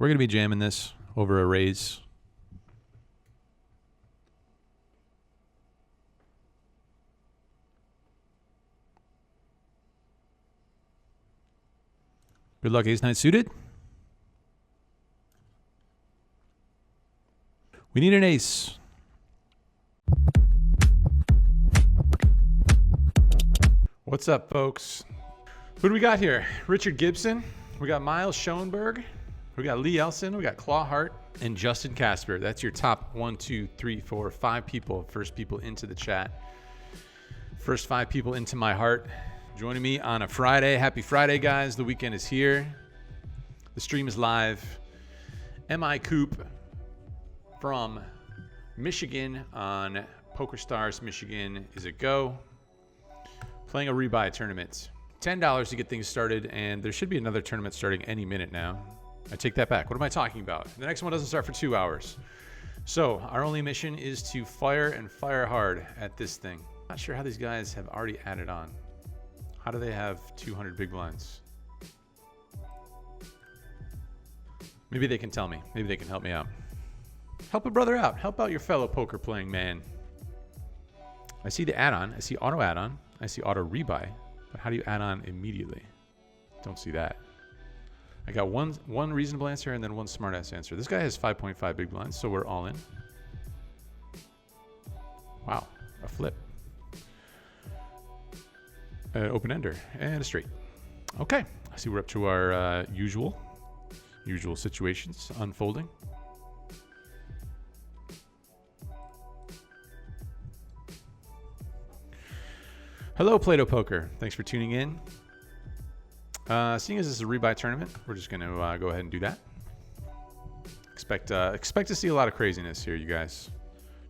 We're going to be jamming this over a raise. Good luck, ace-9 suited. We need an ace. What's up, folks? Who do we got here? Richard Gibson. We got Miles Schoenberg. We got Lee Elson. We got Claw Hart and Justin Casper. That's your top 1, 2, 3, 4, 5 people. First people into the chat. First 5 people into my heart. Joining me on a Friday. Happy Friday, guys. The weekend is here. The stream is live. MICOOP from Michigan on PokerStars. Michigan is a go. Playing a rebuy tournament. $10 to get things started, and there should be another tournament starting any minute now. I take that back. What am I talking about? The next one doesn't start for 2 hours. So our only mission is to fire and fire hard at this thing. Not sure how these guys have already added on. How do they have 200 big blinds? Maybe they can tell me. Maybe they can help me out. Help a brother out. Help out your fellow poker playing man. I see the add-on. I see auto add-on. I see auto rebuy. But how do you add on immediately? Don't see that. I got one reasonable answer and then one smart ass answer. This guy has 5.5 big blinds, so we're all in. Wow, a flip. Open ender and a straight. Okay, I see we're up to our usual situations unfolding. Hello, Plato Poker. Thanks for tuning in. Seeing as this is a rebuy tournament, we're just going to go ahead and do that. Expect to see a lot of craziness here, you guys.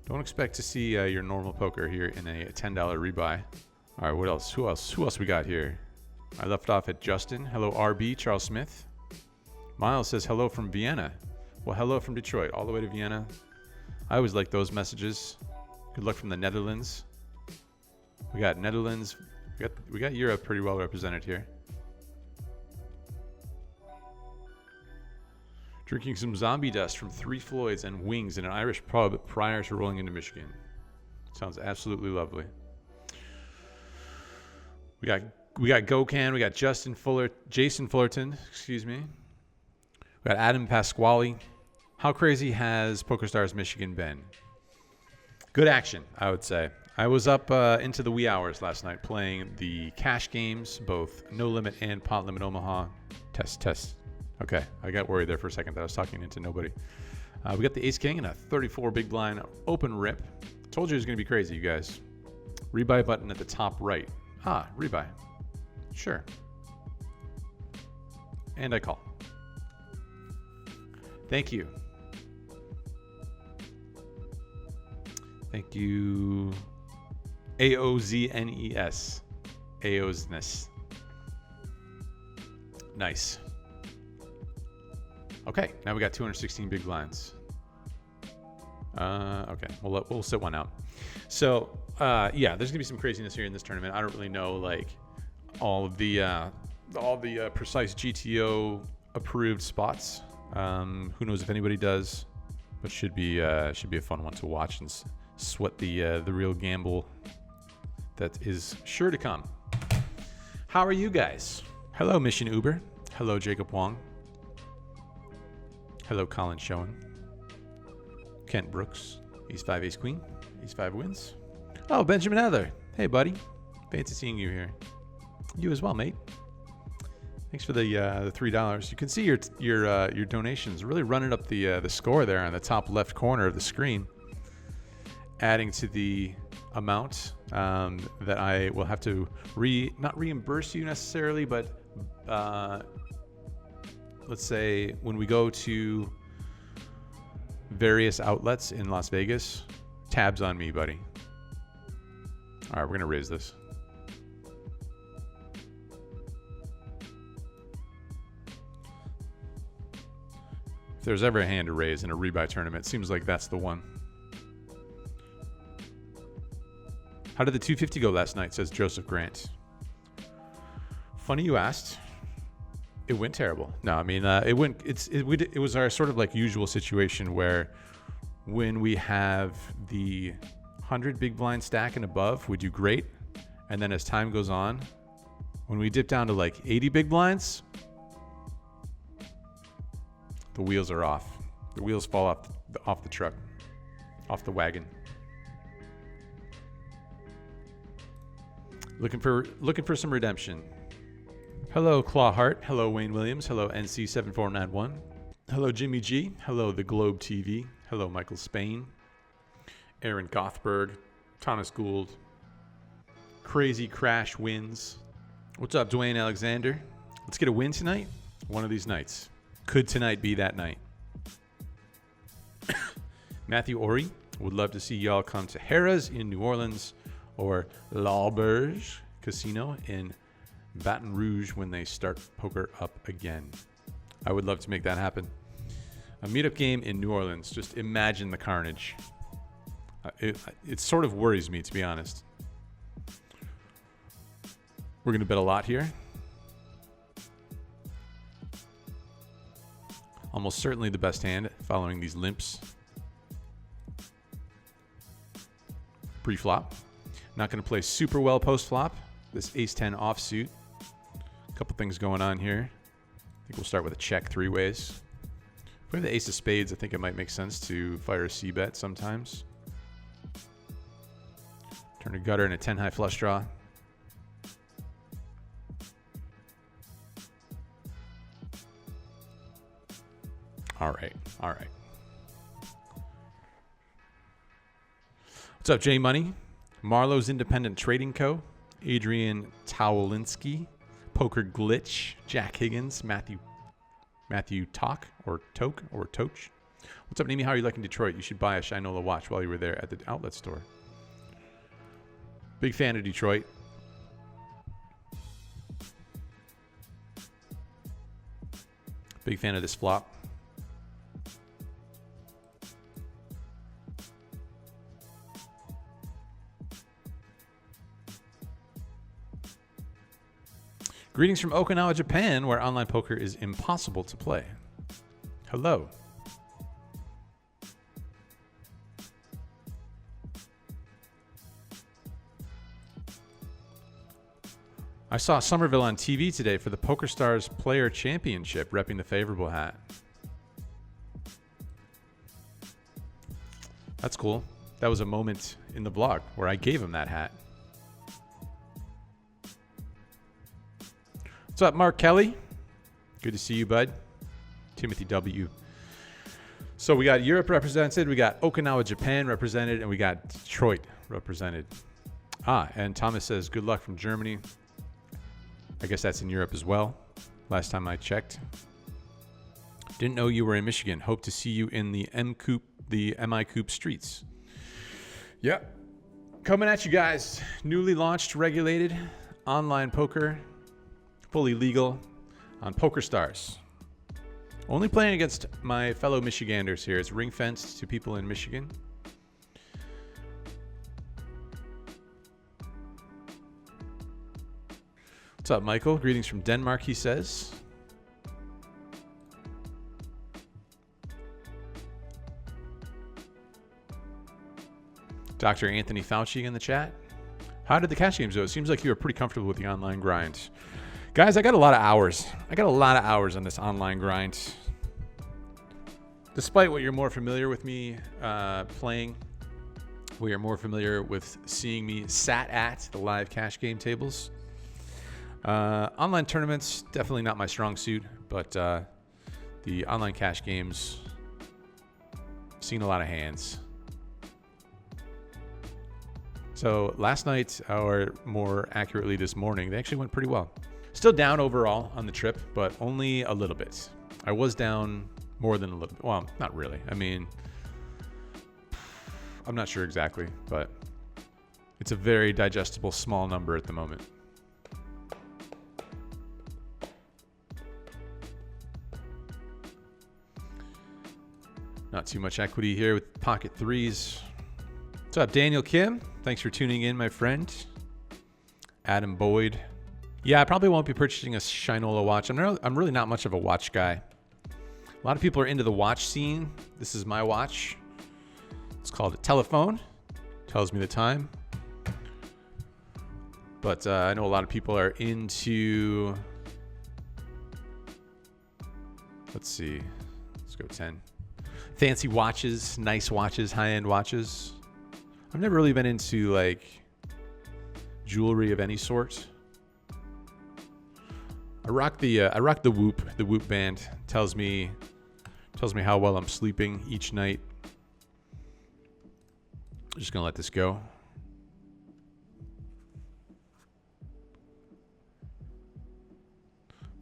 Don't expect to see your normal poker here in a $10 rebuy. All right, what else? Who else we got here? I left off at Justin. Hello, RB, Charles Smith. Miles says hello from Vienna. Well, hello from Detroit, all the way to Vienna. I always like those messages. Good luck from the Netherlands. We got Netherlands. We got Europe pretty well represented here. Drinking some zombie dust from 3 Floyds and wings in an Irish pub prior to rolling into Michigan. Sounds absolutely lovely. We got Gokan. We got Jason Fullerton. Excuse me. We got Adam Pasquale. How crazy has PokerStars Michigan been? Good action, I would say. I was up into the wee hours last night playing the cash games, both No Limit and Pot Limit Omaha. Test. Okay, I got worried there for a second that I was talking into nobody. We got the Ace King and a 34 big blind open rip. Told you it was going to be crazy, you guys. Rebuy button at the top right. Ah, rebuy. Sure. And I call. Thank you. Thank you. AOZNES. AOZNES. Nice. Okay, now we got 216 big blinds. Okay, we'll sit one out. So, yeah, there's gonna be some craziness here in this tournament. I don't really know like all the precise GTO approved spots. Who knows if anybody does? But should be a fun one to watch and sweat the real gamble that is sure to come. How are you guys? Hello, Mission Uber. Hello, Jacob Wong. Hello, Colin Schoen. Kent Brooks. Ace 5, Ace Queen. Ace 5 wins. Oh, Benjamin Heather. Hey, buddy. Fancy seeing you here. You as well, mate. Thanks for the $3. You can see your donations really running up the score there on the top left corner of the screen, adding to the amount that I will have to not reimburse you necessarily, but let's say when we go to various outlets in Las Vegas, tabs on me, buddy. All right, we're gonna raise this. If there's ever a hand to raise in a rebuy tournament, seems like that's the one. How did the 250 go last night, says Joseph Grant. Funny you asked. It went terrible. No, I mean, it went. It was our sort of like usual situation where when we have the 100 big blind stack and above, we do great, and then as time goes on, when we dip down to like 80 big blinds, the wheels are off. The wheels fall off the truck, off the wagon. Looking for some redemption. Hello, Clawheart. Hello, Wayne Williams. Hello, NC7491. Hello, Jimmy G. Hello, The Globe TV. Hello, Michael Spain. Aaron Gothberg. Thomas Gould. Crazy Crash wins. What's up, Dwayne Alexander? Let's get a win tonight. One of these nights. Could tonight be that night? Matthew Ori. Would love to see y'all come to Harrah's in New Orleans or L'Auberge Casino in Baton Rouge when they start poker up again. I would love to make that happen. A meetup game in New Orleans. Just imagine the carnage. It sort of worries me, to be honest. We're going to bet a lot here. Almost certainly the best hand following these limps. Pre-flop. Not going to play super well post-flop. This ace-10 offsuit. A couple things going on here. I think we'll start with a check three ways. If we have the ace of spades, I think it might make sense to fire a c-bet sometimes. Turn a gutter and a 10 high flush draw. All right. What's up, J Money? Marlowe's Independent Trading Co. Adrian Towelinski. Poker Glitch. Jack Higgins. Matthew Talk or Toke or Toch. What's up, Neeme? How are you liking Detroit? You should buy a Shinola watch while you were there at the outlet store. Big fan of Detroit. Big fan of this flop. Greetings from Okinawa, Japan, where online poker is impossible to play. Hello. I saw Somerville on TV today for the PokerStars Player Championship, repping the favorable hat. That's cool. That was a moment in the vlog where I gave him that hat. What's up, Mark Kelly? Good to see you, bud. Timothy W. So we got Europe represented, we got Okinawa, Japan represented, and we got Detroit represented. And Thomas says, good luck from Germany. I guess that's in Europe as well. Last time I checked. Didn't know you were in Michigan. Hope to see you in the MICOOP streets. Yep. Coming at you guys. Newly launched, regulated, online poker. Fully legal on PokerStars. Only playing against my fellow Michiganders here. It's ring fenced to people in Michigan. What's up, Michael? Greetings from Denmark, he says. Dr. Anthony Fauci in the chat. How did the cash games go? It seems like you were pretty comfortable with the online grind. Guys, I got a lot of hours. On this online grind. Despite what you're more familiar with me playing, we are more familiar with seeing me sat at the live cash game tables. Online tournaments, definitely not my strong suit, but the online cash games, seen a lot of hands. So last night, or more accurately this morning, they actually went pretty well. Still down overall on the trip, but only a little bit. I was down more than a little bit. Well, not really. I mean, I'm not sure exactly, but it's a very digestible small number at the moment. Not too much equity here with pocket threes. What's up, Daniel Kim? Thanks for tuning in, my friend. Adam Boyd. Yeah, I probably won't be purchasing a Shinola watch. I'm really not much of a watch guy. A lot of people are into the watch scene. This is my watch. It's called a telephone. Tells me the time. But I know a lot of people are into... Let's see. Let's go 10. Fancy watches, nice watches, high-end watches. I've never really been into like jewelry of any sort. I rock the Whoop. The Whoop band tells me how well I'm sleeping each night. I'm just gonna let this go.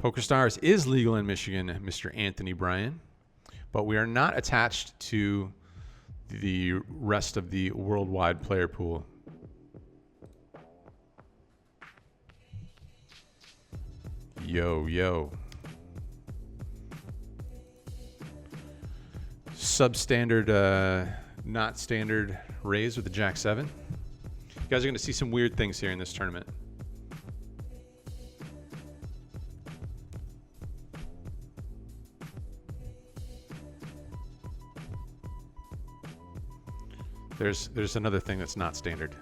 PokerStars is legal in Michigan, Mr. Anthony Bryan, but we are not attached to the rest of the worldwide player pool. Yo. Substandard, not standard raise with the Jack 7. You guys are going to see some weird things here in this tournament. There's another thing that's not standard.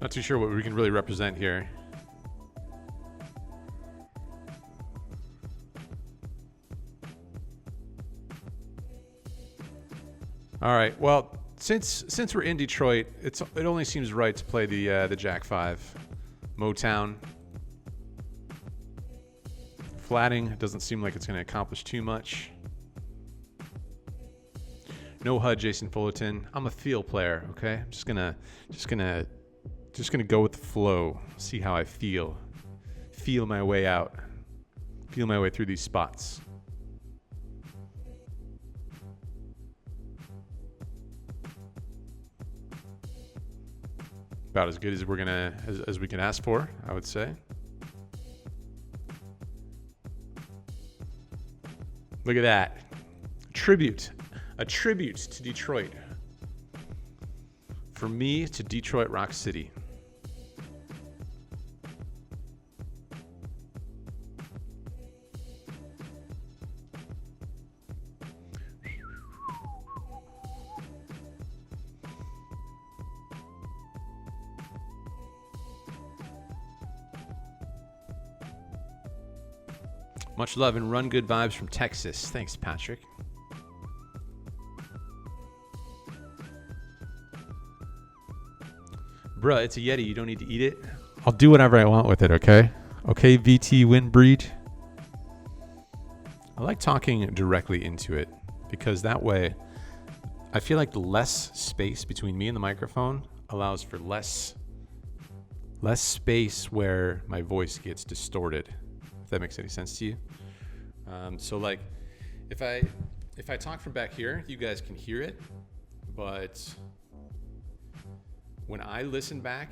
Not too sure what we can really represent here. All right. Well, since we're in Detroit, it only seems right to play the Jack 5, Motown. Flatting doesn't seem like it's going to accomplish too much. No HUD, Jason Fullerton. I'm a feel player. Okay, I'm just gonna go with the flow. See how I feel. Feel my way out. Feel my way through these spots. About as good as as we can ask for, I would say. Look at that. A tribute to Detroit. For me, to Detroit Rock City. Much love and run good vibes from Texas. Thanks, Patrick. Bruh, it's a Yeti. You don't need to eat it. I'll do whatever I want with it, okay? Okay, VT Windbreed. I like talking directly into it because that way I feel like the less space between me and the microphone allows for less space where my voice gets distorted. If that makes any sense to you. So like if I talk from back here, you guys can hear it, but when I listen back,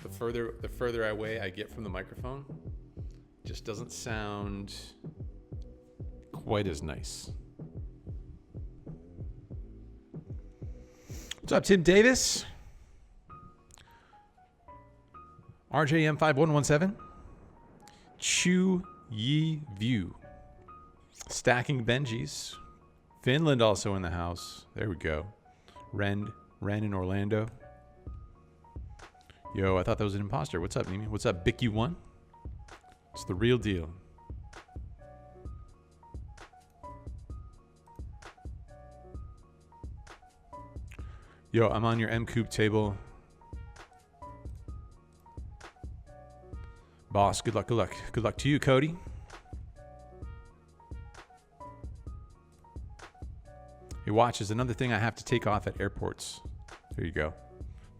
the further away I get from the microphone, it just doesn't sound quite as nice. What's up, Tim Davis? RJM5117. Chu Yi View. Stacking Benjis. Finland also in the house. There we go. Ren in Orlando. Yo, I thought that was an imposter. What's up, Neeme? What's up, Bicky1? It's the real deal. Yo, I'm on your MICOOP table. Boss, good luck, good luck. Good luck to you, Cody. Your watch is another thing I have to take off at airports. There you go.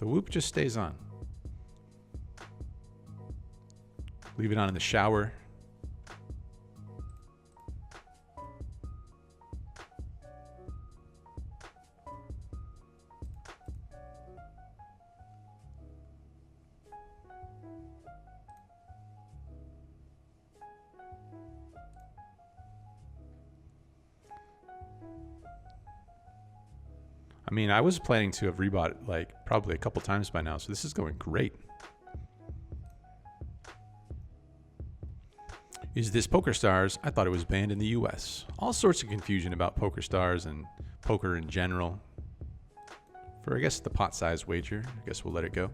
The Whoop just stays on. Leave it on in the shower. I mean, I was planning to have rebought it like probably a couple times by now, so this is going great. Is this PokerStars? I thought it was banned in the US. All sorts of confusion about PokerStars and poker in general. For, I guess, the pot size wager. I guess we'll let it go.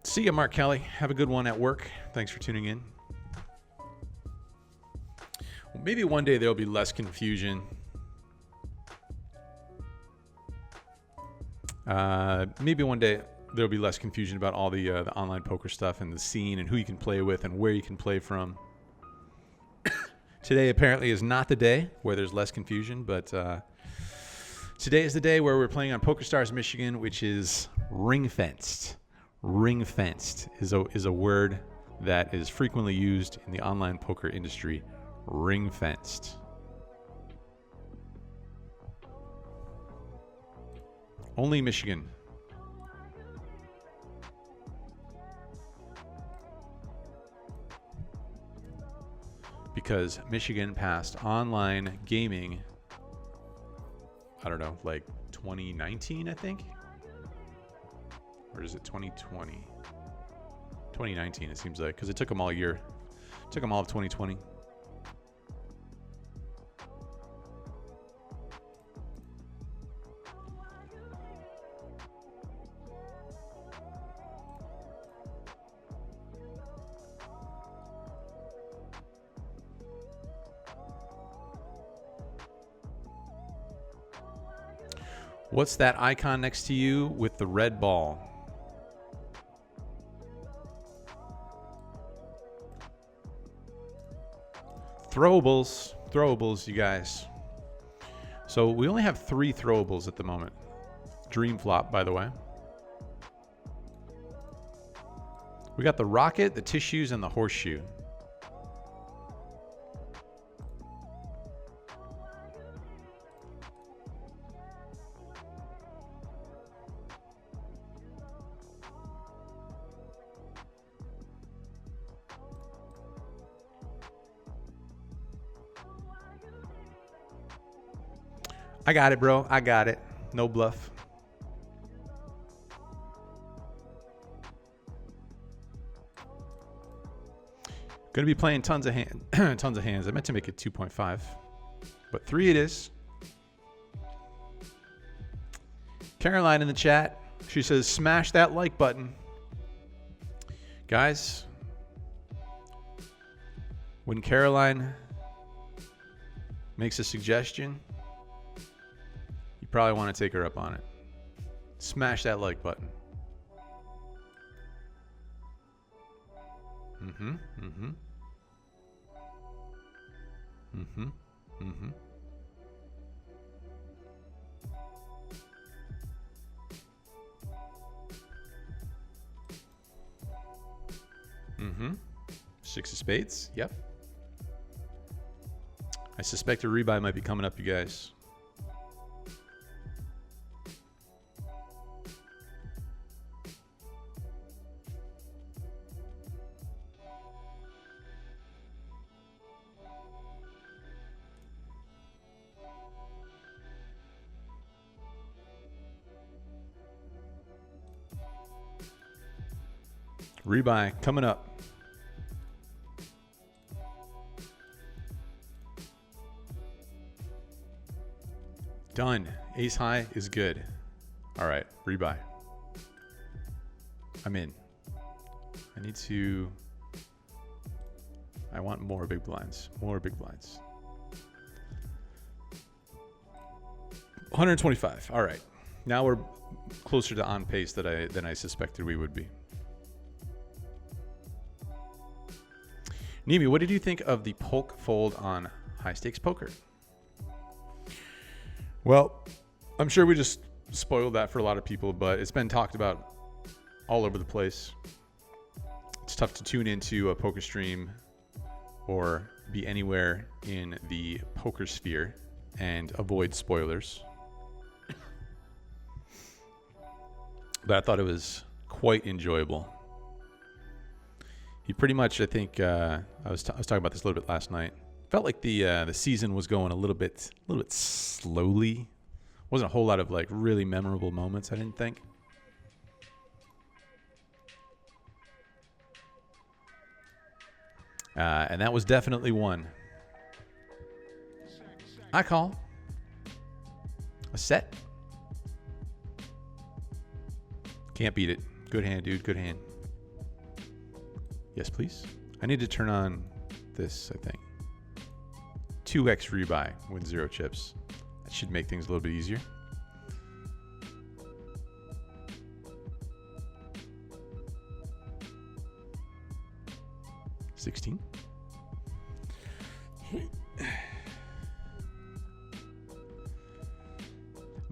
See ya, Mark Kelly. Have a good one at work. Thanks for tuning in. Well, maybe one day there'll be less confusion. Maybe one day there'll be less confusion about all the online poker stuff and the scene and who you can play with and where you can play from. Today apparently is not the day where there's less confusion, but today is the day where we're playing on PokerStars Michigan, which is ring-fenced. Ring-fenced is a word that is frequently used in the online poker industry. Ring-fenced. Only Michigan. Because Michigan passed online gaming, I don't know, like 2019, I think? Or is it 2020? 2019, it seems like, because it took them all year. It took them all of 2020. What's that icon next to you with the red ball? Throwables. Throwables, you guys. So we only have 3 throwables at the moment. Dream flop, by the way. We got the rocket, the tissues, and the horseshoe. I got it, bro. I got it. No bluff. Gonna be playing tons of hands. I meant to make it 2.5, but 3 it is. Caroline in the chat. She says, "Smash that like button, guys." When Caroline makes a suggestion, you probably want to take her up on it. Smash that like button. Mm-hmm. Mm-hmm. Mm-hmm. Mm-hmm. Mm-hmm. 6 of spades. Yep. I suspect a rebuy might be coming up, you guys. Rebuy coming up. Done. Ace high is good. All right, rebuy. I'm in. I want more big blinds. More big blinds. 125. All right. Now we're closer to on pace than I suspected we would be. Neeme, what did you think of the poke fold on high stakes poker? Well, I'm sure we just spoiled that for a lot of people, but it's been talked about all over the place. It's tough to tune into a poker stream or be anywhere in the poker sphere and avoid spoilers. But I thought it was quite enjoyable. he pretty much, I think, I was talking about this a little bit last night. Felt like the season was going a little bit slowly. Wasn't a whole lot of like really memorable moments, I didn't think. And that was definitely one. I call. A set. Can't beat it. Good hand, dude. Good hand. Yes, please. I need to turn on this, I think. 2x rebuy, win 0 chips. That should make things a little bit easier. $16.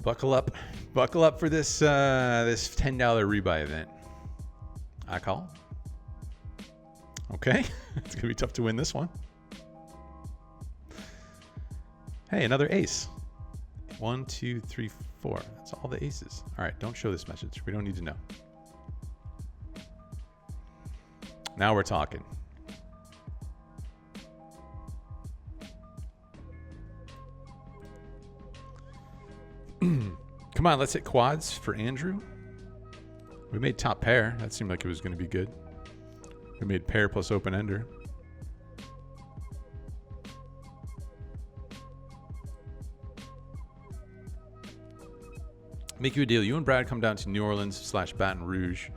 Buckle up. Buckle up for this this $10 rebuy event. I call. Okay. It's going to be tough to win this one. Hey, another ace. 1, 2, 3, 4. That's all the aces. All right, don't show this message. We don't need to know. Now we're talking. Come on, let's hit quads for Andrew. We made top pair. That seemed like it was going to be good. We made pair plus open ender. Make you a deal. You and Brad come down to New Orleans / Baton Rouge,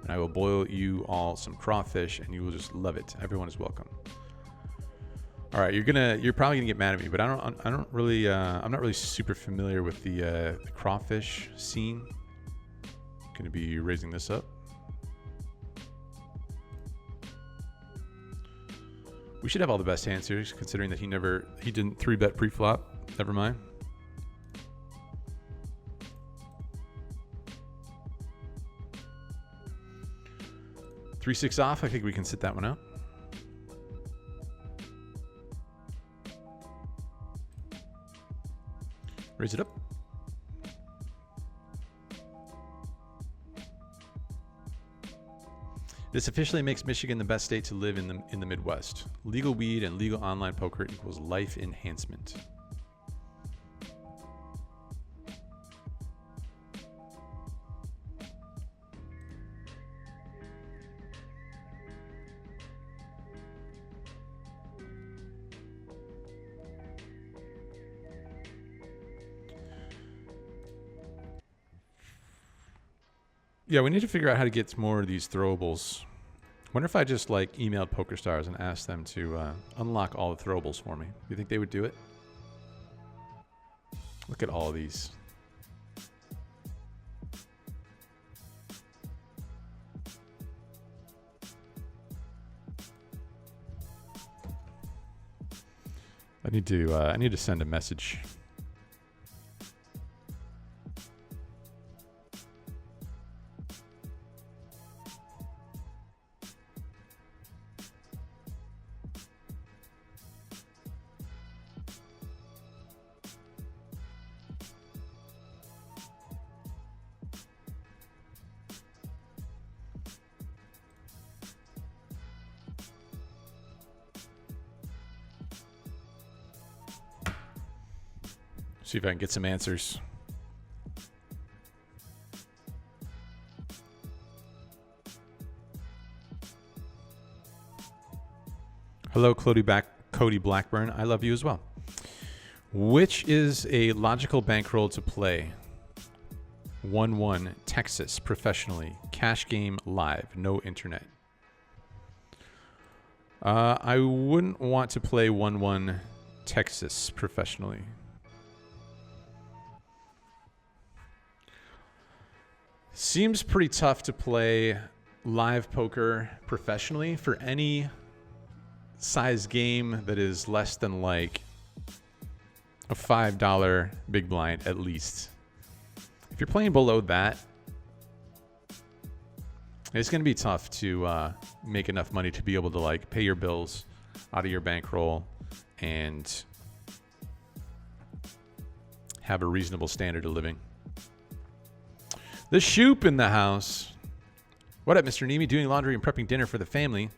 and I will boil you all some crawfish, and you will just love it. Everyone is welcome. All right, you're probably gonna get mad at me, but I'm not really super familiar with the crawfish scene. Gonna be raising this up. We should have all the best hands here, considering that he didn't 3-bet pre-flop. Never mind. $3-6 off. I think we can sit that one out. Raise it up. This officially makes Michigan the best state to live in the Midwest. Legal weed and legal online poker equals life enhancement. Yeah, we need to figure out how to get more of these throwables. Wonder if I just like emailed PokerStars and asked them to unlock all the throwables for me. Do you think they would do it? Look at all of these. I need to send a message. See if I can get some answers. Hello, Cody Blackburn. I love you as well. Which is a logical bankroll to play? 1-1 Texas professionally. Cash game live. No internet. I wouldn't want to play 1-1 Texas professionally. Seems pretty tough to play live poker professionally for any size game that is less than like a $5 big blind at least. If you're playing below that, it's going to be tough to make enough money to be able to like pay your bills out of your bankroll and have a reasonable standard of living. The Shoop in the house. What up, Mr. Neeme? Doing laundry and prepping dinner for the family.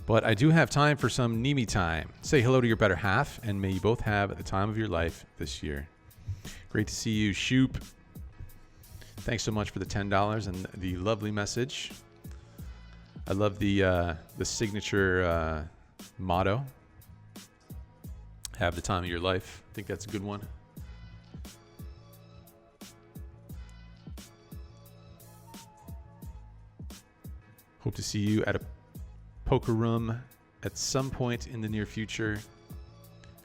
But I do have time for some Neeme time. Say hello to your better half, and may you both have the time of your life this year. Great to see you, Shoop. Thanks so much for the $10 and the lovely message. I love the signature motto. Have the time of your life. I think that's a good one. Hope to see you at a poker room at some point in the near future.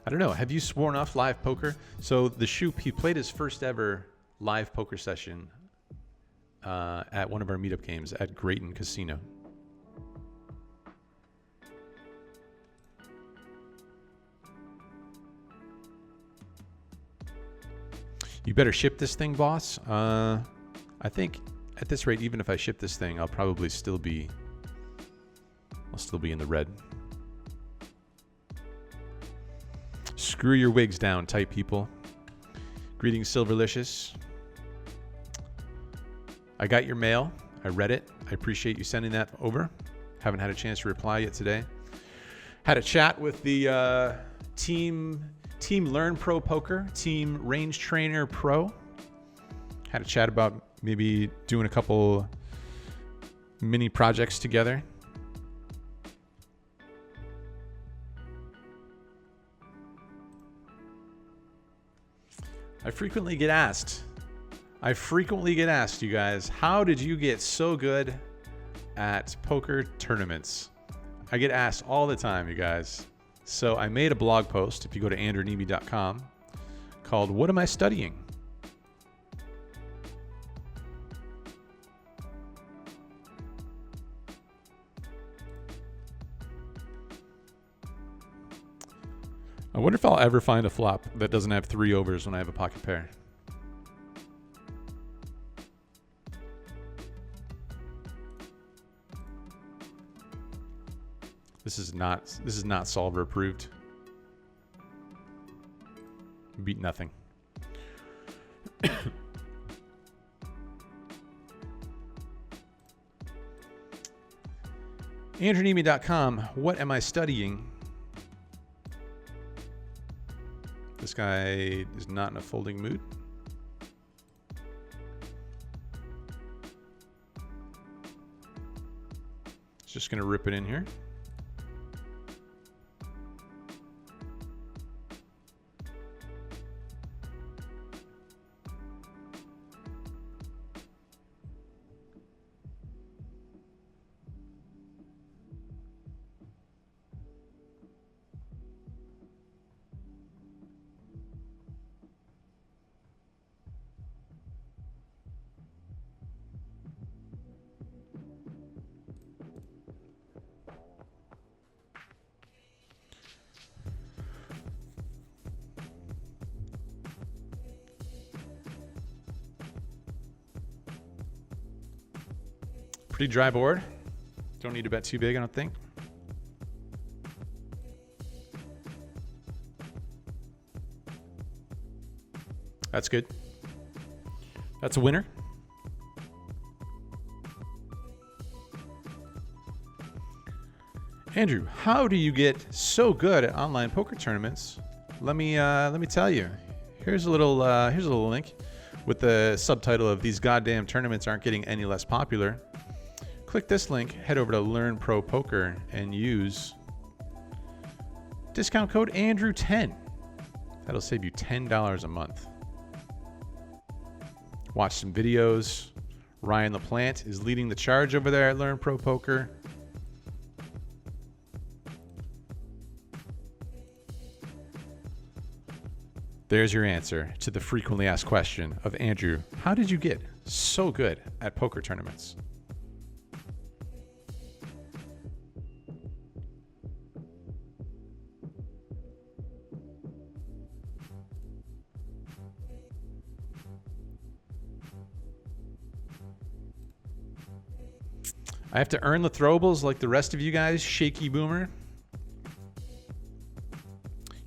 I don't know. Have you sworn off live poker? So the Shoop, he played his first ever live poker session at one of our meetup games at Grayton Casino. You better ship this thing, boss. I think at this rate, even if I ship this thing, I'll probably still be in the red. Screw your wigs down, type people. Greetings, Silverlicious. I got your mail. I read it. I appreciate you sending that over. Haven't had a chance to reply yet today. Had a chat with the Team Learn Pro Poker, Team Range Trainer Pro. Had a chat about maybe doing a couple mini projects together. I frequently get asked, you guys, how did you get so good at poker tournaments? I get asked all the time, you guys. So I made a blog post, if you go to andrewneeme.com, called What Am I Studying? I wonder if I'll ever find a flop that doesn't have 3 overs when I have a pocket pair. This is not solver approved. Beat nothing. AndrewNeeme.com. What am I studying? This guy is not in a folding mood. Just going to rip it in here. Pretty dry board. Don't need to bet too big, I don't think. That's good. That's a winner. Andrew, how do you get so good at online poker tournaments? Let me tell you. Here's a little link with the subtitle of "These goddamn tournaments aren't getting any less popular." Click this link, head over to Learn Pro Poker, and use discount code Andrew10. That'll save you $10 a month. Watch some videos. Ryan LaPlante is leading the charge over there at Learn Pro Poker. There's your answer to the frequently asked question of Andrew, how did you get so good at poker tournaments? I have to earn the throwables like the rest of you guys, Shaky Boomer.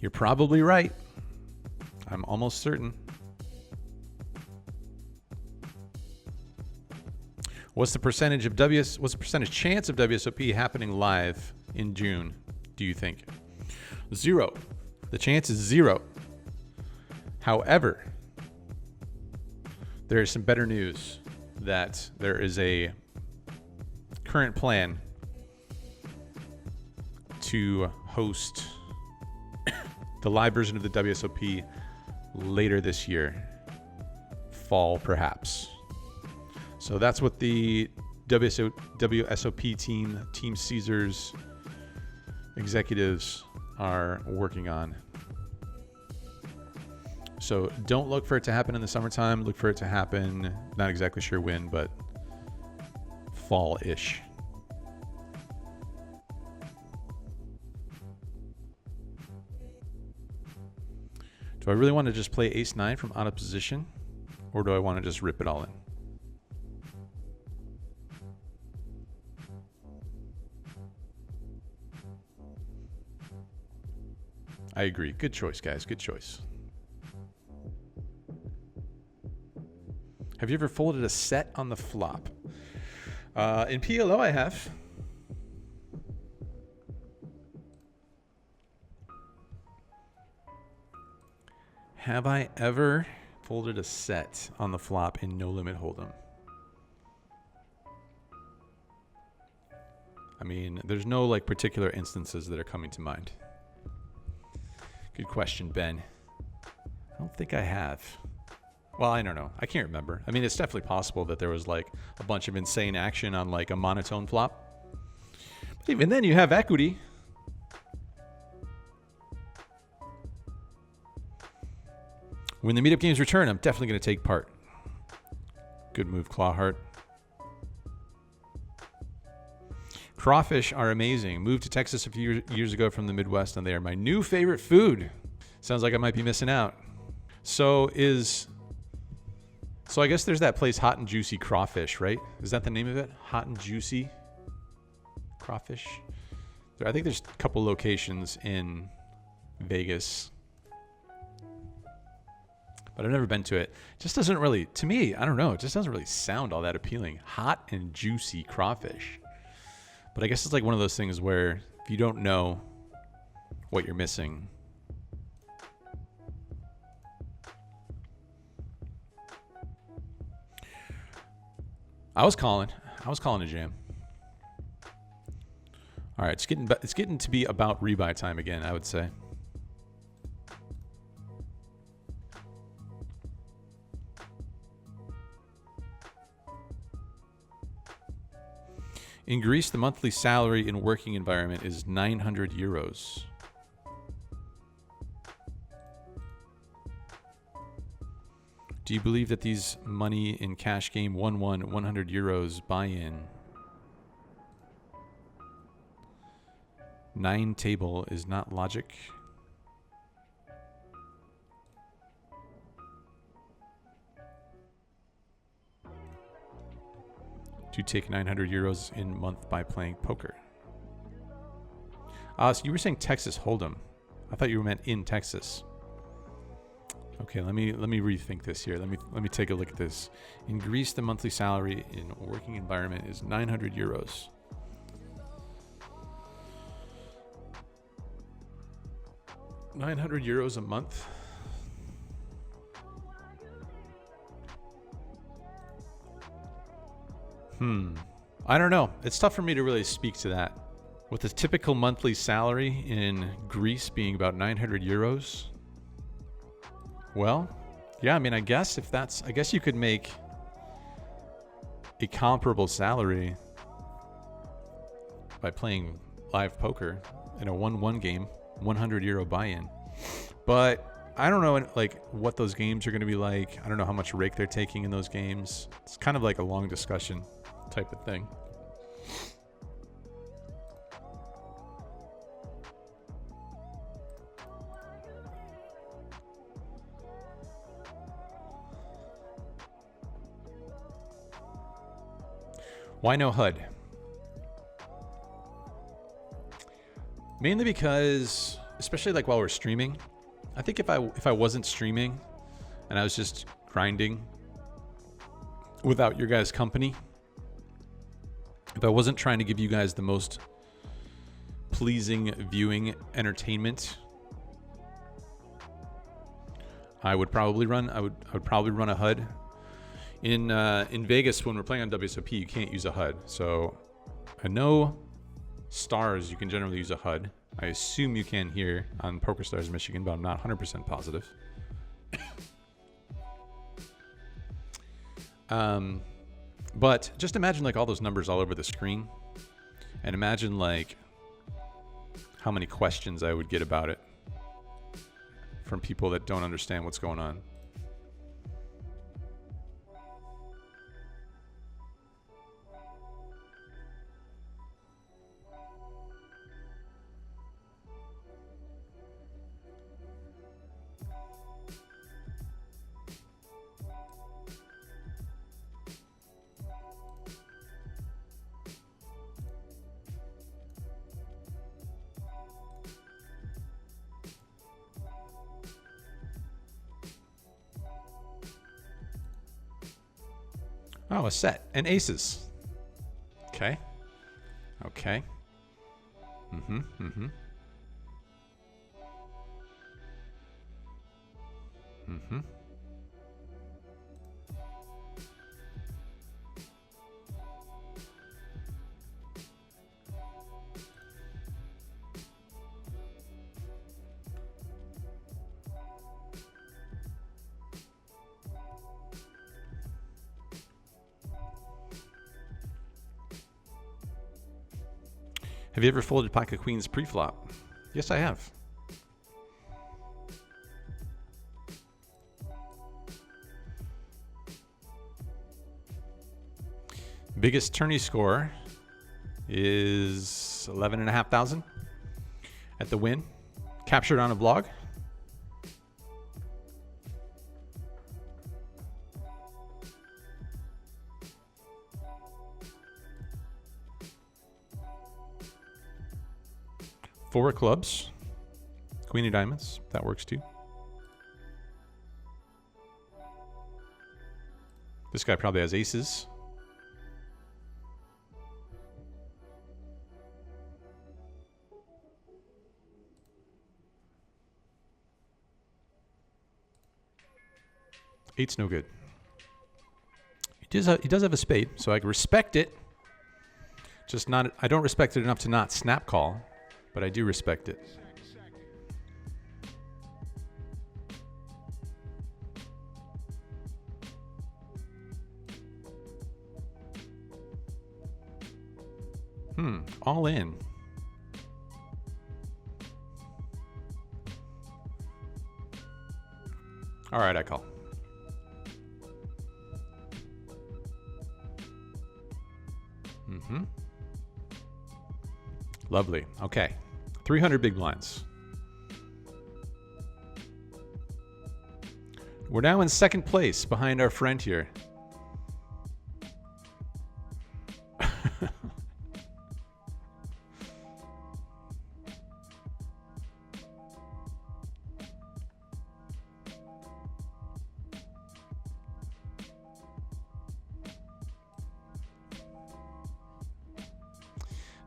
You're probably right. I'm almost certain. What's the percentage chance of WSOP happening live in June, do you think? 0. The chance is 0. However, there is some better news that there is a current plan to host the live version of the WSOP later this year. Fall, perhaps. So that's what the WSOP Team Caesars executives are working on. So don't look for it to happen in the summertime. Look for it to happen, not exactly sure when, but fall-ish. Do I really want to just play ace-9 from out of position? Or do I want to just rip it all in? I agree. Good choice, guys. Good choice. Have you ever folded a set on the flop? In PLO, I have. Have I ever folded a set on the flop in no limit hold'em? I mean, there's no like particular instances that are coming to mind. Good question, Ben. I don't think I have. Well, I don't know. I can't remember. I mean, it's definitely possible that there was like a bunch of insane action on like a monotone flop. But even then, you have equity. When the meetup games return, I'm definitely going to take part. Good move, Clawheart. Crawfish are amazing. Moved to Texas a few years ago from the Midwest, and they are my new favorite food. Sounds like I might be missing out. So I guess there's that place, Hot and Juicy Crawfish, right? Is that the name of it? Hot and Juicy Crawfish? I think there's a couple locations in Vegas, but I've never been to it. It just doesn't really, to me, I don't know, it just doesn't really sound all that appealing. Hot and Juicy Crawfish. But I guess it's like one of those things where if you don't know what you're missing, I was calling a jam. All right, it's getting to be about rebuy time again, I would say. In Greece, the monthly salary in working environment is 900 euros. Do you believe that these money in cash game 1-1 100 euros buy-in 9 table is not logic? Do you take 900 euros in month by playing poker? So you were saying Texas Hold'em. I thought you meant in Texas. Okay, let me rethink this here. Let me take a look at this. In Greece, the monthly salary in a working environment is 900 euros. €900 a month. I don't know. It's tough for me to really speak to that. With a typical monthly salary in Greece being about 900 euros. Well, yeah, I mean, I guess you could make a comparable salary by playing live poker in a 1-1 game, 100 euro buy-in. But I don't know like what those games are going to be like. I don't know how much rake they're taking in those games. It's kind of like a long discussion type of thing. Why no HUD? Mainly because, especially like while we're streaming, I think if I wasn't streaming and I was just grinding without your guys' company, if I wasn't trying to give you guys the most pleasing viewing entertainment, I would probably run. I would probably run a HUD. In Vegas, when we're playing on WSOP, you can't use a HUD. So I know stars you can generally use a HUD. I assume you can here on PokerStars Michigan, but I'm not 100% positive. But just imagine like all those numbers all over the screen, and imagine like how many questions I would get about it from people that don't understand what's going on. Oh, a set and aces. Okay. Okay. Mm-hmm. Mm-hmm. Mm-hmm. Have you ever folded pocket queens pre-flop? Yes, I have. Biggest tourney score is 11,500 at the win. Captured on a vlog. Four clubs, queen of diamonds, that works too. This guy probably has aces. Eight's no good. He does have a spade, so I can respect it. Just not, I don't respect it enough to not snap call, but I do respect it. All in. All right, I call. Lovely. Okay. 300 big blinds. We're now in second place behind our friend here.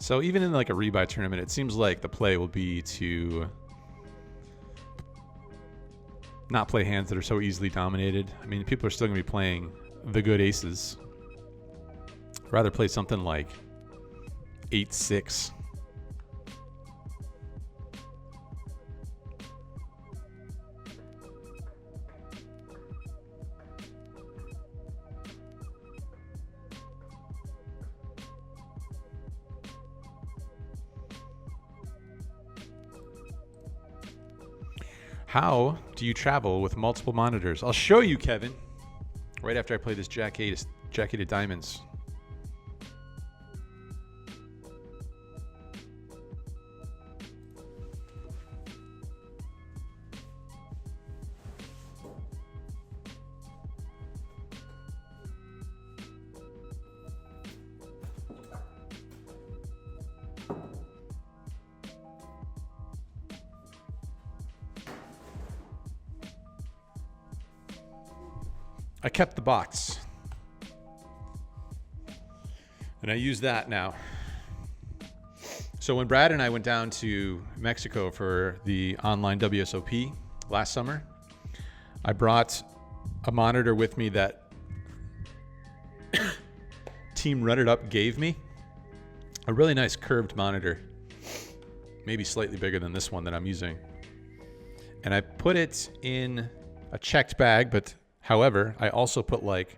So even in like a rebuy tournament, it seems like the play will be to not play hands that are so easily dominated. I mean, people are still going to be playing the good aces. I'd rather play something like 8-6. How do you travel with multiple monitors? I'll show you, Kevin, right after I play this Jack 8 of diamonds. I kept the box, and I use that now. So when Brad and I went down to Mexico for the online WSOP last summer, I brought a monitor with me that Team Run It Up gave me. A really nice curved monitor, maybe slightly bigger than this one that I'm using. And I put it in a checked bag, but however, I also put like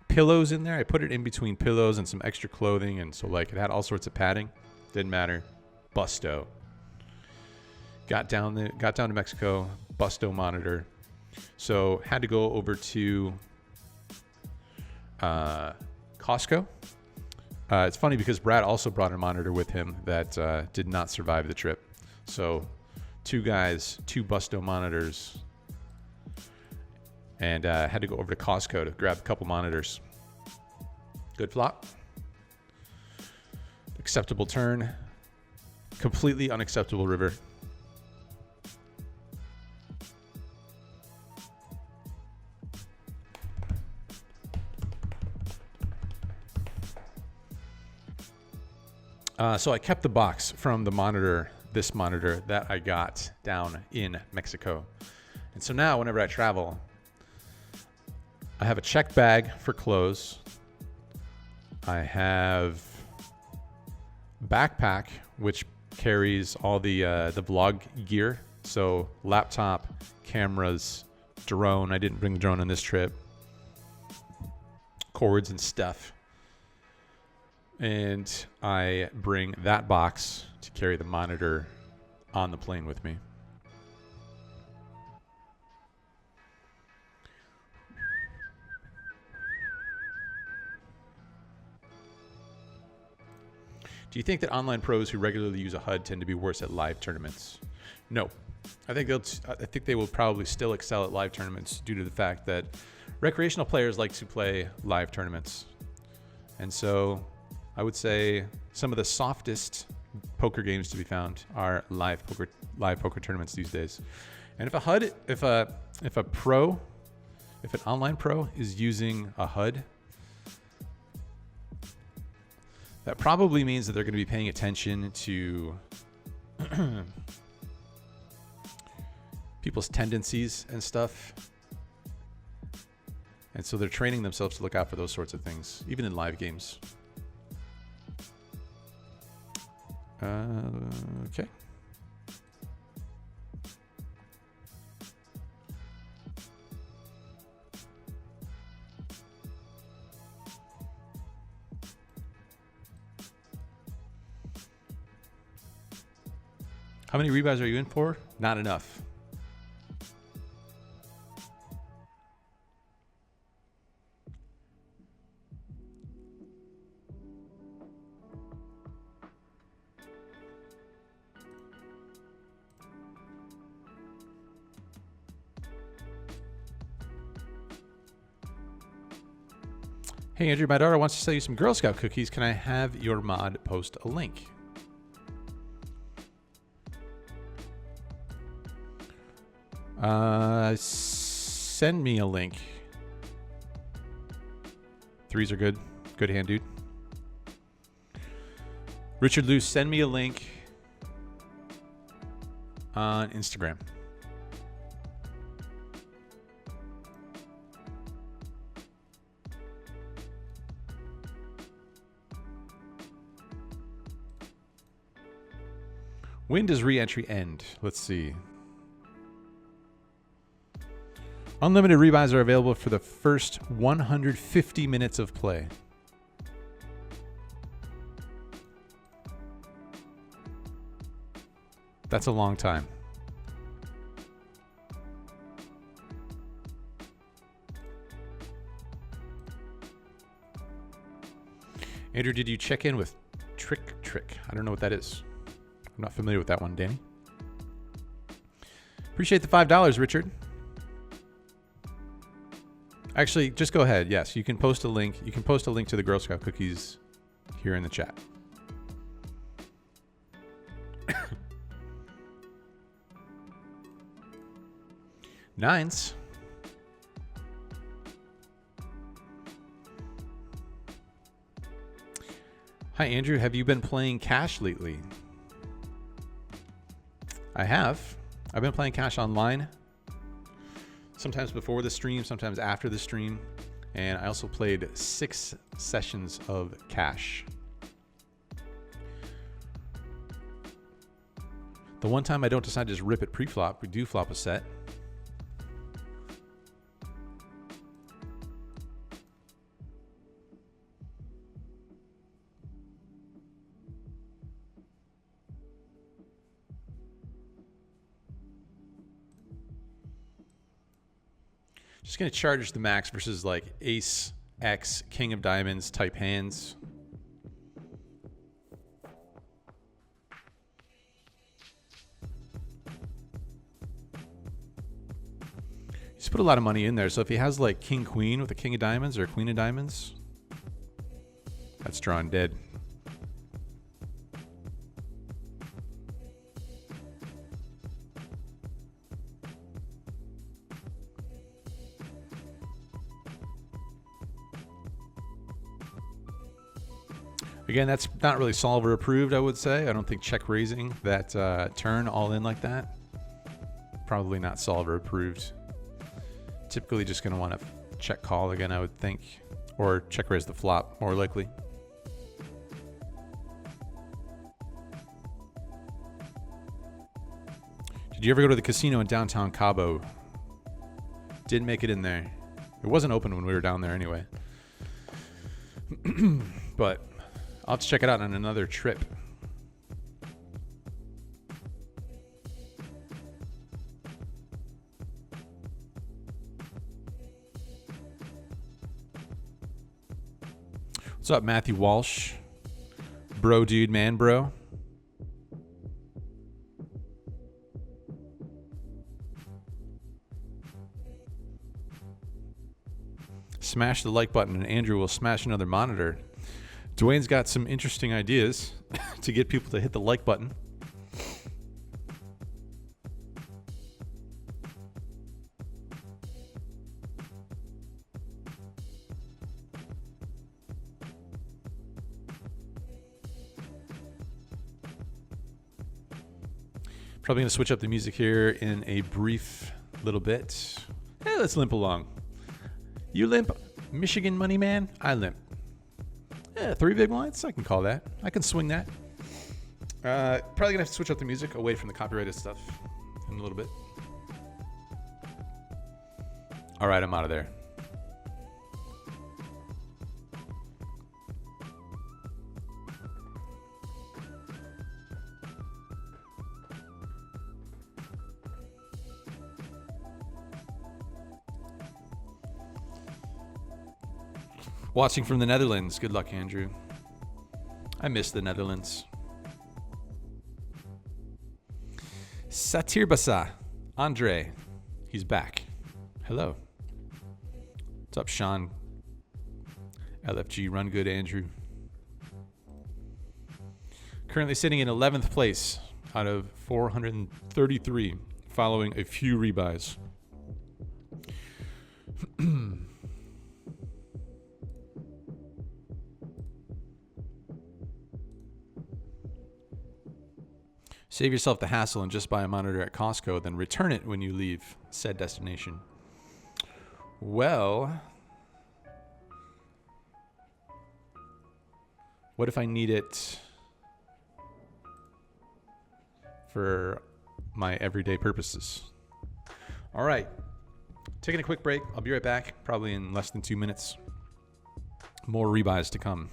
pillows in there. I put it in between pillows and some extra clothing, and so like it had all sorts of padding. Didn't matter. Busto. Got down to Mexico, Busto monitor. So had to go over to Costco. It's funny because Brad also brought a monitor with him that did not survive the trip. So 2 guys, 2 Busto monitors, and had to go over to Costco to grab a couple monitors. Good flop. Acceptable turn. Completely unacceptable river. So I kept the box from the monitor, this monitor that I got down in Mexico. And so now whenever I travel, I have a checked bag for clothes. I have a backpack, which carries all the vlog gear. So laptop, cameras, drone. I didn't bring the drone on this trip. Cords and stuff. And I bring that box to carry the monitor on the plane with me. Do you think that online pros who regularly use a HUD tend to be worse at live tournaments? No. I think they will probably still excel at live tournaments due to the fact that recreational players like to play live tournaments. And so I would say some of the softest poker games to be found are live poker tournaments these days. And if an online pro is using a HUD, that probably means that they're going to be paying attention to people's tendencies and stuff. And so they're training themselves to look out for those sorts of things, even in live games. Okay. How many rebuys are you in for? Not enough. Hey Andrew, my daughter wants to sell you some Girl Scout cookies. Can I have your mod post a link? Send me a link. 3s are good. Good hand, dude. Richard Luce, send me a link on Instagram. When does re-entry end? Let's see. Unlimited rebuys are available for the first 150 minutes of play. That's a long time. Andrew, did you check in with Trick? I don't know what that is. I'm not familiar with that one, Danny. Appreciate the $5, Richard. Actually, just go ahead. Yes, you can post a link. You can post a link to the Girl Scout cookies here in the chat. Nines. Hi, Andrew. Have you been playing cash lately? I have. I've been playing cash online. Sometimes before the stream, sometimes after the stream. And I also played 6 sessions of cash. The one time I don't decide to just rip it pre-flop, we do flop a set. Just going to charge the max versus like ace, X, king of diamonds type hands. He's put a lot of money in there. So if he has like king, queen with a king of diamonds or a queen of diamonds, that's drawn dead. Again, that's not really solver approved, I would say. I don't think check raising that turn all in like that. Probably not solver approved. Typically just going to want to check call again, I would think. Or check raise the flop, more likely. Did you ever go to the casino in downtown Cabo? Didn't make it in there. It wasn't open when we were down there anyway. But I'll have to check it out on another trip. What's up, Matthew Walsh? Bro, dude, man, bro. Smash the like button and Andrew will smash another monitor. Dwayne's got some interesting ideas to get people to hit the like button. Probably going to switch up the music here in a brief little bit. Hey, let's limp along. You limp, Michigan money man, I limp. Yeah, 3 big blinds, I can call that. I can swing that. Probably gonna have to switch up the music away from the copyrighted stuff in a little bit. All right, I'm out of there. Watching from the Netherlands. Good luck, Andrew. I miss the Netherlands. Satirbasa. Andre. He's back. Hello. What's up, Sean? LFG. Run good, Andrew. Currently sitting in 11th place out of 433 following a few rebuys. Save yourself the hassle and just buy a monitor at Costco, then return it when you leave said destination. Well, what if I need it for my everyday purposes? All right, taking a quick break. I'll be right back, probably in less than 2 minutes. More rebuys to come.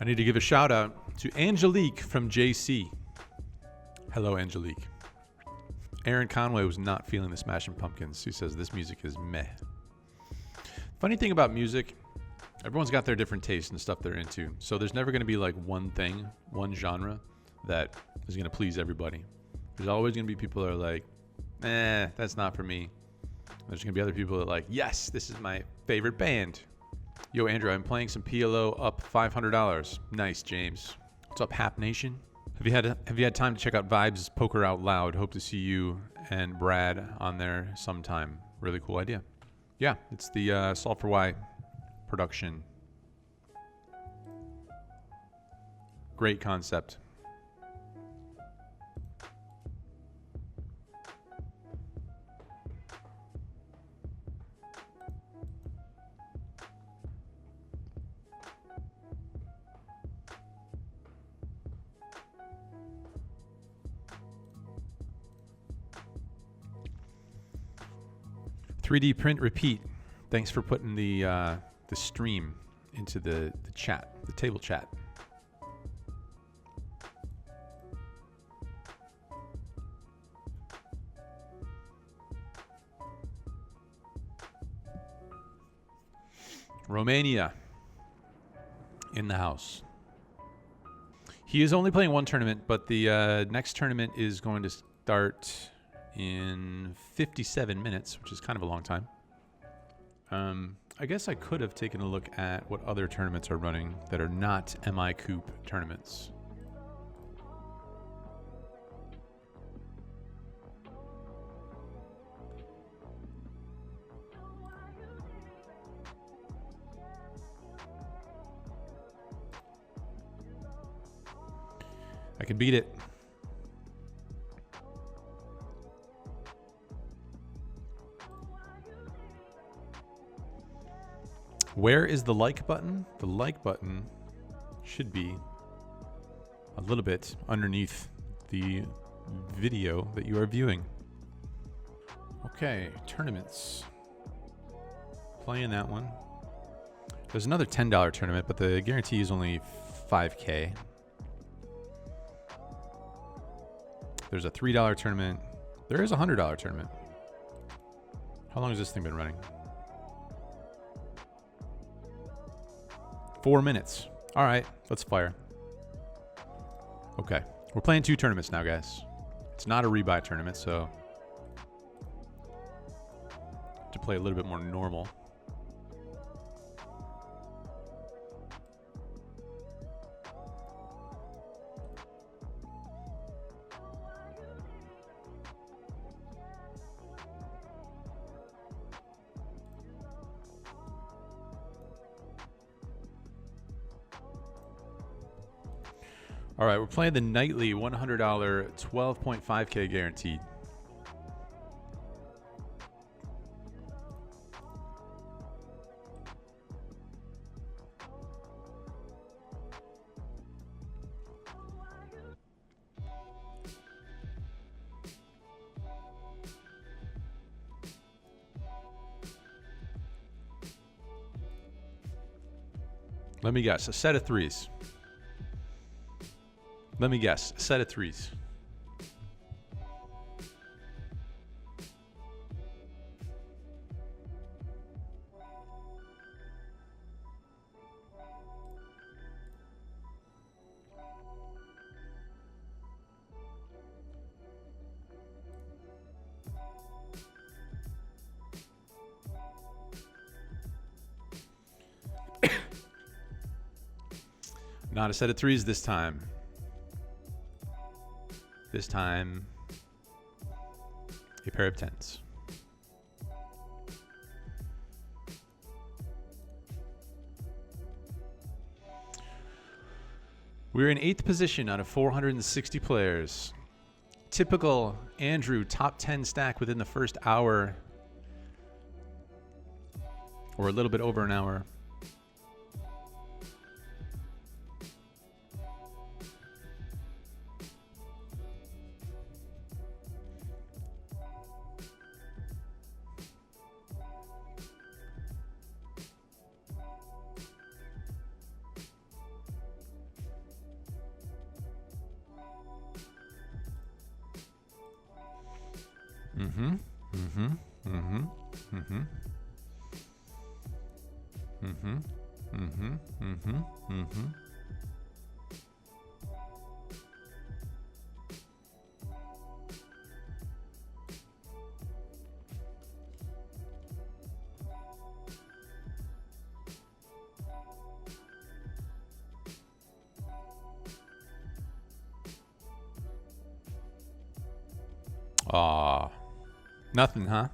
I need to give a shout out to Angelique from JC. Hello, Angelique. Aaron Conway was not feeling the Smashing Pumpkins. He says this music is meh. Funny thing about music, everyone's got their different tastes and stuff they're into. So there's never going to be like one thing, one genre that is going to please everybody. There's always going to be people that are like, that's not for me. There's going to be other people that are like, yes, this is my favorite band. Yo, Andrew, I'm playing some PLO up $500. Nice, James. What's up, Hap Nation? Have you had time to check out Vibes Poker Out Loud? Hope to see you and Brad on there sometime. Really cool idea. Yeah, it's the Solve for Why production. Great concept. 3D print repeat. Thanks for putting the stream into the chat, the table chat. Romania in the house. He is only playing one tournament, but the next tournament is going to start in 57 minutes, which is kind of a long time. I guess I could have taken a look at what other tournaments are running that are not MICOOP tournaments. I can beat it. Where is the like button? The like button should be a little bit underneath the video that you are viewing. Okay, tournaments. Playing that one. There's another $10 tournament, but the guarantee is only $5K. There's a $3 tournament. There is a $100 tournament. How long has this thing been running? 4 minutes. All right, let's fire. Okay, we're playing 2 tournaments now, guys. It's not a rebuy tournament, so to play a little bit more normal. All right, we're playing the nightly $100 12.5K guaranteed. Let me guess, a set of threes. Let me guess, a set of threes. Not a set of threes this time. This time, a pair of tens. We're in 8th position out of 460 players. Typical Andrew top 10 stack within the first hour, or a little bit over an hour. Aw, nothing, huh?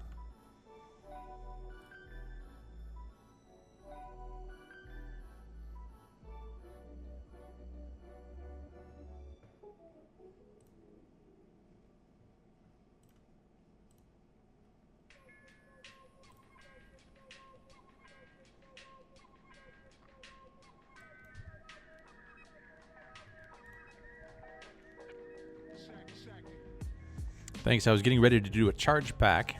Thanks. I was getting ready to do a charge back.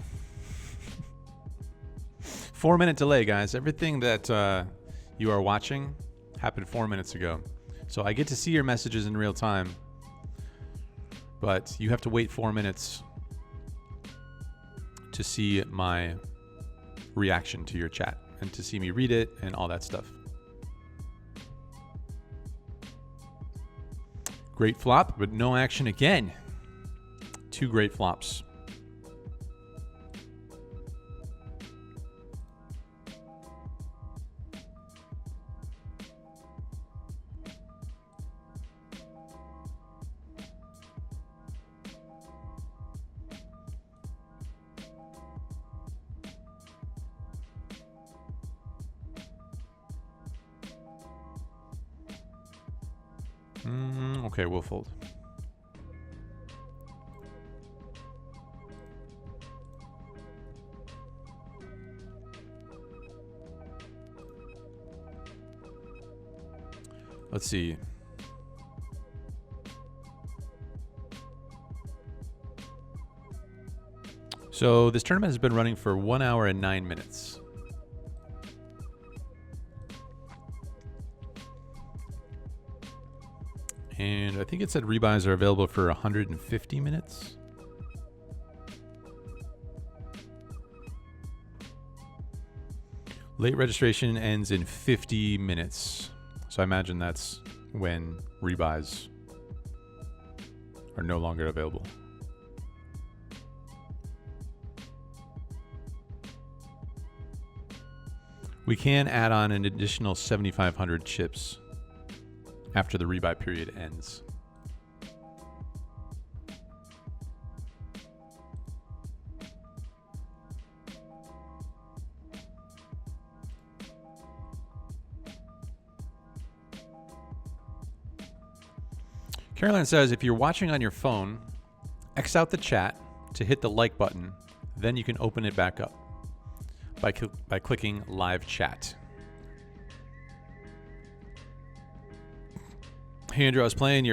4-minute delay, guys. Everything that you are watching happened 4 minutes ago. So I get to see your messages in real time, but you have to wait 4 minutes to see my reaction to your chat and to see me read it and all that stuff. Great flop, but no action again. 2 great flops. Okay, we'll fold. Let's see. So this tournament has been running for 1 hour and 9 minutes. And I think it said rebuys are available for 150 minutes. Late registration ends in 50 minutes. So I imagine that's when rebuys are no longer available. We can add on an additional 7,500 chips after the rebuy period ends. Caroline says, if you're watching on your phone, X out the chat to hit the like button, then you can open it back up by clicking live chat. Hey Andrew, I was playing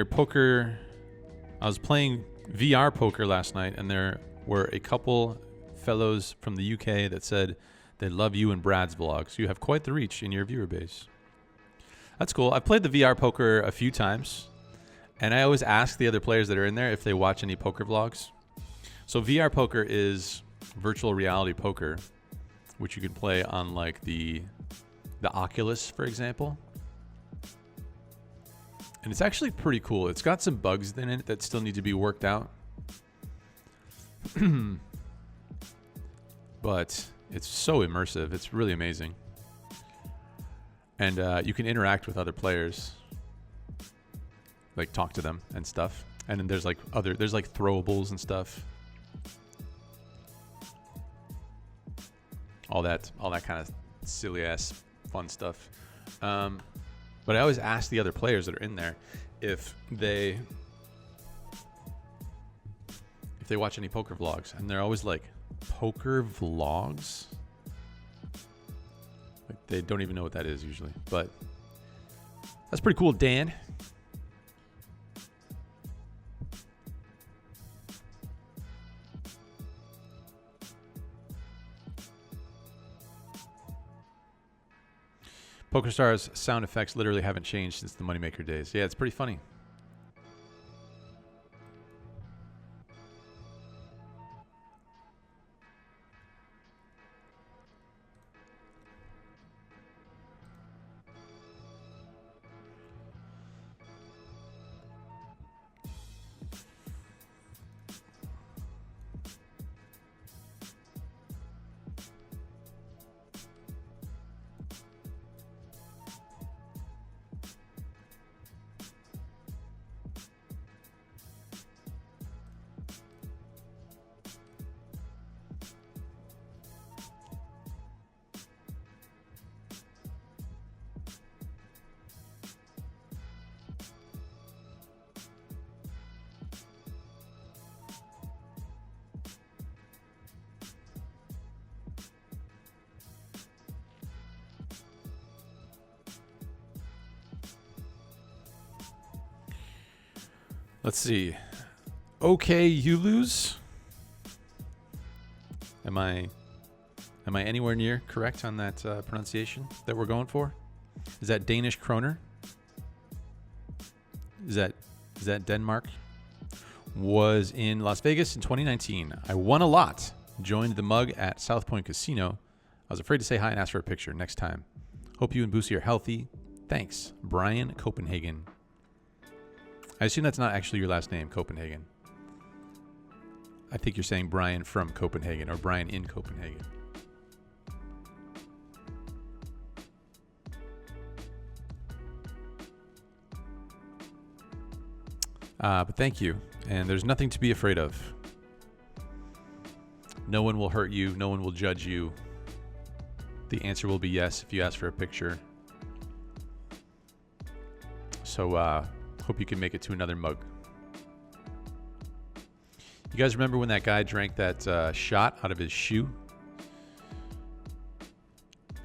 VR poker last night, and there were a couple fellows from the UK that said they love you and Brad's vlogs. You have quite the reach in your viewer base. That's cool. I've played the VR poker a few times, and I always ask the other players that are in there if they watch any poker vlogs. So VR poker is virtual reality poker, which you can play on like the Oculus, for example. And it's actually pretty cool. It's got some bugs in it that still need to be worked out. But it's so immersive. It's really amazing. And you can interact with other players. Like talk to them and stuff. And then there's like throwables and stuff. All that kind of silly ass fun stuff. But I always ask the other players that are in there if they watch any poker vlogs, and they're always like, poker vlogs? Like they don't even know what that is usually. But that's pretty cool, Dan. PokerStars sound effects literally haven't changed since the Moneymaker days. Yeah, it's pretty funny. Let's see. Okay, you lose. Am I Am I anywhere near correct on that pronunciation that we're going for? Is that Danish kroner? Is that Denmark? Was in Las Vegas in 2019. I won a lot. Joined the mug at South Point Casino. I was afraid to say hi and ask for a picture next time. Hope you and Boosie are healthy. Thanks, Brian Copenhagen. I assume that's not actually your last name, Copenhagen. I think you're saying Brian from Copenhagen or Brian in Copenhagen. But thank you. And there's nothing to be afraid of. No one will hurt you. No one will judge you. The answer will be yes if you ask for a picture. So hope you can make it to another mug. You guys remember when that guy drank that shot out of his shoe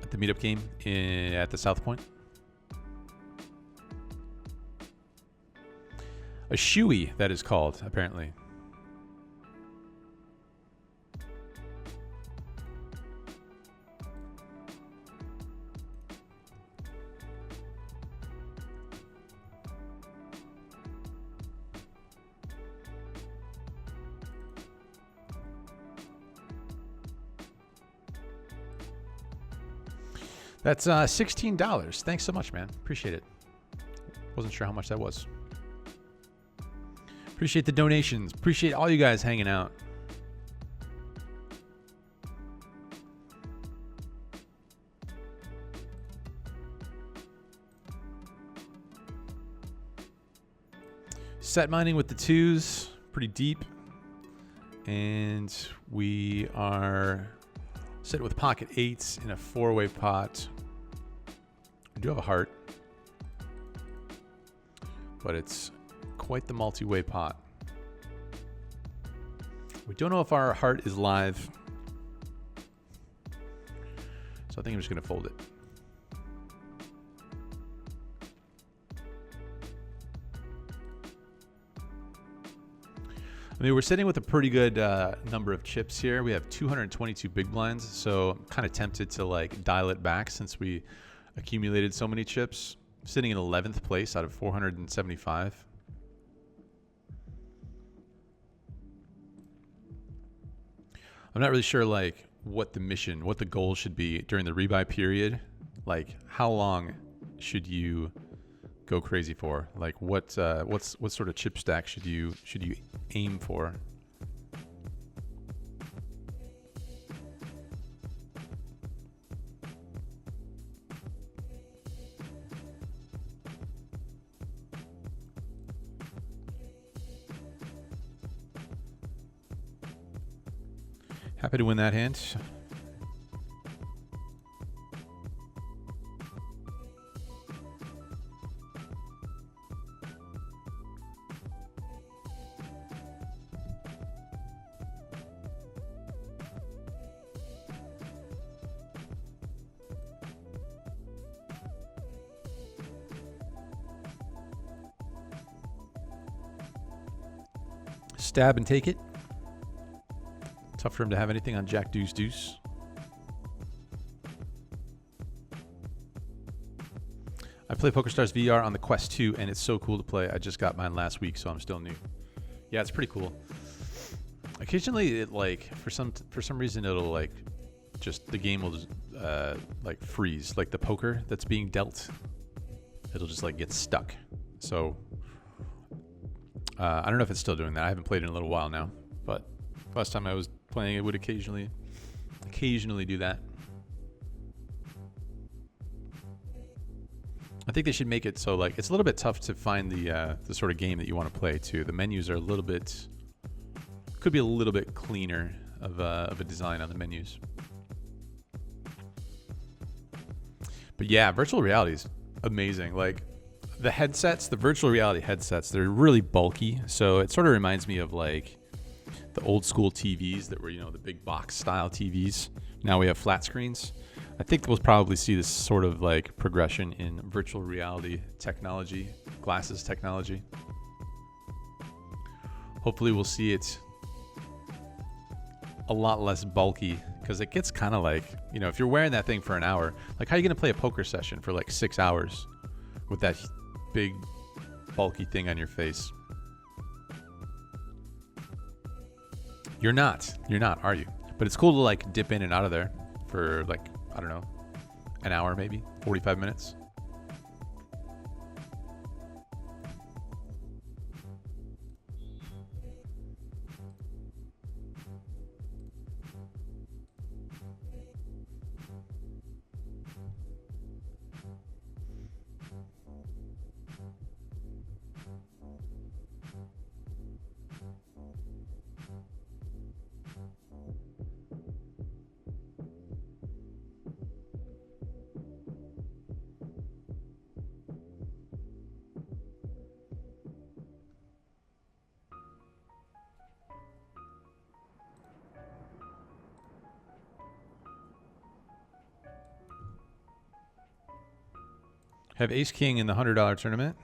at the meetup game at the South Point? A shoey, that is called, apparently. That's $16. Thanks so much, man. Appreciate it. Wasn't sure how much that was. Appreciate the donations. Appreciate all you guys hanging out. Set mining with the twos, pretty deep. And we are sitting with pocket eights in a four-way pot. We do have a heart, but it's quite the multi-way pot. We don't know if our heart is live, so I think I'm just going to fold it. I mean, we're sitting with a pretty good number of chips here. We have 222 big blinds, so I'm kind of tempted to like dial it back since we accumulated so many chips. Sitting in 11th place out of 475. I'm not really sure like what the goal should be during the rebuy period. Like how long should you go crazy for? Like what sort of chip stack should you aim for? Happy to win that hand. Stab and take it. Tough for him to have anything on Jack Deuce Deuce. I play PokerStars VR on the Quest 2, and it's so cool to play. I just got mine last week, so I'm still new. Yeah, it's pretty cool. Occasionally, it like for some reason it'll like just the game will just, like freeze, like the poker that's being dealt. It'll just like get stuck. So I don't know if it's still doing that. I haven't played in a little while now, but last time I was playing, it would occasionally do that. I think they should make it so like it's a little bit tough to find the sort of game that you want to play too. The menus are could be a little bit cleaner of a design on the menus. But yeah, virtual reality is amazing. Like the headsets, the virtual reality headsets, they're really bulky. So it sort of reminds me of like the old school TVs that were, you know, the big box style TVs. Now we have flat screens. I think we'll probably see this sort of like progression in virtual reality technology, glasses technology. Hopefully we'll see it a lot less bulky because it gets kind of like, you know, if you're wearing that thing for an hour, like how are you going to play a poker session for like 6 hours with that big bulky thing on your face? You're not, are you? But it's cool to like dip in and out of there for like, I don't know, an hour, maybe 45 minutes. Have Ace King in the $100 tournament.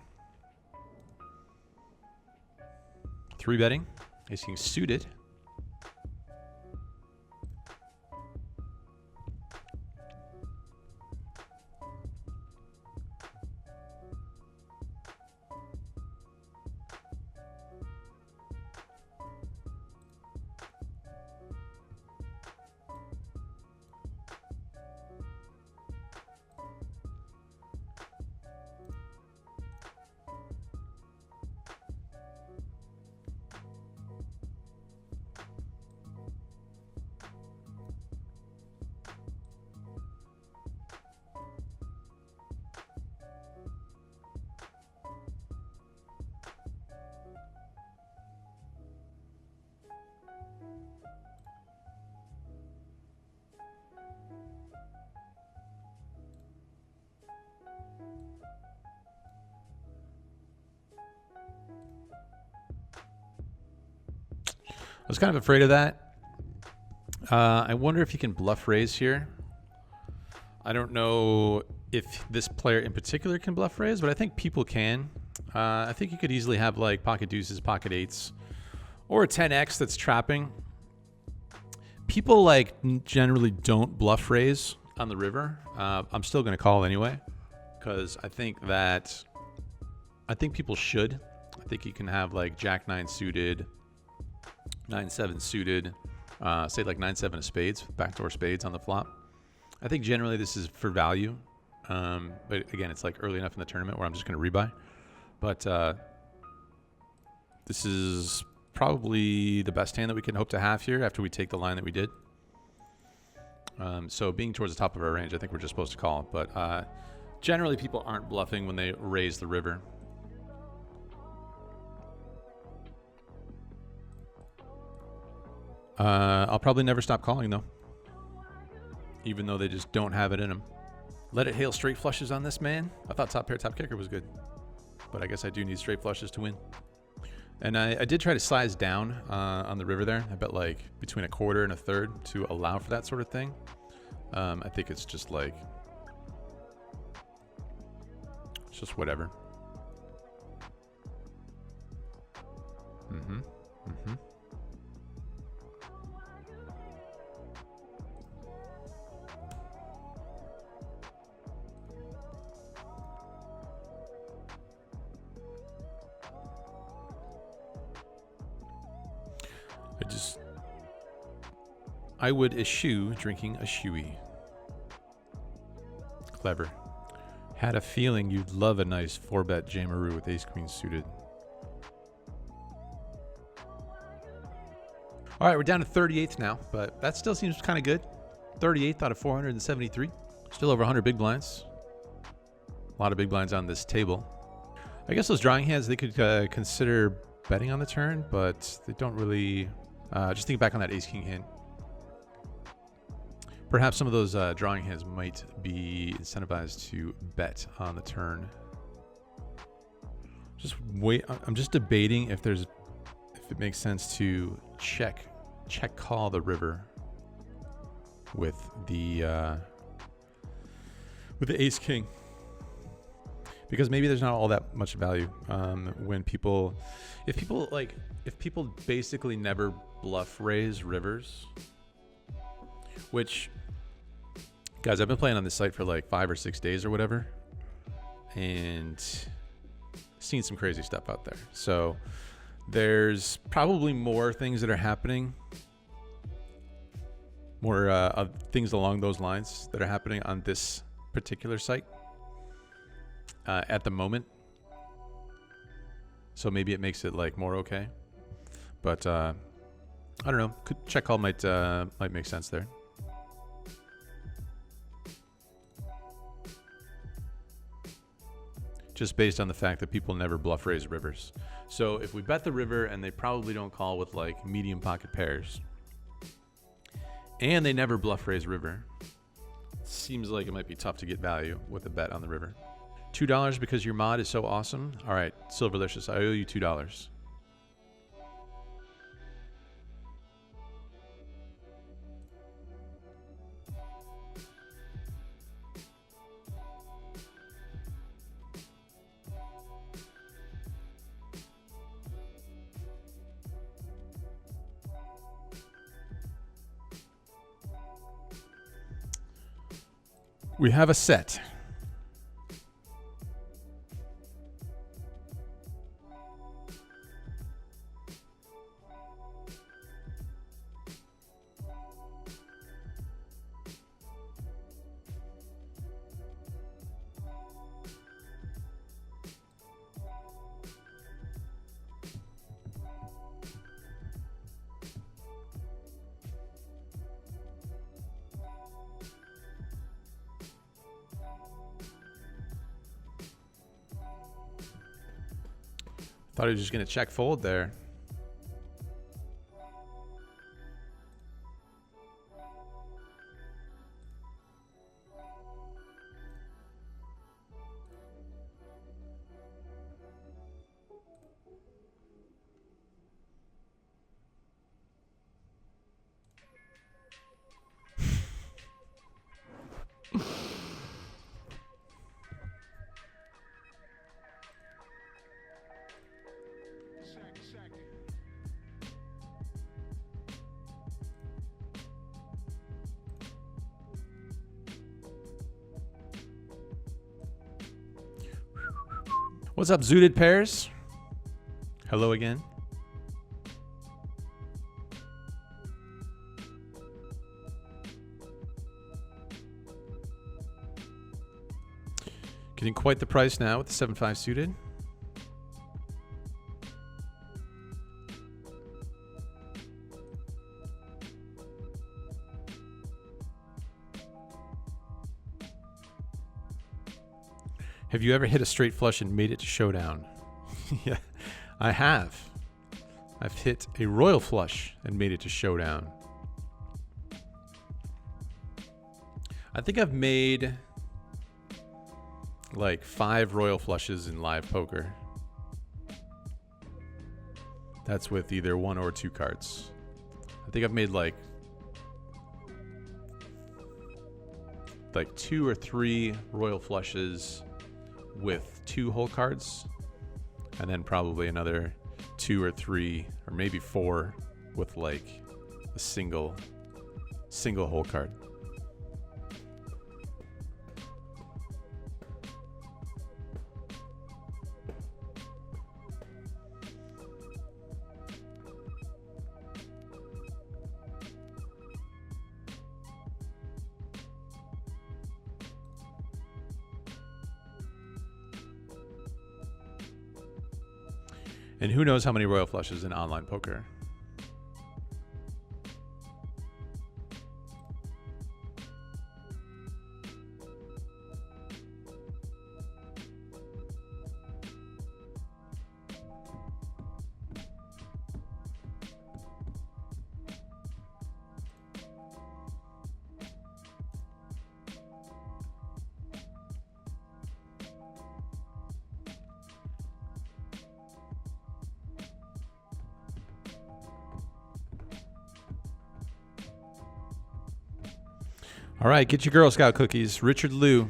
3 betting. Ace King suited. I was kind of afraid of that. I wonder if he can bluff raise here. I don't know if this player in particular can bluff raise, but I think people can. I think you could easily have like pocket deuces, pocket eights, or a 10x that's trapping. People like generally don't bluff raise on the river. I'm still going to call anyway, because I think people should. I think you can have like Jack 9 suited, 9-7 suited, say like 9-7 of spades, backdoor spades on the flop. I think generally this is for value. But again, it's like early enough in the tournament where I'm just going to rebuy. But this is probably the best hand that we can hope to have here after we take the line that we did. So being towards the top of our range, I think we're just supposed to call. But generally people aren't bluffing when they raise the river. I'll probably never stop calling though, even though they just don't have it in them. Let it hail straight flushes on this man. I thought top pair, top kicker was good, but I guess I do need straight flushes to win. And I did try to size down on the river there. I bet like between a quarter and a third to allow for that sort of thing. I think it's just like, it's just whatever. I would eschew drinking a shoey. Clever. Had a feeling you'd love a nice 4-bet Jamaroo with ace queen suited. All right, we're down to 38th now, but that still seems kind of good. 38th out of 473. Still over 100 big blinds. A lot of big blinds on this table. I guess those drawing hands, they could consider betting on the turn, but they don't really... just think back on that ace-king hand. Perhaps some of those drawing hands might be incentivized to bet on the turn. Just wait. I'm just debating if it makes sense to check call the river with the ace king, because maybe there's not all that much value when people, if people basically never bluff raise rivers, which, guys, I've been playing on this site for like 5 or 6 days or whatever, and seen some crazy stuff out there. So there's probably more things that are happening, more things along those lines that are happening on this particular site at the moment. So maybe it makes it like more okay, but I don't know. Check call might make sense there. Just based on the fact that people never bluff raise rivers. So if we bet the river and they probably don't call with like medium pocket pairs, and they never bluff raise river, seems like it might be tough to get value with a bet on the river. $2 because your mod is so awesome. All right, Silverlicious, I owe you $2. We have a set. Thought he was just going to check fold there. What's up, Zooted Pairs? Hello again. Getting quite the price now with the 7-5 suited. Have you ever hit a straight flush and made it to showdown? Yeah, I have. I've hit a royal flush and made it to showdown. I think I've made like 5 royal flushes in live poker. That's with either 1 or 2 cards. I think I've made like 2 or 3 royal flushes with 2 whole cards, and then probably another 2 or 3 or maybe 4 with like a single whole card. And who knows how many royal flushes in online poker. All right, get your Girl Scout cookies. Richard Liu.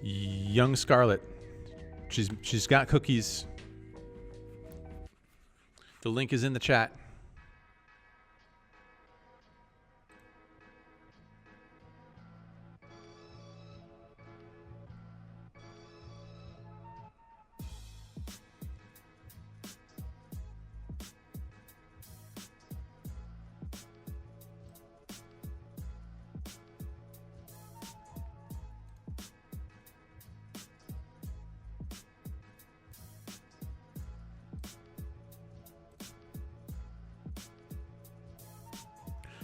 Young Scarlet. She's got cookies. The link is in the chat.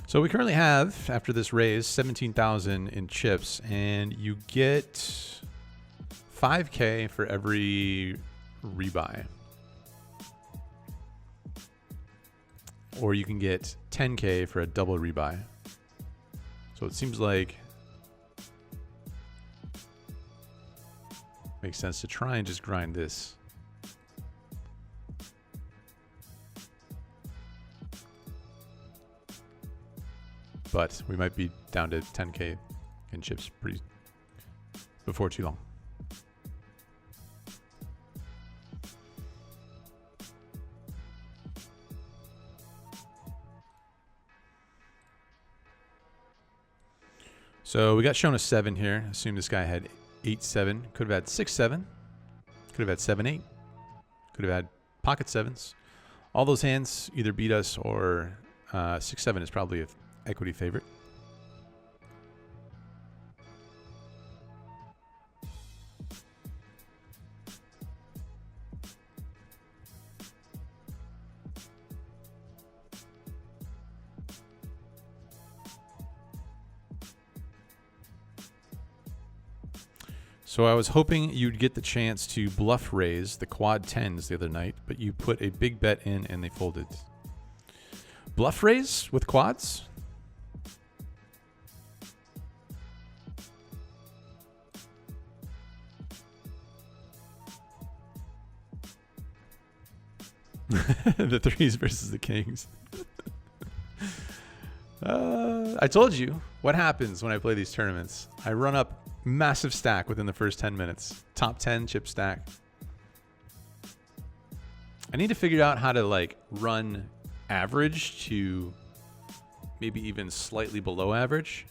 So we currently have, after this raise, 17,000 in chips, and you get 5K for every rebuy. Or you can get 10K for a double rebuy. So it seems like makes sense to try and just grind this. But we might be down to 10K in chips pretty before too long. So we got shown a 7 here. Assume this guy had 8-7. Could have had 6-7. Could have had 7-8. Could have had pocket sevens. All those hands either beat us or 6-7 is probably an equity favorite. So I was hoping you'd get the chance to bluff raise the quad 10s the other night, but you put a big bet in and they folded. Bluff raise with quads? The threes versus the kings. I told you what happens when I play these tournaments. I run up massive stack within the first 10 minutes. Top 10 chip stack. I need to figure out how to like run average to maybe even slightly below average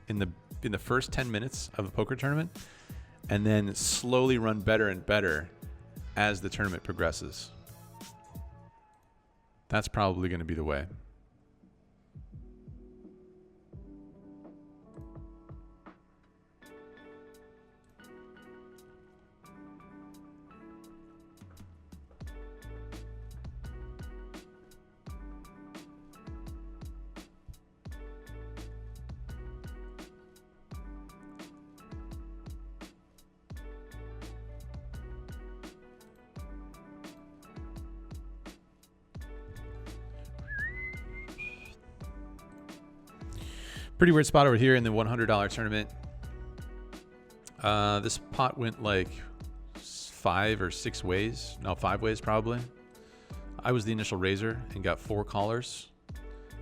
in the first 10 minutes of a poker tournament, and then slowly run better and better as the tournament progresses. That's probably going to be the way. Pretty weird spot over here in the $100 tournament. This pot went like 5 or 6 ways. No, 5 ways probably. I was the initial raiser and got 4 callers.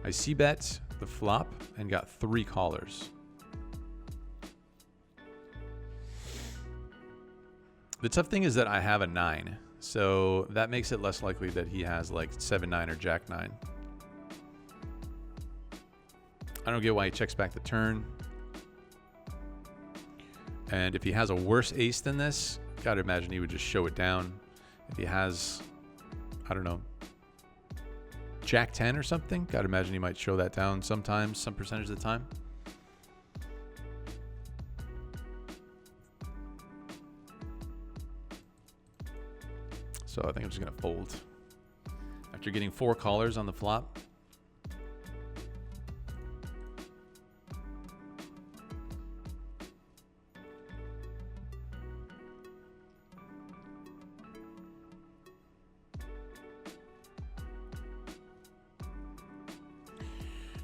I c-bet the flop and got 3 callers. The tough thing is that I have a 9. So that makes it less likely that he has like 7-9 or Jack-9. I don't get why he checks back the turn. And if he has a worse ace than this, gotta imagine he would just show it down. If he has, I don't know, Jack 10 or something, gotta imagine he might show that down sometimes, some percentage of the time. So I think I'm just gonna fold. After getting 4 callers on the flop.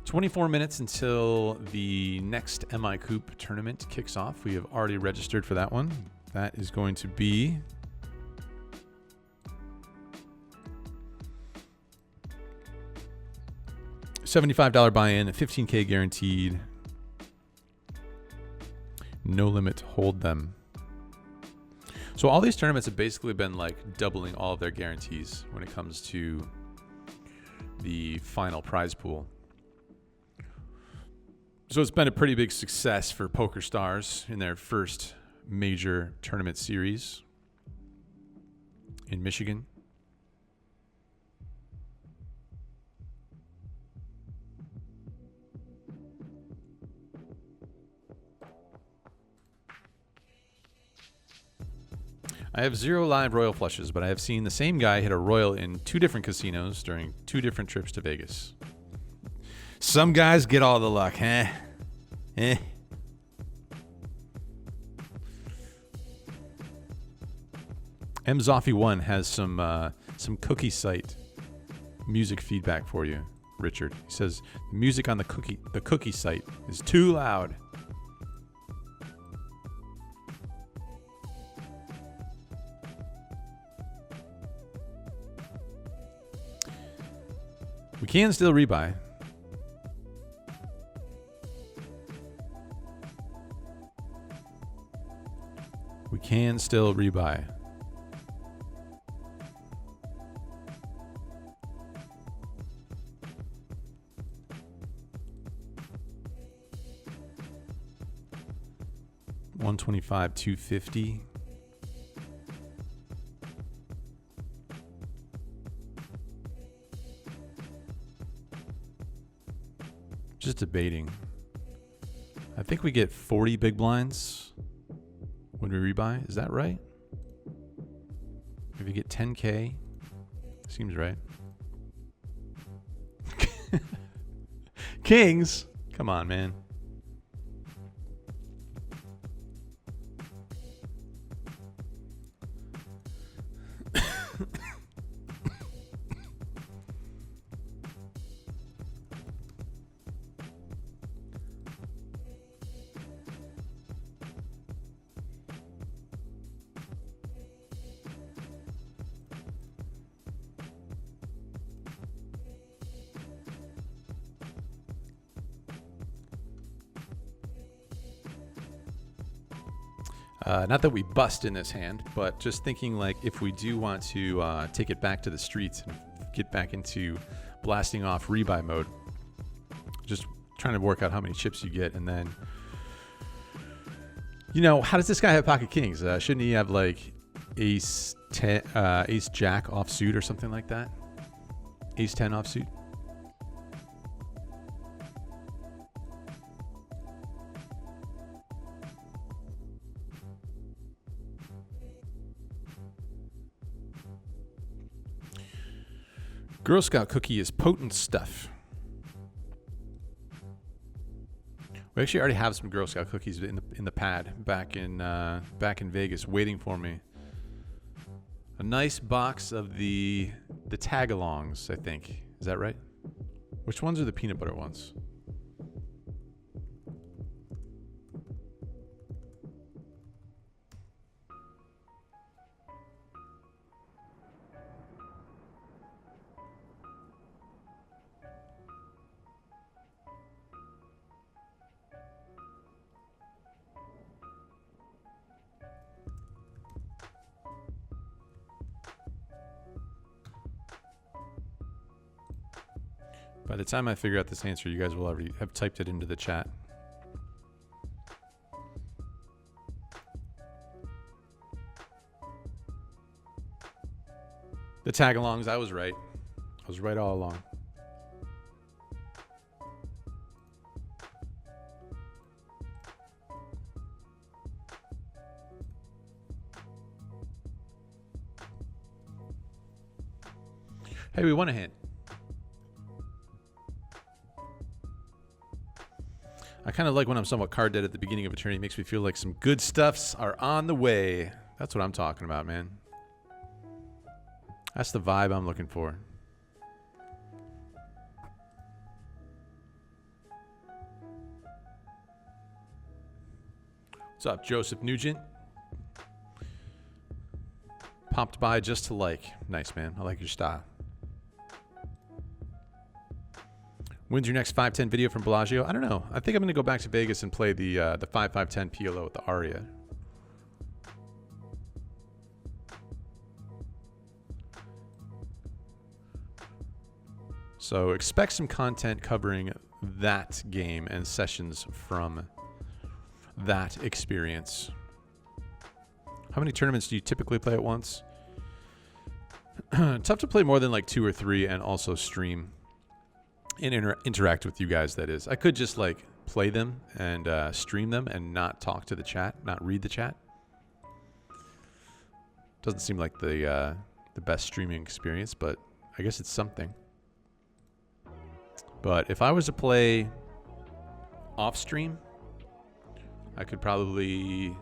$24 minutes until the next MICOOP tournament kicks off. We have already registered for that one. That is going to be $75 buy-in, 15K guaranteed. No limit, hold them. So all these tournaments have basically been like doubling all of their guarantees when it comes to the final prize pool. So it's been a pretty big success for PokerStars in their first major tournament series in Michigan. I have 0 live royal flushes, but I have seen the same guy hit a royal in 2 different casinos during 2 different trips to Vegas. Some guys get all the luck, huh? Eh. MZoffy1 has some cookie site music feedback for you, Richard. He says music on the cookie site is too loud. We can still rebuy. We can still rebuy. $125, $250. Just debating. I think we get 40 big blinds when we rebuy. Is that right? If you get 10K, seems right. Kings? Come on, man. Not that we bust in this hand, but just thinking like if we do want to take it back to the streets and get back into blasting off rebuy mode, just trying to work out how many chips you get, and then, you know, how does this guy have pocket kings? Shouldn't he have like ace 10, ace jack offsuit or something like that? Ace 10 offsuit. Girl Scout cookie is potent stuff. We actually already have some Girl Scout cookies in the pad back in Vegas, waiting for me. A nice box of the tag-alongs, I think. Is that right? Which ones are the peanut butter ones? By the time I figure out this answer, you guys will already have typed it into the chat. The tag-alongs, I was right. I was right all along. Hey, we won a hint. I kind of like when I'm somewhat card dead at the beginning of a tourney. It makes me feel like some good stuffs are on the way. That's what I'm talking about, man. That's the vibe I'm looking for. What's up, Joseph Nugent? Popped by just to like. Nice, man. I like your style. When's your next 5-10 video from Bellagio? I don't know. I think I'm going to go back to Vegas and play the 5-5-10 PLO with the Aria. So expect some content covering that game and sessions from that experience. How many tournaments do you typically play at once? Tough to play more than like 2 or 3 and also stream and interact with you guys, that is. I could just like play them and stream them and not talk to the chat, not read the chat. Doesn't seem like the best streaming experience, but I guess it's something. But if I was to play off stream, I could probably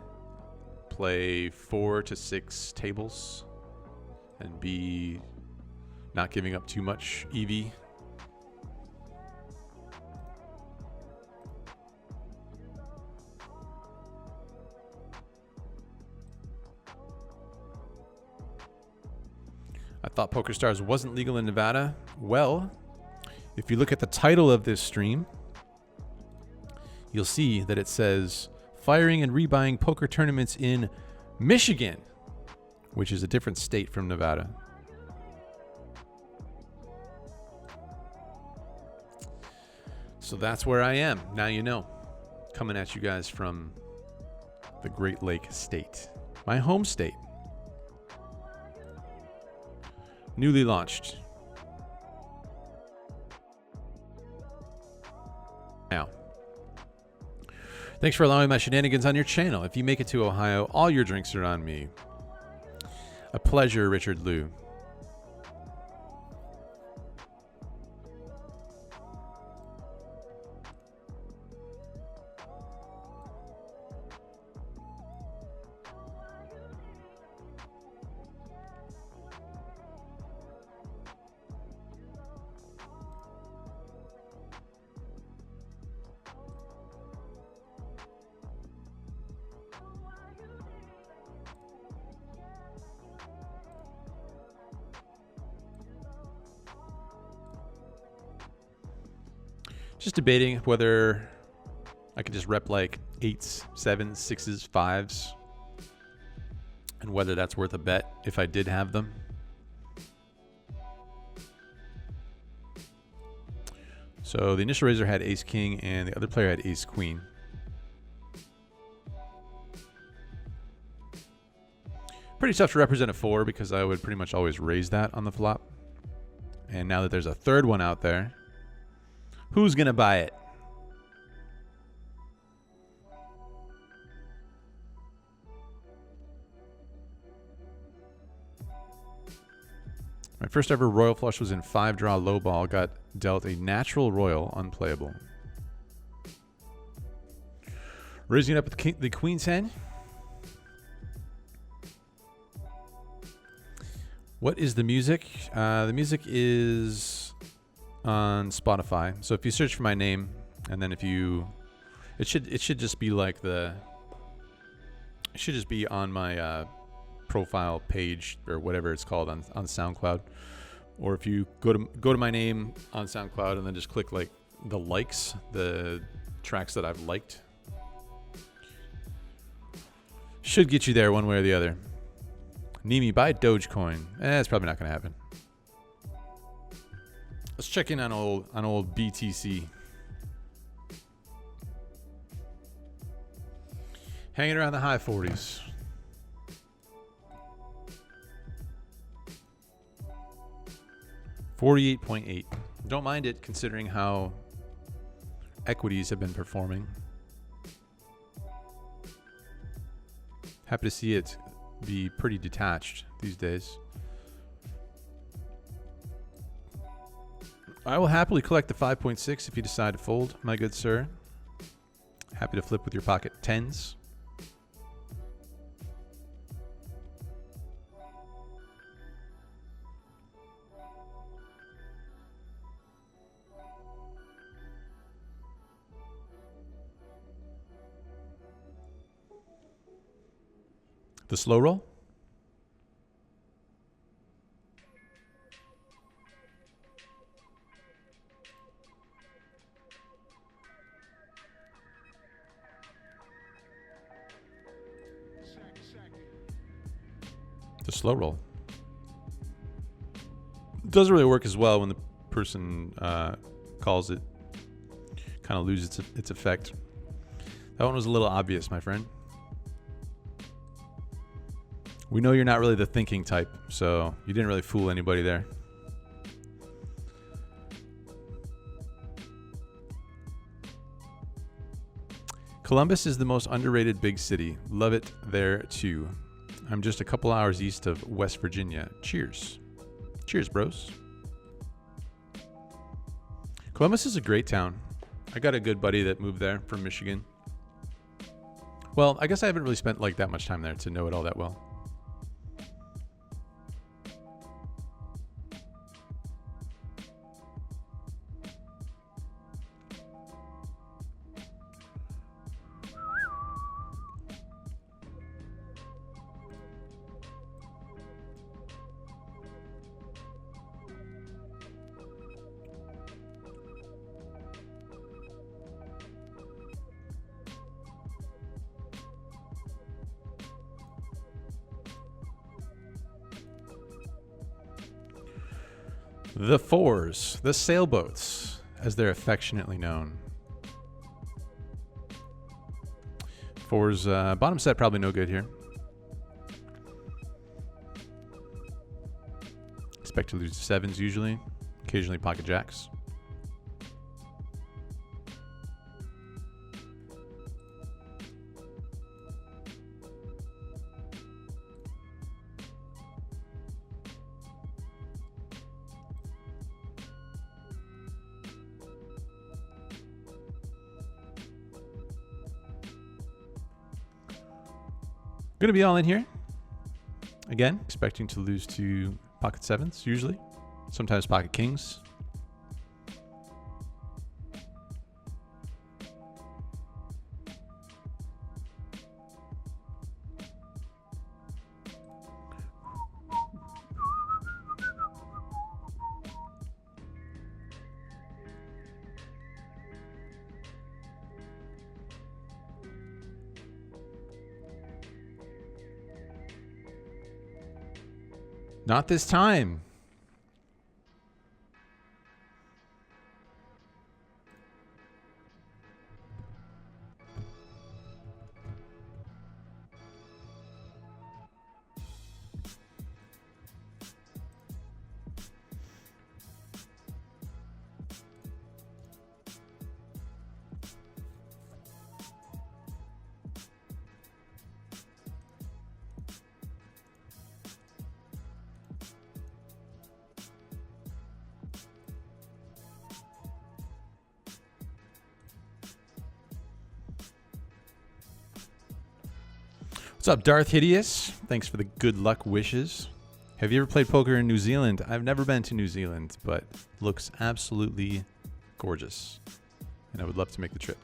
play 4 to 6 tables and be not giving up too much EV. I thought PokerStars wasn't legal in Nevada. Well, if you look at the title of this stream, you'll see that it says firing and rebuying poker tournaments in Michigan, which is a different state from Nevada. So that's where I am. Now you know. Coming at you guys from the Great Lake State, my home state. Newly launched. Now, thanks for allowing my shenanigans on your channel. If you make it to Ohio, all your drinks are on me. A pleasure, Richard Liu. Just debating whether I could just rep like 8s, 7s, 6s, 5s, and whether that's worth a bet if I did have them. So the initial raiser had ace king and the other player had ace queen. Pretty tough to represent a 4 because I would pretty much always raise that on the flop. And now that there's a third one out there, who's going to buy it? My first ever royal flush was in 5-draw low ball. Got dealt a natural royal, unplayable. Raising it up with the queen's hand. What is the music? The music is on Spotify. So if you search for my name, and then if you, it should just be like it should just be on my profile page or whatever it's called on SoundCloud. Or if you go to my name on SoundCloud and then just click like the likes, the tracks that I've liked, should get you there one way or the other. Neeme, buy Dogecoin. It's probably not going to happen. Let's check in on old BTC. Hanging around the high 40s. $48.8. Don't mind it considering how equities have been performing. Happy to see it be pretty detached these days. I will happily collect the 5.6 if you decide to fold, my good sir. Happy to flip with your pocket 10s. The slow roll? The slow roll. It doesn't really work as well when the person calls it, kind of loses its effect. That one was a little obvious, my friend. We know you're not really the thinking type, so you didn't really fool anybody there. Columbus is the most underrated big city. Love it there too. I'm just a couple hours east of West Virginia. Cheers. Cheers, bros. Columbus is a great town. I got a good buddy that moved there from Michigan. Well, I guess I haven't really spent like that much time there to know it all that well. The fours, the sailboats, as they're affectionately known. Fours, bottom set probably no good here. Expect to lose sevens usually, occasionally pocket jacks. Going to be all in here. Again, expecting to lose to pocket sevens, usually. Sometimes pocket kings. Not this time. What's up, Darth Hideous? Thanks for the good luck wishes. Have you ever played poker in New Zealand? I've never been to New Zealand, but looks absolutely gorgeous. And I would love to make the trip.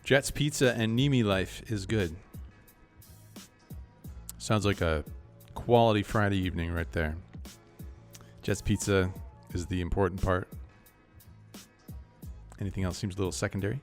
Jets Pizza and Neeme life is good. Sounds like a quality Friday evening right there. Jets Pizza is the important part. Anything else seems a little secondary.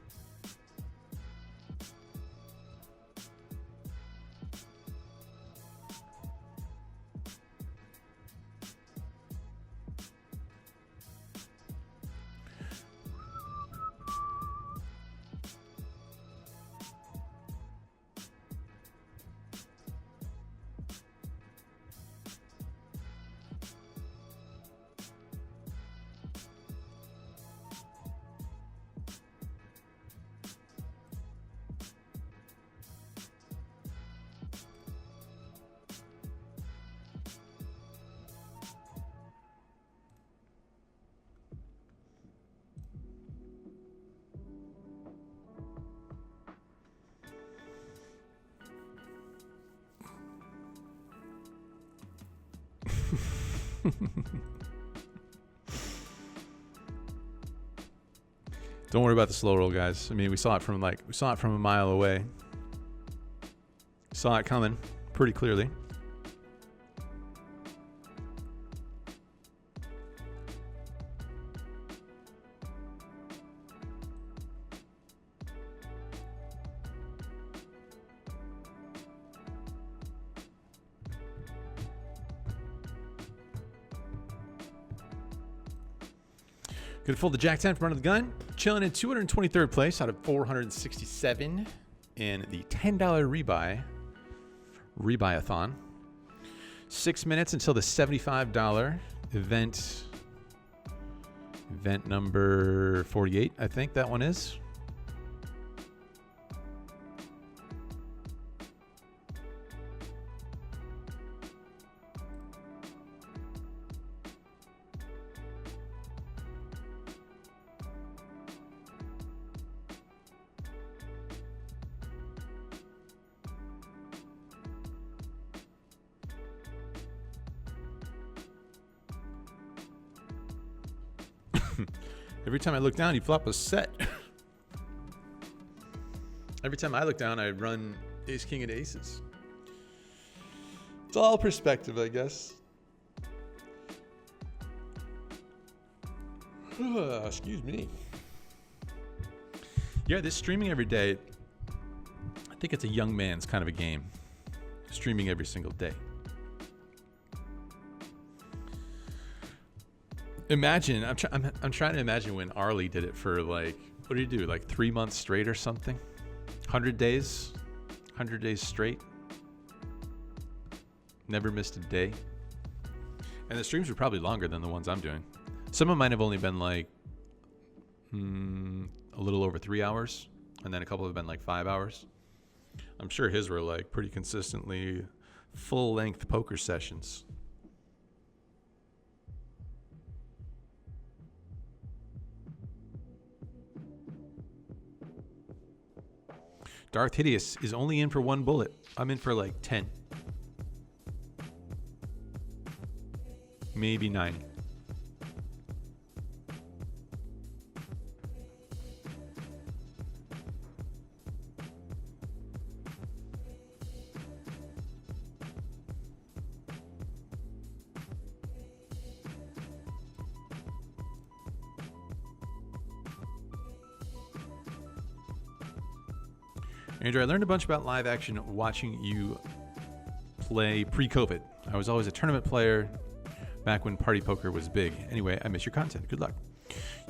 Don't worry about the slow roll, guys. I mean, we saw it from a mile away. Saw it coming pretty clearly. Could fold the Jack 10 from under the gun. Chilling in 223rd place out of 467 in the $10 rebuy-a-thon. 6 minutes until the $75 event. Event number 48, I think that one is. Every time I look down, you flop a set. Every time I look down, I run ace, king, and aces. It's all perspective, I guess. Excuse me. Yeah, this streaming every day, I think it's a young man's kind of a game. Streaming every single day. Imagine, I'm trying to imagine when Arlie did it for like, what did he do? Like 3 months straight or something? 100 days? 100 days straight? Never missed a day. And the streams were probably longer than the ones I'm doing. Some of mine have only been like a little over 3 hours. And then a couple have been like 5 hours. I'm sure his were like pretty consistently full length poker sessions. Darth Hideous is only in for 1 bullet. I'm in for like 10. Maybe 9. Andrew, I learned a bunch about live action watching you play pre-COVID. I was always a tournament player back when party poker was big. Anyway, I miss your content. Good luck.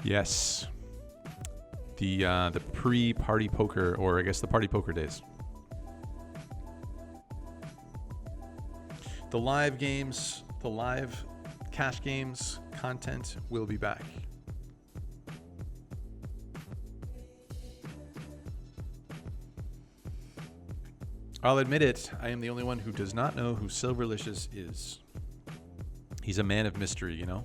Yes. The pre-party poker, or I guess the party poker days. The live games, the live cash games content will be back. I'll admit it, I am the only one who does not know who Silverlicious is. He's a man of mystery, you know?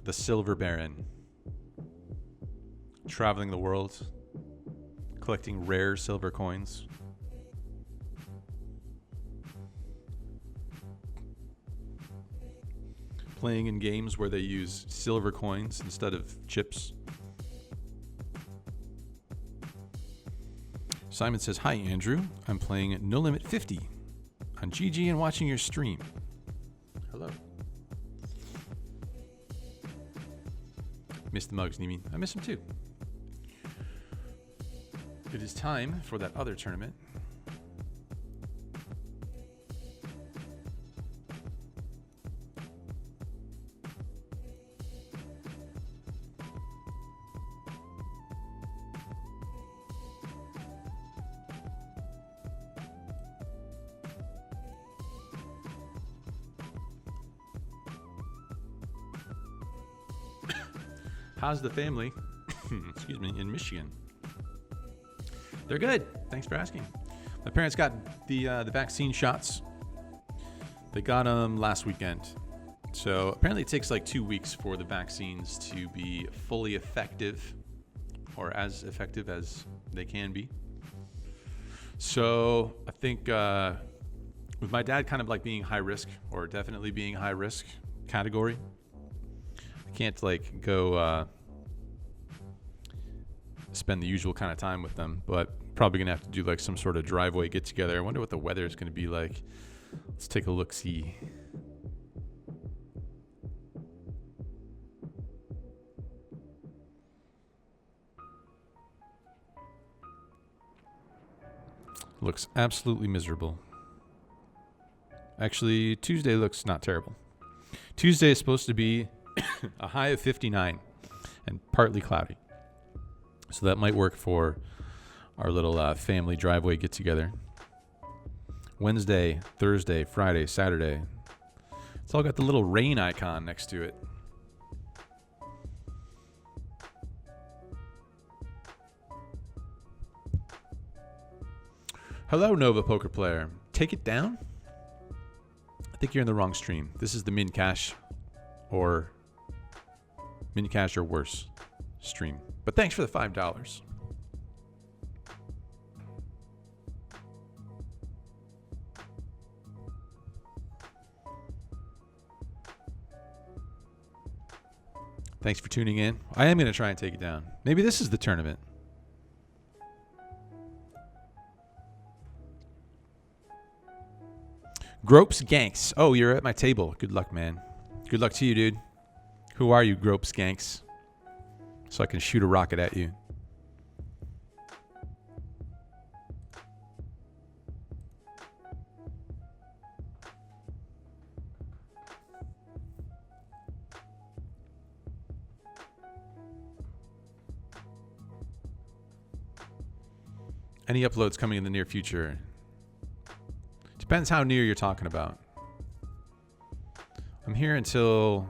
The Silver Baron. Traveling the world, collecting rare silver coins. Playing in games where they use silver coins instead of chips. Simon says, hi, Andrew. I'm playing No Limit 50 on GG and watching your stream. Hello. Miss the mugs, Neeme. I miss them too. It is time for that other tournament. How's the family? Excuse me, in Michigan? They're good. Thanks for asking. My parents got the vaccine shots. They got them last weekend. So apparently it takes like 2 weeks for the vaccines to be fully effective, or as effective as they can be. So I think With my dad kind of like being high risk, or definitely being high risk category, I can't like go spend the usual kind of time with them, but probably gonna have to do like some sort of driveway get together. I wonder what the weather is gonna be like. Let's take a look, see. Looks absolutely miserable. Actually, Tuesday looks not terrible. Tuesday is supposed to be a high of 59 and partly cloudy. So that might work for our little family driveway get together. Wednesday, Thursday, Friday, Saturday. It's all got the little rain icon next to it. Hello, Nova Poker Player. Take it down? I think you're in the wrong stream. This is the min cash or worse stream. But thanks for the $5. Thanks for tuning in. I am going to try and take it down. Maybe this is the tournament. Gropes Ganks. Oh, you're at my table. Good luck, man. Good luck to you, dude. Who are you, Gropes Ganks? So I can shoot a rocket at you. Any uploads coming in the near future? Depends how near you're talking about. I'm here until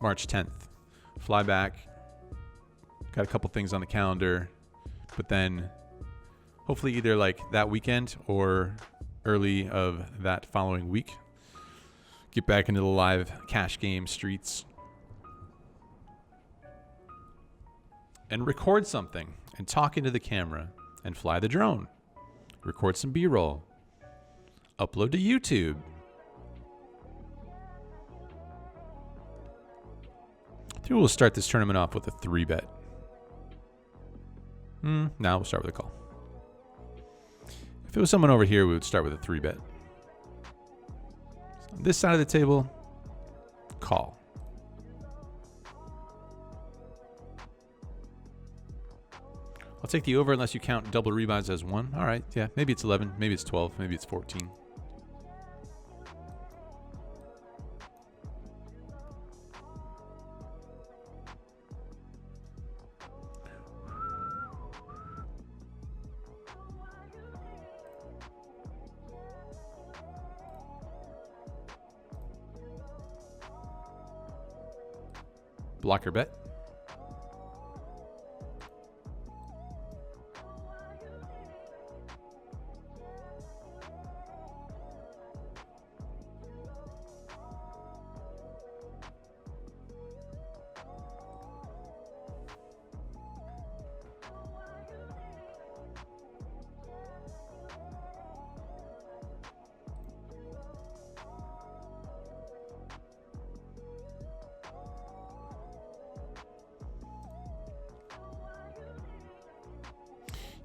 March 10th. Fly back. Got a couple things on the calendar. But then hopefully either like that weekend or early of that following week, get back into the live cash game streets. And record something and talk into the camera and fly the drone. Record some B-roll. Upload to YouTube. I think we'll start this tournament off with a 3-bet. Now we'll start with a call. If it was someone over here, we would start with a 3-bet. On this side of the table, call. I'll take the over unless you count double rebouts as 1. All right, yeah, maybe it's 11, maybe it's 12, maybe it's 14. Blocker bet.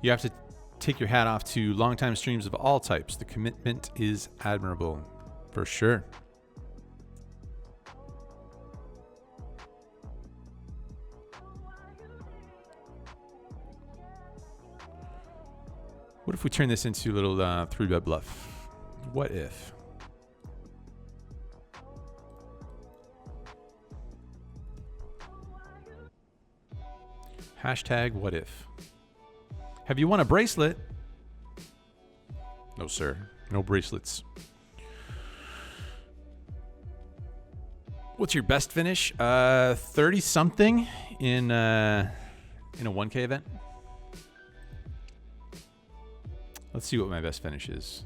You have to take your hat off to longtime streams of all types. The commitment is admirable, for sure. What if we turn this into a little 3-bet bluff? What if? Hashtag what if? Have you won a bracelet? No, sir. No bracelets. What's your best finish? 30-something in a 1K event. Let's see what my best finish is.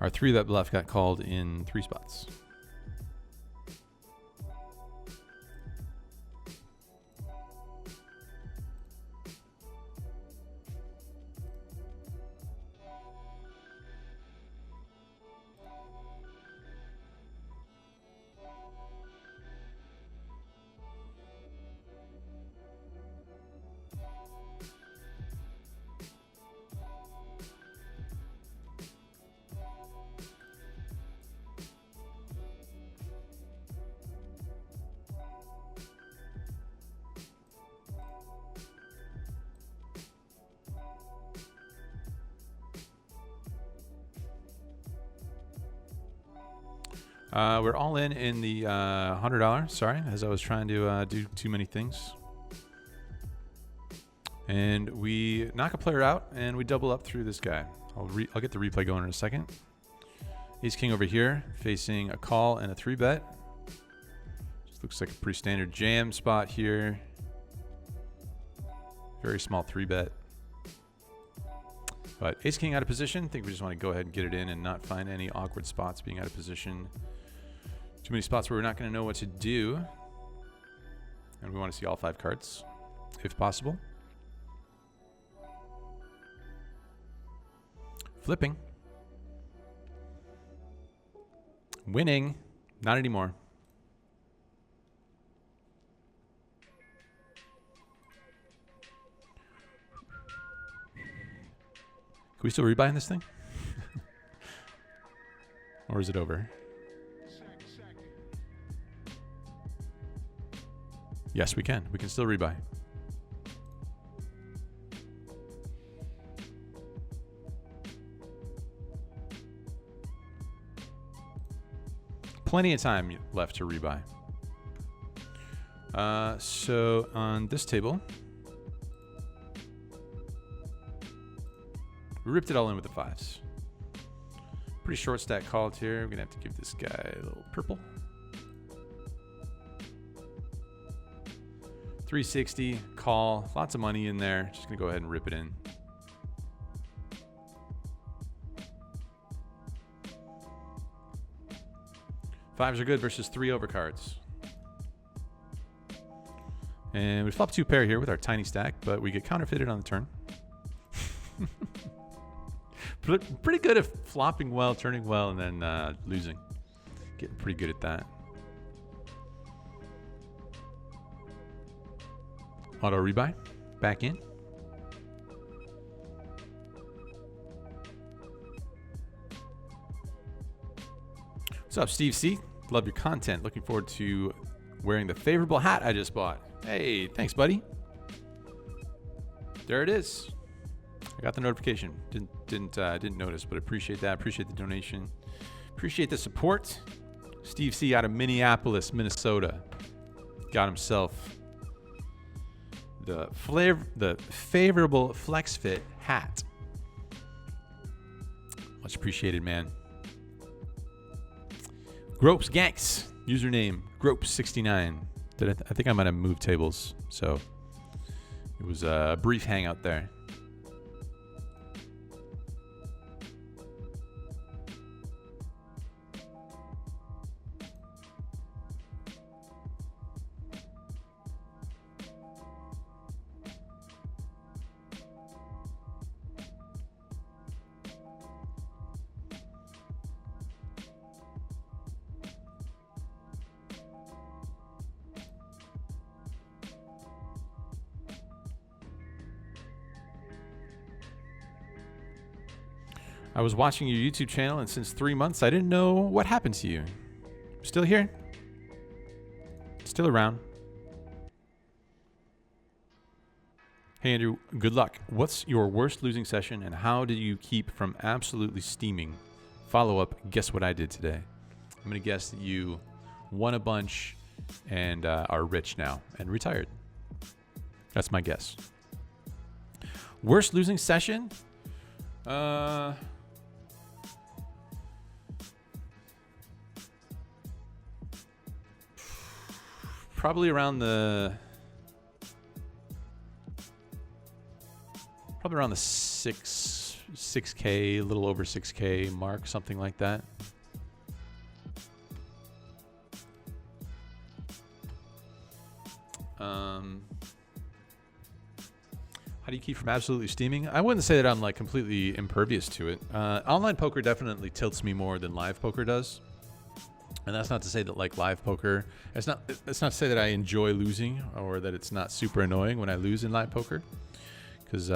Our 3-bet bluff got called in 3 spots. We're all in the $100. Sorry, as I was trying to do too many things. And we knock a player out, and we double up through this guy. I'll get the replay going in a second. Ace King over here, facing a call and a 3-bet. Just looks like a pretty standard jam spot here. Very small 3-bet. But Ace King out of position. I think we just want to go ahead and get it in and not find any awkward spots being out of position. Too many spots where we're not going to know what to do. And we want to see all 5 cards, if possible. Flipping. Winning. Not anymore. Can we still rebuy in this thing? Or is it over? Yes, we can. We can still rebuy. Plenty of time left to rebuy. So on this table, we ripped it all in with the 5s. Pretty short stack called here. We're going to have to give this guy a little purple. 360, call. Lots of money in there. Just going to go ahead and rip it in. Fives are good versus 3 overcards. And we flop 2 pair here with our tiny stack, but we get counterfeited on the turn. Pretty good at flopping well, turning well, and then losing. Getting pretty good at that. Auto rebuy. Back in. What's up, Steve C? Love your content. Looking forward to wearing the favorable hat I just bought. Hey, thanks, buddy. There it is. I got the notification. Didn't notice, but appreciate that. Appreciate the donation. Appreciate the support. Steve C out of Minneapolis, Minnesota, got himself the favorable flex fit hat. Much appreciated, man. Gropes Ganks, username Gropes69. I think I might have moved tables, so it was a brief hangout there. I was watching your YouTube channel, and since 3 months, I didn't know what happened to you. Still here? Still around? Hey, Andrew, good luck. What's your worst losing session, and how did you keep from absolutely steaming? Follow up, guess what I did today? I'm going to guess that you won a bunch and are rich now and retired. That's my guess. Worst losing session? Probably around the 6 6K, a little over 6K mark, something like that. How do you keep from absolutely steaming? I wouldn't say that I'm like completely impervious to it. Online poker definitely tilts me more than live poker does. And that's not to say that like live poker, it's not to say that I enjoy losing or that it's not super annoying when I lose in live poker. Because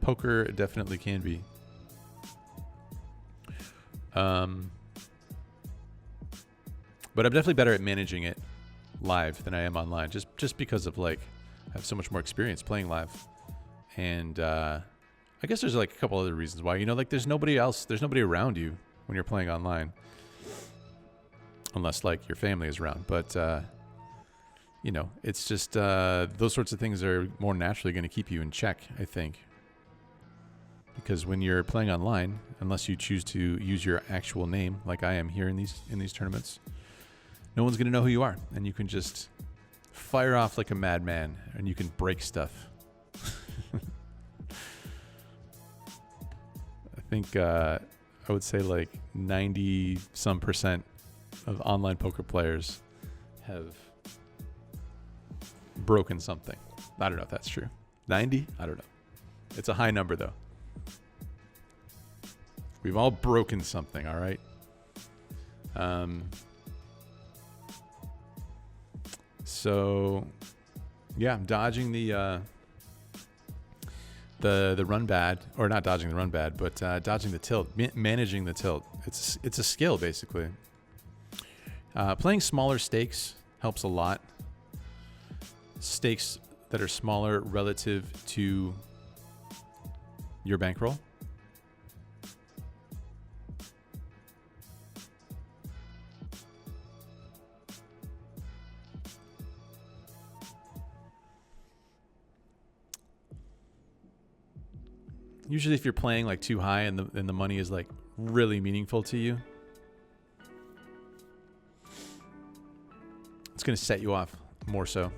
poker definitely can be. But I'm definitely better at managing it live than I am online, just because of like I have so much more experience playing live. And I guess there's like a couple other reasons why, you know, like there's nobody around you when you're playing online, unless like your family is around. But you know, it's just those sorts of things are more naturally going to keep you in check, I think, because when you're playing online, unless you choose to use your actual name, like I am here in these tournaments, no one's going to know who you are, and you can just fire off like a madman, and you can break stuff. I think I would say like 90% of online poker players have broken something. I don't know if that's true. 90? I don't know. It's a high number though. We've all broken something, all right? So yeah, I'm dodging the run bad, or not dodging the run bad, but dodging the tilt, managing the tilt. It's a skill basically. Playing smaller stakes helps a lot. Stakes that are smaller relative to your bankroll. Usually if you're playing like too high and the money is like really meaningful to you, it's going to set you off more so.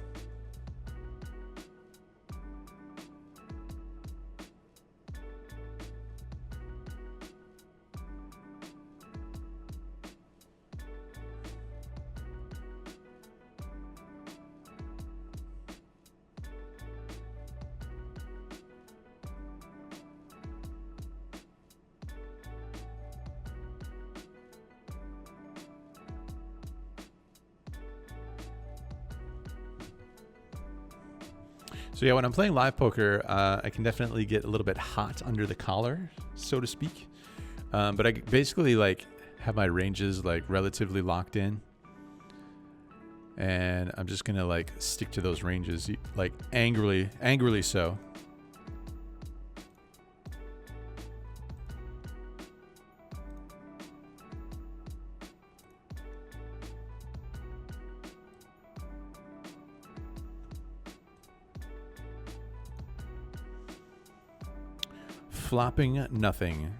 So yeah, when I'm playing live poker, I can definitely get a little bit hot under the collar, so to speak. But I basically like have my ranges like relatively locked in, and I'm just gonna like stick to those ranges, like angrily so. Flopping nothing.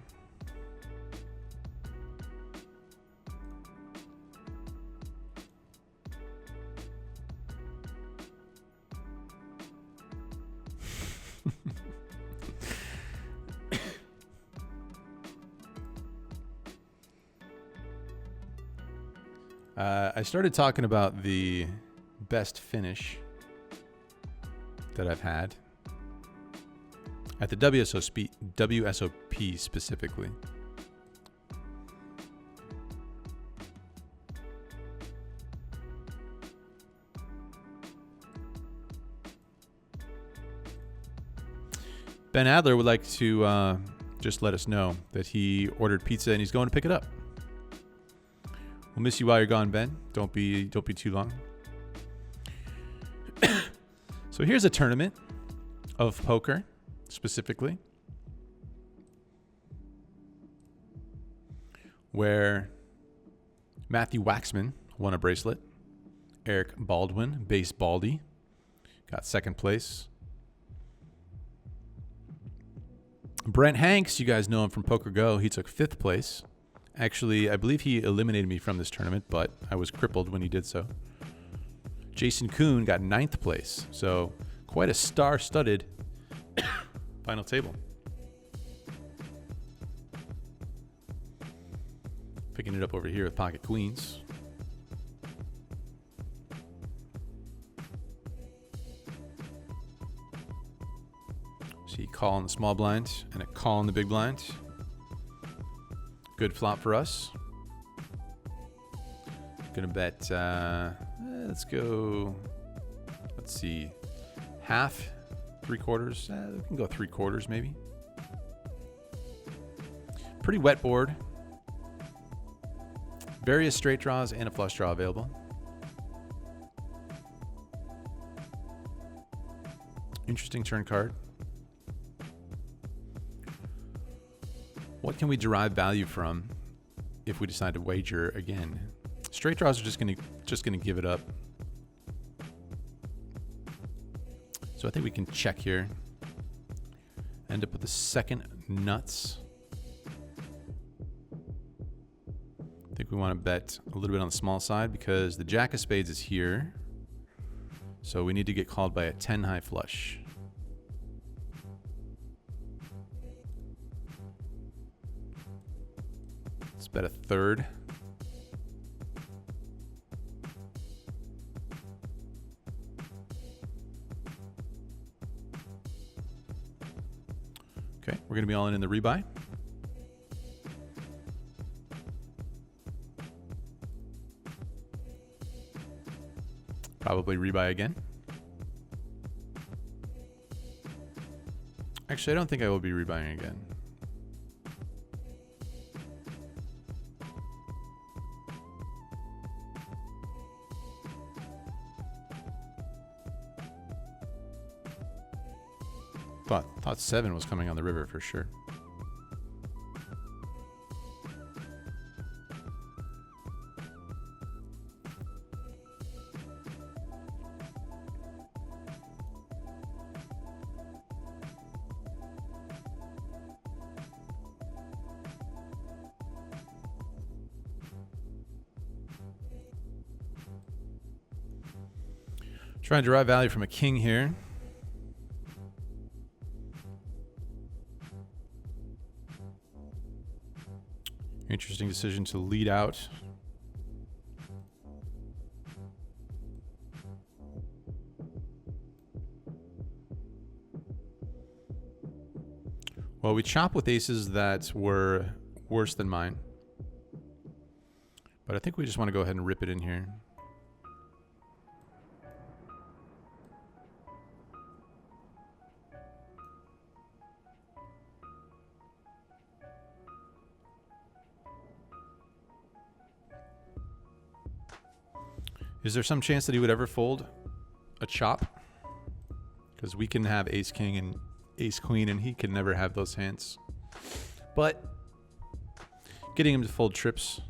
I started talking about the best finish that I've had at the WSOP specifically. Ben Adler would like to just let us know that he ordered pizza and he's going to pick it up. We'll miss you while you're gone, Ben. Don't be too long. So here's a tournament of poker. Specifically, where Matthew Waxman won a bracelet, Eric Baldwin, Base Baldy, got second place. Brent Hanks, you guys know him from Poker Go, he took fifth place. Actually, I believe he eliminated me from this tournament, but I was crippled when he did so. Jason Kuhn got ninth place, so quite a star-studded final table. it up over here with pocket queens. See, call on the small blind and a call on the big blind. Good flop for us. Gonna bet, let's go, let's see, half, 3/4. We can go 3/4 maybe. Pretty wet board. Various straight draws and a flush draw available. Interesting turn card. What can we derive value from if we decide to wager again? Straight draws are just gonna give it up. So I think we can check here. End up with the second nuts. I think we want to bet a little bit on the small side because the jack of spades is here. So we need to get called by a 10 high flush. Let's bet a third. Okay, we're going to be all in the rebuy. Probably rebuy again. Actually, I don't think I will be rebuying again. Thought 7 was coming on the river for sure. Trying to derive value from a king here. Interesting decision to lead out. Well, we chop with aces that were worse than mine. But I think we just want to go ahead and rip it in here. Is there some chance that he would ever fold a chop? Because we can have ace king and ace queen and he can never have those hands. But getting him to fold trips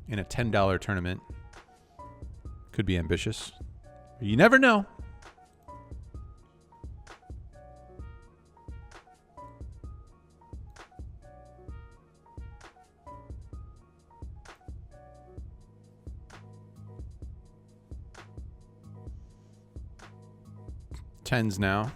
in a $10 tournament could be ambitious. You never know. Tens now.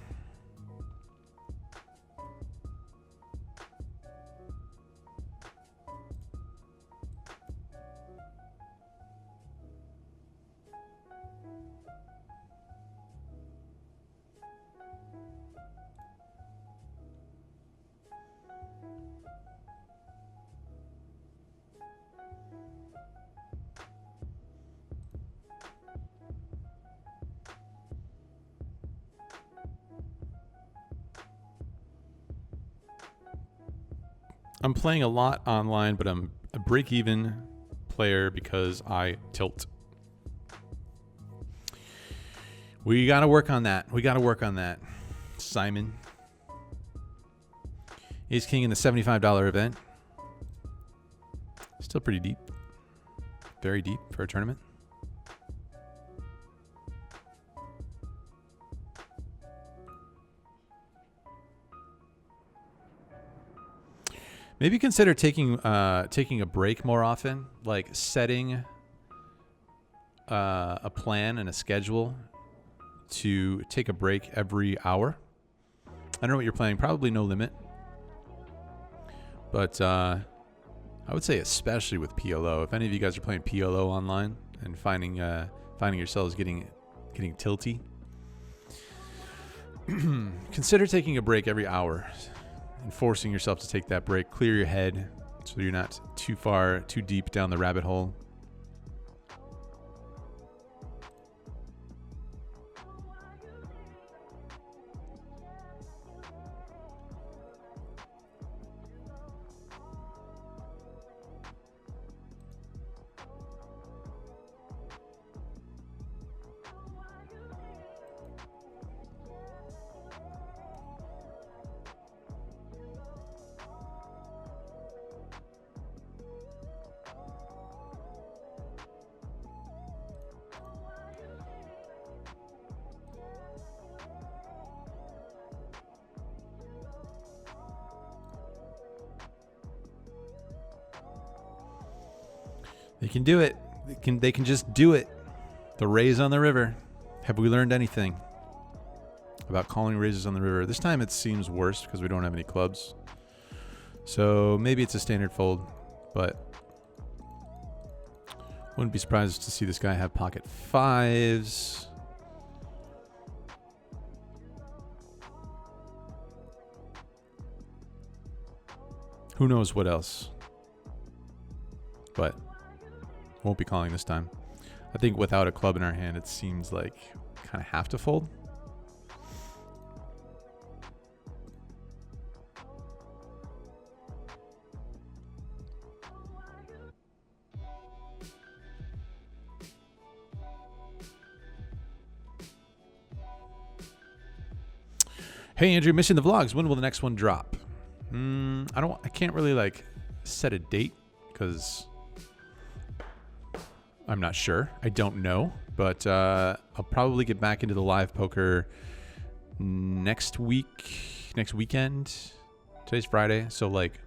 I'm playing a lot online, but I'm a break-even player because I tilt. We got to work on that. We got to work on that. Simon. Ace King in the $75 event. Still pretty deep. Very deep for a tournament. Maybe consider taking a break more often, like setting a plan and a schedule to take a break every hour. I don't know what you're playing, probably no limit. But I would say especially with PLO. If any of you guys are playing PLO online and finding yourselves getting tilty, consider taking a break every hour and forcing yourself to take that break. Clear your head so you're not too deep down the rabbit hole. They can do it. They can just do it. The rays on the river. Have we learned anything about calling raises on the river? This time it seems worse because we don't have any clubs. So maybe it's a standard fold, but wouldn't be surprised to see this guy have pocket fives. Who knows what else? But won't be calling this time. I think without a club in our hand, it seems like we kind of have to fold. Hey Andrew, missing the vlogs. When will the next one drop? I can't really like set a date because I'm not sure. I don't know, but I'll probably get back into the live poker next weekend. Today's Friday, so like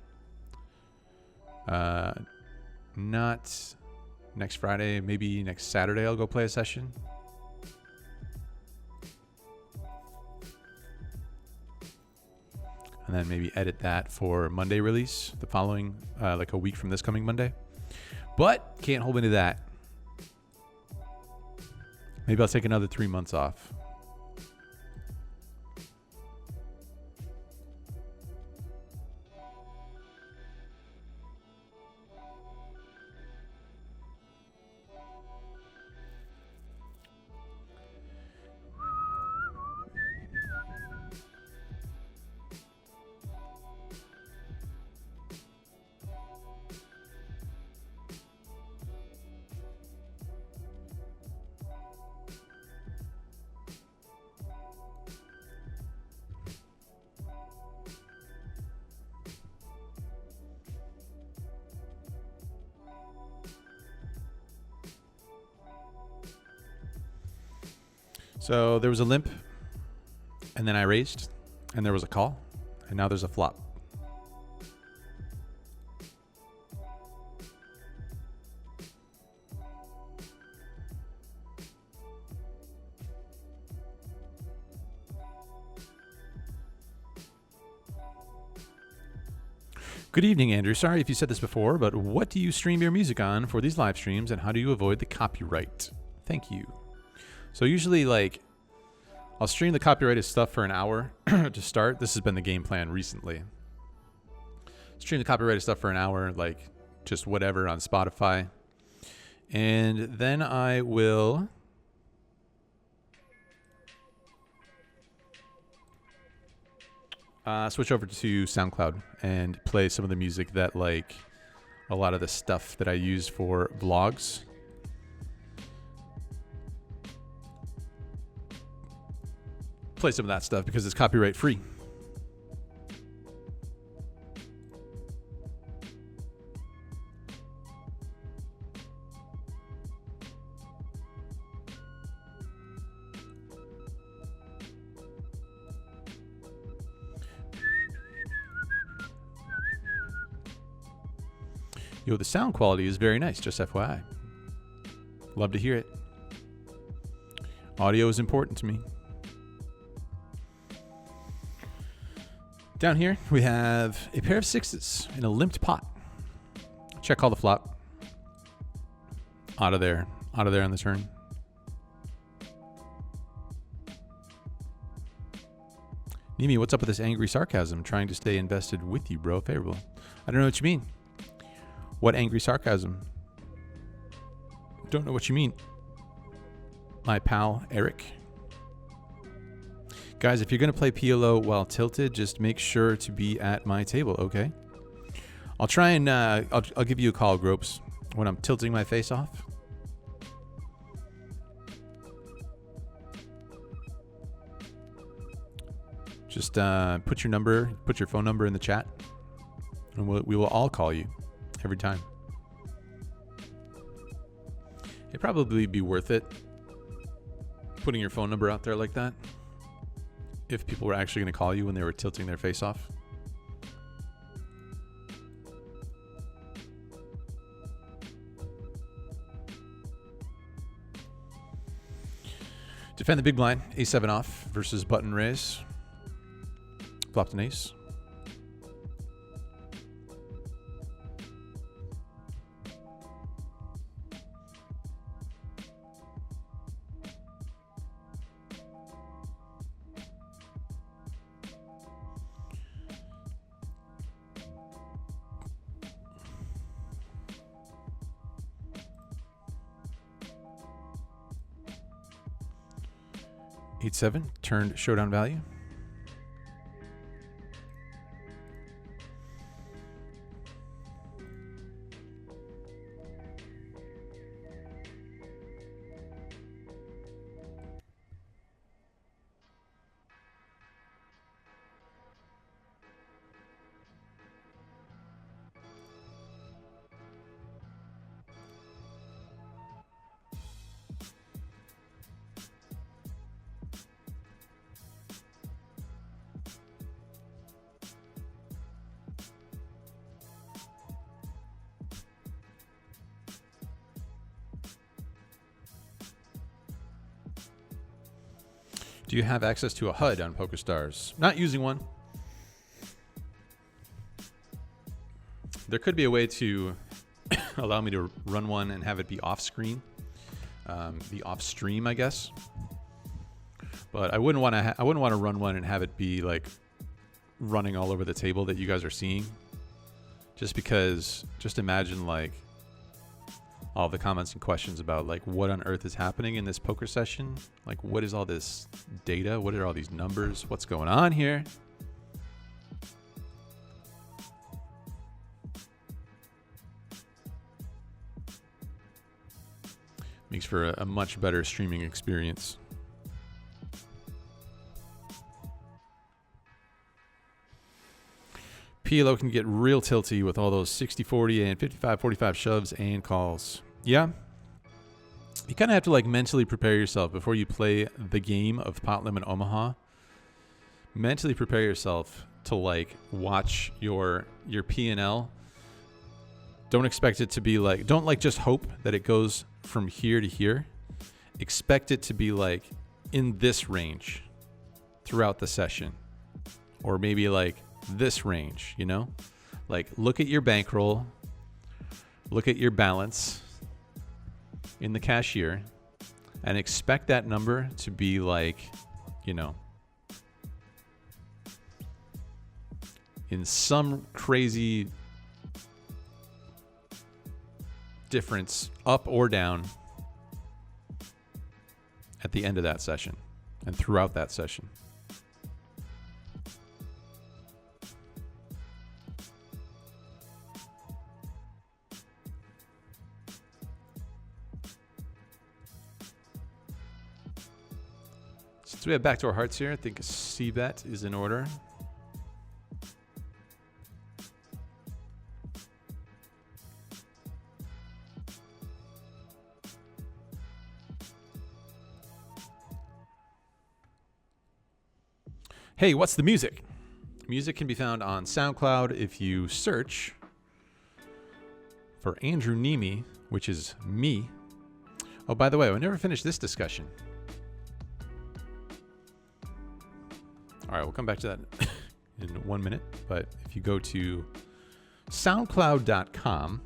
not next Friday, maybe next Saturday I'll go play a session. And then maybe edit that for Monday release, the following, like a week from this coming Monday. But can't hold me to that. Maybe I'll take another 3 months off. So there was a limp, and then I raised, and there was a call, and now there's a flop. Good evening, Andrew. Sorry if you said this before, but what do you stream your music on for these live streams, and how do you avoid the copyright? Thank you. So usually, like, I'll stream the copyrighted stuff for an hour to start. This has been the game plan recently. Stream the copyrighted stuff for an hour, like just whatever on Spotify. And then I will switch over to SoundCloud and play some of the music that, like, a lot of the stuff that I use for vlogs. Play some of that stuff because it's copyright free. Yo, the sound quality is very nice, just FYI. Love to hear it. Audio is important to me. Down here, we have a pair of sixes in a limped pot. Check call the flop. Out of there on the turn. Neeme, what's up with this angry sarcasm? Trying to stay invested with you, bro. Favorable. I don't know what you mean. What angry sarcasm? Don't know what you mean. My pal, Eric. Guys, if you're going to play PLO while tilted, just make sure to be at my table, okay? I'll try and I'll give you a call, Gropes, when I'm tilting my face off. Just put your phone number in the chat, and we will all call you every time. It'd probably be worth it putting your phone number out there like that if people were actually going to call you when they were tilting their face off. Defend the big blind, A7 off versus button raise. Flopped an ace. Eight-7 turned showdown value. Do you have access to a HUD on PokerStars? Not using one. There could be a way to allow me to run one and have it be off screen, be off stream, I guess. But I wouldn't want to. I wouldn't want to run one and have it be like running all over the table that you guys are seeing. Just because, just imagine like all the comments and questions about like what on earth is happening in this poker session. Like, what is all this data? What are all these numbers? What's going on here? Makes for a much better streaming experience. PLO can get real tilty with all those 60-40 and 55-45 shoves and calls. Yeah. You kind of have to like mentally prepare yourself before you play the game of Pot Limit Omaha. Mentally prepare yourself to like watch your P&L. Don't expect it to be like, don't like just hope that it goes from here to here. Expect it to be like in this range throughout the session. Or maybe like this range, you know? Like look at your bankroll, look at your balance in the cashier, and expect that number to be like, you know, in some crazy difference up or down at the end of that session and throughout that session. Since we have backdoor hearts here, I think a C-bet is in order. Hey, what's the music? Music can be found on SoundCloud if you search for Andrew Neeme, which is me. Oh, by the way, I never finished this discussion. All right, we'll come back to that in 1 minute. But if you go to soundcloud.com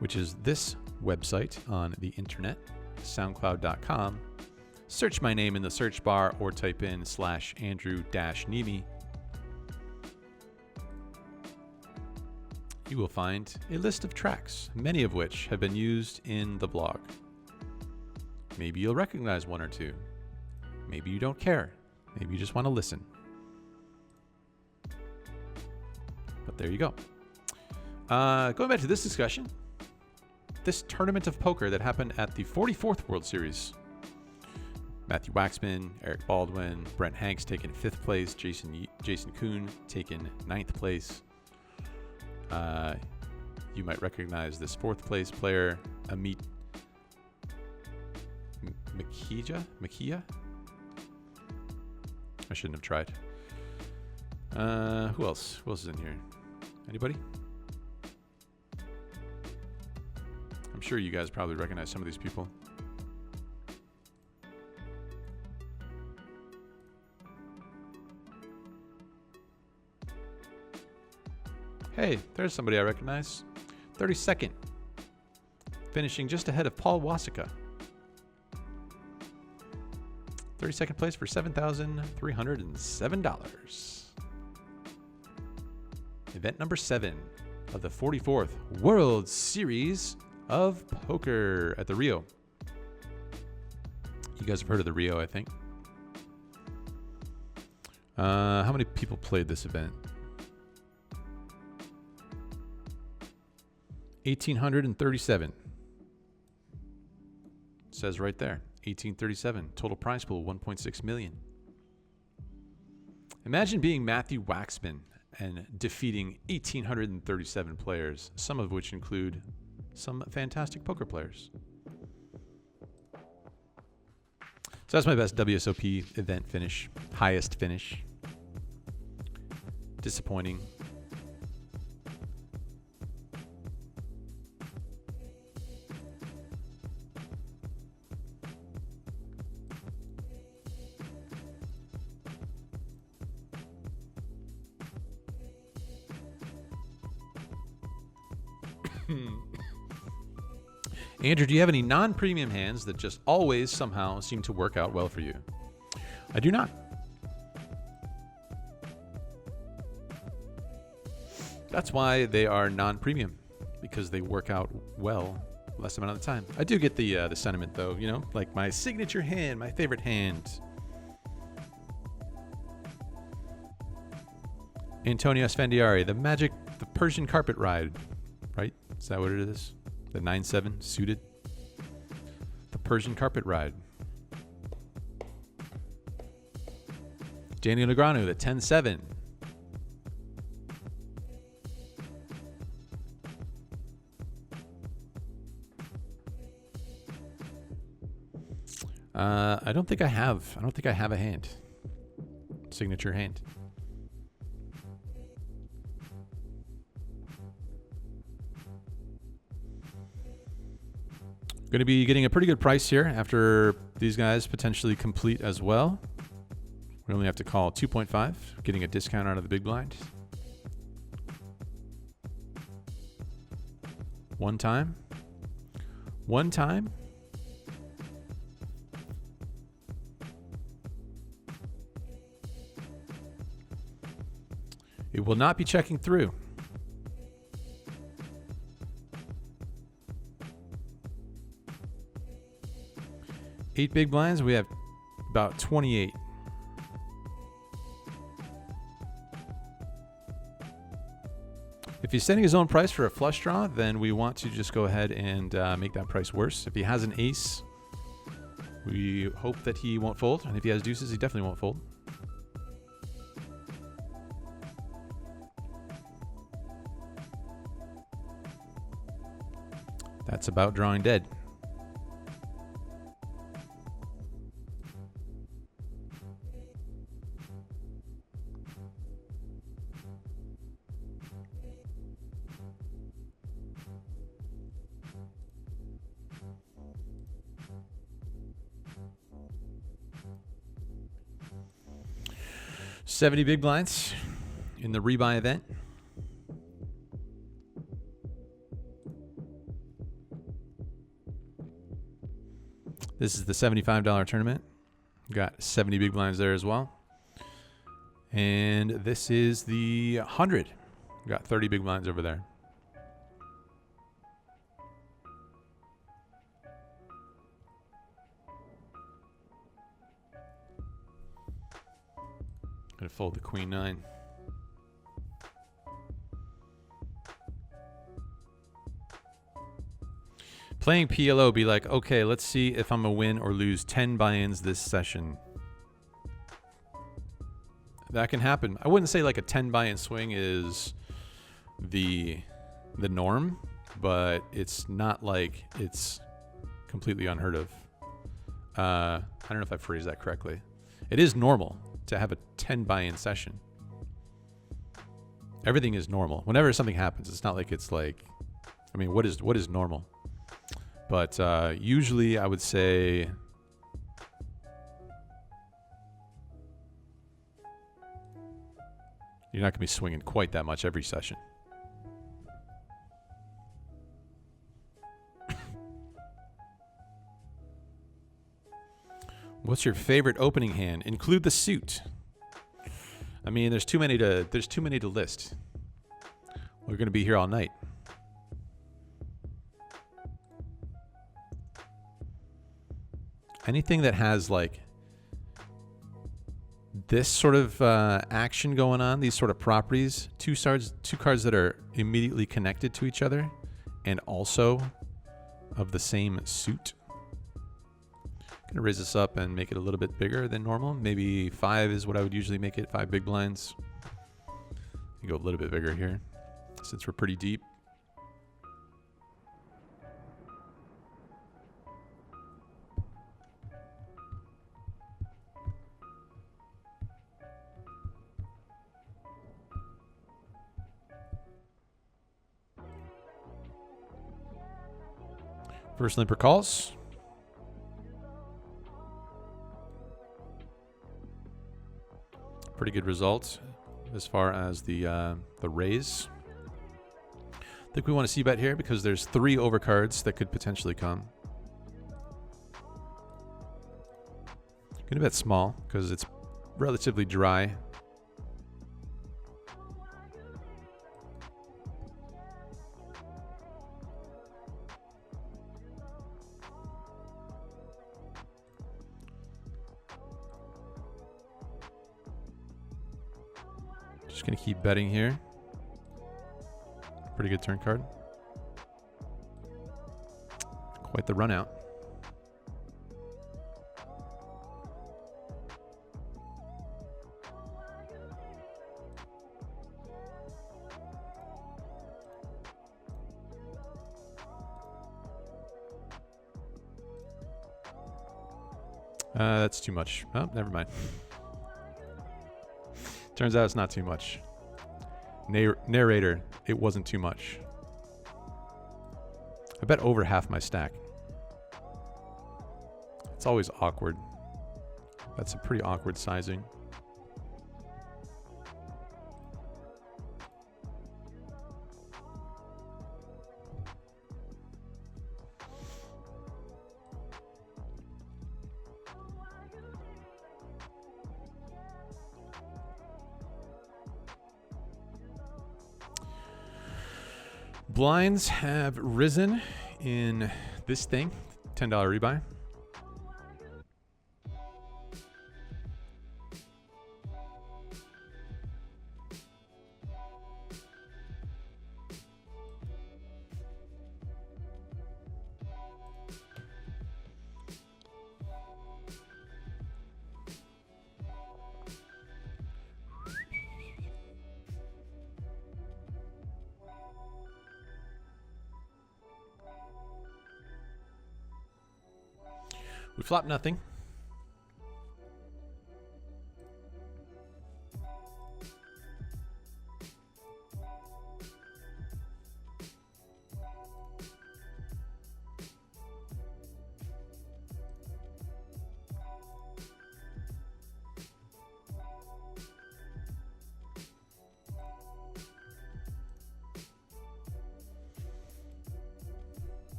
which is this website on the internet, soundcloud.com. Search my name in the search bar or type in /Andrew-Neeme. You will find a list of tracks, many of which have been used in the blog. Maybe you'll recognize one or two. Maybe you don't care. Maybe you just want to listen. But there you go. Going back to this discussion, this tournament of poker that happened at the 44th World Series. Matthew Waxman, Eric Baldwin, Brent Hanks taking 5th place, Jason Kuhn taking 9th place. You might recognize this 4th place player, Amit Makia? I shouldn't have tried. Who else? Who else is in here? Anybody? I'm sure you guys probably recognize some of these people. Hey, there's somebody I recognize. 32nd. Finishing just ahead of Paul Wasika. 32nd place for $7,307. Event number 7 of the 44th World Series of Poker at the Rio. You guys have heard of the Rio, I think. How many people played this event? 1,837. Says right there, 1837. Total prize pool, 1.6 million. Imagine being Matthew Waxman and defeating 1,837 players, some of which include some fantastic poker players. So that's my best WSOP event finish, highest finish. Disappointing. Andrew, do you have any non-premium hands that just always somehow seem to work out well for you? I do not. That's why they are non-premium, because they work out well less amount of the time. I do get the sentiment though, you know, like my signature hand, my favorite hand. Antonio Sfandiari, the Persian carpet ride, right? Is that what it is? The 9-7 suited. The Persian carpet ride. Danny Negreanu, the 10-7. I don't think I have a hand. Signature hand. Going to be getting a pretty good price here after these guys potentially complete as well. We only have to call 2.5, getting a discount out of the big blind. One time. It will not be checking through. Eight big blinds, we have about 28. If he's setting his own price for a flush draw, then we want to just go ahead and make that price worse. If he has an ace, we hope that he won't fold. And if he has deuces, he definitely won't fold. That's about drawing dead. $70 big blinds in the rebuy event. This is the $75 tournament. Got 70 big blinds there as well. And this is the 100. Got 30 big blinds over there. Gonna fold the queen nine. Playing PLO, be like, okay, let's see if I'm gonna win or lose 10 buy-ins this session. That can happen. I wouldn't say like a 10 buy-in swing is the norm, but it's not like it's completely unheard of. I don't know if I phrased that correctly. It is normal to have a 10 buy-in session. Everything is normal. Whenever something happens, it's not like it's like, I mean, what is normal? But usually I would say you're not going to be swinging quite that much every session. What's your favorite opening hand? Include the suit. I mean, there's too many to list. We're going to be here all night. Anything that has like this sort of action going on, these sort of properties, two cards that are immediately connected to each other and also of the same suit. Gonna raise this up and make it a little bit bigger than normal. Maybe 5 is what I would usually make it, 5 big blinds. You go a little bit bigger here since we're pretty deep. First limper calls. Pretty good results as far as the raise. I think we want to see bet here because there's 3 overcards that could potentially come. Gonna bet small because it's relatively dry. Just gonna keep betting here. Pretty good turn card. Quite the run out. That's too much. Oh, never mind. Turns out it's not too much. Narrator, it wasn't too much. I bet over half my stack. It's always awkward. That's a pretty awkward sizing. Blinds have risen in this thing, $10 rebuy. We flop nothing.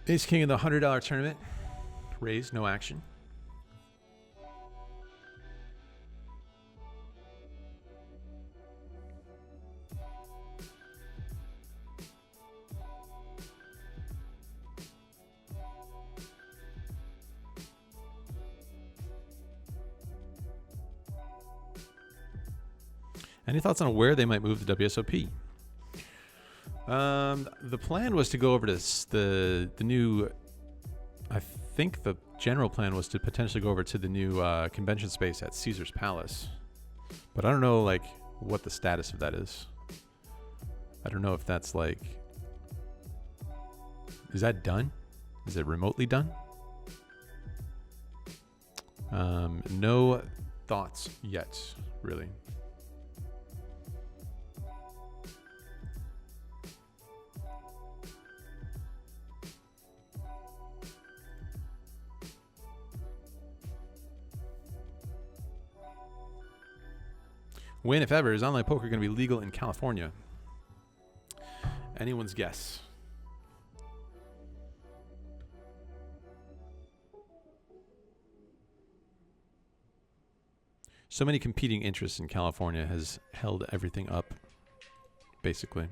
Ace King in the $100 tournament. raise, no action. Any thoughts on where they might move the WSOP? The plan was to go over to the new. I think the general plan was to potentially go over to the new convention space at Caesar's Palace, but I don't know like what the status of that is. I don't know if that's like. Is that done? Is it remotely done? No thoughts yet, really. When, if ever, is online poker going to be legal in California? Anyone's guess. So many competing interests in California has held everything up, basically.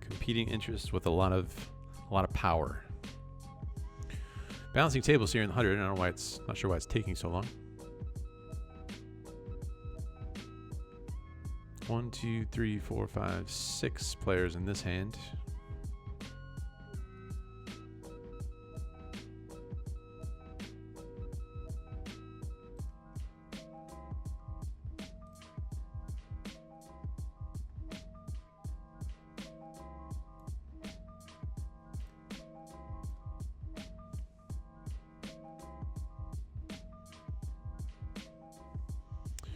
Competing interests with a lot of power. Balancing tables here in the 100. I don't know why not sure why it's taking so long. 1, 2, 3, 4, 5, 6 players in this hand.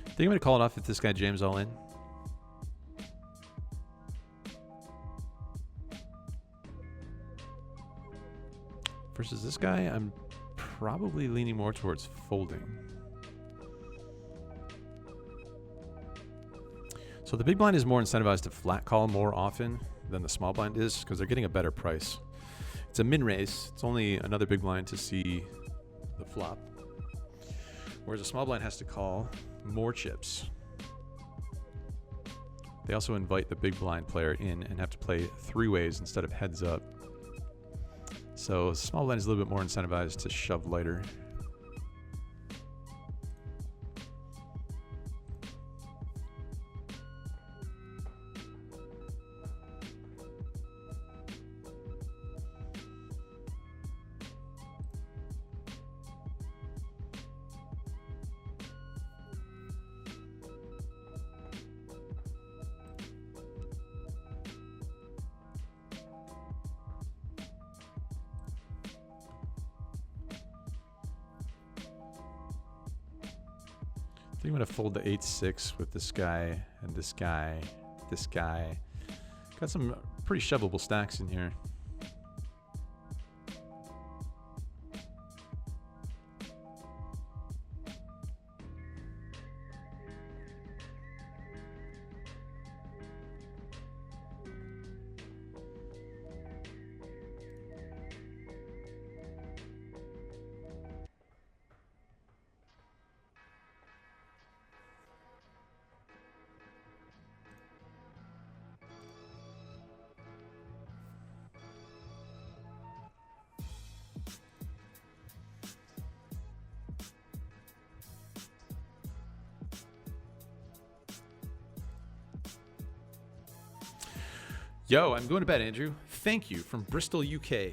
I think I'm going to call it off if this guy jams all in. Versus this guy, I'm probably leaning more towards folding. So the big blind is more incentivized to flat call more often than the small blind is because they're getting a better price. It's a min raise. It's only another big blind to see the flop. Whereas a small blind has to call more chips. They also invite the big blind player in and have to play 3 ways instead of heads up. So small blind is a little bit more incentivized to shove lighter. I think I'm going to fold the 8-6 with this guy and this guy, this guy. Got some pretty shovable stacks in here. Yo, I'm going to bed, Andrew. Thank you from Bristol, UK.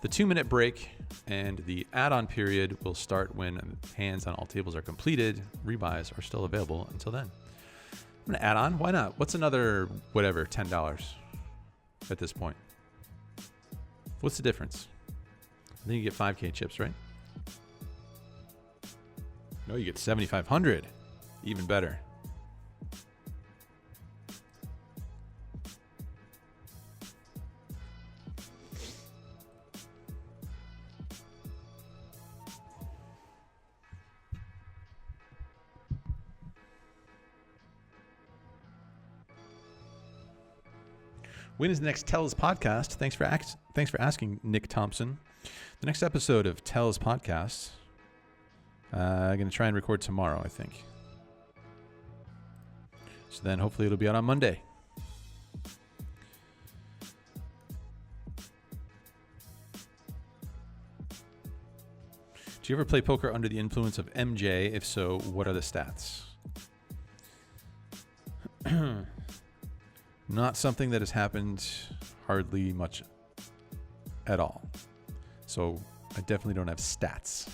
The 2-minute break and the add-on period will start when hands on all tables are completed. Rebuys are still available until then. I'm gonna add on. Why not? What's another whatever $10 at this point? What's the difference? I think you get 5K chips, right? No, you get 7,500. Even better. When is the next Tell's podcast? Thanks for asking, Nick Thompson. The next episode of Tell's podcast, I'm going to try and record tomorrow, I think. So then hopefully it'll be out on Monday. Do you ever play poker under the influence of MJ? If so, what are the stats? Not something that has happened hardly much at all. So I definitely don't have stats.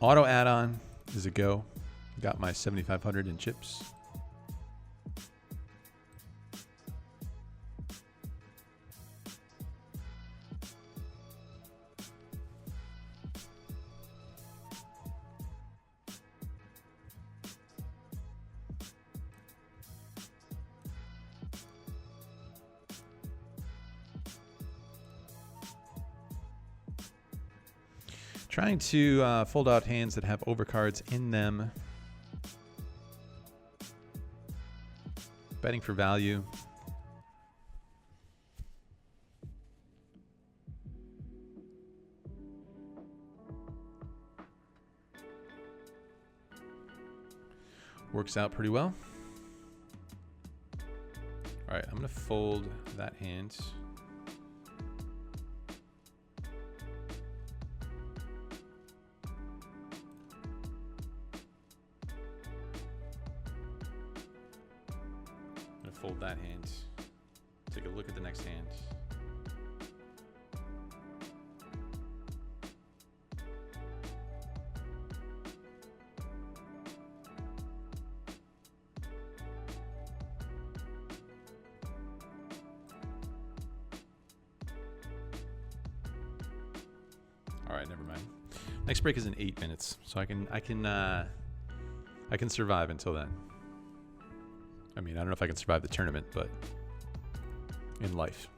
Auto add-on is a go. Got my 7,500 in chips. Trying to fold out hands that have overcards in them. Betting for value. Works out pretty well. All right, I'm going to fold that hand. Fold that hand. Take a look at the next hand. All right, never mind. Next break is in 8 minutes, so I can survive until then. I mean, I don't know if I can survive the tournament, but in life.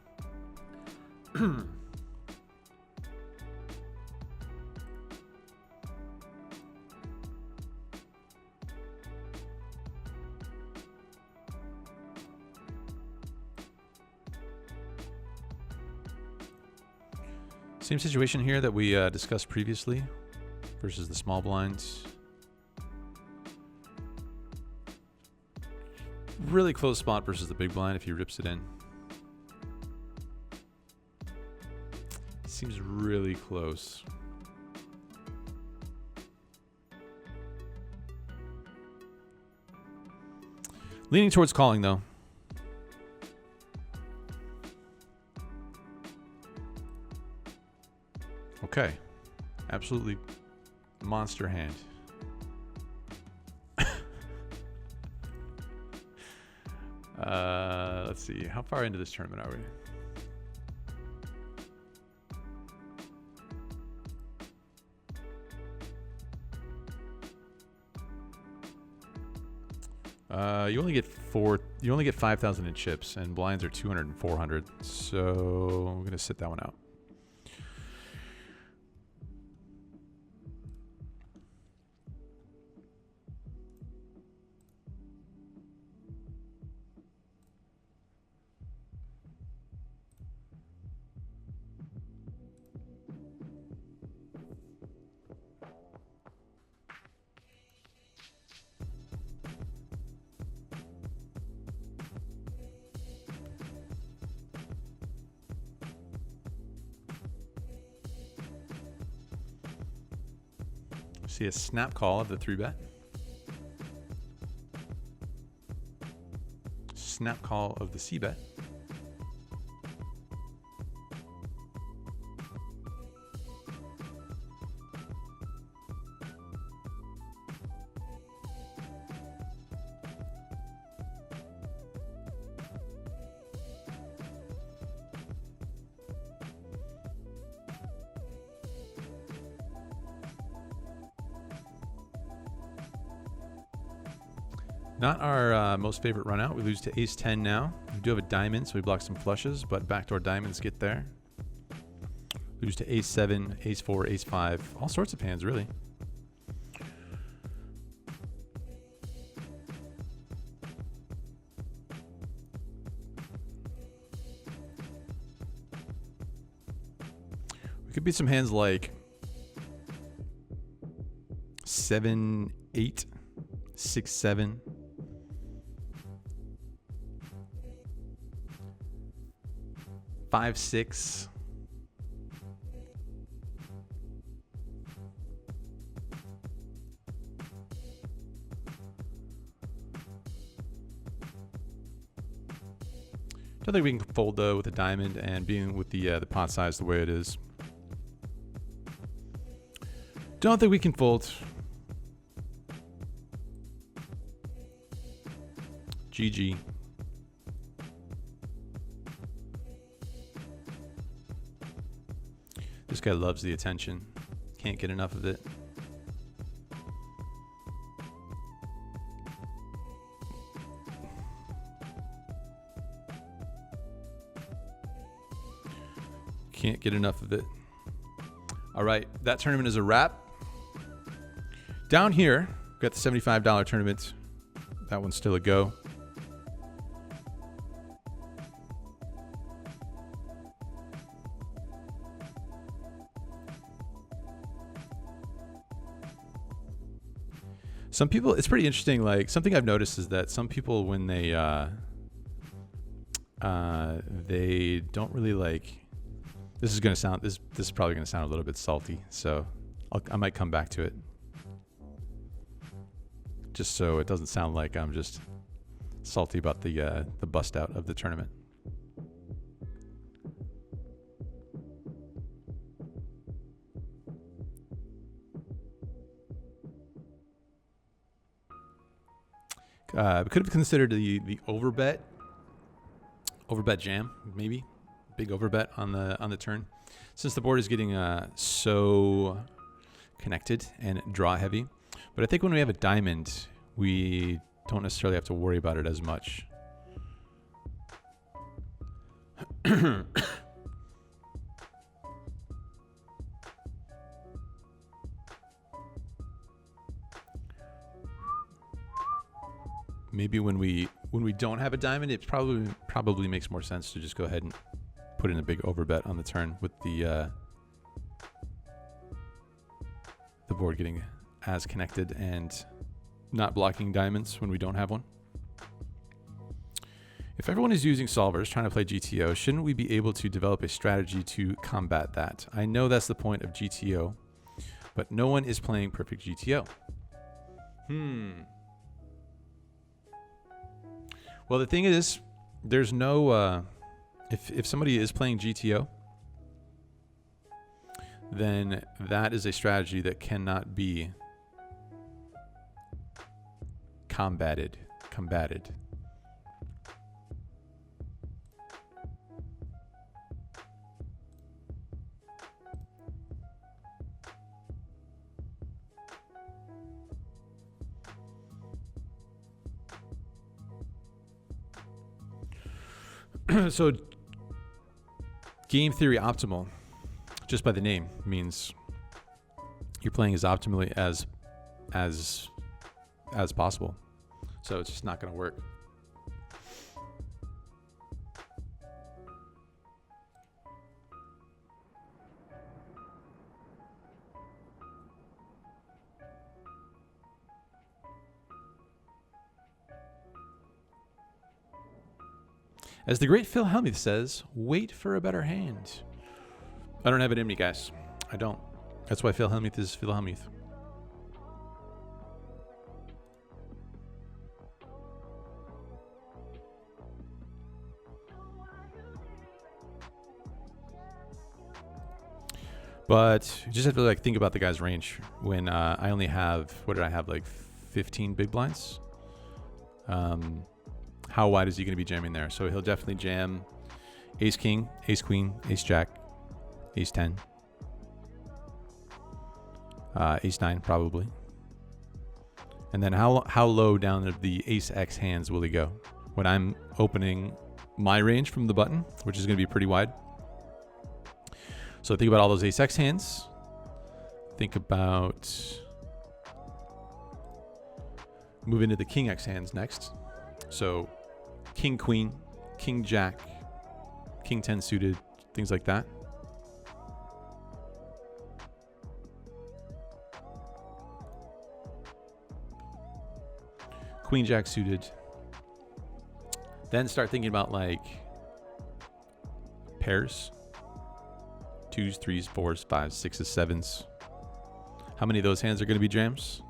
Same situation here that we discussed previously versus the small blinds. Really close spot versus the big blind if he rips it in. Seems really close. Leaning towards calling though. Okay. Absolutely monster hand. Let's see. How far into this tournament are we? You only get 5,000 in chips, and blinds are 200 and 400. So I'm gonna sit that one out. See a snap call of the 3-bet. Snap call of the C-bet. Not our most favorite run out. We lose to ace 10 now. We do have a diamond, so we block some flushes, but backdoor diamonds get there. Lose to ace 7, ace 4, ace 5. All sorts of hands, really. It could be some hands like 7, 8, 6, 7. Five, 6. Don't think we can fold though with a diamond and being with the pot size the way it is. Don't think we can fold. GG. This guy loves the attention. Can't get enough of it. Can't get enough of it. All right, that tournament is a wrap. Down here, got the $75 tournament. That one's still a go. Some people, it's pretty interesting. Like something I've noticed is that some people, when they don't really like. This is gonna sound. This is probably gonna sound a little bit salty. So I might come back to it, just so it doesn't sound like I'm just salty about the bust out of the tournament. We could have considered the overbet jam, maybe big overbet on the turn, since the board is getting so connected and draw heavy. But I think when we have a diamond, we don't necessarily have to worry about it as much. Maybe when we don't have a diamond, it probably makes more sense to just go ahead and put in a big overbet on the turn with the board getting as connected and not blocking diamonds when we don't have one. If everyone is using solvers trying to play GTO, shouldn't we be able to develop a strategy to combat that? I know that's the point of GTO, but no one is playing perfect GTO. Well, the thing is, there's no, if somebody is playing GTO, then that is a strategy that cannot be combated. So game theory optimal, just by the name, means you're playing as optimally as possible. So it's just not going to work. As the great Phil Hellmuth says, wait for a better hand. I don't have it in me, guys. I don't. That's why Phil Hellmuth is Phil Hellmuth. But you just have to like think about the guy's range. When I only have, what did I have, like 15 big blinds? How wide is he going to be jamming there? So he'll definitely jam ace king, ace queen, ace jack, ace 10, ace 9 probably. And then how low down of the ace X hands will he go when I'm opening my range from the button, which is going to be pretty wide. So think about all those ace X hands. Think about moving to the king X hands next. So king, queen, king, jack, king 10 suited, things like that. Queen, jack suited. Then start thinking about like pairs. 2s, 3s, 4s, 5s, 6s, 7s. How many of those hands are going to be jams?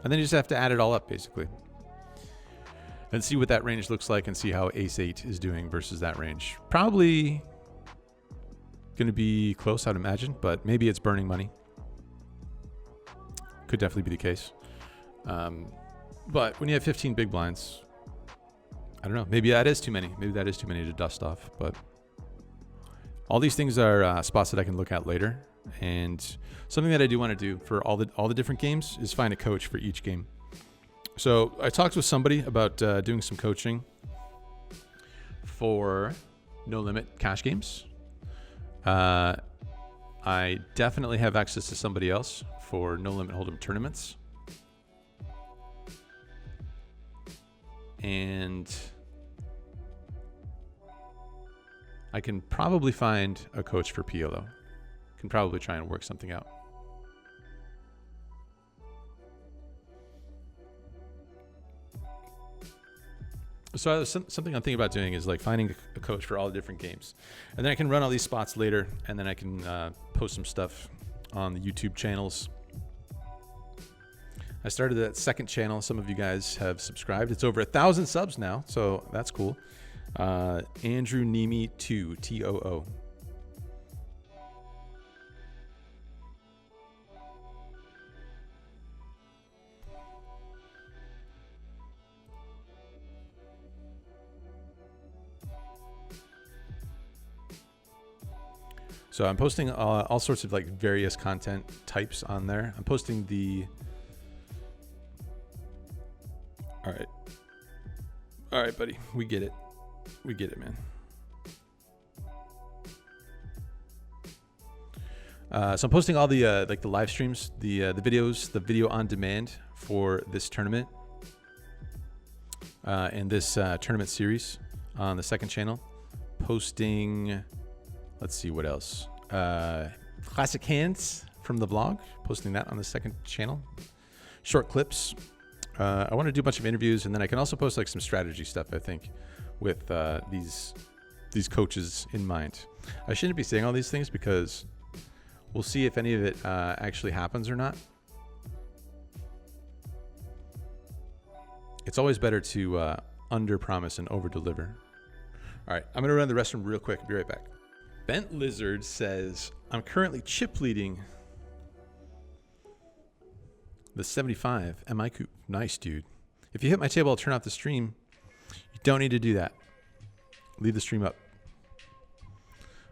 And then you just have to add it all up, basically. And see what that range looks like and see how ace 8 is doing versus that range. Probably going to be close, I'd imagine, but maybe it's burning money. Could definitely be the case. But when you have 15 big blinds, I don't know. Maybe that is too many. Maybe that is too many to dust off. But all these things are spots that I can look at later. And something that I do want to do for all the different games is find a coach for each game. So I talked with somebody about doing some coaching for no limit cash games. I definitely have access to somebody else for no limit hold'em tournaments. And I can probably find a coach for PLO. Can probably try and work something out. So something I'm thinking about doing is like finding a coach for all the different games. And then I can run all these spots later, and then I can post some stuff on the YouTube channels. I started that second channel. Some of you guys have subscribed. It's over 1,000 subs now, so that's cool. Andrew Neeme 2, TOO. So I'm posting all sorts of like various content types on there. I'm posting the... All right, buddy. We get it. We get it, man. So I'm posting all the like the live streams, the videos, the video on demand for this tournament and this tournament series on the second channel. Posting, let's see what else. Classic hands from the vlog. Posting that on the second channel. Short clips. I want to do a bunch of interviews, and then I can also post like some strategy stuff, I think, with these coaches in mind. I shouldn't be saying all these things because we'll see if any of it actually happens or not. It's always better to under-promise and over-deliver. All right, I'm going to run the restroom real quick. Be right back. Bent Lizard says, I'm currently chip leading the 75 MICOOP. Nice, dude. If you hit my table, I'll turn off the stream. You don't need to do that. Leave the stream up.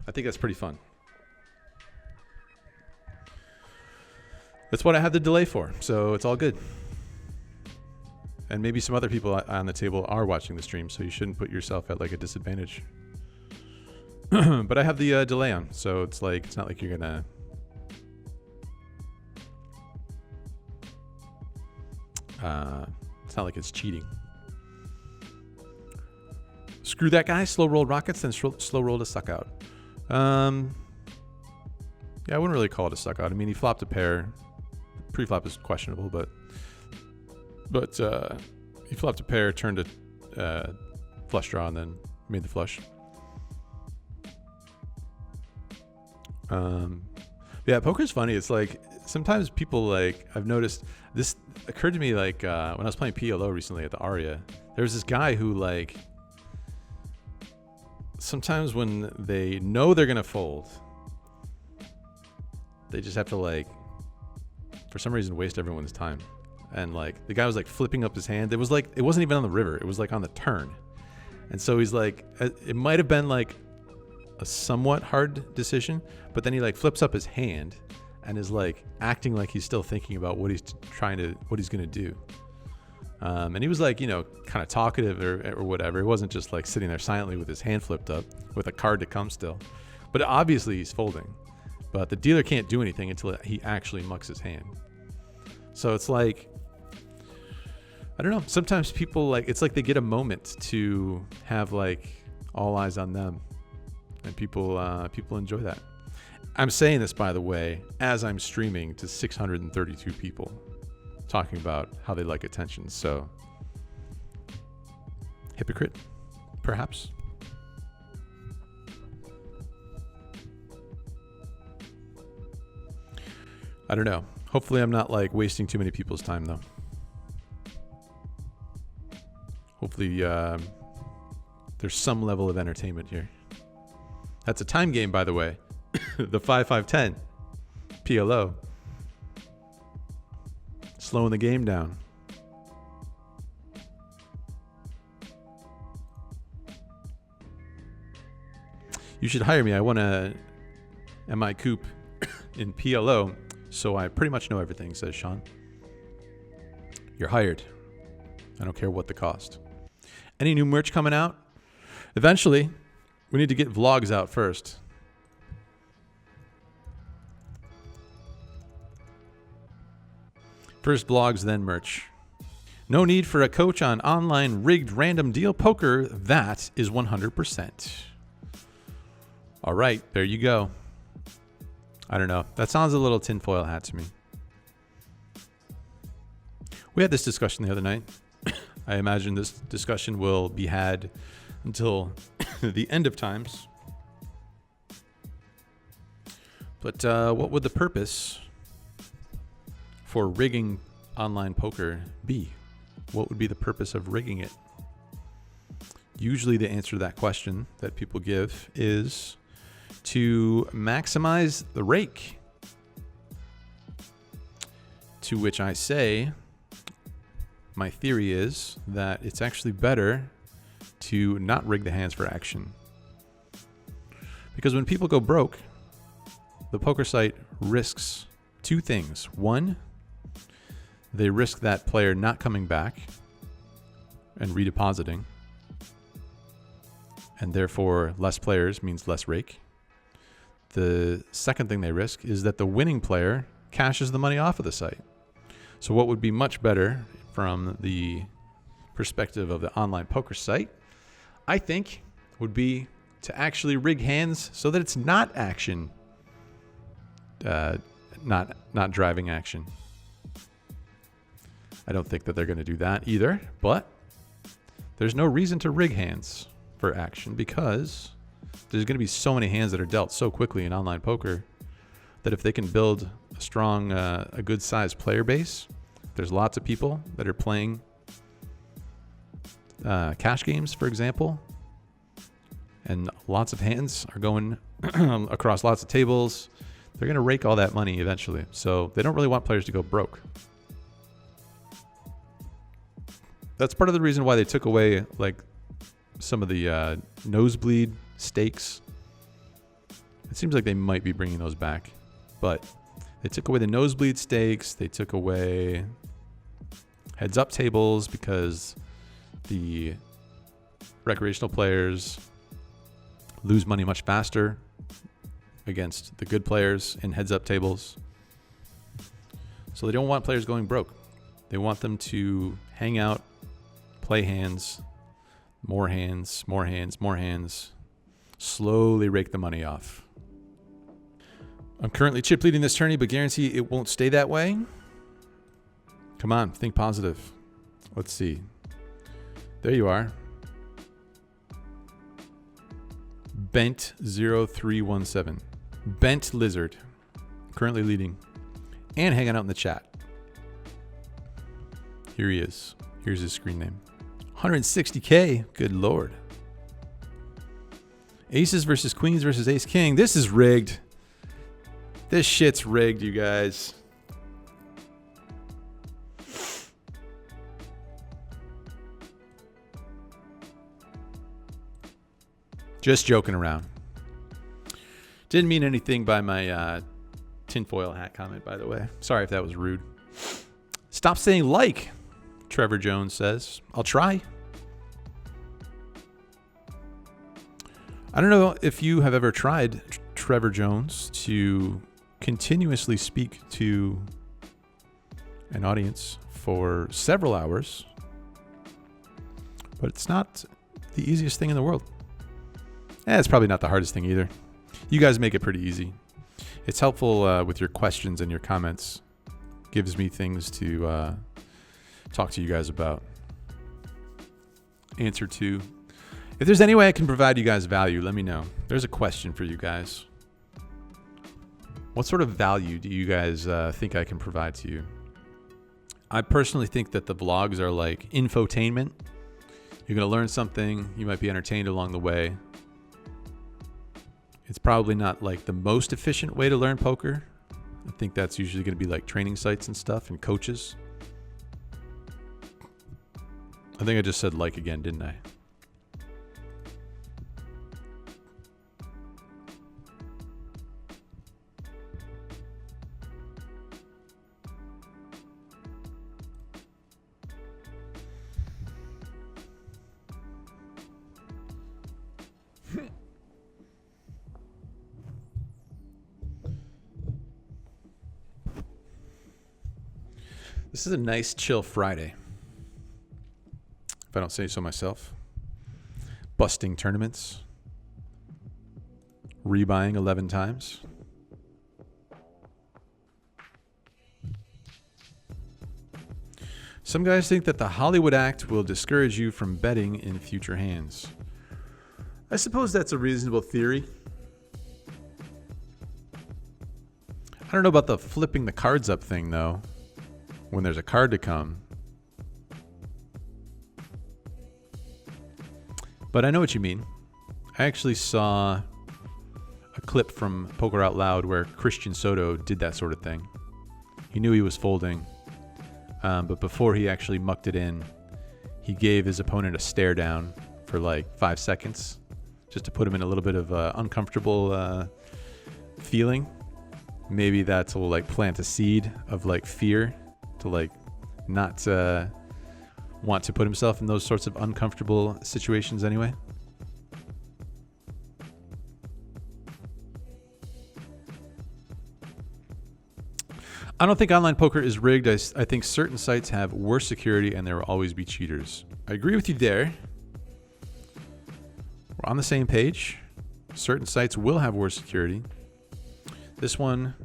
I think that's pretty fun. That's what I have the delay for, so it's all good. And maybe some other people on the table are watching the stream, so you shouldn't put yourself at like a disadvantage. But I have the delay on, so it's like it's not like you're gonna... it's not like it's cheating. Screw that guy. Slow rolled rockets, then slow rolled a suck out. Yeah, I wouldn't really call it a suck out. I mean, he flopped a pair. Pre-flop is questionable, but he flopped a pair, turned a flush draw, and then made the flush. Yeah, poker's funny. It's like sometimes people like, I've noticed this occurred to me like when I was playing PLO recently at the Aria. There was this guy who like sometimes when they know they're gonna fold, they just have to like for some reason waste everyone's time. And like the guy was like flipping up his hand. It was like it wasn't even on the river. It was like on the turn. And so he's like, it might have been like a somewhat hard decision, but then he like flips up his hand and is like acting like he's still thinking about what he's going to do. And he was like, kind of talkative or whatever. He wasn't just like sitting there silently with his hand flipped up with a card to come still. But obviously he's folding. But the dealer can't do anything until he actually mucks his hand. So it's like, I don't know. Sometimes people it's like they get a moment to have like all eyes on them, and people enjoy that. I'm saying this, by the way, as I'm streaming to 632 people, talking about how they like attention. So, hypocrite, perhaps. I don't know. Hopefully, I'm not like wasting too many people's time, though. Hopefully, there's some level of entertainment here. That's a time game, by the way. The 5-5-10 PLO. Slowing the game down. You should hire me. I want a MICOOP in PLO, so I pretty much know everything, says Sean. You're hired. I don't care what the cost. Any new merch coming out? Eventually. We need to get vlogs out first. First vlogs, then merch. No need for a coach on online rigged random deal poker. That is 100%. All right, there you go. I don't know. That sounds a little tinfoil hat to me. We had this discussion the other night. I imagine this discussion will be had until the end of times. But what would the purpose for rigging online poker be? What would be the purpose of rigging it? Usually the answer to that question that people give is to maximize the rake. To which I say, my theory is that it's actually better to not rig the hands for action. Because when people go broke, the poker site risks two things. One, they risk that player not coming back and redepositing, and therefore less players means less rake. The second thing they risk is that the winning player cashes the money off of the site. So what would be much better from the perspective of the online poker site, I think, would be to actually rig hands so that it's not action, not driving action. I don't think that they're going to do that either, but there's no reason to rig hands for action because there's going to be so many hands that are dealt so quickly in online poker that if they can build a strong, a good sized player base, there's lots of people that are playing cash games, for example, and lots of hands are going across lots of tables. They're going to rake all that money eventually. So they don't really want players to go broke. That's part of the reason why they took away like some of the nosebleed stakes. It seems like they might be bringing those back, but they took away the nosebleed stakes. They took away heads up tables because the recreational players lose money much faster against the good players in heads up tables. So they don't want players going broke. They want them to hang out, play hands, more hands, more hands, more hands, slowly rake the money off. I'm currently chip leading this tourney, but guarantee it won't stay that way. Come on, think positive. Let's see. There you are. Bent 0317. Bent Lizard. Currently leading. And hanging out in the chat. Here he is. Here's his screen name. 160K. Good lord. Aces versus queens versus ace king. This is rigged. This shit's rigged, you guys. Just joking around. Didn't mean anything by my tinfoil hat comment, by the way. Sorry if that was rude. Stop saying like, Trevor Jones says. I'll try. I don't know if you have ever tried, Trevor Jones, to continuously speak to an audience for several hours, but it's not the easiest thing in the world. It's probably not the hardest thing either. You guys make it pretty easy. It's helpful with your questions and your comments. Gives me things to talk to you guys about. Answer to. If there's any way I can provide you guys value, let me know. There's a question for you guys. What sort of value do you guys think I can provide to you? I personally think that the vlogs are like infotainment. You're going to learn something. You might be entertained along the way. It's probably not like the most efficient way to learn poker. I think that's usually going to be like training sites and stuff and coaches. I think I just said like again, didn't I? This is a nice chill Friday, if I don't say so myself. Busting tournaments. Rebuying 11 times. Some guys think that the Hollywood act will discourage you from betting in future hands. I suppose that's a reasonable theory. I don't know about the flipping the cards up thing, though. When there's a card to come. But I know what you mean. I actually saw a clip from Poker Out Loud where Christian Soto did that sort of thing. He knew he was folding, but before he actually mucked it in, he gave his opponent a stare down for like 5 seconds just to put him in a little bit of uncomfortable feeling. Maybe that will like plant a seed of like fear to like not want to put himself in those sorts of uncomfortable situations anyway. I don't think online poker is rigged. I think certain sites have worse security and there will always be cheaters. I agree with you there. We're on the same page. Certain sites will have worse security. This one,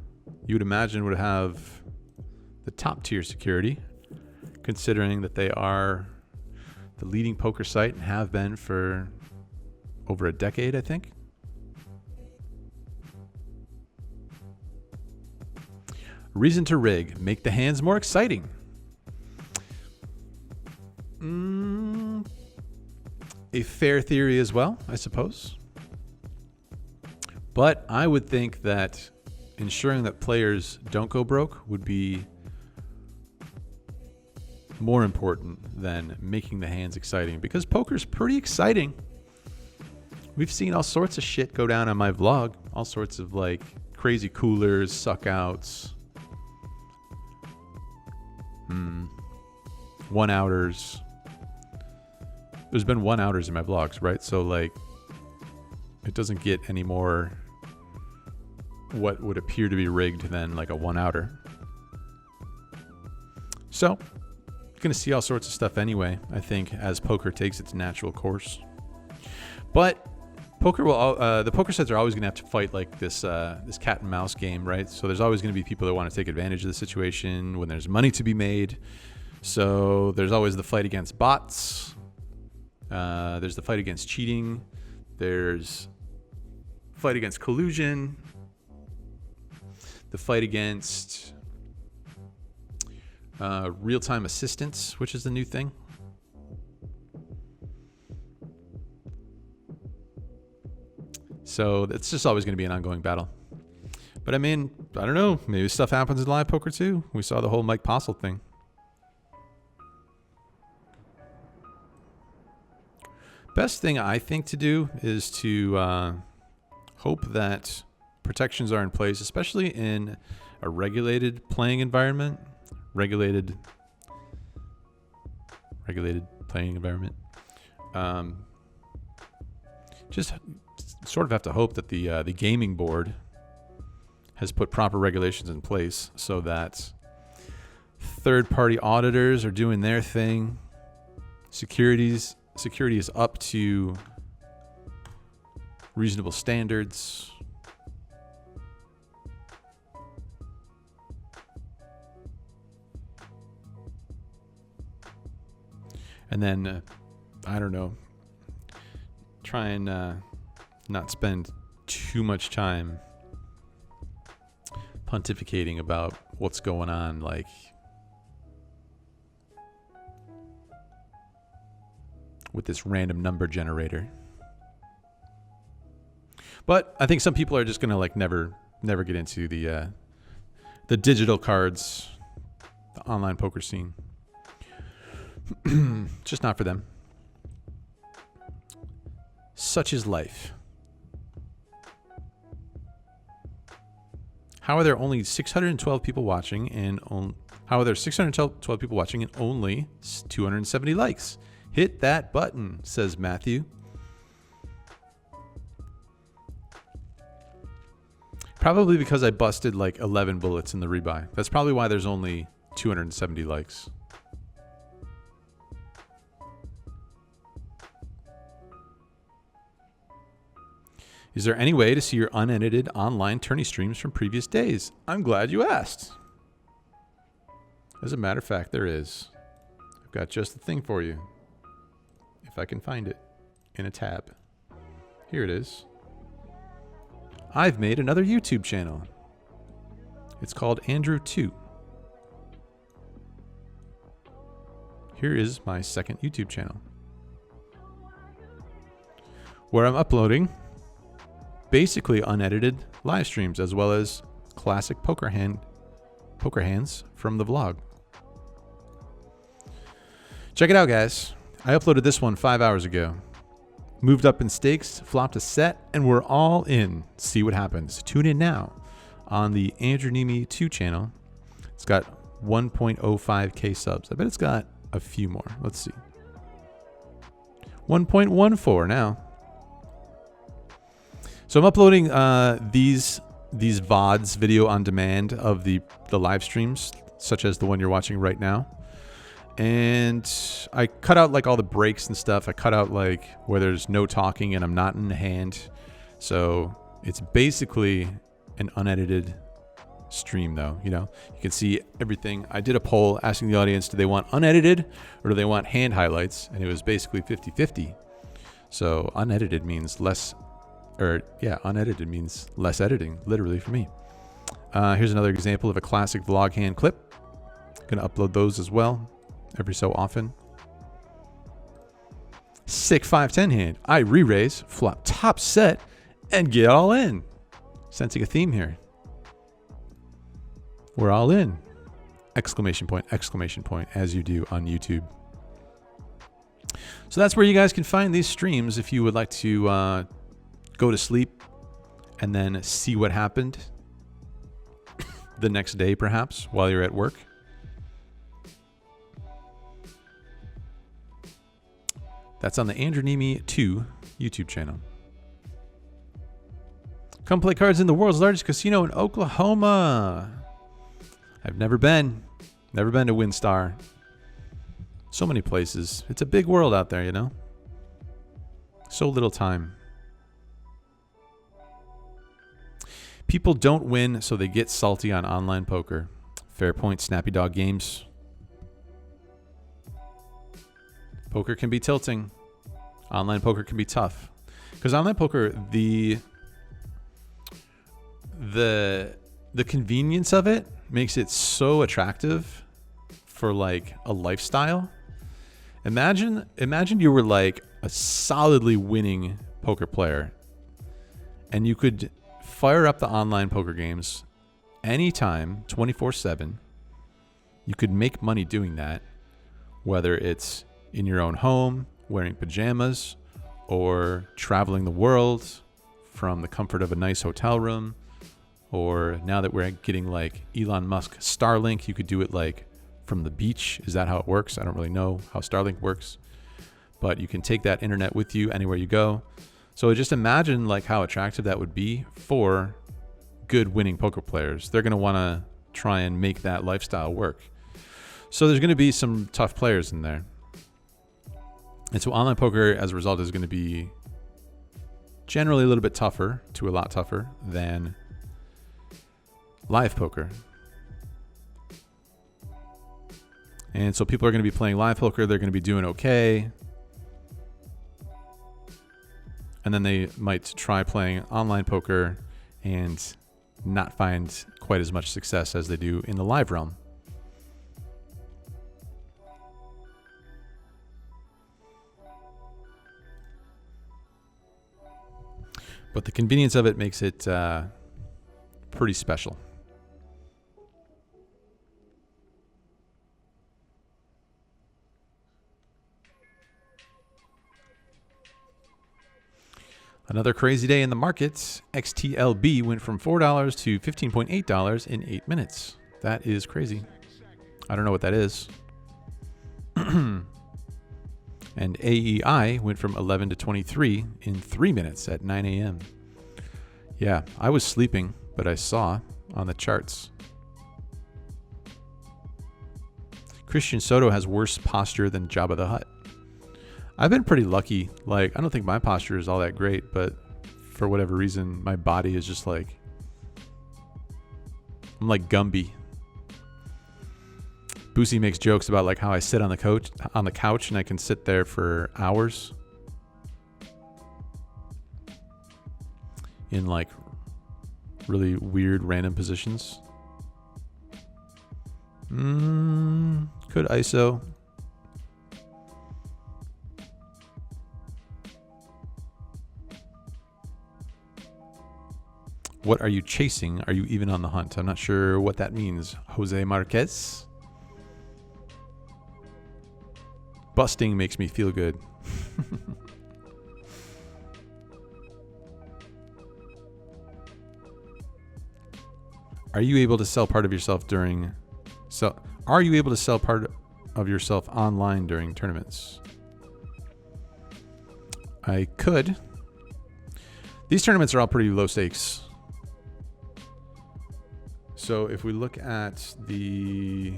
you would imagine, would have the top tier security, considering that they are the leading poker site and have been for over a decade, I think. Reason to rig, make the hands more exciting. A fair theory as well, I suppose. But I would think that ensuring that players don't go broke would be more important than making the hands exciting, because poker's pretty exciting. We've seen all sorts of shit go down on my vlog, all sorts of like crazy coolers, suck outs, one outers. There's been one outers in my vlogs, right? So like it doesn't get any more what would appear to be rigged than like a one outer. So you're going to see all sorts of stuff anyway, I think, as poker takes its natural course. But poker will, the poker sites are always going to have to fight like this cat and mouse game, right? So there's always going to be people that want to take advantage of the situation when there's money to be made. So there's always the fight against bots. There's the fight against cheating. There's fight against collusion. The fight against real-time assistance, which is the new thing. So it's just always going to be an ongoing battle. But I mean, I don't know. Maybe stuff happens in live poker too. We saw the whole Mike Postle thing. Best thing I think to do is to hope that protections are in place, especially in a regulated playing environment. Regulated playing environment. Just sort of have to hope that the gaming board has put proper regulations in place so that third-party auditors are doing their thing. Security is up to reasonable standards. And then, I don't know, try and not spend too much time pontificating about what's going on, like with this random number generator. But I think some people are just gonna like never get into the digital cards, the online poker scene. Just not for them. Such is life. How are there only 612 people watching and how are there 612 people watching and only 270 likes? Hit that button, says Matthew. Probably because I busted like 11 bullets in the rebuy. That's probably why there's only 270 likes. Is there any way to see your unedited online tourney streams from previous days? I'm glad you asked. As a matter of fact, there is. I've got just the thing for you. If I can find it in a tab. Here it is. I've made another YouTube channel. It's called Andrew2. Here is my second YouTube channel, where I'm uploading basically unedited live streams as well as classic poker hands from the vlog. Check it out, guys. I uploaded this one 5 hours ago. Moved up in stakes, flopped a set, and we're all in. See what happens. Tune in now on the Andrew Neeme 2 channel. It's got 1.05k subs. I bet it's got a few more. Let's see. 1.14 now. So I'm uploading these VODs, video on demand, of the live streams, such as the one you're watching right now. And I cut out like all the breaks and stuff. I cut out like where there's no talking and I'm not in the hand. So it's basically an unedited stream though, you know. You can see everything. I did a poll asking the audience, do they want unedited or do they want hand highlights? And it was basically 50-50. So unedited means less, unedited means less editing, literally for me. Here's another example of a classic vlog hand clip. Gonna upload those as well every so often. Sick 5-10 hand. I re-raise, flop top set, and get all in. Sensing a theme here. We're all in. Exclamation point, as you do on YouTube. So that's where you guys can find these streams if you would like to go to sleep and then see what happened the next day, perhaps, while you're at work. That's on the Andrew Neeme 2 YouTube channel. Come play cards in the world's largest casino in Oklahoma. I've never been. Never been to WinStar. So many places. It's a big world out there, you know? So little time. People don't win, so they get salty on online poker. Fair point, Snappy Dog Games. Poker can be tilting. Online poker can be tough. Because online poker, the convenience of it makes it so attractive for like a lifestyle. Imagine you were like a solidly winning poker player and you could fire up the online poker games anytime, 24/7. You could make money doing that, whether it's in your own home, wearing pajamas, or traveling the world from the comfort of a nice hotel room Or now that we're getting like Elon Musk Starlink, you could do it like from the beach. Is that how it works? I don't really know how Starlink works, but you can take that internet with you anywhere you go. So just imagine like how attractive that would be for good winning poker players. They're going to want to try and make that lifestyle work. So there's going to be some tough players in there. And so online poker as a result is going to be generally a little bit tougher to a lot tougher than live poker. And so people are going to be playing live poker. They're going to be doing okay. And then they might try playing online poker and not find quite as much success as they do in the live realm. But the convenience of it makes it pretty special. Another crazy day in the markets. XTLB went from $4 to $15.8 in 8 minutes. That is crazy. I don't know what that is. And AEI went from 11 to 23 in 3 minutes at 9 a.m. Yeah, I was sleeping, but I saw on the charts. Christian Soto has worse posture than Jabba the Hutt. I've been pretty lucky. Like, I don't think my posture is all that great, but for whatever reason, my body is just like, I'm like Gumby. Boosie makes jokes about like how I sit on the couch and I can sit there for hours in like really weird random positions. Could ISO. What are you chasing? Are you even on the hunt? I'm not sure what that means. Jose Marquez. Busting makes me feel good. Are you able to sell part of yourself during... Are you able to sell part of yourself online during tournaments? I could. These tournaments are all pretty low stakes. So if we look at the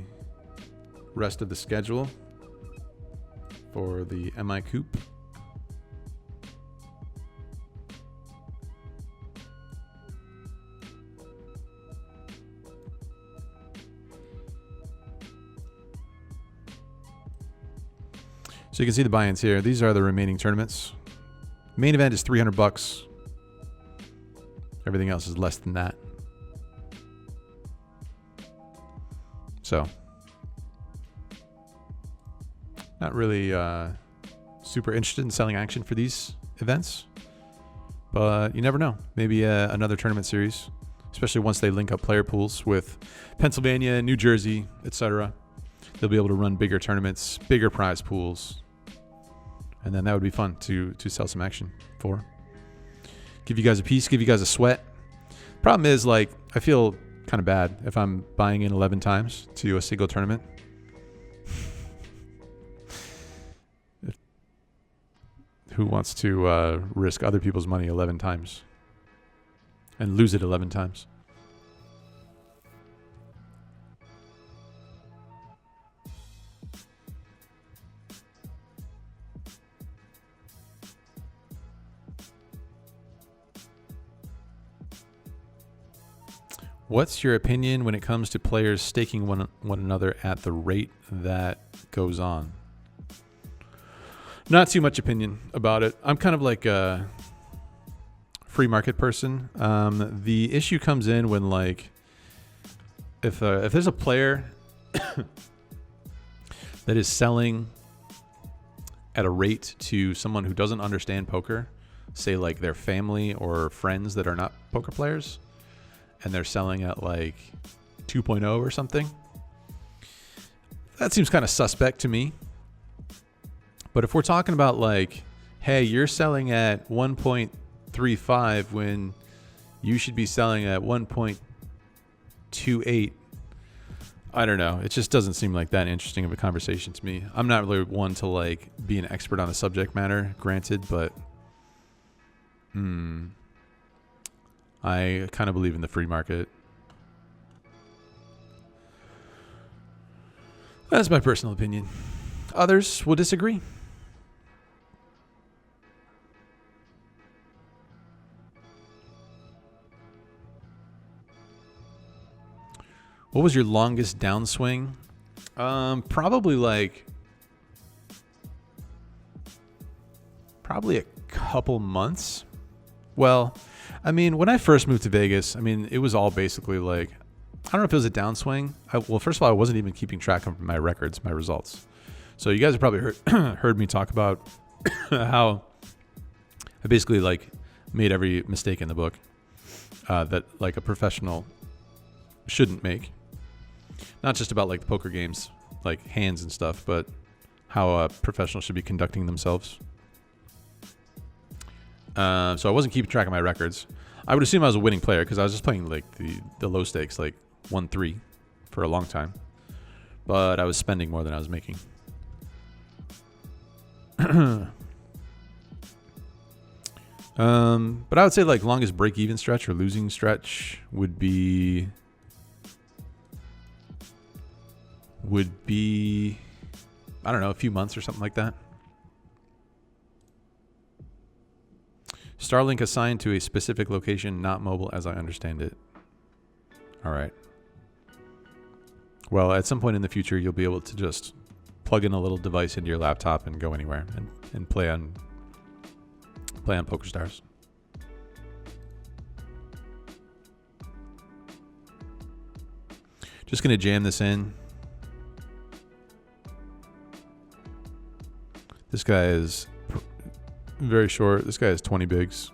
rest of the schedule for the MICOOP, so you can see the buy-ins here. These are the remaining tournaments. Main event is $300. Everything else is less than that. So, not really super interested in selling action for these events, but you never know. Maybe another tournament series, especially once they link up player pools with Pennsylvania, New Jersey, etc. They'll be able to run bigger tournaments, bigger prize pools, and then that would be fun to sell some action for. Give you guys a piece, give you guys a sweat. Problem is, like, I feel kind of bad if I'm buying in 11 times to a single tournament. Who wants to risk other people's money 11 times and lose it 11 times? What's your opinion when it comes to players staking one another at the rate that goes on? Not too much opinion about it. I'm kind of like a free market person. The issue comes in when, like, if there's a player that is selling at a rate to someone who doesn't understand poker, say like their family or friends that are not poker players, and they're selling at like 2.0 or something, that seems kind of suspect to me. But if we're talking about like, hey, you're selling at 1.35 when you should be selling at 1.25 2-8. I don't know. It just doesn't seem like that interesting of a conversation to me. I'm not really one to like be an expert on a subject matter, granted, but I kind of believe in the free market. That's my personal opinion. Others will disagree. What was your longest downswing? Probably a couple months. Well, I mean, when I first moved to Vegas, I mean, it was all basically like, I don't know if it was a downswing. Well, first of all, I wasn't even keeping track of my records, my results. So you guys have probably heard me talk about how I basically like made every mistake in the book that like a professional shouldn't make. Not just about like the poker games, like hands and stuff, but how a professional should be conducting themselves. So I wasn't keeping track of my records. I would assume I was a winning player because I was just playing like the low stakes, like 1-3 for a long time. But I was spending more than I was making. But I would say like longest break-even stretch or losing stretch would be I don't know, a few months or something like that. Starlink assigned to a specific location, not mobile as I understand it. All right. Well, at some point in the future, you'll be able to just plug in a little device into your laptop and go anywhere and play on PokerStars. Just going to jam this in. This guy is very short. This guy has 20 bigs.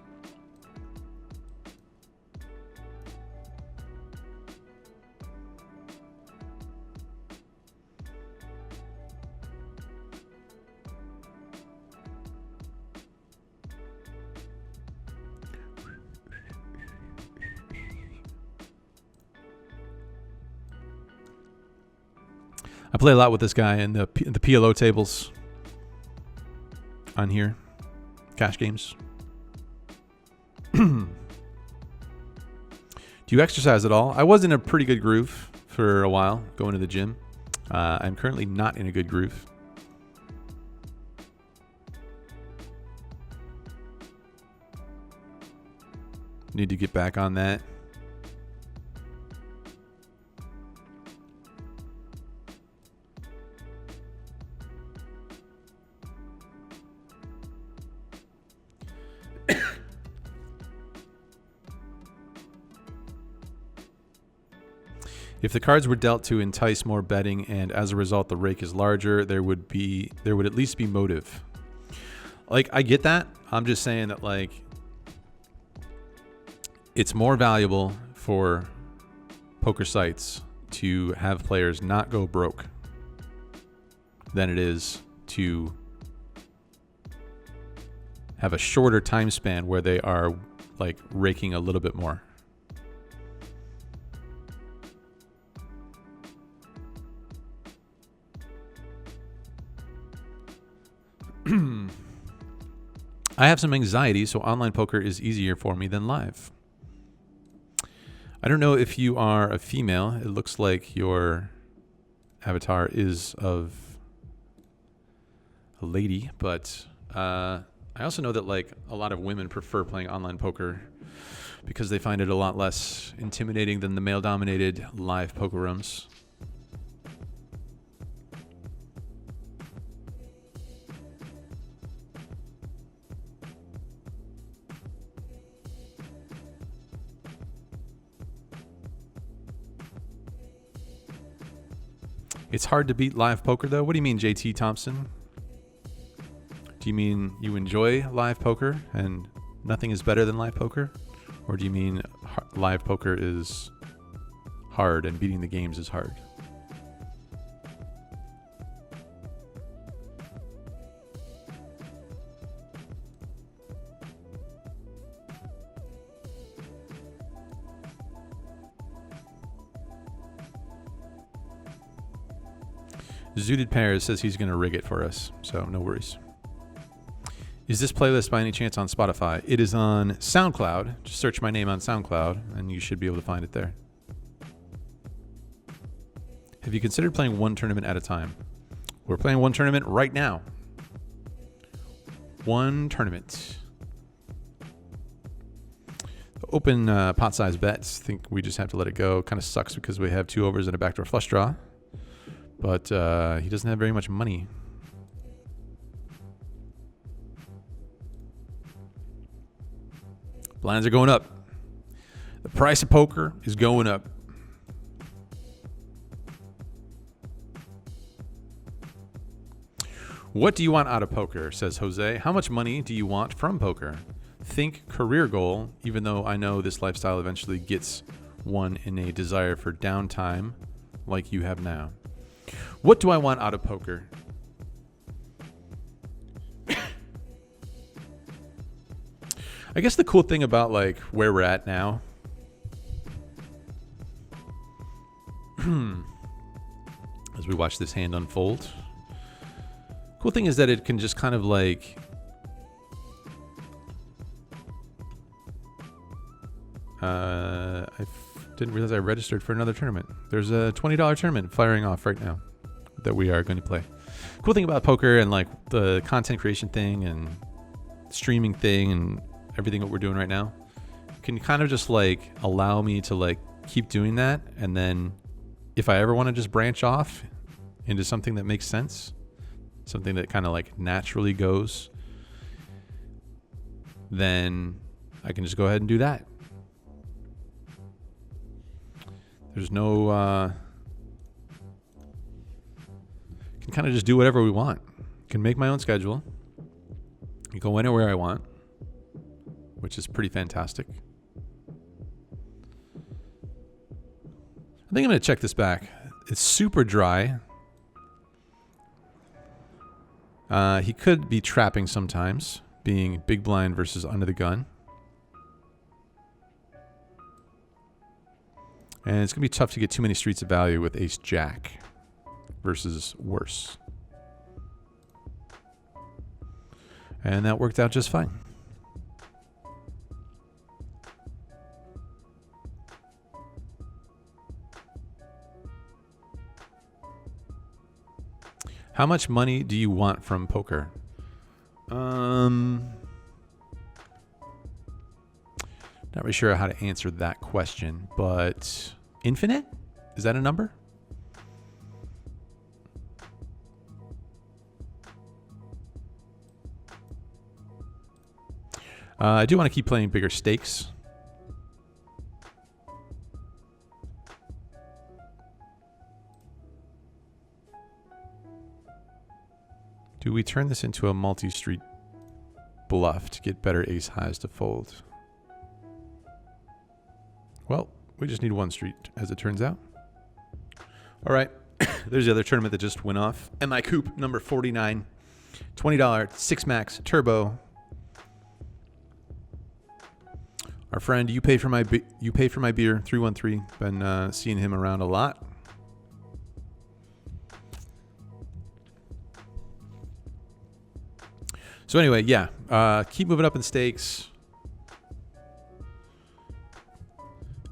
I play a lot with this guy in the PLO tables on here. Cash games. Do you exercise at all? I was in a pretty good groove for a while, going to the gym. I'm currently not in a good groove. Need to get back on that. If the cards were dealt to entice more betting and as a result the rake is larger, there would at least be motive. Like, I get that. I'm just saying that like it's more valuable for poker sites to have players not go broke than it is to have a shorter time span where they are like raking a little bit more. I have some anxiety, so online poker is easier for me than live. I don't know if you are a female. It looks like your avatar is of a lady, but I also know that like a lot of women prefer playing online poker because they find it a lot less intimidating than the male-dominated live poker rooms. It's hard to beat live poker, though. What do you mean, JT Thompson? Do you mean you enjoy live poker and nothing is better than live poker? Or do you mean live poker is hard and beating the games is hard? Zooted Pears says he's going to rig it for us, so no worries. Is this playlist by any chance on Spotify? It is on SoundCloud. Just search my name on SoundCloud, and you should be able to find it there. Have you considered playing one tournament at a time? We're playing one tournament right now. One tournament. Open pot size bets. I think we just have to let it go. Kind of sucks because we have 2 overs and a backdoor flush draw. But he doesn't have very much money. Blinds are going up. The price of poker is going up. What do you want out of poker, says Jose. How much money do you want from poker? Think career goal, even though I know this lifestyle eventually gets one in a desire for downtime like you have now. What do I want out of poker? I guess the cool thing about like where we're at now as we watch this hand unfold, cool thing is that it can just kind of like didn't realize I registered for another tournament. There's a $20 tournament firing off right now that we are going to play. Cool thing about poker and like the content creation thing and streaming thing and everything that we're doing right now can kind of just like allow me to like keep doing that. And then if I ever want to just branch off into something that makes sense, something that kind of like naturally goes, then I can just go ahead and do that. There's no, can kind of just do whatever we want. Can make my own schedule. Can go anywhere I want, which is pretty fantastic. I think I'm going to check this back. It's super dry. He could be trapping sometimes, being big blind versus under the gun. And it's going to be tough to get too many streets of value with ace jack versus worse. And that worked out just fine. How much money do you want from poker? Not really sure how to answer that question, but infinite? Is that a number? I do want to keep playing bigger stakes. Do we turn this into a multi-street bluff to get better ace highs to fold? Well, we just need one street, as it turns out. All right, there's the other tournament that just went off. MICOOP number 49, $20, 6-max, turbo. Our friend, you paid for my beer, 313. Been seeing him around a lot. So anyway, yeah, keep moving up in stakes.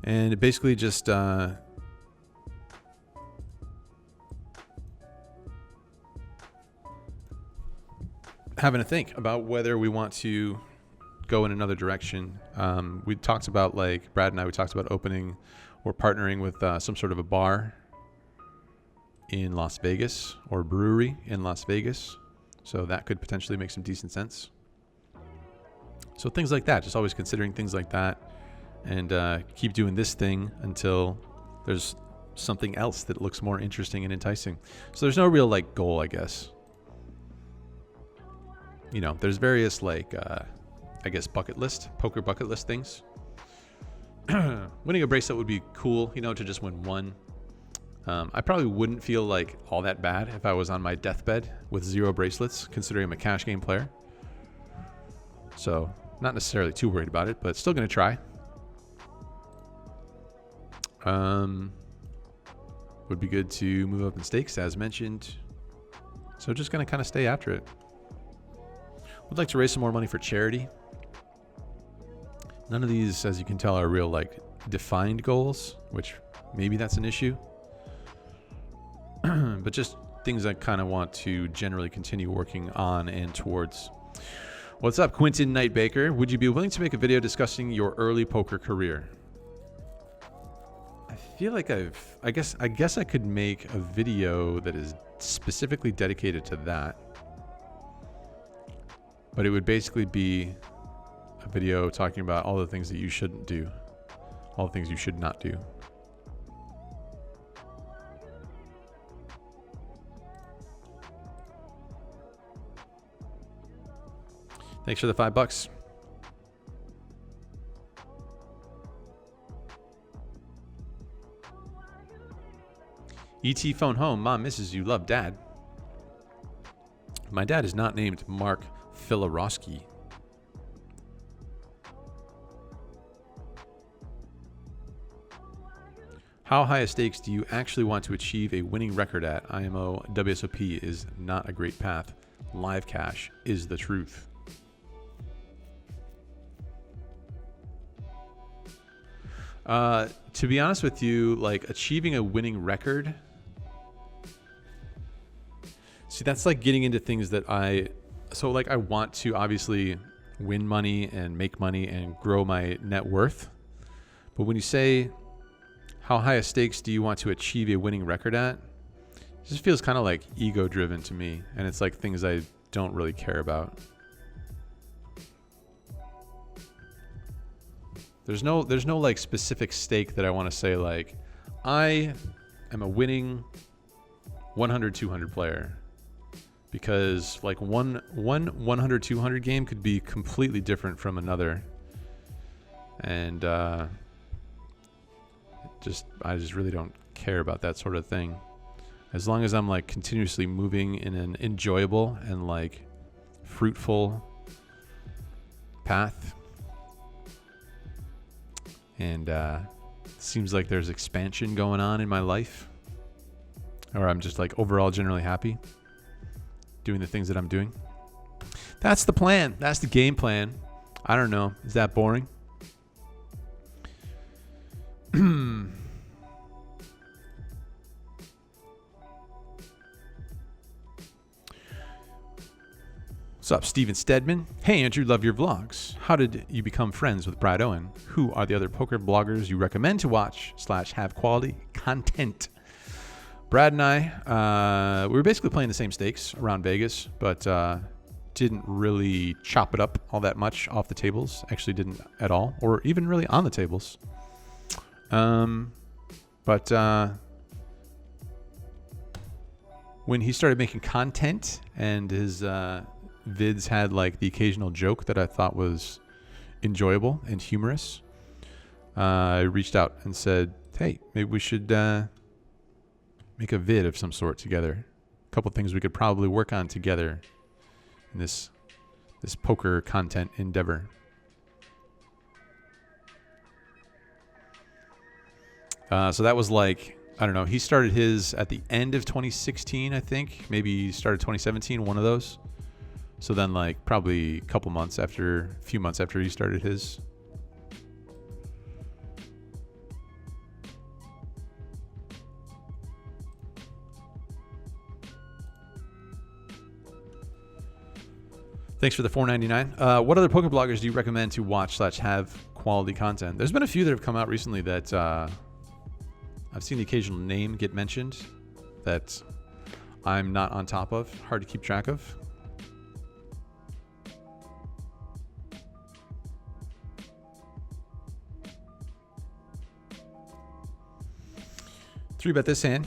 And it basically just having to think about whether we want to go in another direction. We talked about, like, Brad and I, we talked about opening or partnering with some sort of a bar in Las Vegas or brewery in Las Vegas. So that could potentially make some decent sense. So things like that, just always considering things like that. And keep doing this thing until there's something else that looks more interesting and enticing. So there's no real like goal, I guess. You know, there's various like, I guess poker bucket list things. Winning a bracelet would be cool, you know, to just win one. I probably wouldn't feel like all that bad if I was on my deathbed with 0 bracelets, considering I'm a cash game player. So not necessarily too worried about it, but still going to try. Would be good to move up in stakes, as mentioned. So just going to kind of stay after it. Would like to raise some more money for charity. None of these, as you can tell, are real like defined goals, which maybe that's an issue. But just things I kind of want to generally continue working on and towards. What's up, Quentin Knight Baker? Would you be willing to make a video discussing your early poker career? I feel like I guess I could make a video that is specifically dedicated to that. But it would basically be a video talking about all the things that you shouldn't do, all the things you should not do. Thanks for the $5. ET phone home. Mom misses you. Love, Dad. My dad is not named Mark Filarowski. How high a stakes do you actually want to achieve a winning record at? IMO WSOP is not a great path. Live cash is the truth. To be honest with you, like achieving a winning record, see, that's like getting into things that I want to obviously win money and make money and grow my net worth. But when you say, how high a stakes do you want to achieve a winning record at? It just feels kind of like ego driven to me. And it's like things I don't really care about. There's no like specific stake that I want to say like, I am a winning 100, 200 player. Because like one 100, 200 game could be completely different from another. And I just really don't care about that sort of thing. As long as I'm like continuously moving in an enjoyable and like fruitful path. And seems like there's expansion going on in my life. Or I'm just like overall generally happy doing the things that I'm doing. That's the plan. That's the game plan. I don't know. Is that boring? What's up, Steven Stedman? Hey, Andrew, love your vlogs. How did you become friends with Brad Owen? Who are the other poker bloggers you recommend to watch / have quality content? Brad and I, we were basically playing the same stakes around Vegas, but didn't really chop it up all that much off the tables. Actually didn't at all, or even really on the tables. But when he started making content and his vids had like the occasional joke that I thought was enjoyable and humorous, I reached out and said, hey, maybe we should make a vid of some sort together. A couple things we could probably work on together in this poker content endeavor. So that was like, I don't know, he started his at the end of 2016, I think. Maybe he started 2017, one of those. So then like probably a few months after he started his. Thanks for the $4.99. What other poker bloggers do you recommend to watch / have quality content? There's been a few that have come out recently that I've seen the occasional name get mentioned that I'm not on top of. Hard to keep track of. Three bet this hand.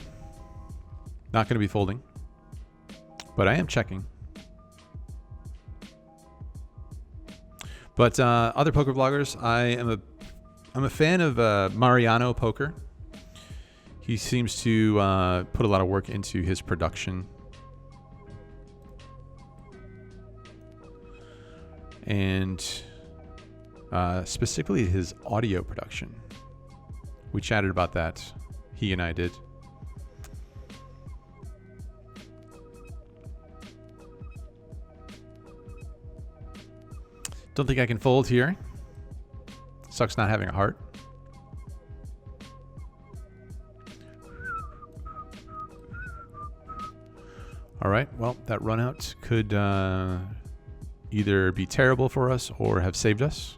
Not going to be folding, but I am checking. But other poker bloggers, I'm a fan of Mariano Poker. He seems to put a lot of work into his production. And specifically his audio production. We chatted about that. He and I did. Don't think I can fold here. Sucks not having a heart. All right, well, that run out could either be terrible for us or have saved us.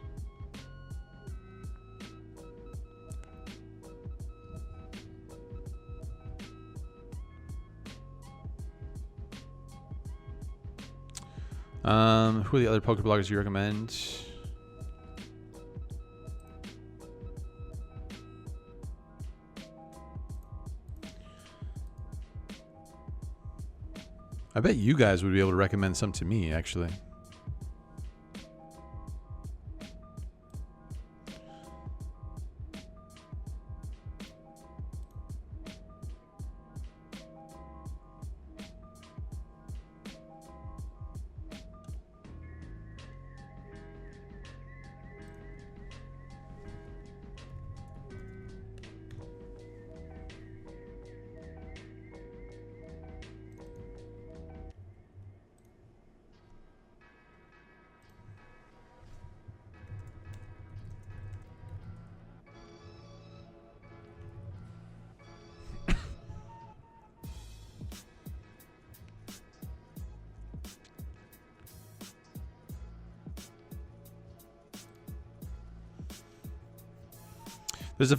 Who are the other poker bloggers you recommend? I bet you guys would be able to recommend some to me, actually.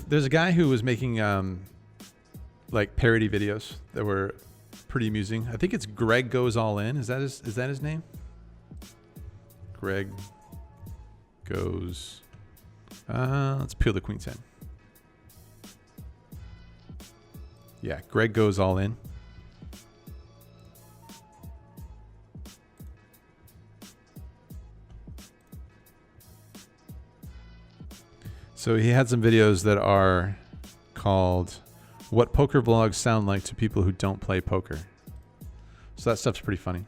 There's a guy who was making like parody videos that were pretty amusing. I think it's Greg Goes All In. Is that his name? Greg Goes. Let's peel the Queen 10. Yeah, Greg Goes All In. So he had some videos that are called What Poker Blogs Sound Like to People Who Don't Play Poker. So that stuff's pretty funny.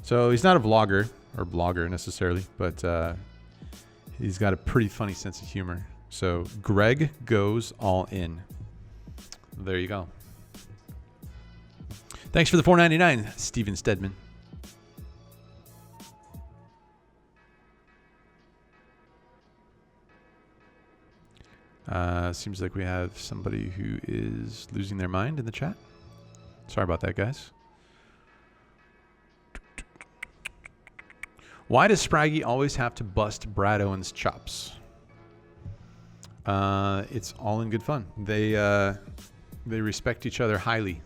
So he's not a vlogger or blogger necessarily, but he's got a pretty funny sense of humor. So Greg Goes All In. There you go. Thanks for the $4.99, Steven Stedman. Seems like we have somebody who is losing their mind in the chat. Sorry about that, guys. Why does Spraggy always have to bust Brad Owen's chops? It's all in good fun. They respect each other highly.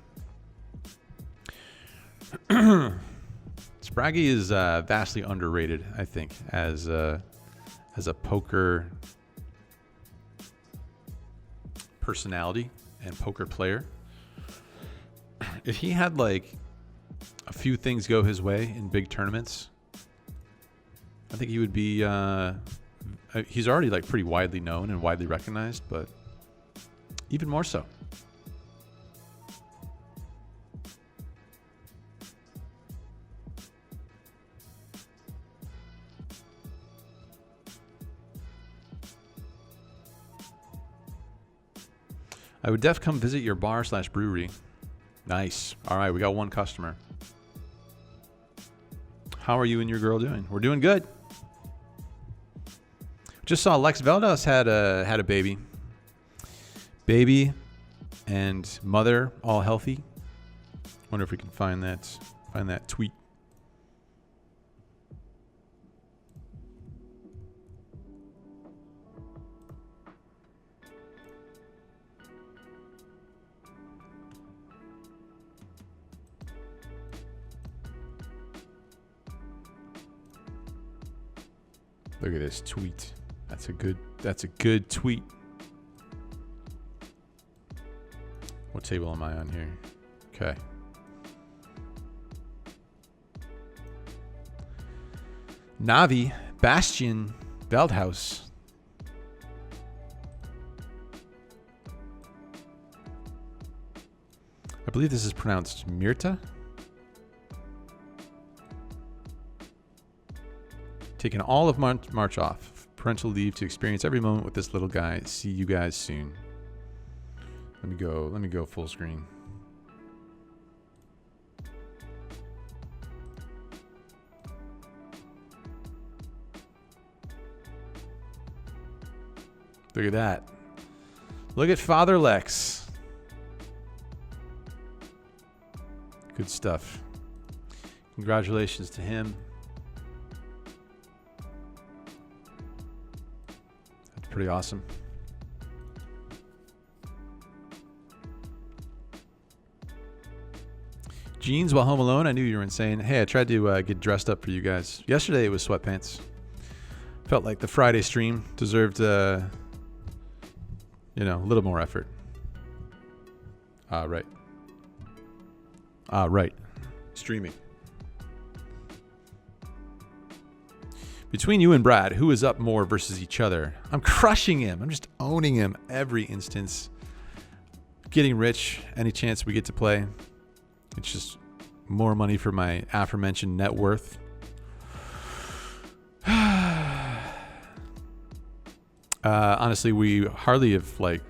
Spraggy is vastly underrated, I think, as a poker personality and poker player. If he had like a few things go his way in big tournaments, I think he would be he's already like pretty widely known and widely recognized, but even more so. I would def come visit your bar/brewery. Nice. All right, we got one customer. How are you and your girl doing? We're doing good. Just saw Lex Veldas had a baby. Baby and mother all healthy. Wonder if we can find that tweet. Look at this tweet. That's a good tweet. What table am I on here? Okay. Navi Bastian Veldhaus. I believe this is pronounced Mirta. Taking all of March off. Parental leave to experience every moment with this little guy. See you guys soon. Let me go full screen. Look at that. Look at Father Lex. Good stuff. Congratulations to him. That's pretty awesome. Jeans while home alone. I knew you were insane. Hey, I tried to get dressed up for you guys. Yesterday it was sweatpants. Felt like the Friday stream deserved, a little more effort. Right. Right. Streaming. Between you and Brad, who is up more versus each other? I'm crushing him. I'm just owning him every instance. Getting rich any chance we get to play. It's just more money for my aforementioned net worth. Honestly, we hardly play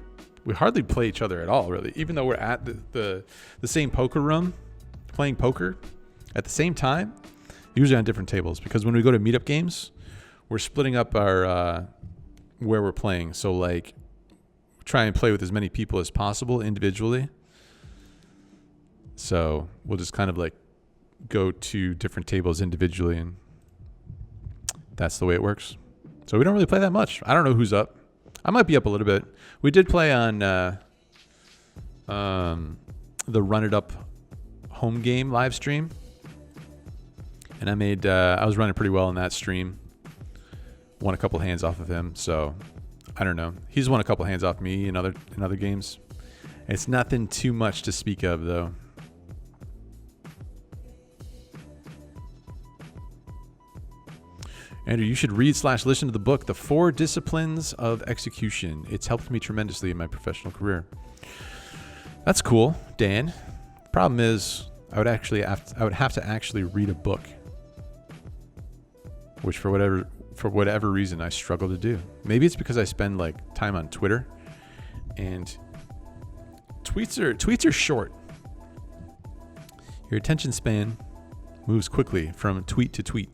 each other at all, really. Even though we're at the same poker room, playing poker at the same time, usually on different tables. Because when we go to meetup games, we're splitting up our where we're playing. So like, try and play with as many people as possible individually. So we'll just kind of like go to different tables individually, and that's the way it works. So we don't really play that much. I don't know who's up. I might be up a little bit. We did play on the Run It Up home game live stream, and I was running pretty well in that stream. Won a couple hands off of him, so I don't know. He's won a couple hands off me in other games. It's nothing too much to speak of, though. Andrew, you should read/listen to the book, The 4 Disciplines of Execution. It's helped me tremendously in my professional career. That's cool, Dan. Problem is, I would have to actually read a book, which for whatever reason I struggle to do. Maybe it's because I spend like time on Twitter, and tweets are short. Your attention span moves quickly from tweet to tweet.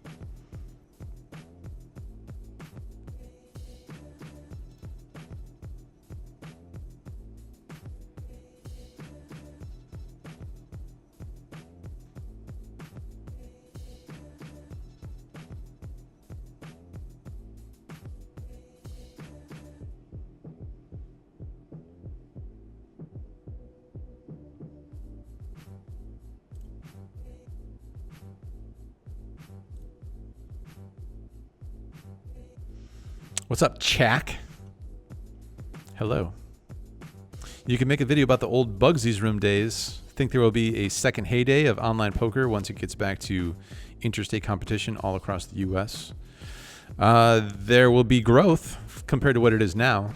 What's up, Chak? Hello. You can make a video about the old Bugsy's Room days. Think there will be a second heyday of online poker once it gets back to interstate competition all across the U.S. There will be growth compared to what it is now.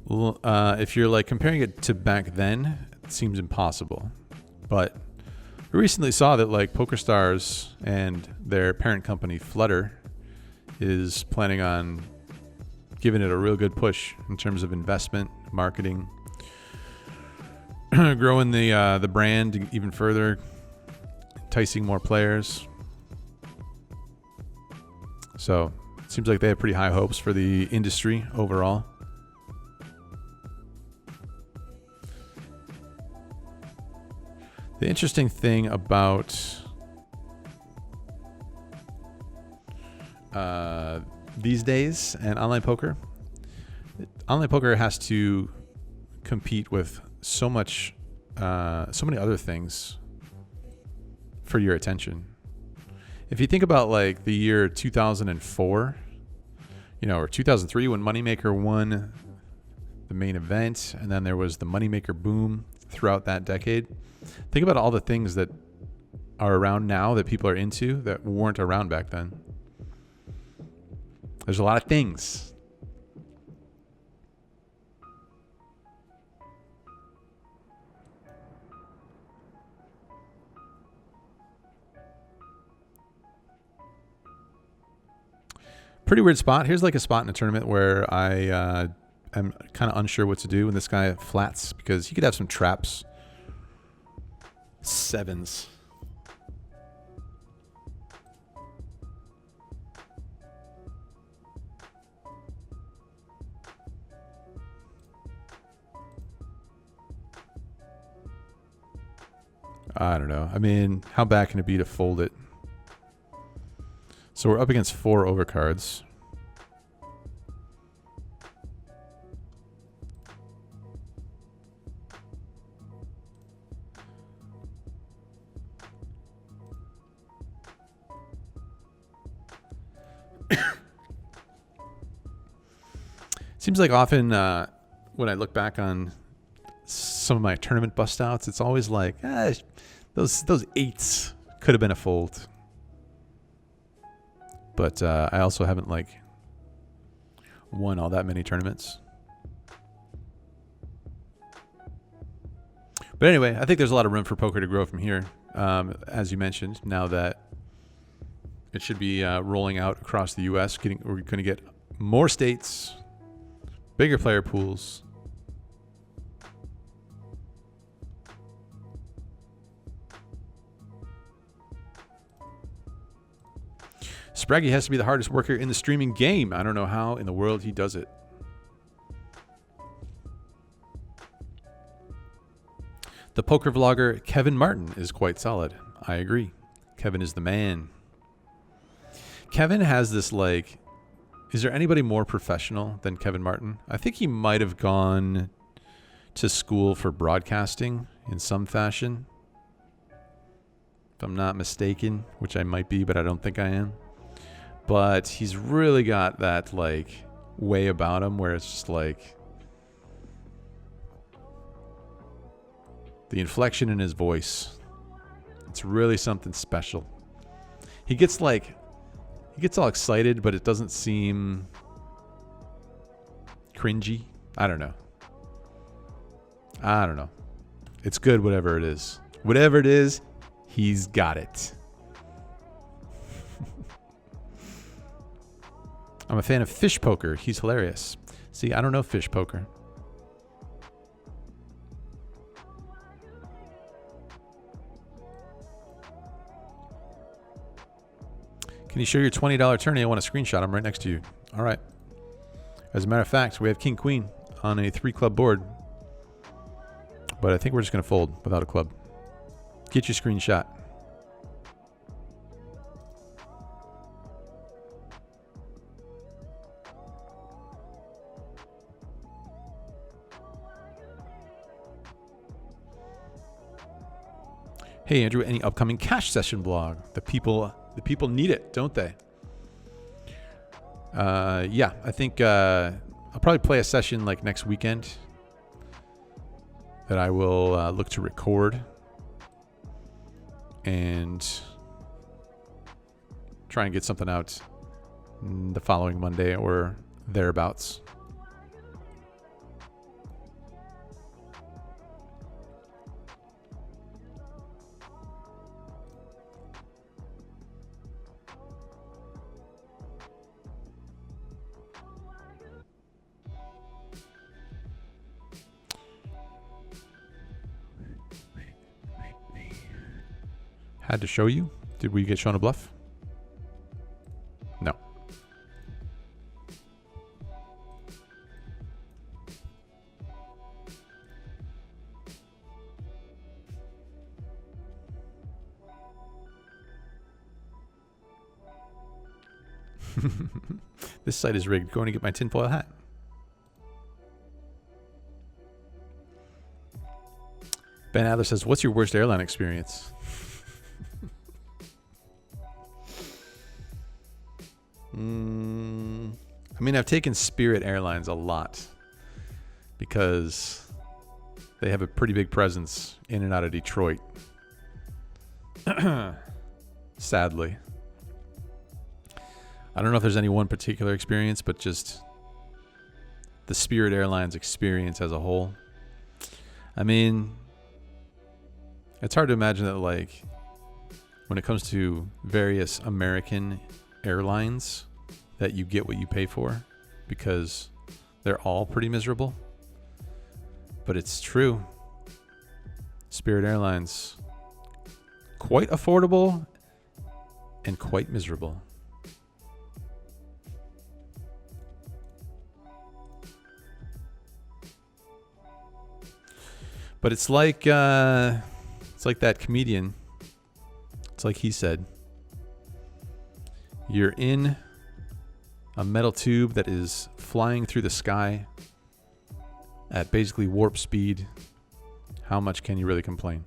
If you're like comparing it to back then, it seems impossible. But we recently saw that like PokerStars and their parent company Flutter is planning on giving it a real good push in terms of investment, marketing, growing the brand even further, enticing more players. So it seems like they have pretty high hopes for the industry overall. The interesting thing about these days and online poker has to compete with so many other things for your attention. If you think about like the year 2004, or 2003 when Moneymaker won the main event, and then there was the Moneymaker boom throughout that decade. Think about all the things that are around now that people are into that weren't around back then. There's a lot of things. Pretty weird spot. Here's like a spot in a tournament where I am kind of unsure what to do when this guy flats, because he could have some traps. Sevens. I don't know. I mean, how bad can it be to fold it? So we're up against 4 overcards. Seems like often when I look back on some of my tournament bust outs, it's always like, those 8s could have been a fold. But I also haven't like won all that many tournaments. But anyway, I think there's a lot of room for poker to grow from here. As you mentioned, now that it should be rolling out across the U.S., we're going to get more states, bigger player pools. Spraggy has to be the hardest worker in the streaming game. I don't know how in the world he does it. The poker vlogger Kevin Martin is quite solid. I agree. Kevin is the man. Kevin has this like, is there anybody more professional than Kevin Martin? I think he might have gone to school for broadcasting in some fashion. If I'm not mistaken, which I might be, but I don't think I am. But he's really got that like way about him where it's just like the inflection in his voice. It's really something special. He gets all excited, but it doesn't seem cringy. I don't know. It's good, whatever it is. Whatever it is, he's got it. I'm a fan of fish poker. He's hilarious. See, I don't know fish poker. Can you show your $20 tourney? I want a screenshot. I'm right next to you. All right. As a matter of fact, we have King Queen on a 3-club board. But I think we're just going to fold without a club. Get your screenshot. Hey Andrew, any upcoming cash session vlog? The people need it, don't they? Yeah, I think I'll probably play a session like next weekend that I will look to record and try and get something out the following Monday or thereabouts. Had to show you? Did we get shown a bluff? No. This site is rigged. Going to get my tinfoil hat. Ben Adler says, what's your worst airline experience? I mean, I've taken Spirit Airlines a lot because they have a pretty big presence in and out of Detroit. Sadly. I don't know if there's any one particular experience, but just the Spirit Airlines experience as a whole. I mean, it's hard to imagine that, like, when it comes to various American airlines, that you get what you pay for, because they're all pretty miserable. But it's true. Spirit Airlines, quite affordable and quite miserable. But it's like like that comedian. It's like he said, you're in a metal tube that is flying through the sky at basically warp speed. How much can you really complain?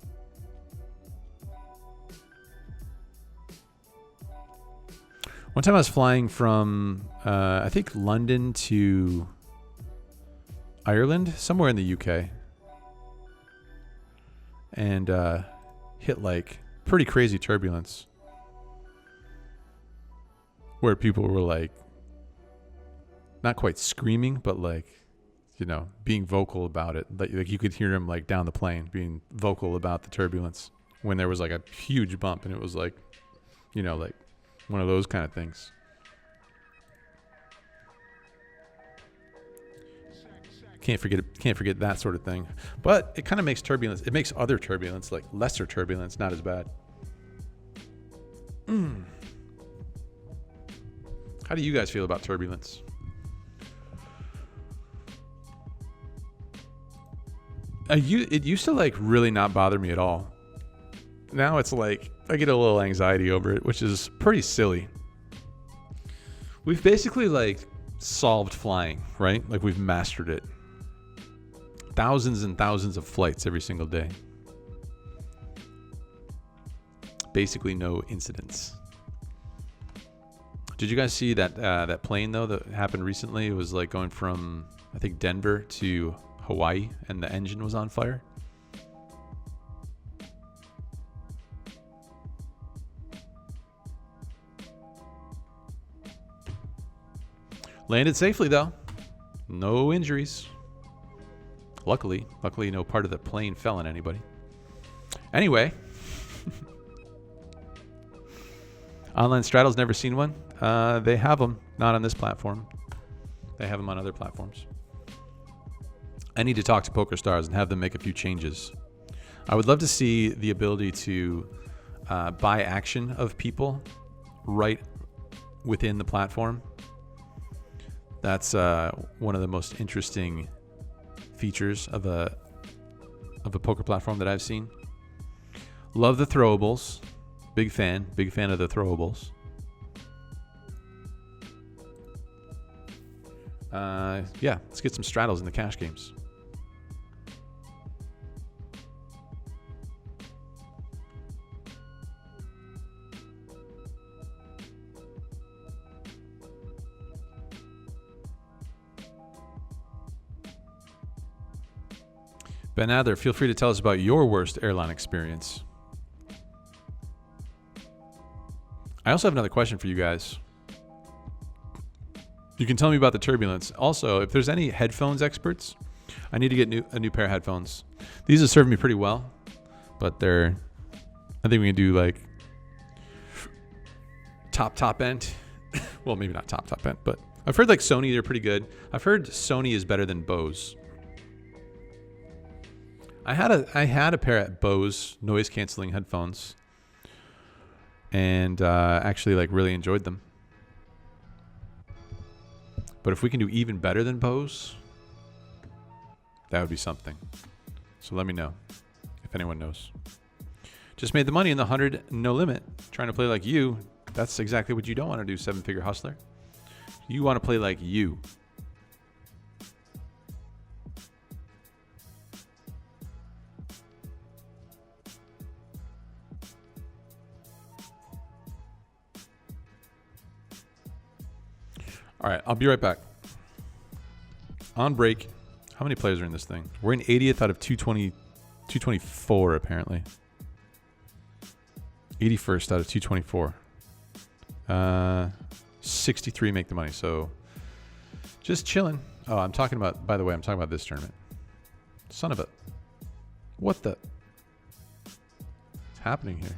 One time I was flying from, I think, London to Ireland, somewhere in the UK. And hit like pretty crazy turbulence. Where people were like, not quite screaming, but like, you know, being vocal about it. Like you could hear them like down the plane being vocal about the turbulence when there was like a huge bump, and it was like, you know, like one of those kind of things. Can't forget that sort of thing. But it kind of makes turbulence. It makes other turbulence, like lesser turbulence, not as bad. How do you guys feel about turbulence? It used to like really not bother me at all. Now it's like I get a little anxiety over it, which is pretty silly. We've basically like solved flying, right? Like we've mastered it. Thousands and thousands of flights every single day. Basically no incidents. Did you guys see that that plane though that happened recently? It was like going from, I think, Denver to Hawaii, and the engine was on fire. Landed safely though. No injuries. Luckily no part of the plane fell on anybody. Anyway. Online straddle's never seen one. They have them, not on this platform. They have them on other platforms. I need to talk to PokerStars and have them make a few changes. I would love to see the ability to buy action of people right within the platform. That's one of the most interesting features of a poker platform that I've seen. Love the throwables. Big fan of the throwables. Yeah, let's get some straddles in the cash games. Ben Adler, feel free to tell us about your worst airline experience. I also have another question for you guys. You can tell me about the turbulence. Also, if there's any headphones experts, I need to get a new pair of headphones. These have served me pretty well, but I think we can do like top end. Well, maybe not top end, but I've heard like Sony, they're pretty good. I've heard Sony is better than Bose. I had a pair of Bose noise canceling headphones, and actually like really enjoyed them. But if we can do even better than Bose, that would be something. So let me know if anyone knows. Just made the money in the 100 no limit. Trying to play like you. That's exactly what you don't want to do, 7-figure hustler. You want to play like you. All right, I'll be right back. On break, how many players are in this thing? We're in 80th out of 224, apparently. 81st out of 224. 63 make the money, so just chilling. Oh, I'm talking about, by the way, I'm talking about this tournament. Son of a... What the... What's happening here?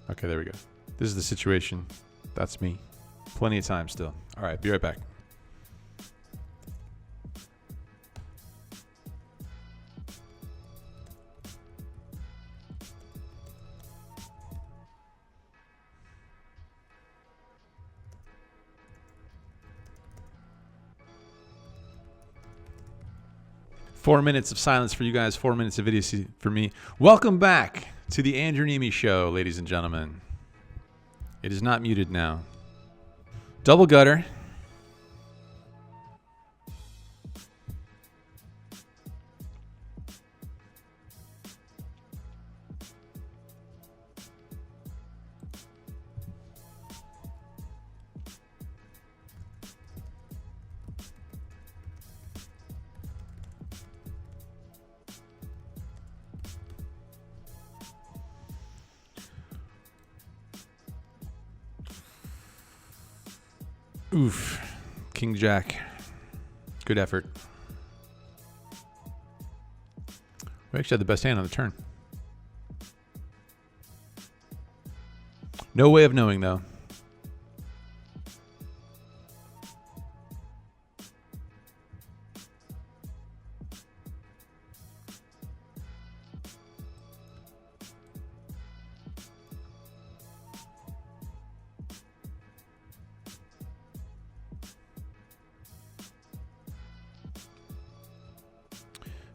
Okay, there we go. This is the situation. That's me. Plenty of time still. All right, be right back. Four minutes of silence for you guys. 4 minutes of idiocy for me. Welcome back to the Andrew Neeme Show, ladies and gentlemen. It is not muted now. Double gutter. Oof. King Jack. Good effort. We actually had the best hand on the turn. No way of knowing, though.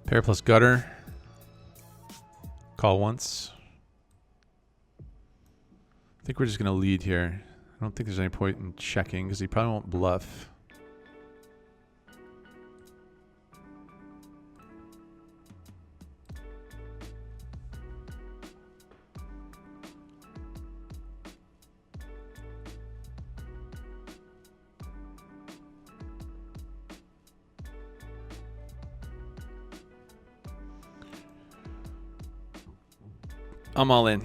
Pair plus gutter. Call once. I think we're just going to lead here. I don't think there's any point in checking because he probably won't bluff. I'm all in.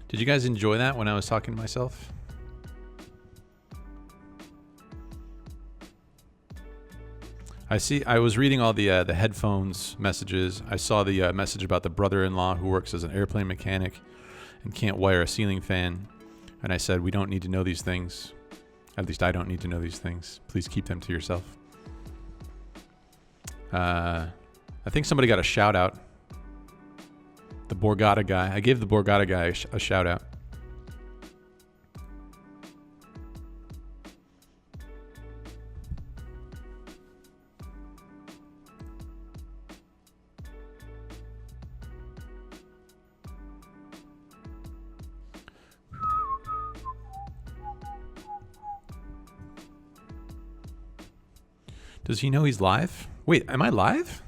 Did you guys enjoy that when I was talking to myself? I was reading all the headphones messages. I saw the message about the brother-in-law who works as an airplane mechanic and can't wire a ceiling fan. And I said, we don't need to know these things. At least I don't need to know these things. Please keep them to yourself. I think somebody got a shout out. The Borgata guy. I gave the Borgata guy a shout out. Does he know he's live? Wait, am I live?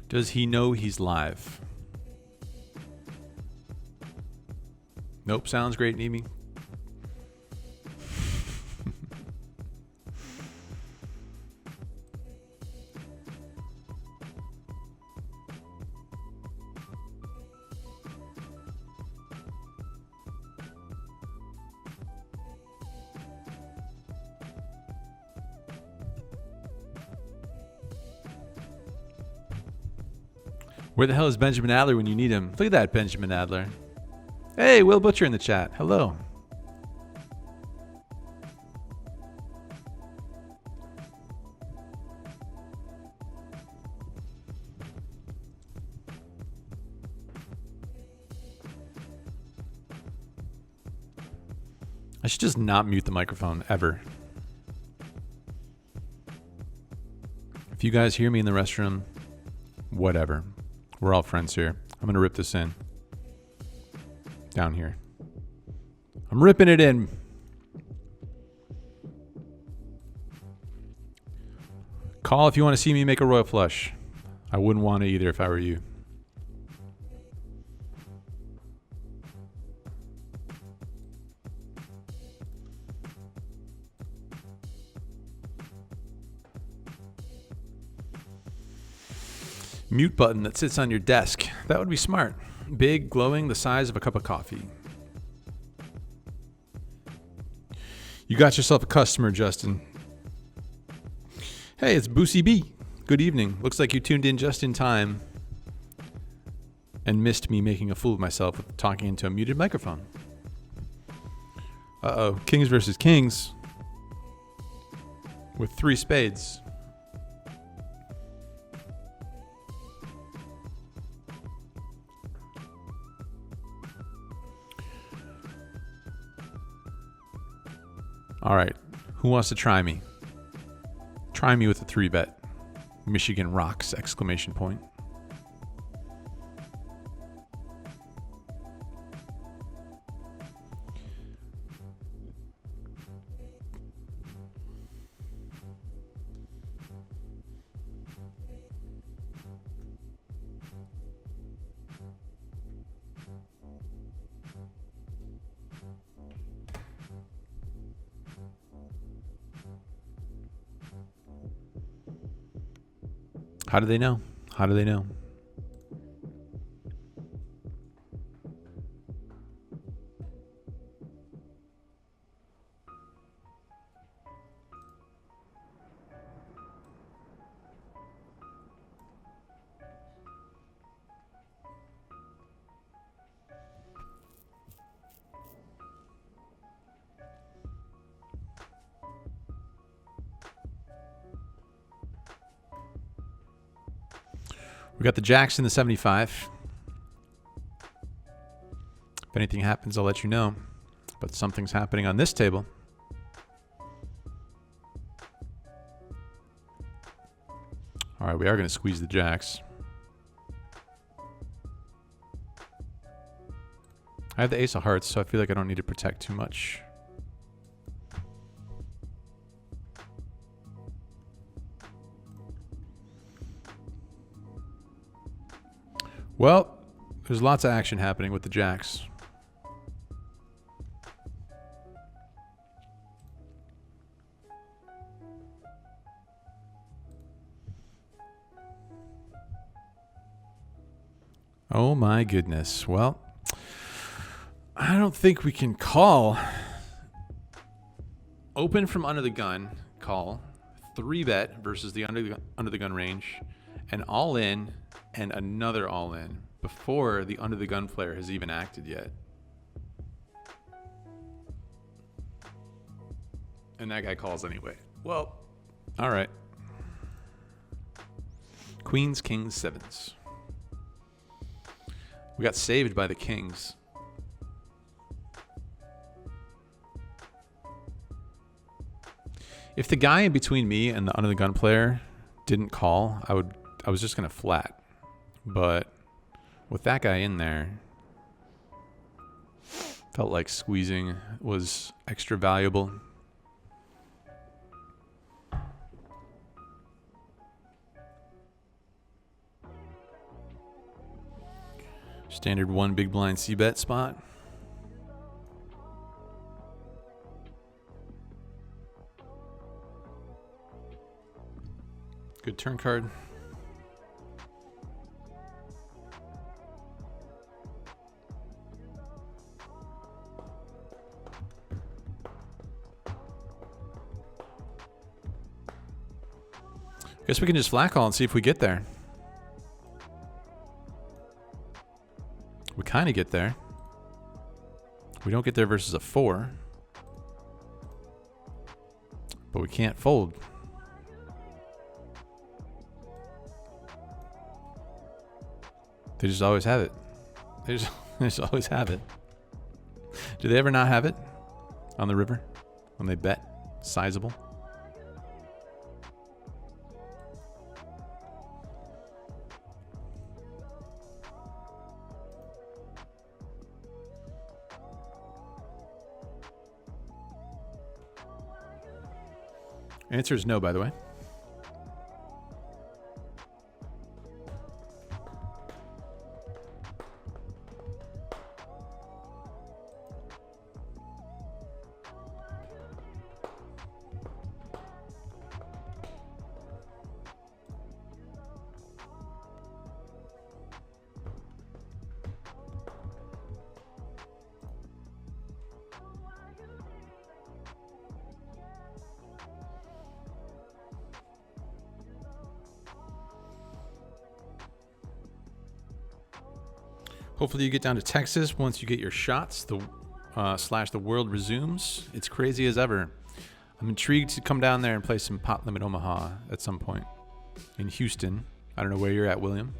Does he know he's live? Nope, sounds great, Neeme. Where the hell is Benjamin Adler when you need him? Look at that, Benjamin Adler. Hey, Will Butcher in the chat. Hello. I should just not mute the microphone ever. If you guys hear me in the restroom, whatever. We're all friends here. I'm going to rip this in. Down here. I'm ripping it in. Call if you want to see me make a royal flush. I wouldn't want to either if I were you. Mute button that sits on your desk. That would be smart. Big, glowing, the size of a cup of coffee. You got yourself a customer, Justin. Hey, it's Boosie B. Good evening. Looks like you tuned in just in time and missed me making a fool of myself with talking into a muted microphone. Uh-oh. Kings versus kings with 3 spades. All right, who wants to try me? Try me with a 3-bet. Michigan rocks! Exclamation point. How do they know? How do they know? We got the jacks in the 75. If anything happens, I'll let you know. But something's happening on this table. All right, we are going to squeeze the jacks. I have the ace of hearts, so I feel like I don't need to protect too much. Well, there's lots of action happening with the jacks. Oh my goodness. Well, I don't think we can call. Open from under the gun, call. 3-bet versus the under the gun range. And all in. And another all-in before the under-the-gun player has even acted yet. And that guy calls anyway. Well, all right. Queens, kings, sevens. We got saved by the kings. If the guy in between me and the under-the-gun player didn't call, I was just going to flat. But with that guy in there, felt like squeezing was extra valuable. Standard 1 big blind c-bet spot. Good turn card. Guess we can just flat call and see if we get there. We kind of get there. We don't get there versus a 4. But we can't fold. They just always have it. They just always have it. Do they ever not have it on the river when they bet sizable? Answer is no, by the way. Hopefully you get down to Texas once you get your shots. The the world resumes. It's crazy as ever. I'm intrigued to come down there and play some Pot Limit Omaha at some point in Houston. I don't know where you're at, William.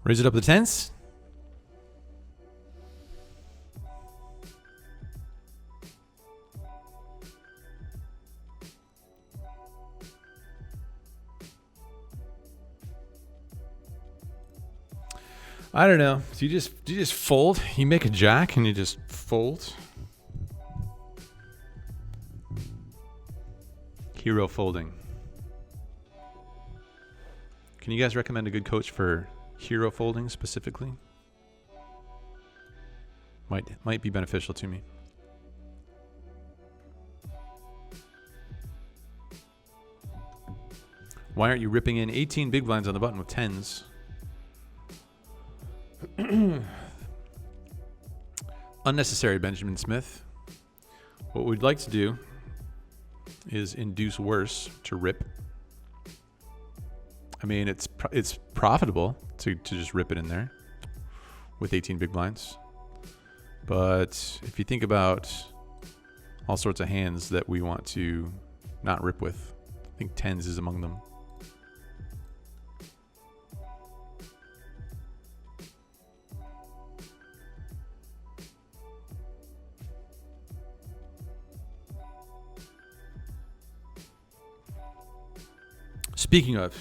Raise it up to the tens. I don't know. Do you just fold? You make a jack and you just fold? Hero folding. Can you guys recommend a good coach for hero folding specifically? Might be beneficial to me. Why aren't you ripping in 18 big blinds on the button with tens? Unnecessary, Benjamin Smith. What we'd like to do is induce worse to rip. I mean, it's profitable to just rip it in there with 18 big blinds. But if you think about all sorts of hands that we want to not rip with, I think tens is among them. Speaking of,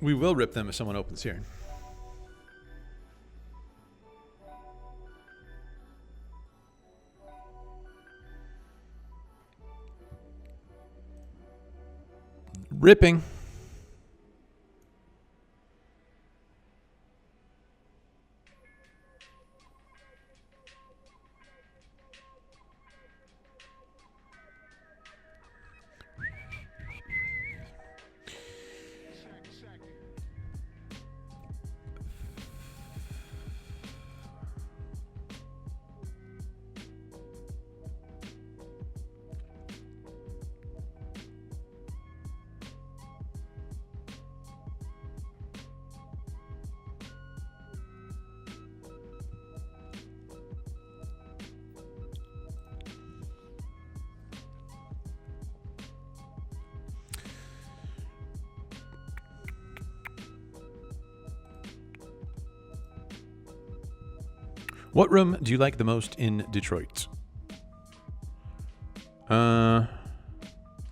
we will rip them if someone opens here. Ripping. What room do you like the most in Detroit? I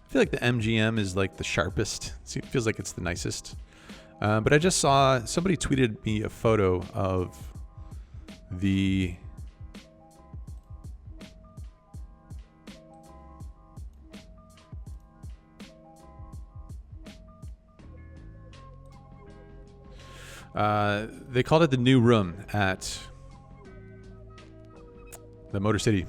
feel like the MGM is like the sharpest. It feels like it's the nicest. But I just saw somebody tweeted me a photo of the they called it the new room at the Motor City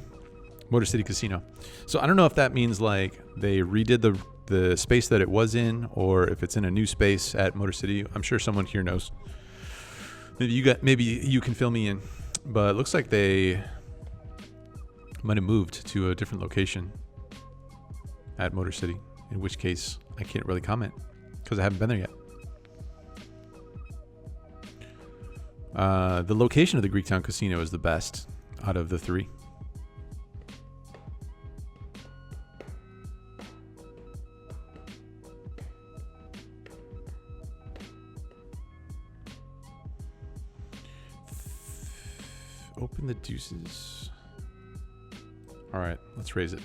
Casino. So I don't know if that means like they redid the space that it was in, or if it's in a new space at Motor City. I'm sure someone here knows. Maybe you can fill me in. But it looks like they might have moved to a different location at Motor City. In which case, I can't really comment because I haven't been there yet. The location of the Greektown Casino is the best out of the three. Open the deuces. All right, let's raise it.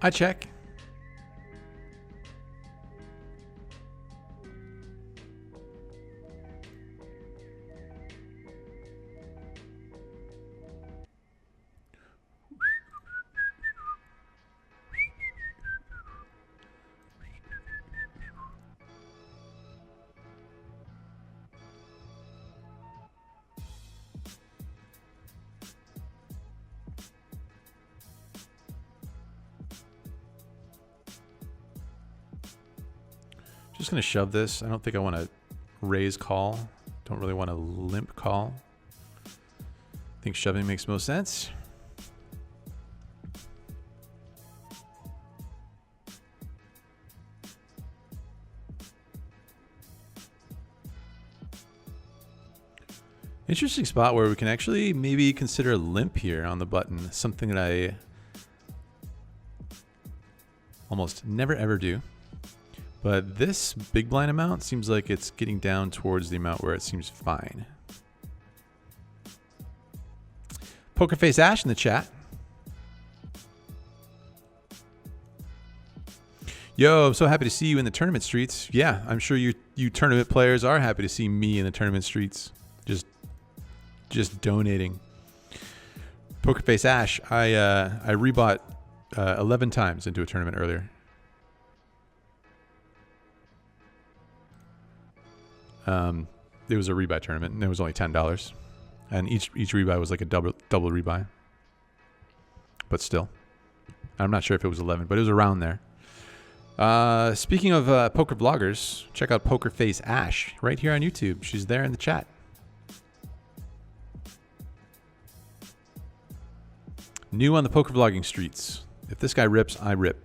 I check. Just going to shove this. I don't think I want to raise call. Don't really want to limp call. I think shoving makes most sense. Interesting spot where we can actually maybe consider a limp here on the button. Something that I almost never ever do. But this big blind amount seems like it's getting down towards the amount where it seems fine. Pokerface Ash in the chat. Yo, I'm so happy to see you in the tournament streets. Yeah, I'm sure you tournament players are happy to see me in the tournament streets. Just donating. Pokerface Ash, I rebought 11 times into a tournament earlier. It was a rebuy tournament, and it was only $10, and each rebuy was like a double rebuy. But still, I'm not sure if it was 11, but it was around there. Speaking of poker vloggers, check out Pokerface Ash right here on YouTube. She's there in the chat. New on the poker vlogging streets. If this guy rips, I rip.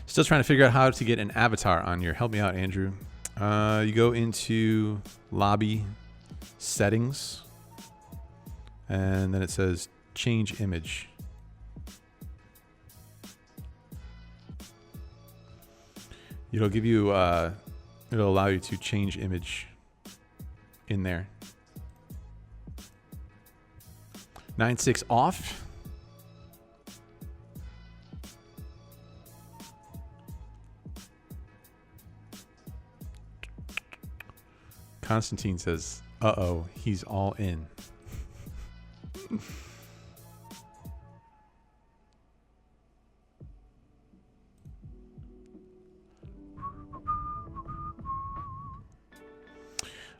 Still trying to figure out how to get an avatar on here. Help me out, Andrew. You go into lobby settings, and then it says change image. It'll give you, it'll allow you to change image in there. 9-6 off. Constantine says, uh-oh, he's all in.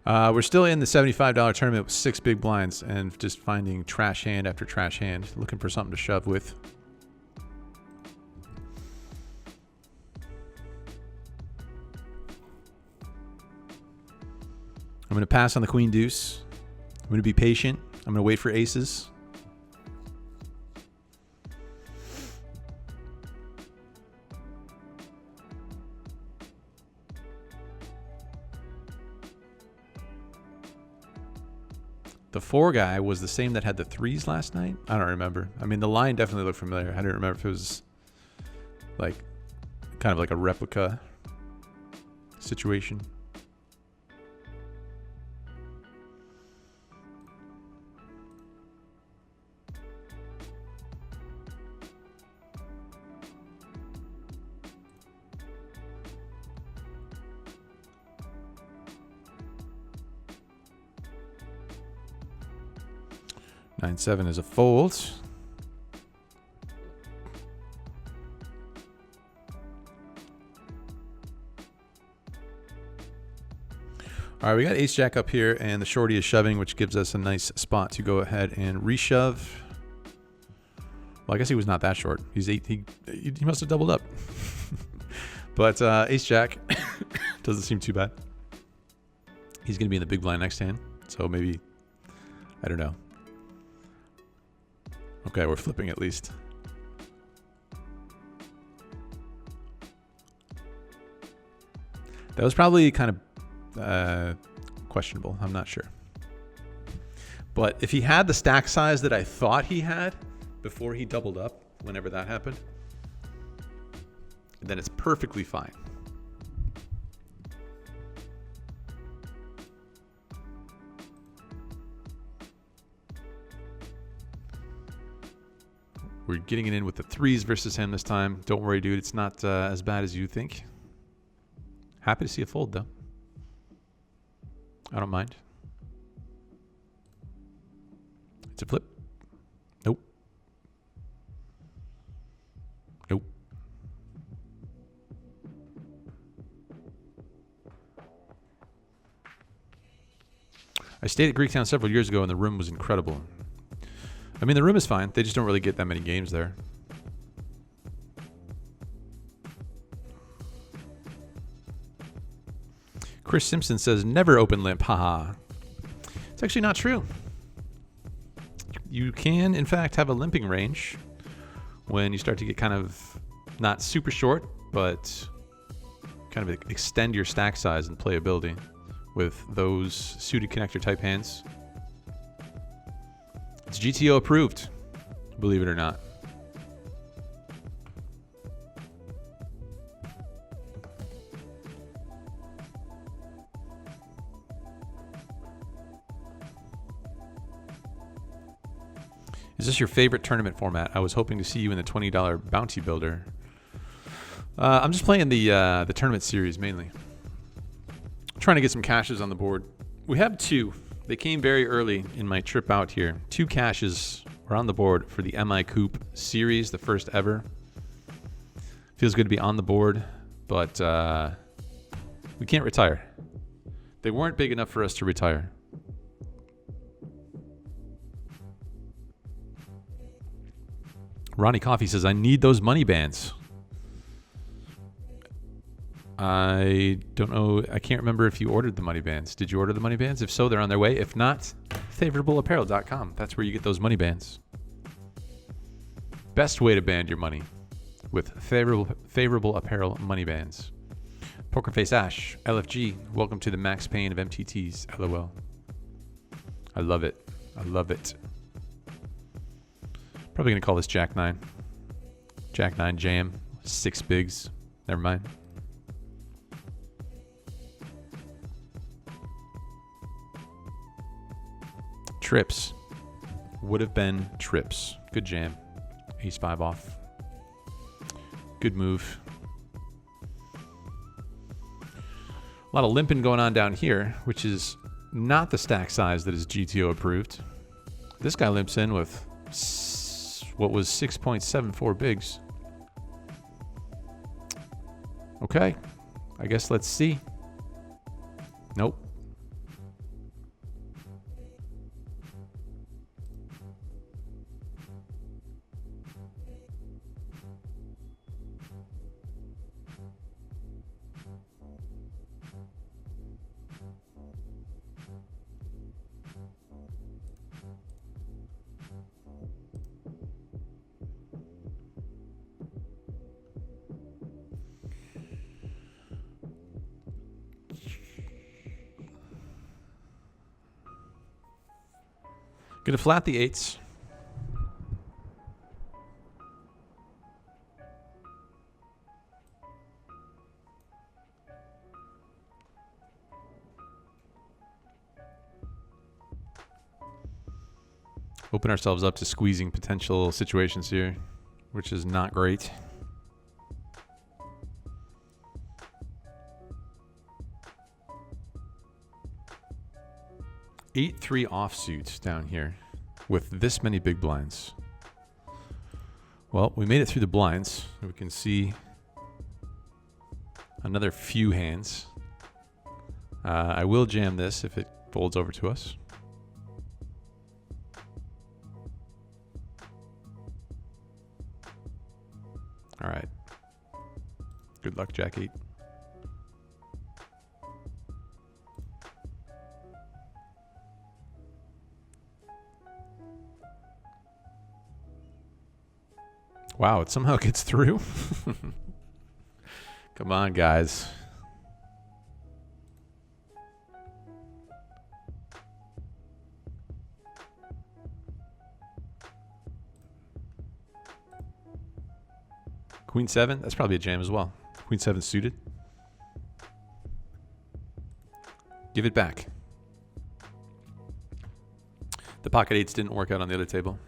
We're still in the $75 tournament with 6 big blinds and just finding trash hand after trash hand, looking for something to shove with. I'm going to pass on the queen deuce. I'm going to be patient. I'm going to wait for aces. The 4 guy was the same that had the 3s last night. I don't remember. I mean, the line definitely looked familiar. I don't remember if it was like kind of like a replica situation. Nine seven is a fold. All right, we got ace jack up here, and the shorty is shoving, which gives us a nice spot to go ahead and reshove. Well, I guess he was not that short. He's 8. He must have doubled up. But ace jack doesn't seem too bad. He's going to be in the big blind next hand. So maybe, I don't know. Okay, we're flipping at least. That was probably kind of questionable. I'm not sure. But if he had the stack size that I thought he had before he doubled up, whenever that happened, then it's perfectly fine. We're getting it in with the 3s versus him this time. Don't worry, dude. It's not as bad as you think. Happy to see a fold, though. I don't mind. It's a flip. Nope. Nope. I stayed at Greektown several years ago, and the room was incredible. I mean, the room is fine. They just don't really get that many games there. Chris Simpson says, never open limp. Haha. It's actually not true. You can, in fact, have a limping range when you start to get kind of not super short, but kind of extend your stack size and playability with those suited connector type hands. It's GTO approved, believe it or not. Is this your favorite tournament format? I was hoping to see you in the $20 Bounty Builder. I'm just playing the tournament series mainly. Trying to get some cashes on the board. We have 2. They came very early in my trip out here. 2 cashes are on the board for the MICOOP series, the first ever. Feels good to be on the board, but we can't retire. They weren't big enough for us to retire. Ronnie Coffee says, I need those money bands. I don't know. I can't remember if you ordered the money bands. Did you order the money bands? If so, they're on their way. If not, favorableapparel.com. That's where you get those money bands. Best way to band your money with favorable apparel money bands. Pokerface Ash, LFG, welcome to the Max Payne of MTTs. LOL. I love it. I love it. Probably going to call this Jack 9. Jack 9 jam. 6 bigs. Never mind. Trips. Would have been trips. Good jam. Ace 5 off. Good move. A lot of limping going on down here, which is not the stack size that is GTO approved. This guy limps in with what was 6.74 bigs. Okay. I guess let's see. Nope. Gonna flat the 8s. Open ourselves up to squeezing potential situations here, which is not great. Eight 3 offsuits down here with this many big blinds. Well, we made it through the blinds. We can see another few hands. I will jam this if it folds over to us. All right. Good luck, Jack 8. Wow, it somehow gets through. Come on, guys. Queen 7, that's probably a jam as well. Queen 7 suited. Give it back. The pocket 8s didn't work out on the other table.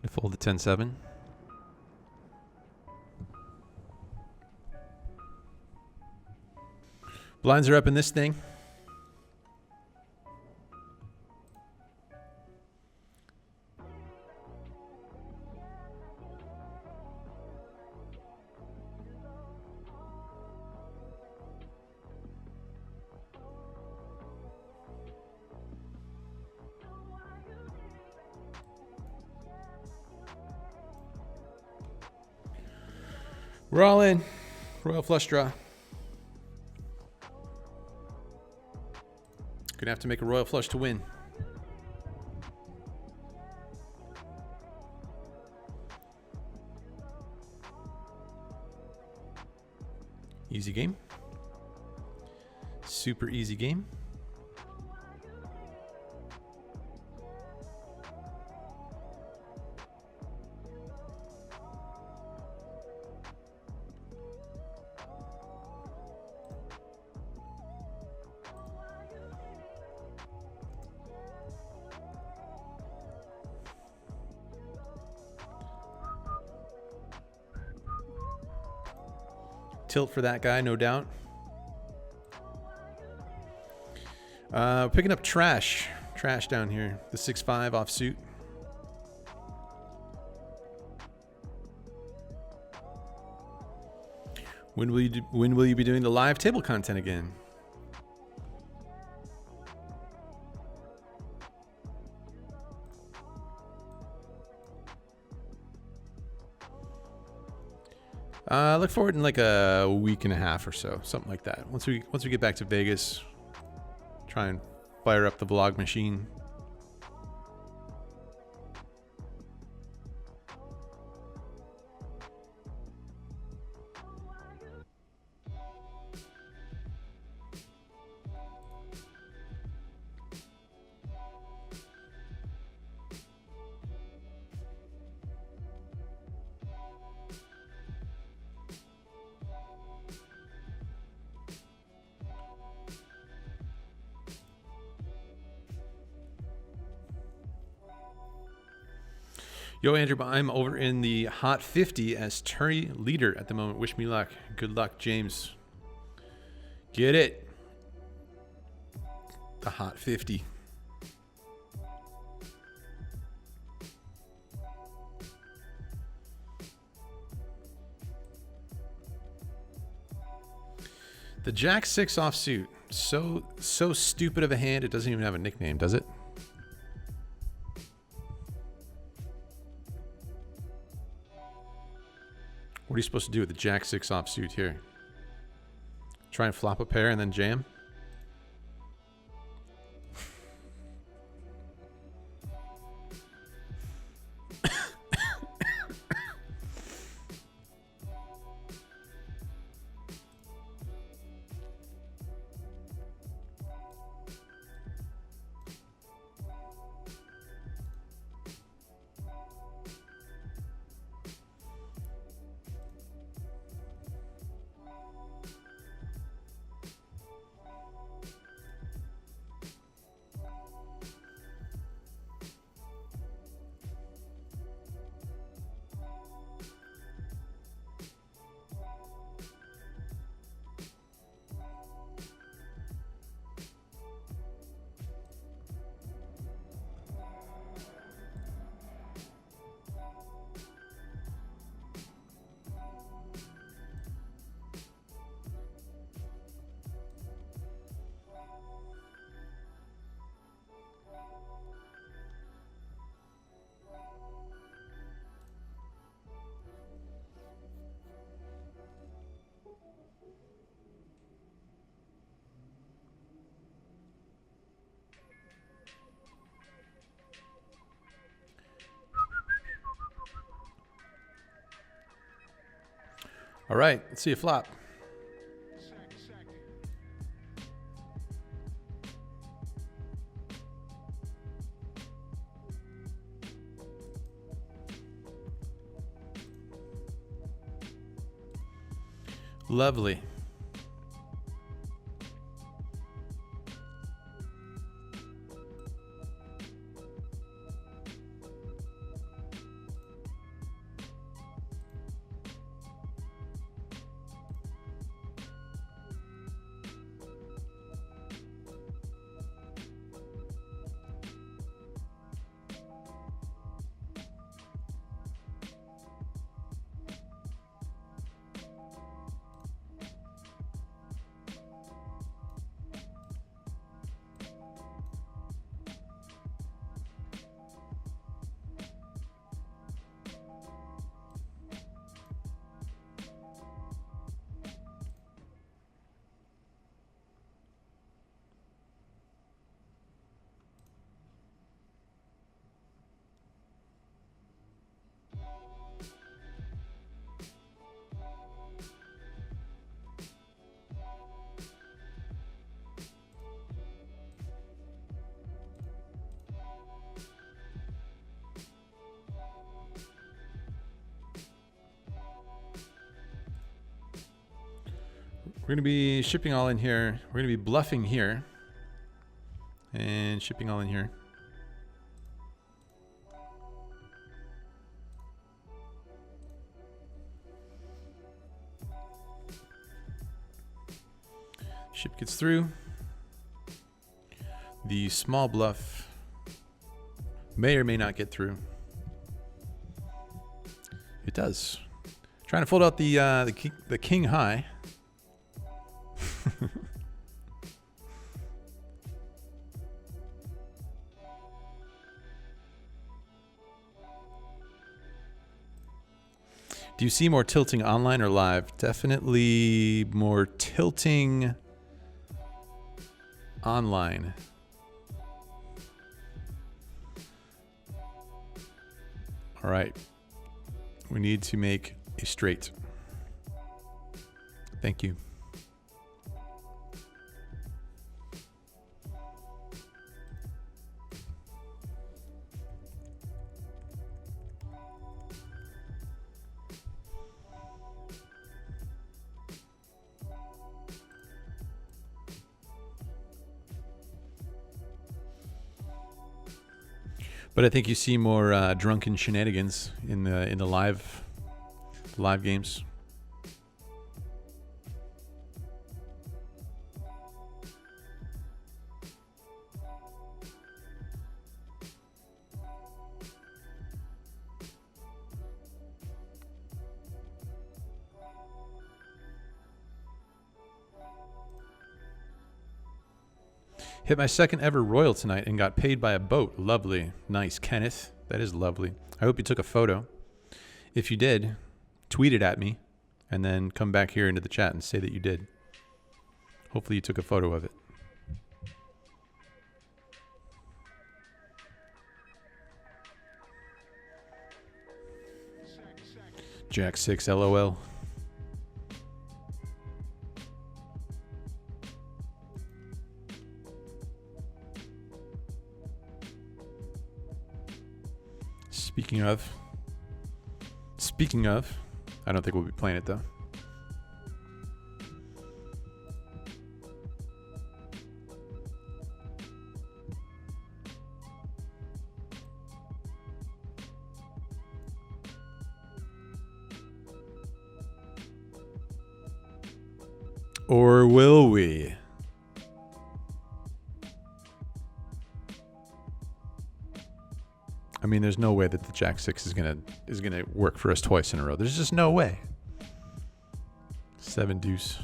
Fold the 10-7. Blinds are up in this thing. We're all in. Royal flush draw. Gonna have to make a royal flush to win. Easy game. Super easy game. Tilt for that guy, no doubt. Picking up trash. Trash down here. The 6-5 offsuit. When will you be doing the live table content again? Look forward in like a week and a half or so, something like that. Once we get back to Vegas, try and fire up the vlog machine. Yo, Andrew, I'm over in the Hot 50 as tourney leader at the moment. Wish me luck. Good luck, James. Get it. The Hot 50. The Jack 6 offsuit. So stupid of a hand, it doesn't even have a nickname, does it? What are you supposed to do with the Jack 6 offsuit here? Try and flop a pair and then jam? All right, let's see a flop. Lovely. We're going to be shipping all in here. We're going to be bluffing here and shipping all in here. Ship gets through. The small bluff may or may not get through. It does. Trying to fold out the king high. Do you see more tilting online or live? Definitely more tilting online. All right. We need to make a straight. Thank you. But I think you see more drunken shenanigans in the live games. Hit my second ever Royal tonight and got paid by a boat. Lovely. Nice, Kenneth. That is lovely. I hope you took a photo. If you did, tweet it at me and then come back here into the chat and say that you did. Hopefully you took a photo of it. Jack 6, LOL. Speaking of, I don't think we'll be playing it though. Or will we? I mean, there's no way that the Jack 6 is gonna work for us twice in a row. There's just no way. 7 deuce.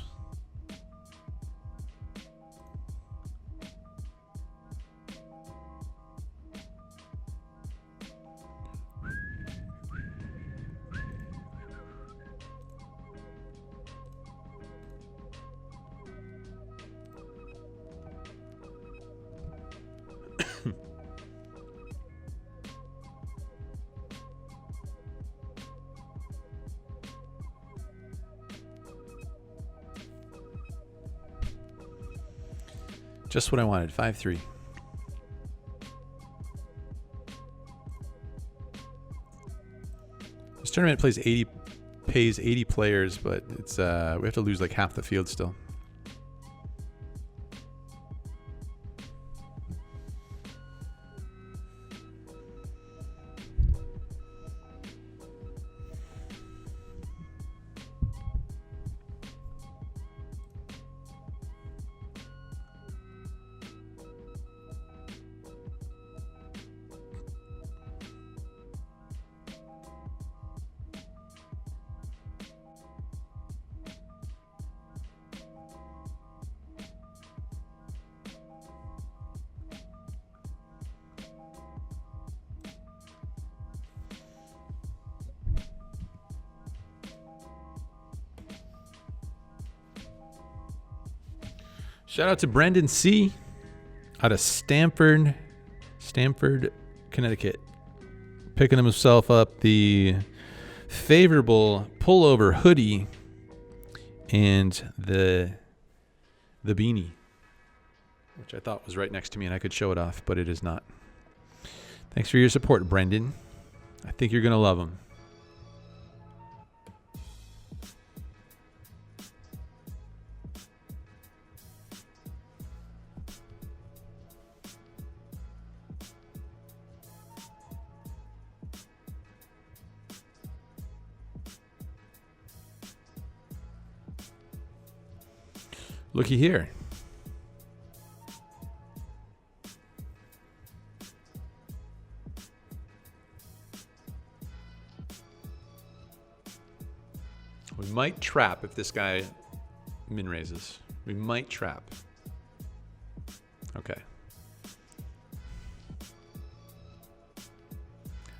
Just what I wanted. 5-3. This tournament pays 80 players, but it's we have to lose like half the field still. Shout out to Brendan C. out of Stamford, Connecticut. Picking himself up the favorable pullover hoodie and the beanie, which I thought was right next to me and I could show it off, but it is not. Thanks for your support, Brendan. I think you're going to love him. Looky here. We might trap if this guy min raises. We might trap. Okay.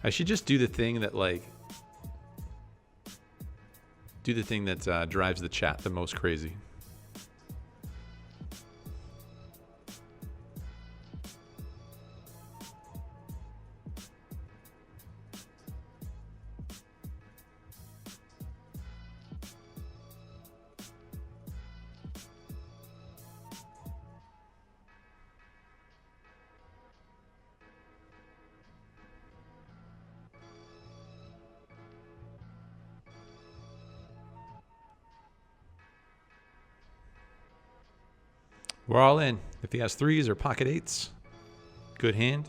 I should just do the thing that drives the chat the most crazy. We're all in. If he has threes or pocket eights, good hand.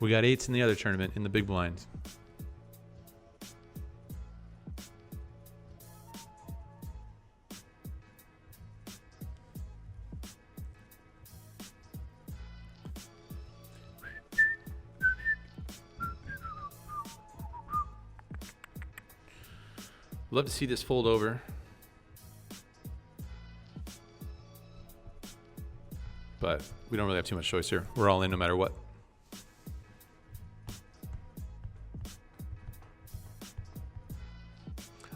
We got eights in the other tournament in the big blinds. Love to see this fold over. But we don't really have too much choice here. We're all in no matter what.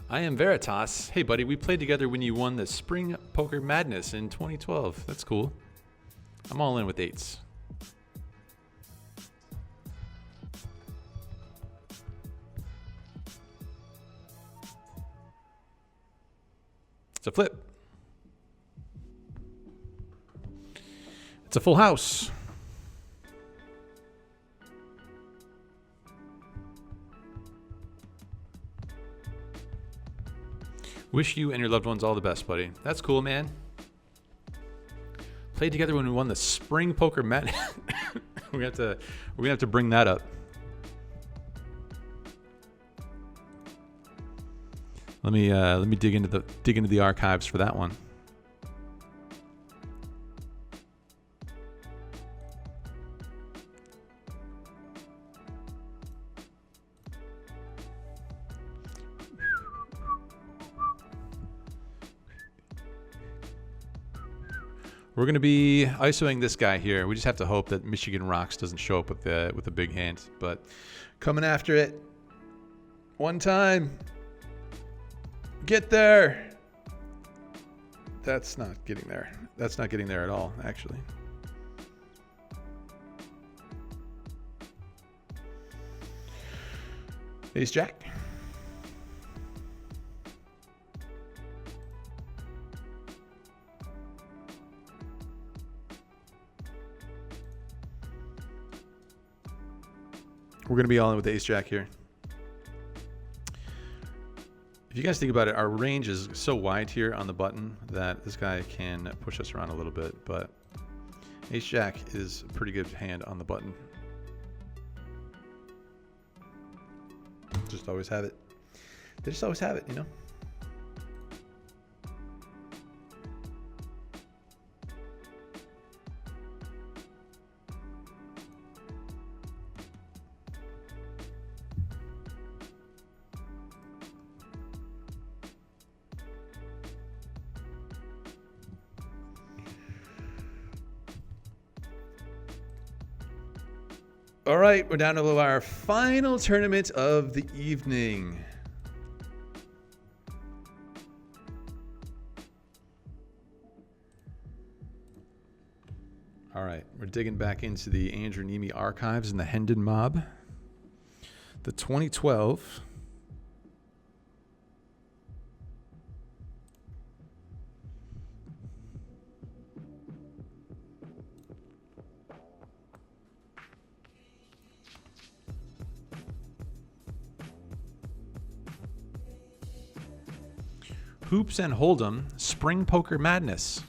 I am Veritas. Hey, buddy, we played together when you won the Spring Poker Madness in 2012. That's cool. I'm all in with eights. It's a flip. It's a full house. Wish you and your loved ones all the best, buddy. That's cool, man. Played together when we won the Spring Poker Madness. we're gonna have to bring that up. Let me dig into the archives for that one. We're going to be ISOing this guy here. We just have to hope that Michigan Rocks doesn't show up with a big hand. But coming after it. One time. Get there. That's not getting there. That's not getting there at all, actually. Ace Jack. We're going to be all in with the Ace Jack here. If you guys think about it, our range is so wide here on the button that this guy can push us around a little bit, but Ace Jack is a pretty good hand on the button. Just always have it. They just always have it, you know? All right, we're down to our final tournament of the evening. All right, we're digging back into the Andrew Neeme archives and the Hendon Mob. The 2012. Hoops and Hold'em Spring Poker Madness.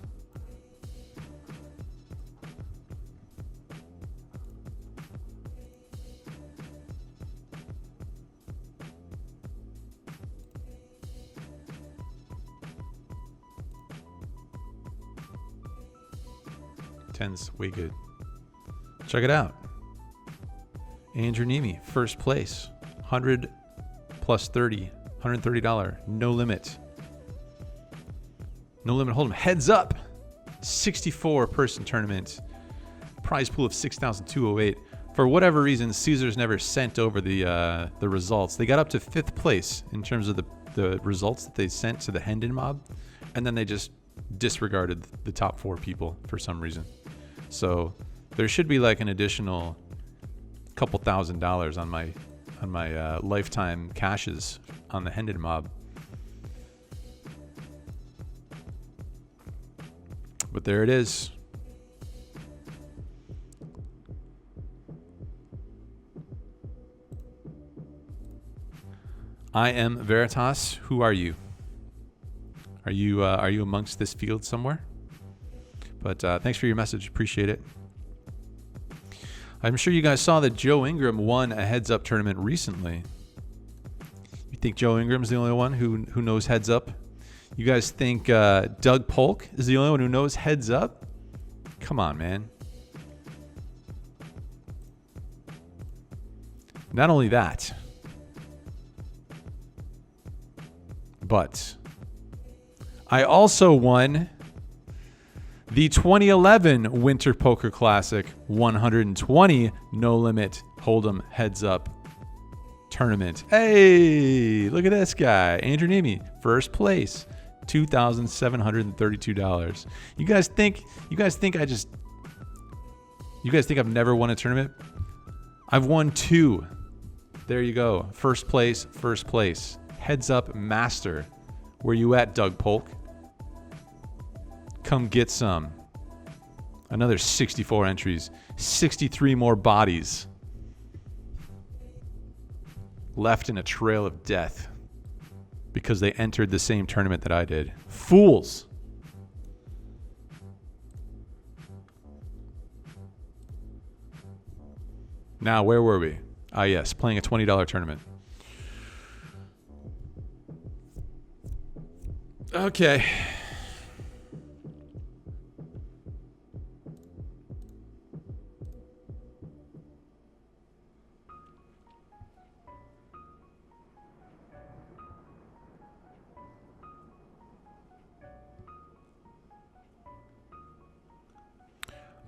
Ten's way good. Check it out. Andrew Neeme, first place. 100 plus 30. $130. No limit. No limit hold'em. Heads up. 64 person tournament. Prize pool of 6,208. For whatever reason, Caesars never sent over the results. They got up to 5th place in terms of the results that they sent to the Hendon Mob, and then they just disregarded the top 4 people for some reason. So there should be like an additional couple $1,000s on my lifetime caches on the Hendon Mob. But there it is. I am Veritas. Who are you? Are you amongst this field somewhere? But thanks for your message. Appreciate it. I'm sure you guys saw that Joe Ingram won a heads-up tournament recently. You think Joe Ingram's the only one who knows heads-up? You guys think Doug Polk is the only one who knows heads up? Come on, man. Not only that, but I also won the 2011 Winter Poker Classic 120 No Limit Hold'em Heads Up Tournament. Hey, look at this guy, Andrew Neeme, first place. $2,732. You guys think I've never won a tournament? I've won 2. There you go. First place. Heads up master. Where you at, Doug Polk? Come get some. Another 64 entries. 63 more bodies left in a trail of death. Because they entered the same tournament that I did. Fools! Now, where were we? Ah, yes, playing a $20 tournament. Okay.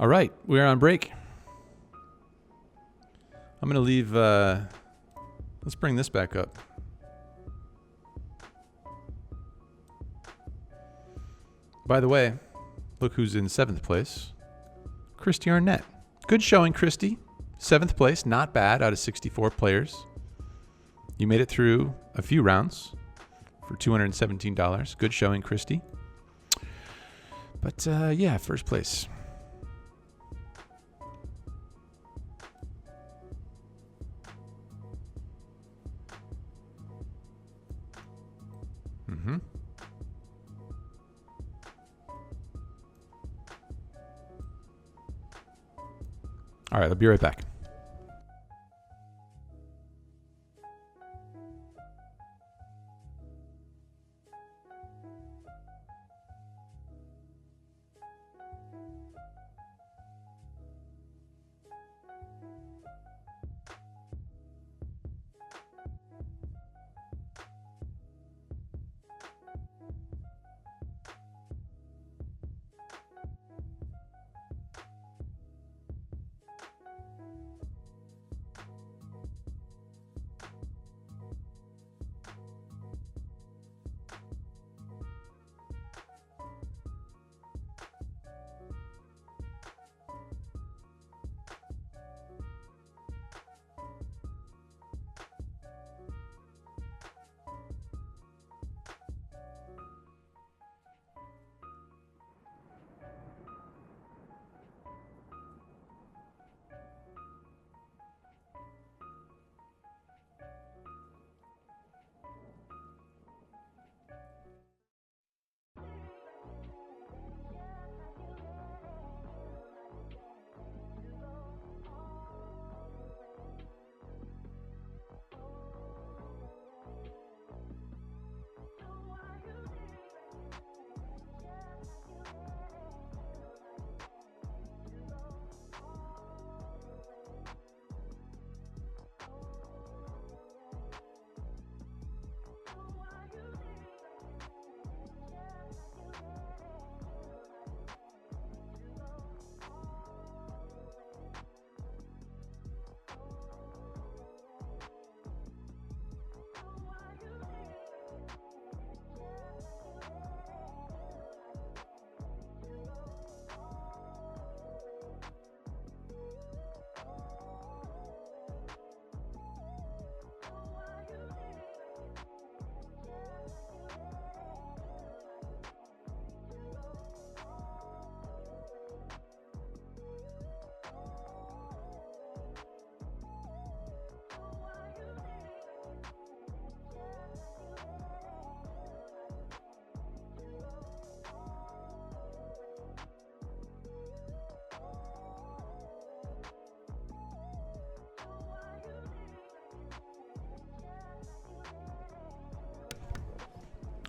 All right, we're on break. I'm going to leave, let's bring this back up. By the way, look who's in 7th place. Christy Arnett. Good showing, Christy. 7th place, not bad out of 64 players. You made it through a few rounds for $217. Good showing, Christy. But yeah, first place. Mm-hmm. All right, I'll be right back.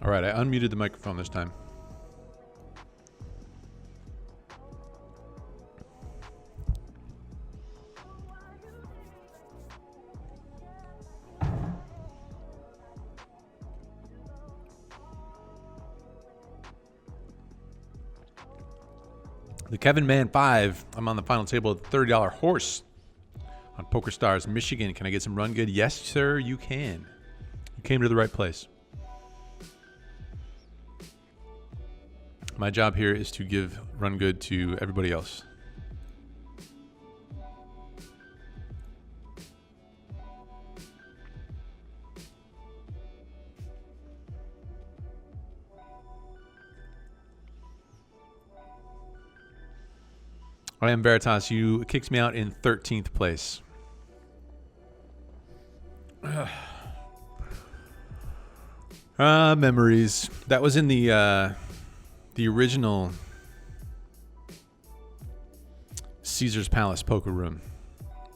All right, I unmuted the microphone this time. The Kevin Man 5. I'm on the final table at the $30 horse on PokerStars, Michigan. Can I get some run good? Yes, sir, you can. You came to the right place. My job here is to give run good to everybody else. I am Veritas. You kicked me out in 13th place. Memories. That was in the original Caesar's Palace poker room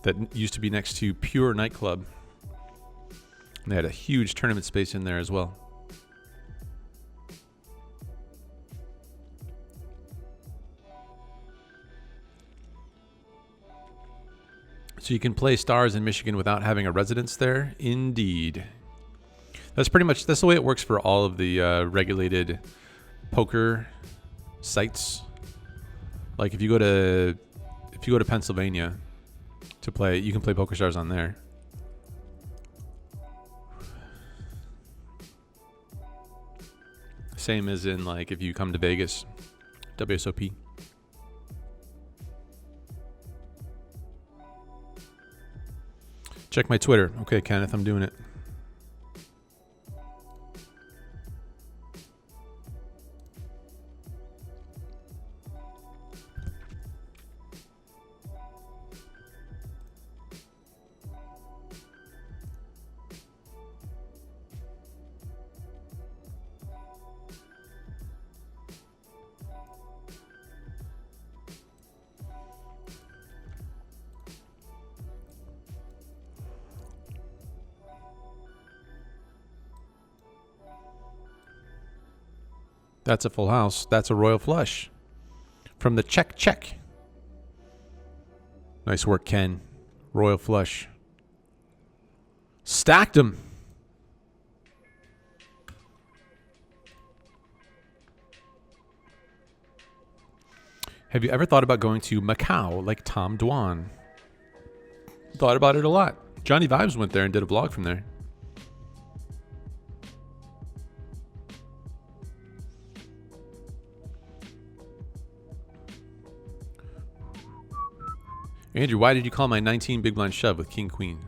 that used to be next to Pure Nightclub. And they had a huge tournament space in there as well. So you can play stars in Michigan without having a residence there? Indeed. That's the way it works for all of the regulated poker sites. Like if you go to Pennsylvania to play, you can play PokerStars on there. Same as in like if you come to Vegas, WSOP. Check my Twitter. Okay, Kenneth, I'm doing it. That's a full house. That's a royal flush. From the check. Nice work, Ken. Royal flush. Stacked him. Have you ever thought about going to Macau like Tom Dwan? Thought about it a lot. Johnny Vibes went there and did a vlog from there. Andrew, why did you call my 19 big blind shove with king queen?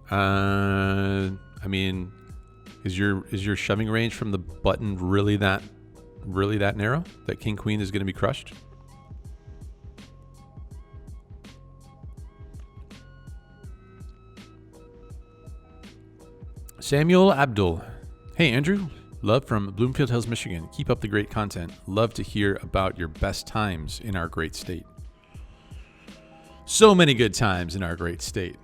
I mean, is your shoving range from the button really that narrow that king queen is going to be crushed? Samuel Abdul. Hey Andrew, love from Bloomfield Hills, Michigan. Keep up the great content. Love to hear about your best times in our great state. So many good times in our great state.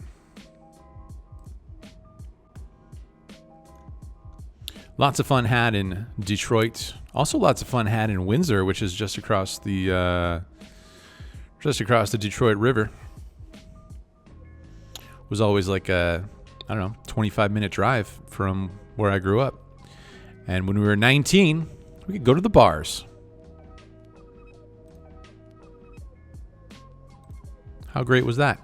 Lots of fun had in Detroit. Also lots of fun had in Windsor, which is just across the Detroit River. It was always like a, 25-minute drive from where I grew up. And when we were 19, we could go to the bars. How great was that?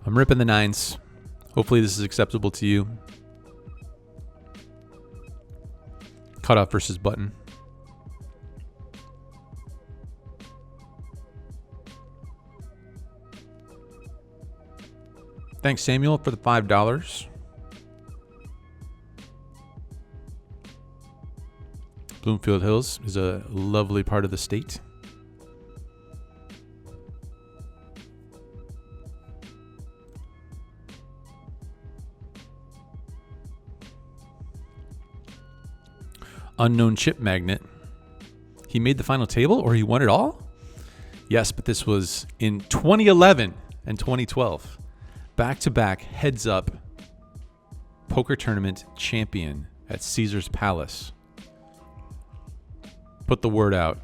I'm ripping the nines. Hopefully this is acceptable to you. Cutoff versus button. Thanks, Samuel, for the $5. Bloomfield Hills is a lovely part of the state. Unknown chip magnet. He made the final table or he won it all? Yes, but this was in 2011 and 2012. Back-to-back heads-up poker tournament champion at Caesar's Palace. Put the word out.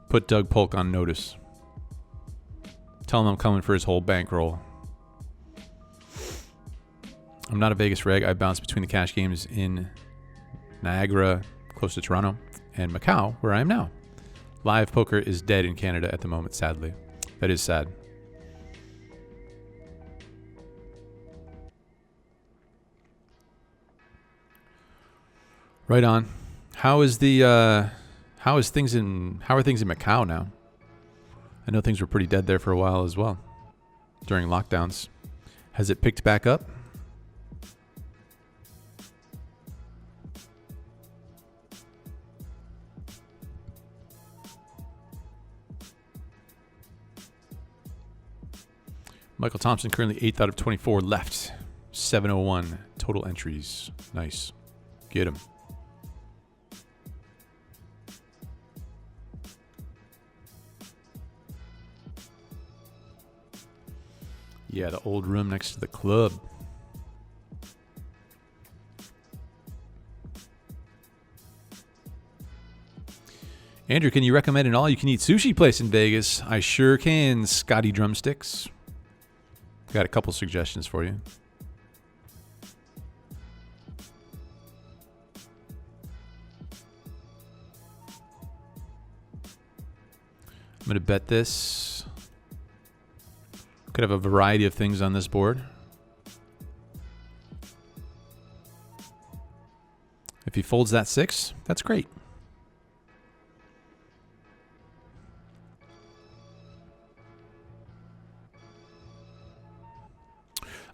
Put Doug Polk on notice. Tell him I'm coming for his whole bankroll. I'm not a Vegas reg. I bounce between the cash games in Niagara, close to Toronto, and Macau, where I am now. Live poker is dead in Canada at the moment, sadly. That is sad. Right on. How are things in Macau now? I know things were pretty dead there for a while as well during lockdowns. Has it picked back up? Michael Thompson currently 8th out of 24 left. 701 total entries. Nice. Get him. Yeah, the old room next to the club. Andrew, can you recommend an all-you-can-eat sushi place in Vegas? I sure can, Scotty Drumsticks. Got a couple suggestions for you. I'm going to bet this. Could have a variety of things on this board. he folds that 6, that's great.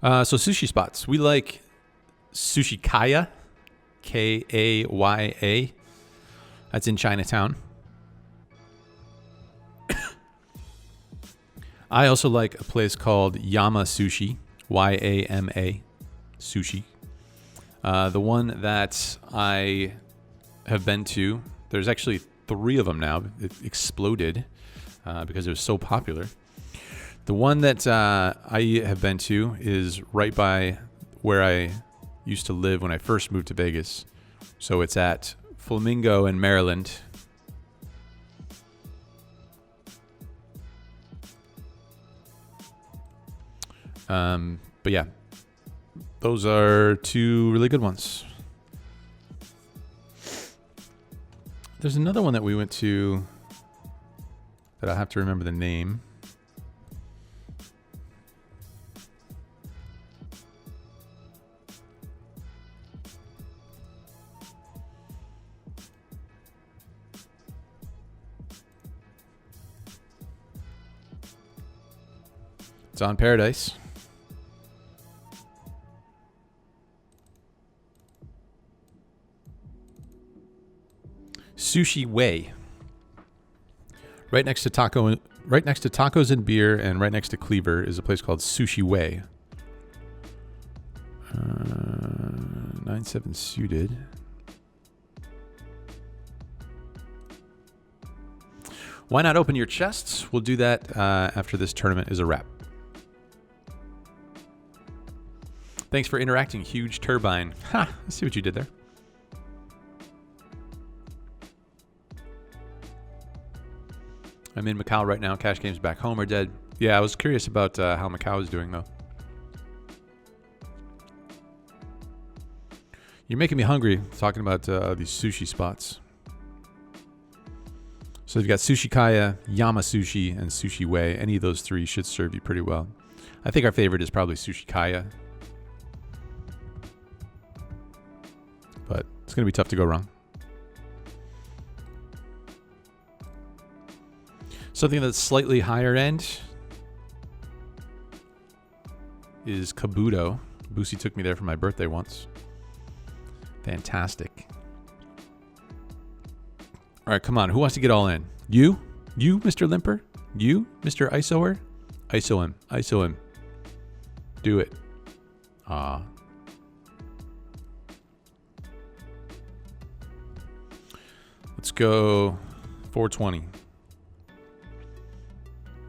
So sushi spots. We like Sushi Kaya, Kaya. That's in Chinatown. I also like a place called Yama Sushi, Yama Sushi. The one that I have been to, there's actually 3 of them now. It exploded because it was so popular. The one that I have been to is right by where I used to live when I first moved to Vegas. So it's at Flamingo in Maryland. But yeah, those are 2 really good ones. There's another one that we went to that I'll have to remember the name. It's on Paradise. Sushi Way. Right next to Tacos and Beer, and right next to Cleaver is a place called Sushi Way. 9-7 suited. Why not open your chests? We'll do that after this tournament is a wrap. Thanks for interacting, Huge Turbine. Ha! I see what you did there. I'm in Macau right now. Cash games back home are dead. Yeah, I was curious about how Macau is doing, though. You're making me hungry talking about these sushi spots. So you've got Sushi Kaya, Yama Sushi, and Sushi Way. Any of those 3 should serve you pretty well. I think our favorite is probably Sushi Kaya. But it's going to be tough to go wrong. Something that's slightly higher end is Kabuto. Boosie took me there for my birthday once. Fantastic. All right, come on. Who wants to get all in? You? You, Mr. Limper? You, Mr. ISOer? ISO him. ISO him. Do it. Ah. Let's go 420.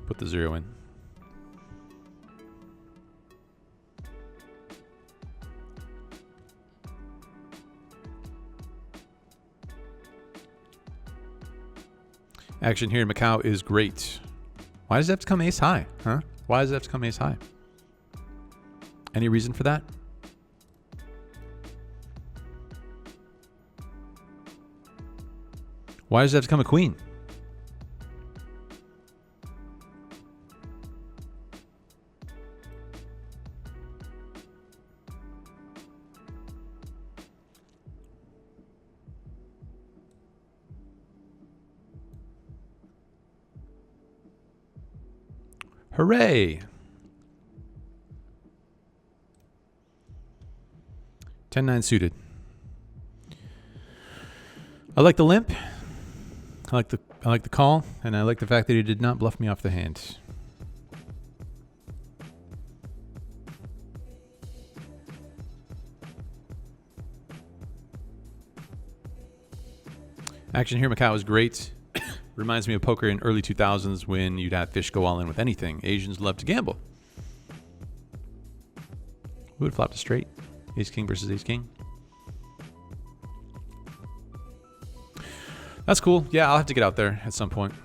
Put the 0 in. Action here in Macau is great. Why does it have to come ace high? Huh? Why does it have to come ace high? Any reason for that? Why does it have to come a queen? Hooray! 10-9 suited. I like the limp. I like the call, and I like the fact that he did not bluff me off the hand. Action here, Macau is great. Reminds me of poker in early 2000s when you'd have fish go all in with anything. Asians love to gamble. Who would flop to straight? Ace King versus Ace King. That's cool. Yeah, I'll have to get out there at some point.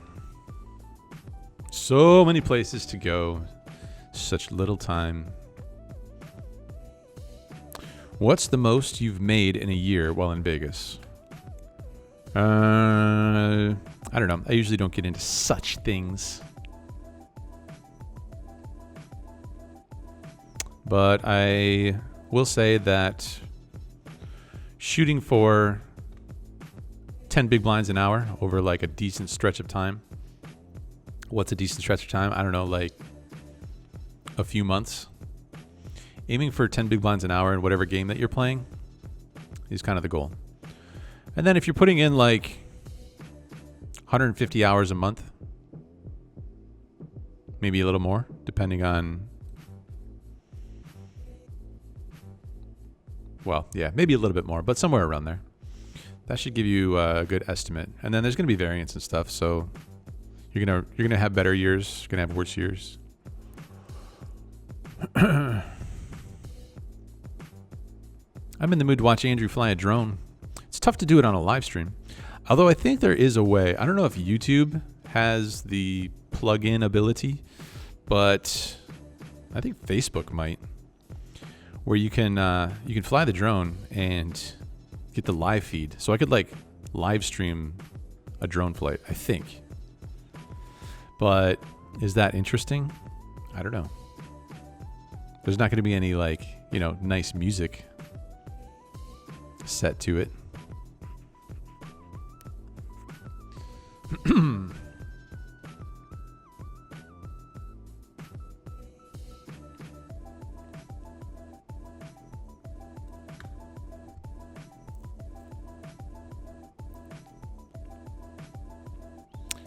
So many places to go. Such little time. What's the most you've made in a year while in Vegas? I don't know. I usually don't get into such things. But I will say that shooting for 10 big blinds an hour over like a decent stretch of time. What's a decent stretch of time? I don't know, like a few months. Aiming for 10 big blinds an hour in whatever game that you're playing is kind of the goal. And then if you're putting in like 150 hours a month, maybe a little more, depending on, well, yeah, maybe a little bit more, but somewhere around there. That should give you a good estimate. And then there's going to be variance and stuff, so you're gonna have better years, you're gonna have worse years. I'm in the mood to watch Andrew fly a drone. It's tough to do it on a live stream. Although I think there is a way. I don't know if YouTube has the plug-in ability, but I think Facebook might, where you can fly the drone and get the live feed. So I could like live stream a drone flight, I think. But is that interesting? I don't know. There's not going to be any like, you know, nice music set to it.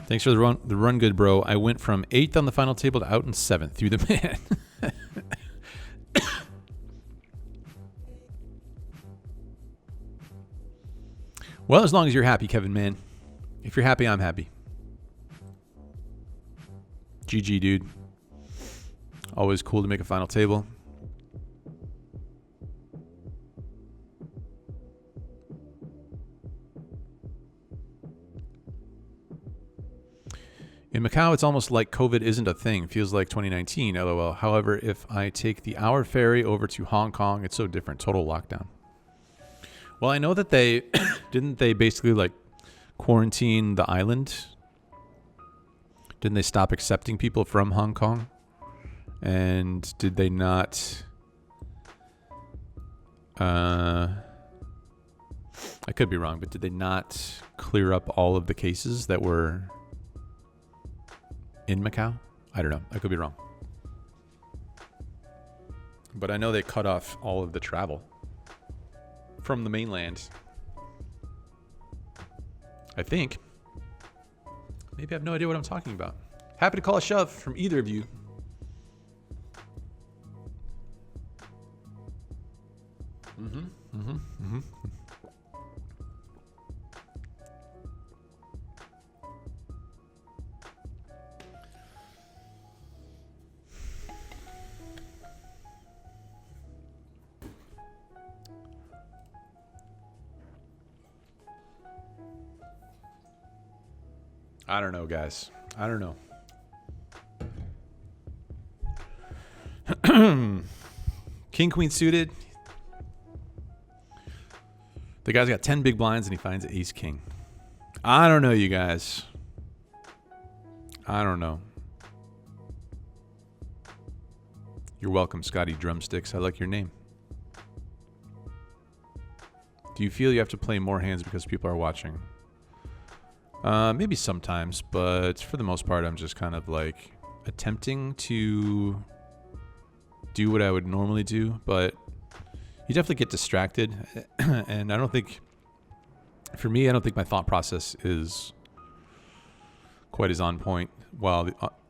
Thanks for the run good, bro. I went from 8th on the final table to out in 7th through the man. Well, as long as you're happy, Kevin, man. If you're happy, I'm happy. GG, dude. Always cool to make a final table. In Macau, it's almost like COVID isn't a thing. Feels like 2019, LOL. However, if I take the hour ferry over to Hong Kong, it's so different. Total lockdown. Well, I know that they didn't they basically like quarantine the island? Didn't they stop accepting people from Hong Kong? And did they not? I could be wrong, but did they not clear up all of the cases that were in Macau? I don't know. I could be wrong. But I know they cut off all of the travel from the mainland. I think. Maybe I have no idea what I'm talking about. Happy to call a shove from either of you. I don't know, guys. I don't know. King, queen suited. The guy's got 10 big blinds and he finds ace king. I don't know, you guys. I don't know. You're welcome, Scotty Drumsticks. I like your name. Do you feel you have to play more hands because people are watching? Maybe sometimes, but for the most part, I'm just kind of like attempting to do what I would normally do, but you definitely get distracted. And I don't think, for me, I don't think my thought process is quite as on point while,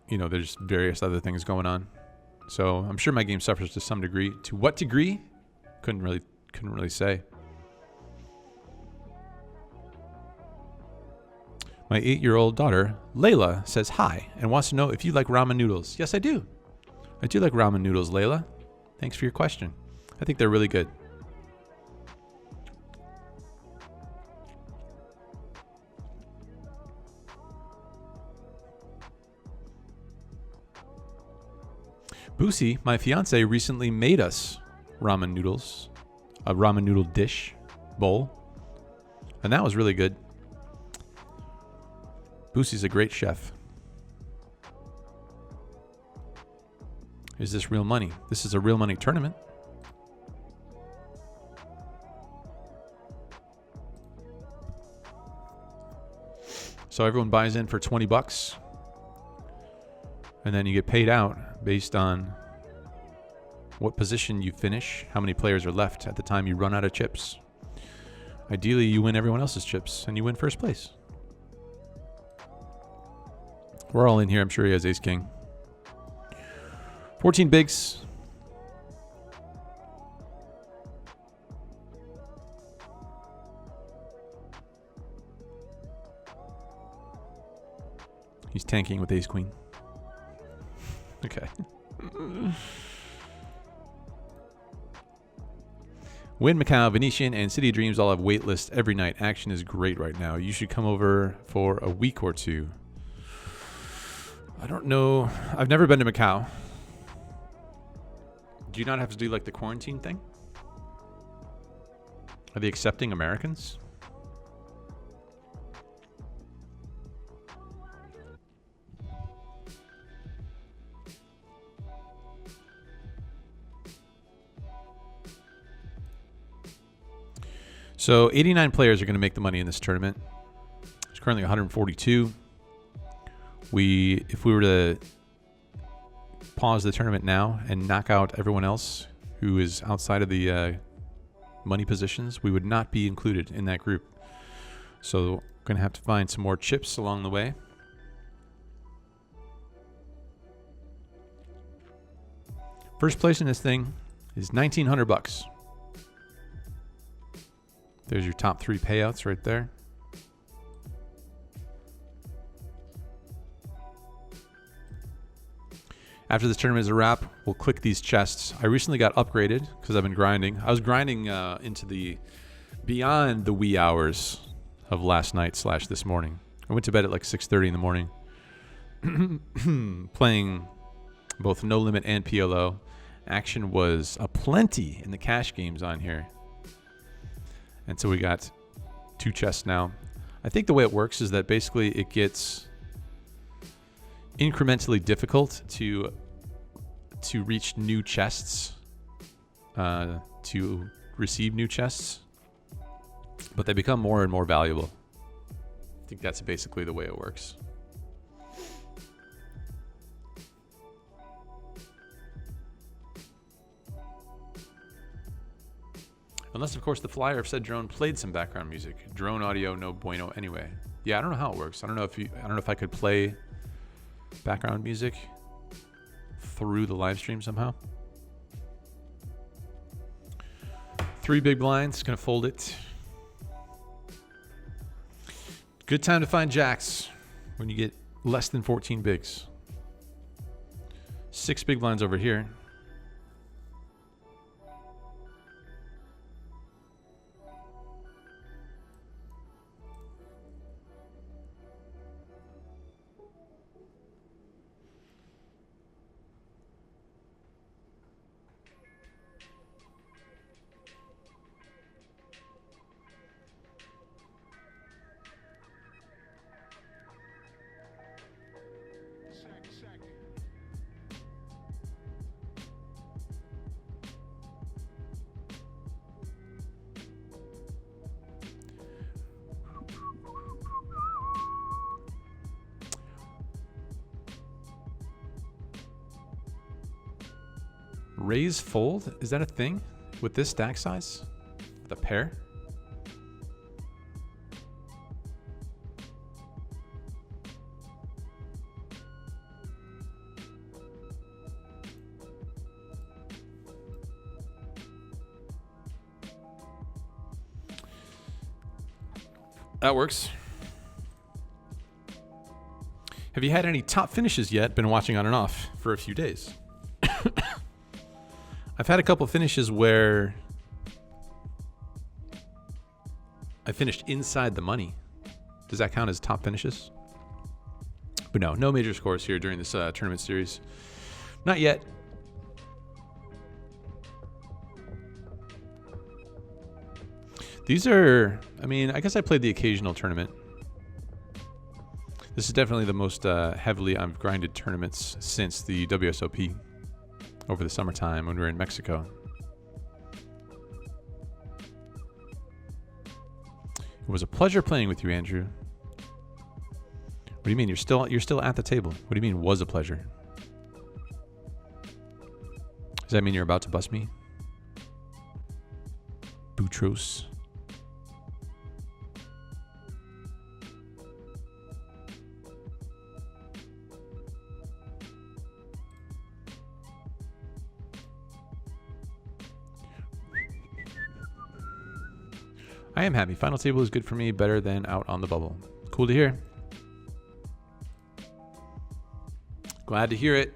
you know, there's various other things going on. So I'm sure my game suffers to some degree. To what degree? Couldn't really say. My 8-year-old daughter, Layla, says hi and wants to know if you like ramen noodles. Yes, I do. I do like ramen noodles, Layla. Thanks for your question. I think they're really good. Boosie, my fiance, recently made us ramen noodles, a ramen noodle dish bowl, and that was really good. Boosie's a great chef. Is this real money? This is a real money tournament. So everyone buys in for 20 bucks. And then you get paid out based on what position you finish, how many players are left at the time you run out of chips. Ideally, you win everyone else's chips and you win first place. We're all in here. I'm sure he has ace king. 14 bigs. He's tanking with ace queen. Okay. Win Macau, Venetian, and City of Dreams all have wait lists every night. Action is great right now. You should come over for a week or two. I don't know. I've never been to Macau. Do you not have to do like the quarantine thing? Are they accepting Americans? So 89 players are going to make the money in this tournament. There's currently 142. If we were to pause the tournament now and knock out everyone else who is outside of the money positions, we would not be included in that group. So we're going to have to find some more chips along the way. First place in this thing is 1,900 bucks. There's your top 3 payouts right there. After this tournament is a wrap, we'll click these chests. I recently got upgraded because I've been grinding. I was grinding into the beyond the wee hours of last night / this morning. I went to bed at like 6:30 in the morning, playing both No Limit and PLO. Action was aplenty in the cash games on here. And so we got 2 chests now. I think the way it works is that basically it gets incrementally difficult to reach new chests, to receive new chests, but they become more and more valuable. I think that's basically the way it works. Unless, of course, the flyer of said drone played some background music. Drone audio, no bueno anyway. Yeah, I don't know how it works. I don't know if I could play background music through the live stream somehow. 3 big blinds, gonna fold it. Good time to find jacks when you get less than 14 bigs. 6 big blinds over here. Raise fold? Is that a thing with this stack size? The pair? That works. Have you had any top finishes yet? Been watching on and off for a few days. I've had a couple finishes where I finished inside the money. Does that count as top finishes? But no major scores here during this tournament series. Not yet. These are, I mean, I guess I played the occasional tournament. This is definitely the most heavily I've grinded tournaments since the WSOP over the summertime when we were in Mexico. It was a pleasure playing with you, Andrew. What do you mean? You're still at the table. What do you mean was a pleasure? Does that mean you're about to bust me? Boutros. I am happy. Final table is good for me, better than out on the bubble. Cool to hear. Glad to hear it.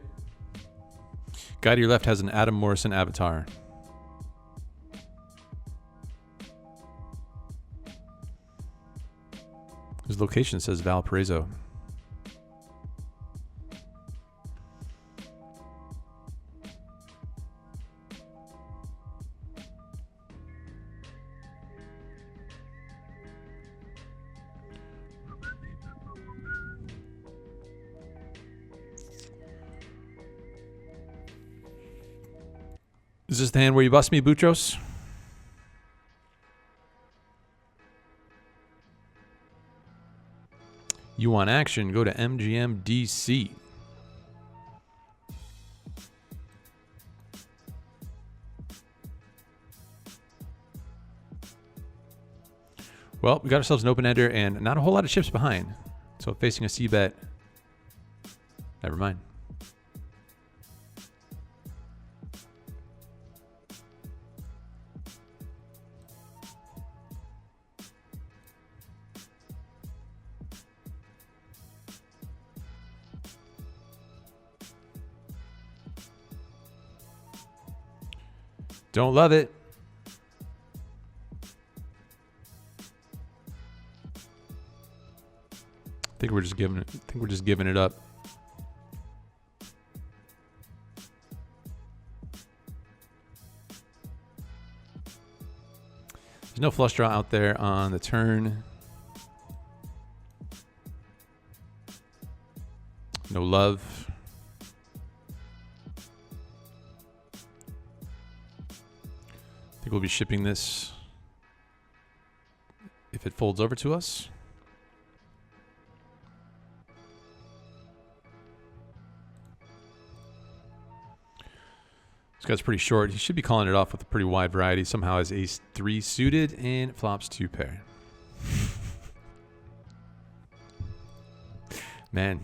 Guy to your left has an Adam Morrison avatar. His location says Valparaiso. Is this the hand where you bust me, Boutros? You want action? Go to MGM DC. Well, we got ourselves an open-ender and not a whole lot of chips behind. So facing a C-bet, never mind. Don't love it. I think we're just giving it up. There's no flush draw out there on the turn. No love. I think we'll be shipping this if it folds over to us. This guy's pretty short. He should be calling it off with a pretty wide variety. Somehow has ace 3 suited and it flops 2 pair. Man,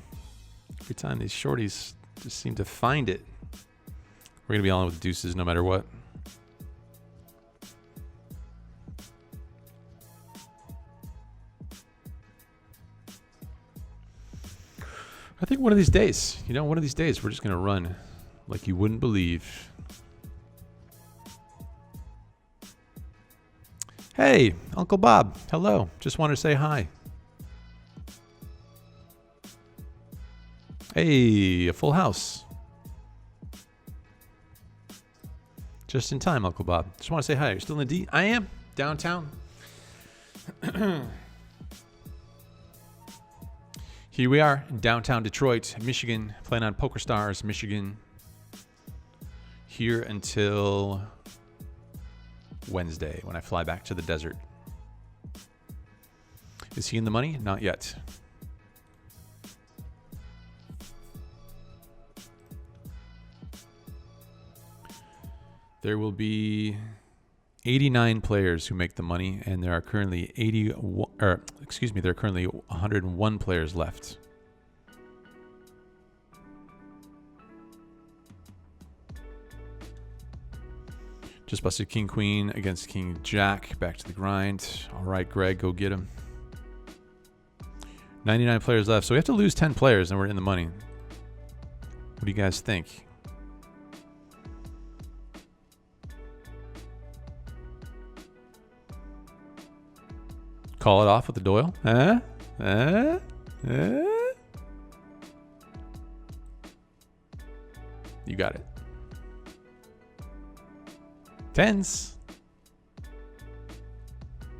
every time these shorties just seem to find it. We're going to be all in with deuces no matter what. I think one of these days, one of these days we're just going to run like you wouldn't believe. Hey, Uncle Bob. Hello. Just wanted to say hi. Hey, a full house. Just in time, Uncle Bob. Just want to say hi. You're still in the D? I am. Downtown. Here we are in downtown Detroit, Michigan, playing on PokerStars, Michigan. Here until Wednesday when I fly back to the desert. Is he in the money? Not yet. There will be 89 players who make the money, and there are currently 101 players left. Just busted King Queen against King Jack. Back to the grind. All right, Greg, go get him. 99 players left, so we have to lose 10 players, and we're in the money. What do you guys think? Call it off with the Doyle? You got it. Tens.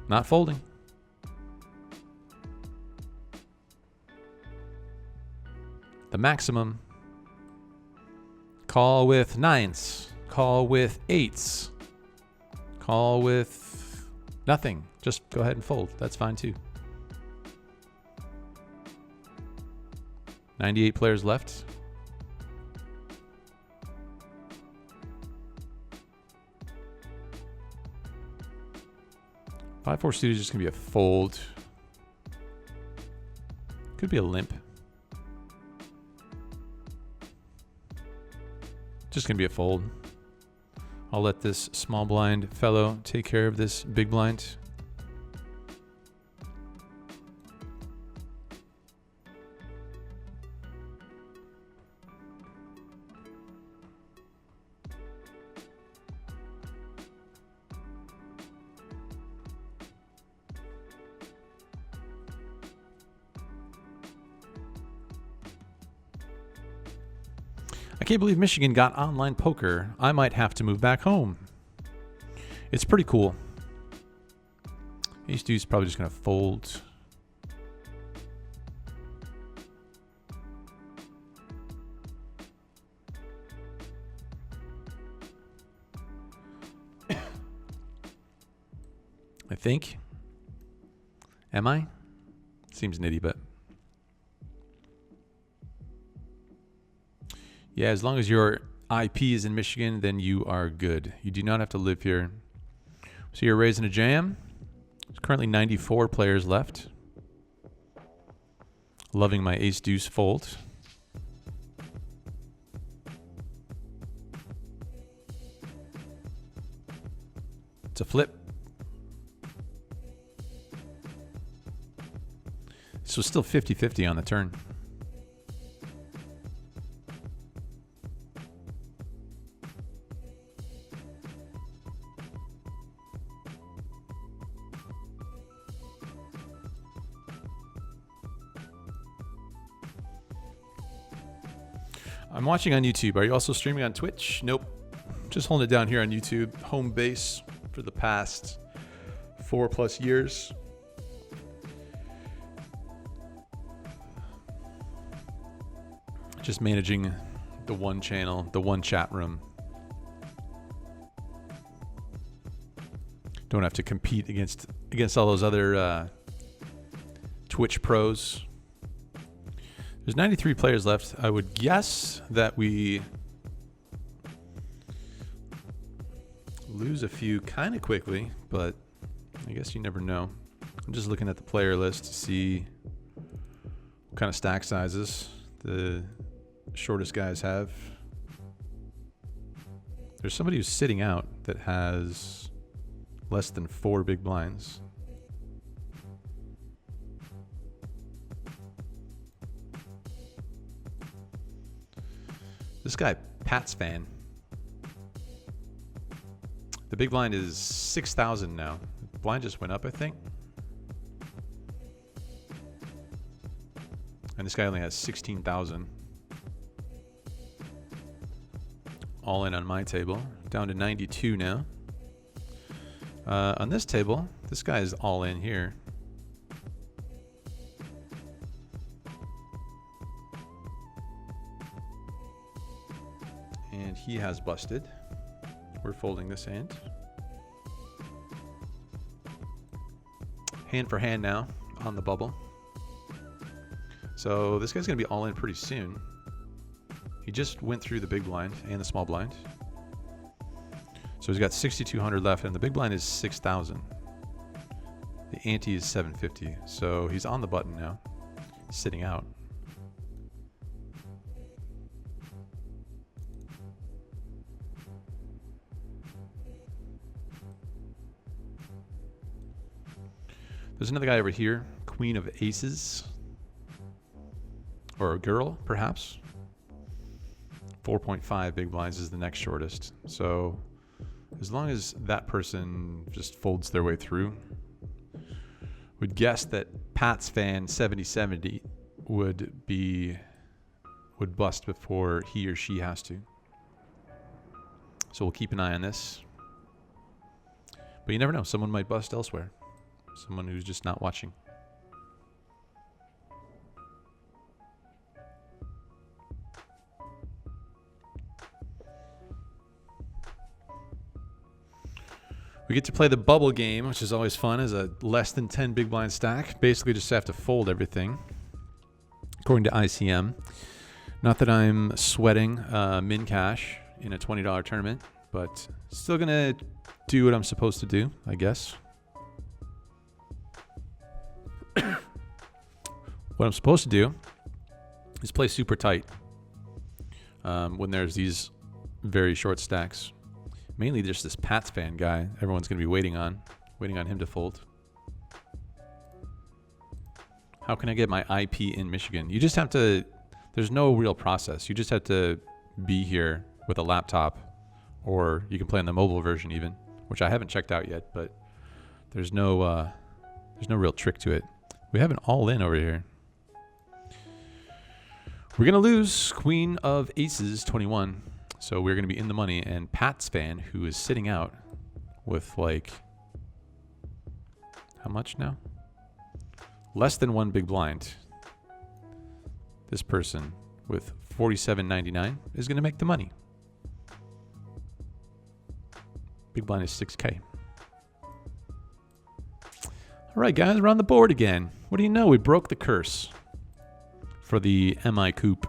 Not folding. The maximum. Call with nines. Call with eights. Call with nothing. Just go ahead and fold. That's fine too. 98 players left. Five, four suited is just gonna be a fold. Could be a limp. Just gonna be a fold. I'll let this small blind fellow take care of this big blind. I can't believe Michigan got online poker. I might have to move back home. It's pretty cool. Ace deuce probably just gonna fold. I think. Am I? Seems nitty, but. Yeah, as long as your IP is in Michigan, then you are good. You do not have to live here. So you're raising a jam. There's currently 94 players left. Loving my ace deuce fold. It's a flip. This was still 50-50 on the turn. I'm watching on YouTube. Are you also streaming on Twitch? Nope. Just holding it down here on YouTube. Home base for the past 4+ years. Just managing the one channel, the one chat room. Don't have to compete against all those other Twitch pros. There's 93 players left. I would guess that we lose a few kind of quickly, but I guess you never know. I'm just looking at the player list to see what kind of stack sizes the shortest guys have. There's somebody who's sitting out that has less than 4 big blinds. This guy, Pat's fan. The big blind is 6,000 now. The blind just went up, I think. And this guy only has 16,000. All in on my table. Down to 92 now. On this table, this guy is all in here. And he has busted. We're folding this hand. Hand for hand now on the bubble. So this guy's going to be all in pretty soon. He just went through the big blind and the small blind. So he's got 6,200 left, and the big blind is 6,000. The ante is 750. So he's on the button now, sitting out. There's another guy over here, Queen of Aces. Or a girl, perhaps. 4.5 big blinds is the next shortest. So as long as that person just folds their way through, would guess that Pat's fan 7070 would bust before he or she has to. So we'll keep an eye on this. But you never know, someone might bust elsewhere. Someone who's just not watching. We get to play the bubble game, which is always fun, as a less than 10 big blind stack. Basically just have to fold everything. according to ICM. Not that I'm sweating min cash in a $20 tournament, but still going to do what I'm supposed to do, I guess. What I'm supposed to do is play super tight when there's these very short stacks. Mainly just this Pats fan guy everyone's going to be waiting on him to fold. How can I get my IP in Michigan? You just have to, there's no real process. You just have to be here with a laptop, or you can play on the mobile version even, which I haven't checked out yet, but there's no real trick to it. We have an all-in over here. We're going to lose Queen of Aces 21. So we're going to be in the money, and Pat's fan, who is sitting out with like, how much now? Less than one big blind. This person with $47.99 is going to make the money. Big blind is 6K. All right, guys, we're on the board again. What do you know? We broke the curse for the MICOOP.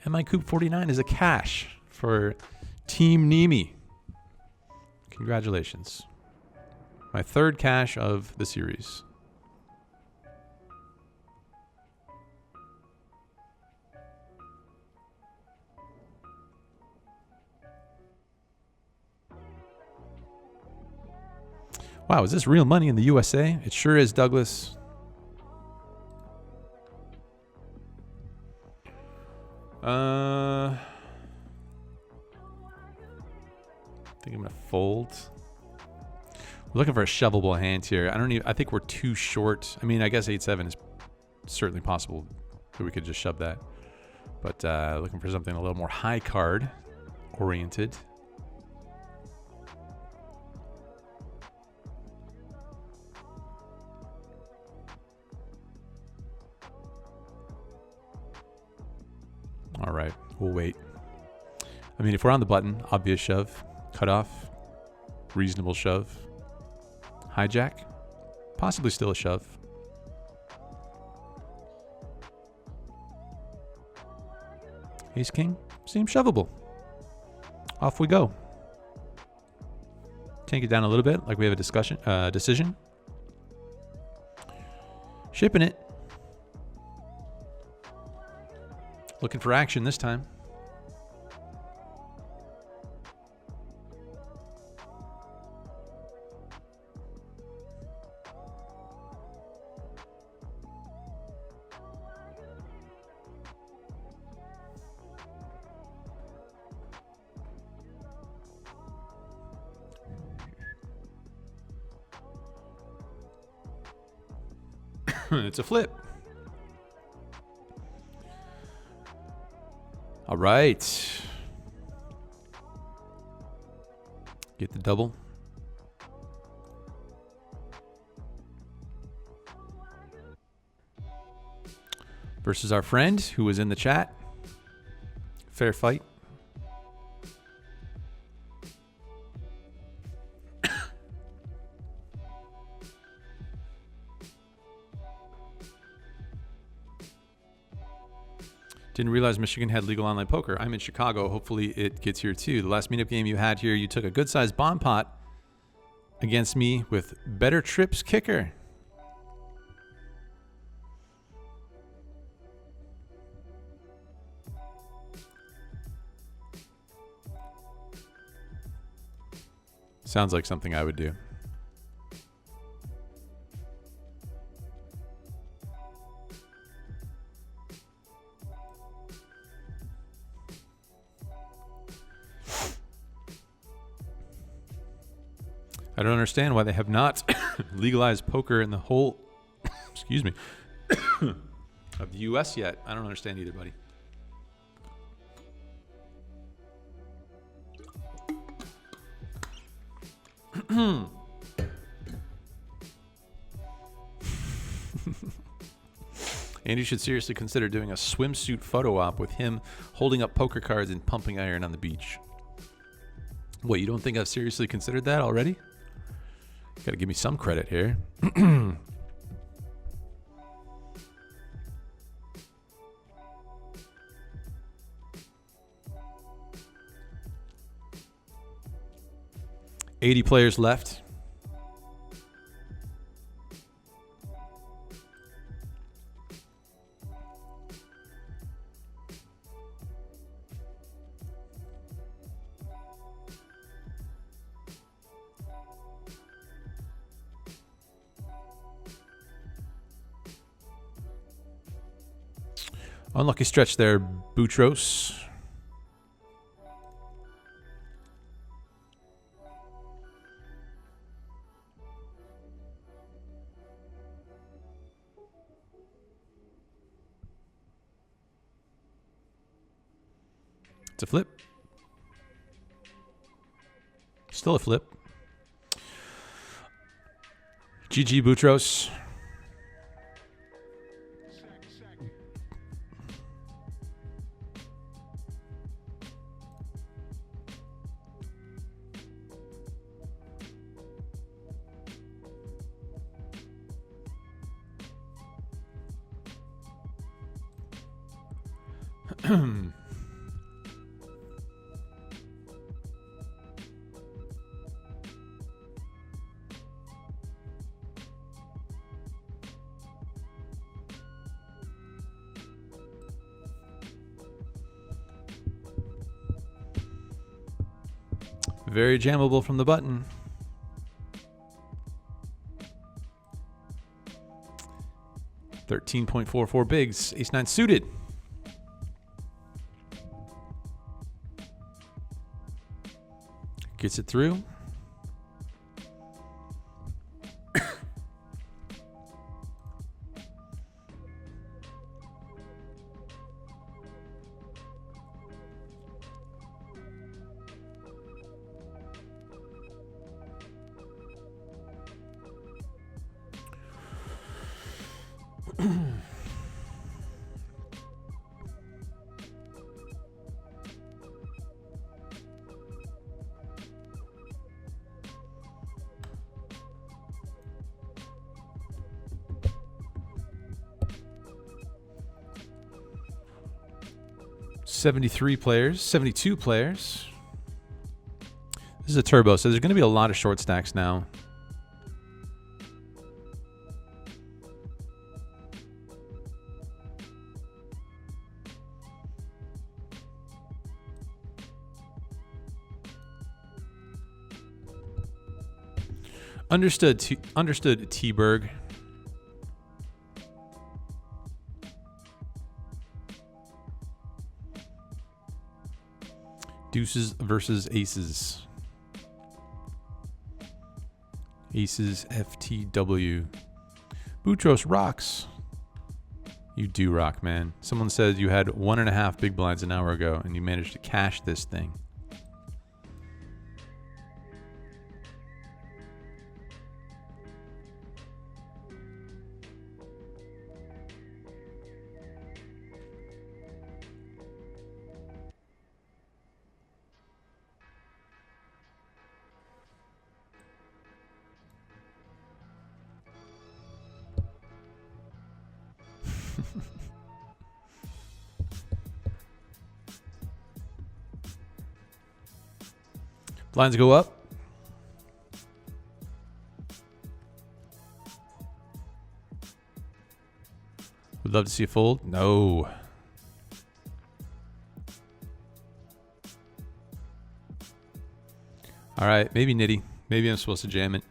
MICOOP 49 is a cash for Team Neeme. Congratulations. My third cash of the series. Wow, is this real money in the USA? It sure is, Douglas. I think I'm gonna fold. We're looking for a shovable hand here. I think we're too short. I mean, I guess 8-7 is certainly possible that we could just shove that. But looking for something a little more high card oriented. All right, we'll wait. I mean, if we're on the button, obvious shove, cutoff, reasonable shove, hijack, possibly still a shove. Ace king, seems shovable. Off we go. Tank it down a little bit, like we have a decision. Shipping it. Looking for action this time. It's a flip. All right. Get the double. Versus our friend who was in the chat. Fair fight. Didn't realize Michigan had legal online poker. I'm in Chicago. Hopefully it gets here too. The last meetup game you had here, you took a good-sized bomb pot against me with Better Trips Kicker. Sounds like something I would do. I don't understand why they have not legalized poker in the whole, excuse me, of the U.S. yet. I don't understand either, buddy. Andy should seriously consider doing a swimsuit photo op with him holding up poker cards and pumping iron on the beach. What, you don't think I've seriously considered that already? Gotta give me some credit here. 80 players left. Unlucky stretch there, Boutros. It's a flip. Still a flip. GG Boutros. Very jammable from the button. $13.44 bigs. Ace-9 suited. Gets it through. $73 players, $72 players. This is a turbo, so there's going to be a lot of short stacks now. Understood, T-Berg. Deuces versus aces. Aces FTW. Boutros rocks. You do rock, man. Someone said you had 1.5 big blinds an hour ago and you managed to cash this thing. Blinds go up. Would love to see a fold. No. All right, maybe nitty. Maybe I'm supposed to jam it.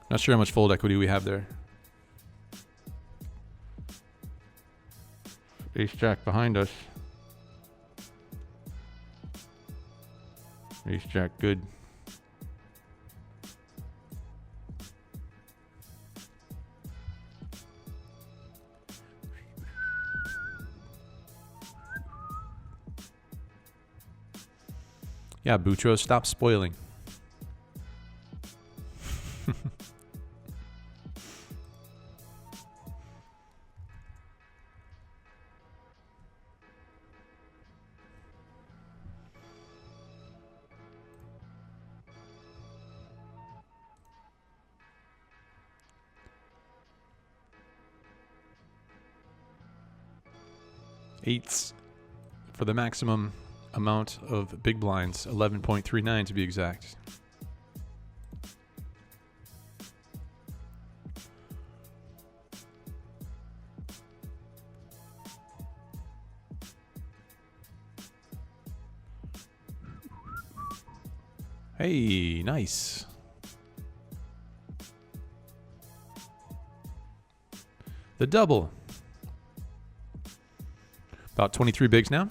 Not sure how much fold equity we have there. Ace jack behind us. Ace jack good. Yeah, Boutros, stop spoiling. Eights for the maximum amount of big blinds, 11.39 to be exact. Hey, nice. The double. About 23 bigs now.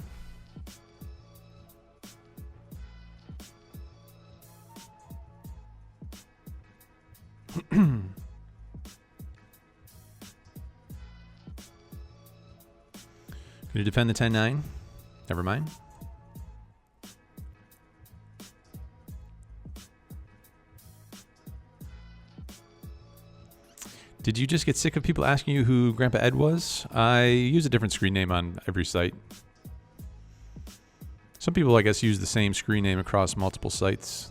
Can you defend the 10-9? Never mind. Did you just get sick of people asking you who Grandpa Ed was? I use a different screen name on every site. Some people, I guess, use the same screen name across multiple sites.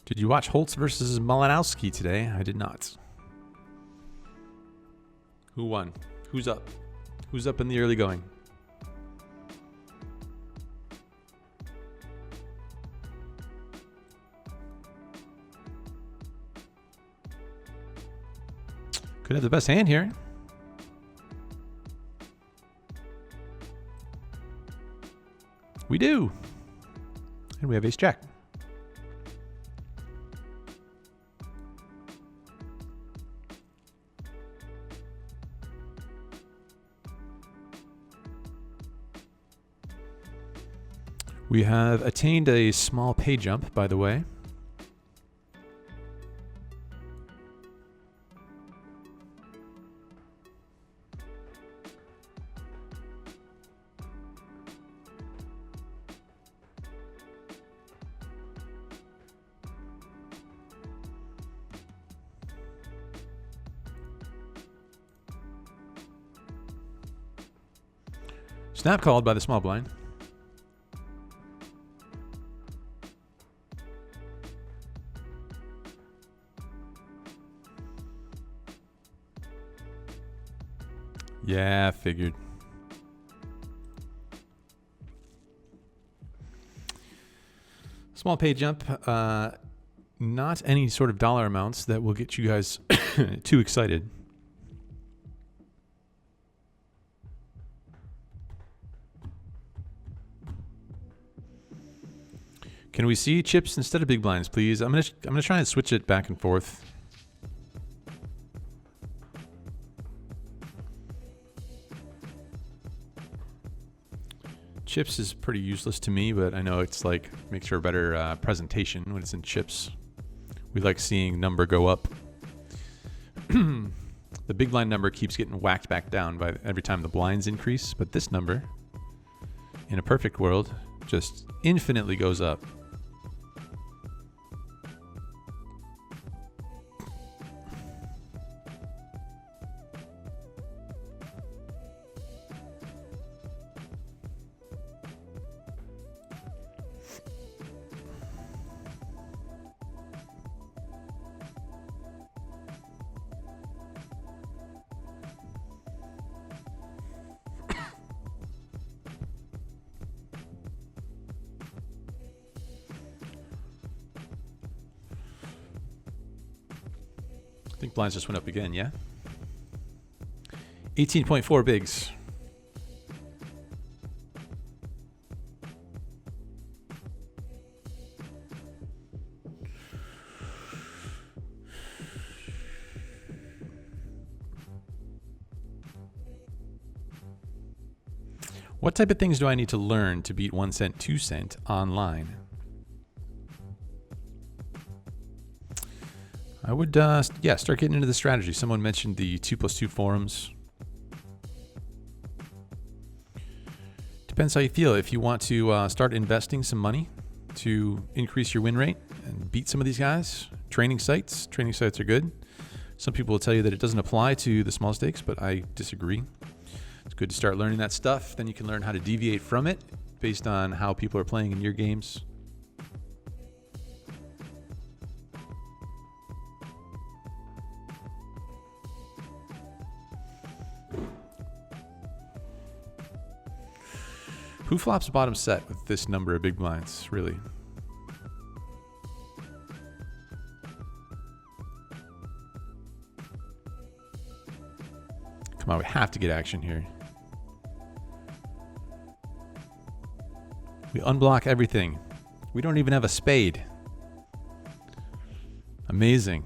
Did you watch Holtz versus Malinowski today? I did not. Who won? Who's up? Who's up in the early going? Could have the best hand here. We do. And we have ace jack. We have attained a small pay jump, by the way. Snap called by the small blind. Yeah, figured. Small pay jump. Not any sort of dollar amounts that will get you guys too excited. Can we see chips instead of big blinds, please? I'm gonna try and switch it back and forth. Chips is pretty useless to me, but I know it's like makes for a better presentation when it's in chips. We like seeing number go up. The big blind number keeps getting whacked back down by every time the blinds increase, but this number, in a perfect world, just infinitely goes up. I think blinds just went up again, yeah? 18.4 bigs. What type of things do I need to learn to beat 1 cent, 2 cent online? I would, yeah, start getting into the strategy. Someone mentioned the 2+2 forums. Depends how you feel. If you want to start investing some money to increase your win rate and beat some of these guys, training sites are good. Some people will tell you that it doesn't apply to the small stakes, but I disagree. It's good to start learning that stuff. Then you can learn how to deviate from it based on how people are playing in your games. Who flops bottom set with this number of big blinds, really? Come on, we have to get action here. We unblock everything. We don't even have a spade. Amazing.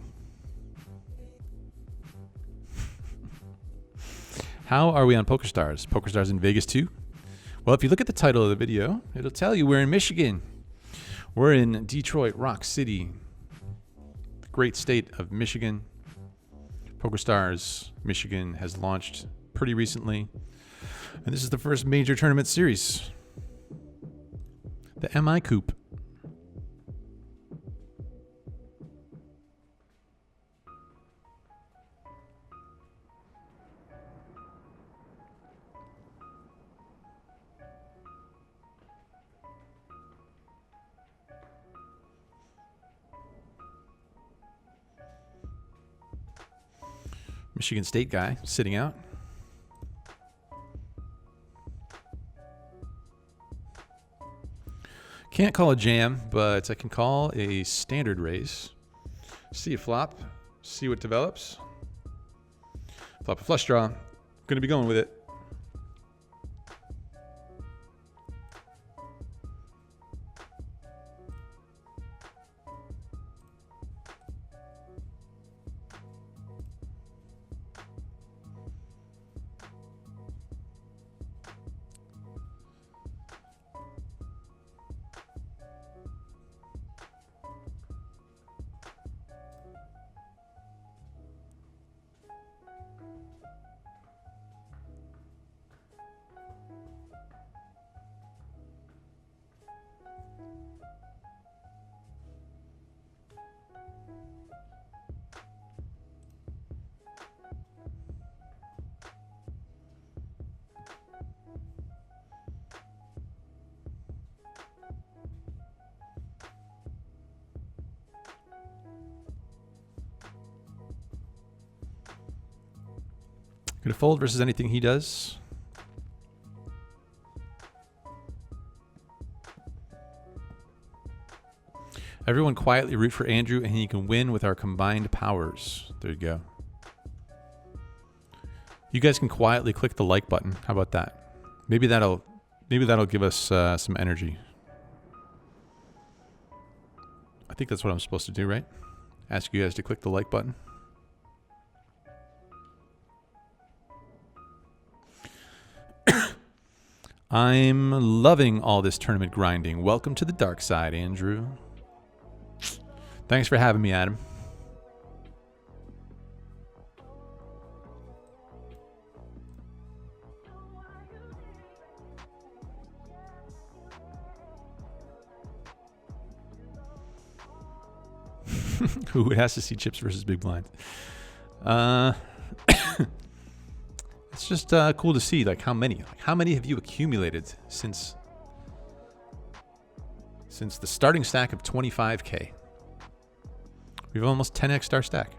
How are we on PokerStars? PokerStars in Vegas too? Well, if you look at the title of the video, it'll tell you we're in Michigan. We're in Detroit, Rock City, the great state of Michigan. PokerStars Michigan has launched pretty recently. And this is the first major tournament series. The MICOOP. Michigan State guy sitting out. Can't call a jam, but I can call a standard raise. See a flop, see what develops. Flop a flush draw. Gonna be going with it. Gonna fold versus anything he does. Everyone quietly root for Andrew and he can win with our combined powers. There you go. You guys can quietly click the like button. How about that? Maybe that'll give us some energy. I think that's what I'm supposed to do, right? Ask you guys to click the like button. I'm loving all this tournament grinding. Welcome to the dark side, Andrew. Thanks for having me, Adam. Who has to see chips versus big blind? It's just cool to see, like, how many have you accumulated since the starting stack of 25K? We've almost 10x our stack.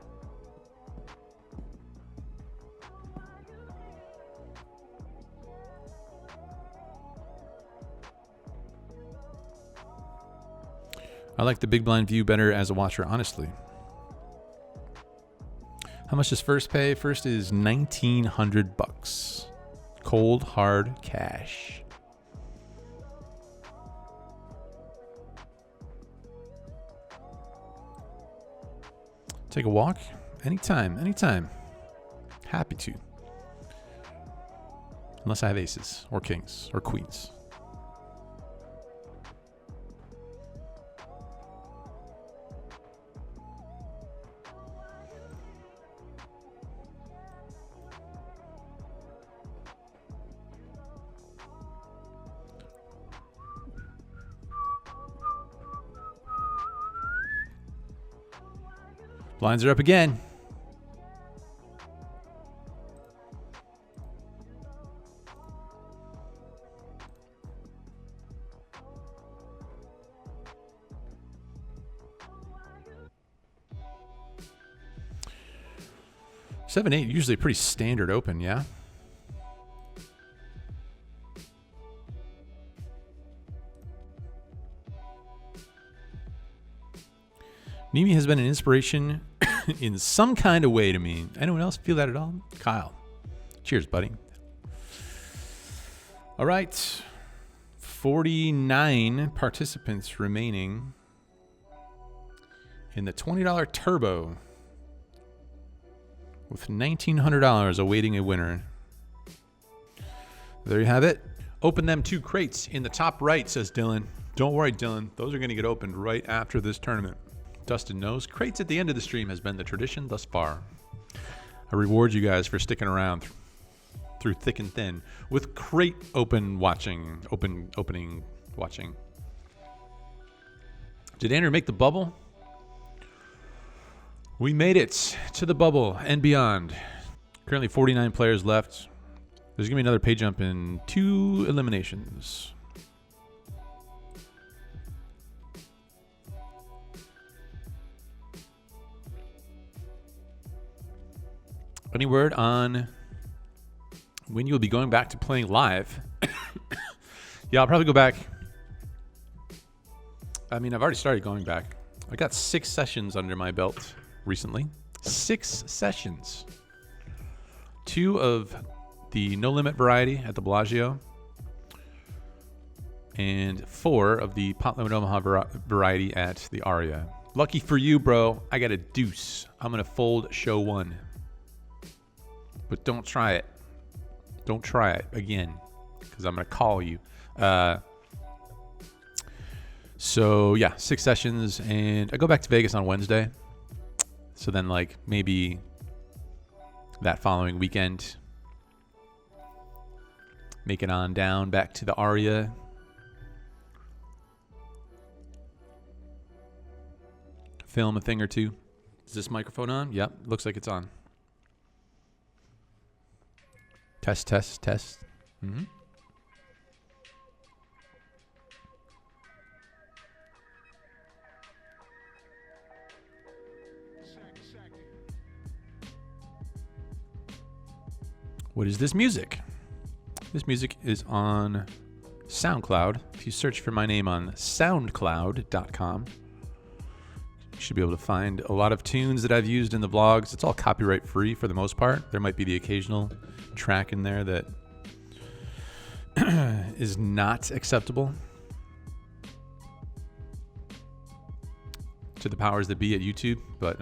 I like the big blind view better as a watcher, honestly. How much does first pay? First is $1,900. Cold, hard cash. Take a walk? Anytime, anytime. Happy to. Unless I have aces or kings or queens. Blinds are up again. Seven, eight, usually a pretty standard open, yeah? Neeme has been an inspiration in some kind of way to me. Anyone else feel that at all? Kyle. Cheers, buddy. All right. 49 participants remaining in the $20 turbo with $1,900 awaiting a winner. There you have it. Open them 2 crates in the top right, says Dylan. Don't worry, Dylan. Those are going to get opened right after this tournament. Dustin knows. Crates at the end of the stream has been the tradition thus far. I reward you guys for sticking around through thick and thin with crate opening watching. Did Andrew make the bubble? We made it to the bubble and beyond. Currently 49 players left. There's going to be another pay jump in 2 eliminations. Any word on when you'll be going back to playing live? Yeah, I'll probably go back. I mean, I've already started going back. I got 6 sessions under my belt recently. 6 sessions. 2 of the No Limit variety at the Bellagio. And 4 of the Pot Limit Omaha variety at the Aria. Lucky for you, bro. I got a deuce. I'm going to fold show 1. But don't try it. Don't try it again, because I'm going to call you. So, yeah, 6 sessions, and I go back to Vegas on Wednesday. So then, like, maybe that following weekend, make it on down back to the Aria. Film a thing or 2. Is this microphone on? Yep, looks like it's on. Test, test, test. Mm-hmm. What is this music? This music is on SoundCloud. If you search for my name on soundcloud.com, you should be able to find a lot of tunes that I've used in the vlogs. It's all copyright free for the most part. There might be the occasional track in there that is not acceptable to the powers that be at YouTube, but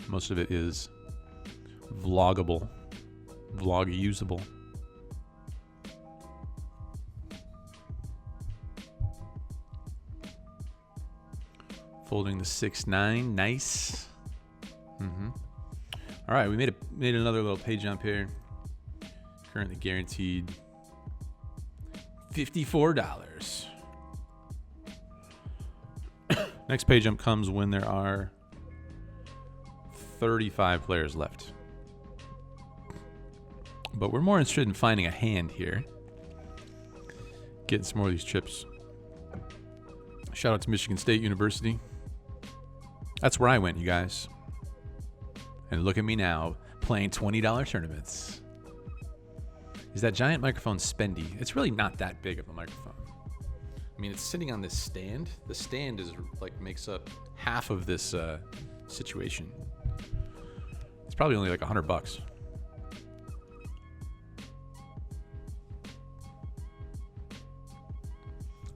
most of it is vloggable, vlog-usable. Folding the 6-9, nice. Mm-hmm. All right, we made another little pay jump here. Currently guaranteed $54. Next pay jump comes when there are 35 players left. But we're more interested in finding a hand here. Getting some more of these chips. Shout out to Michigan State University. That's where I went, you guys. And look at me now, playing $20 tournaments. Is that giant microphone spendy? It's really not that big of a microphone. I mean, it's sitting on this stand. The stand is like makes up half of this situation. It's probably only like $100.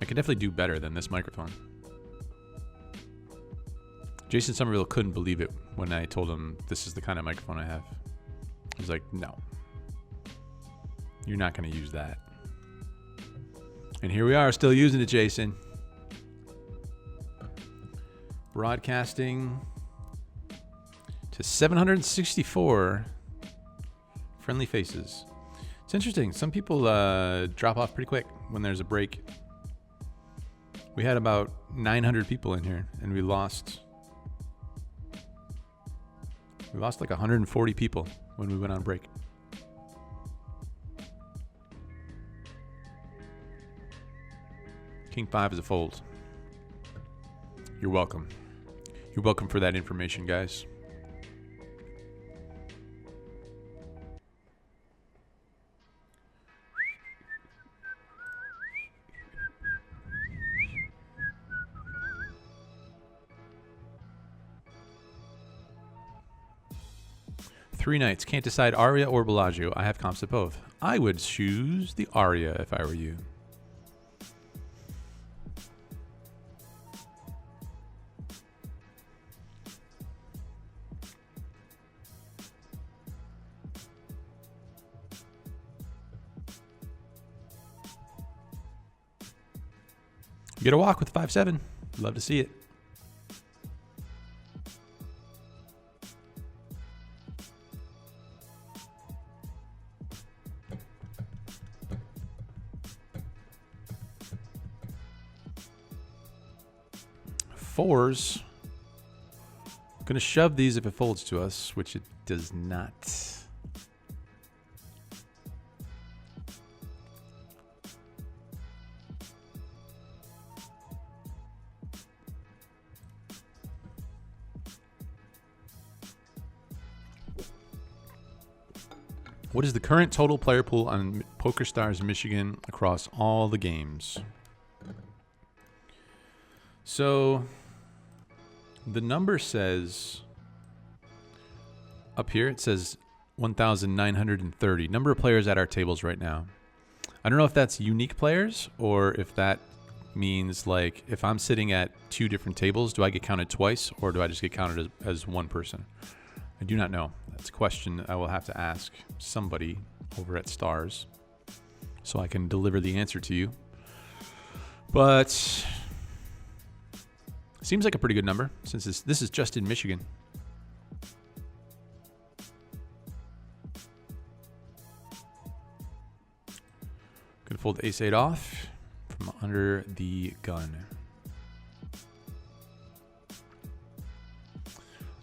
I could definitely do better than this microphone. Jason Somerville couldn't believe it when I told him this is the kind of microphone I have. He's like, no. You're not going to use that. And here we are, still using it, Jason. Broadcasting to 764 friendly faces. It's interesting. Some people drop off pretty quick when there's a break. We had about 900 people in here, and we lost like 140 people when we went on break. King 5 is a fold. You're welcome. You're welcome for that information, guys. Three nights. Can't decide Aria or Bellagio. I have comps at both. I would choose the Aria if I were you. You get a walk with 5-7. Love to see it. Fours. Going to shove these if it folds to us, which it does not. What is the current total player pool on PokerStars Michigan across all the games? So the number says up here, it says 1,930. Number of players at our tables right now. I don't know if that's unique players or if that means like if I'm sitting at two different tables, do I get counted twice or do I just get counted as one person? I do not know. That's a question I will have to ask somebody over at Stars so I can deliver the answer to you. But seems like a pretty good number since this is just in Michigan. Gonna fold ace-8 off from under the gun.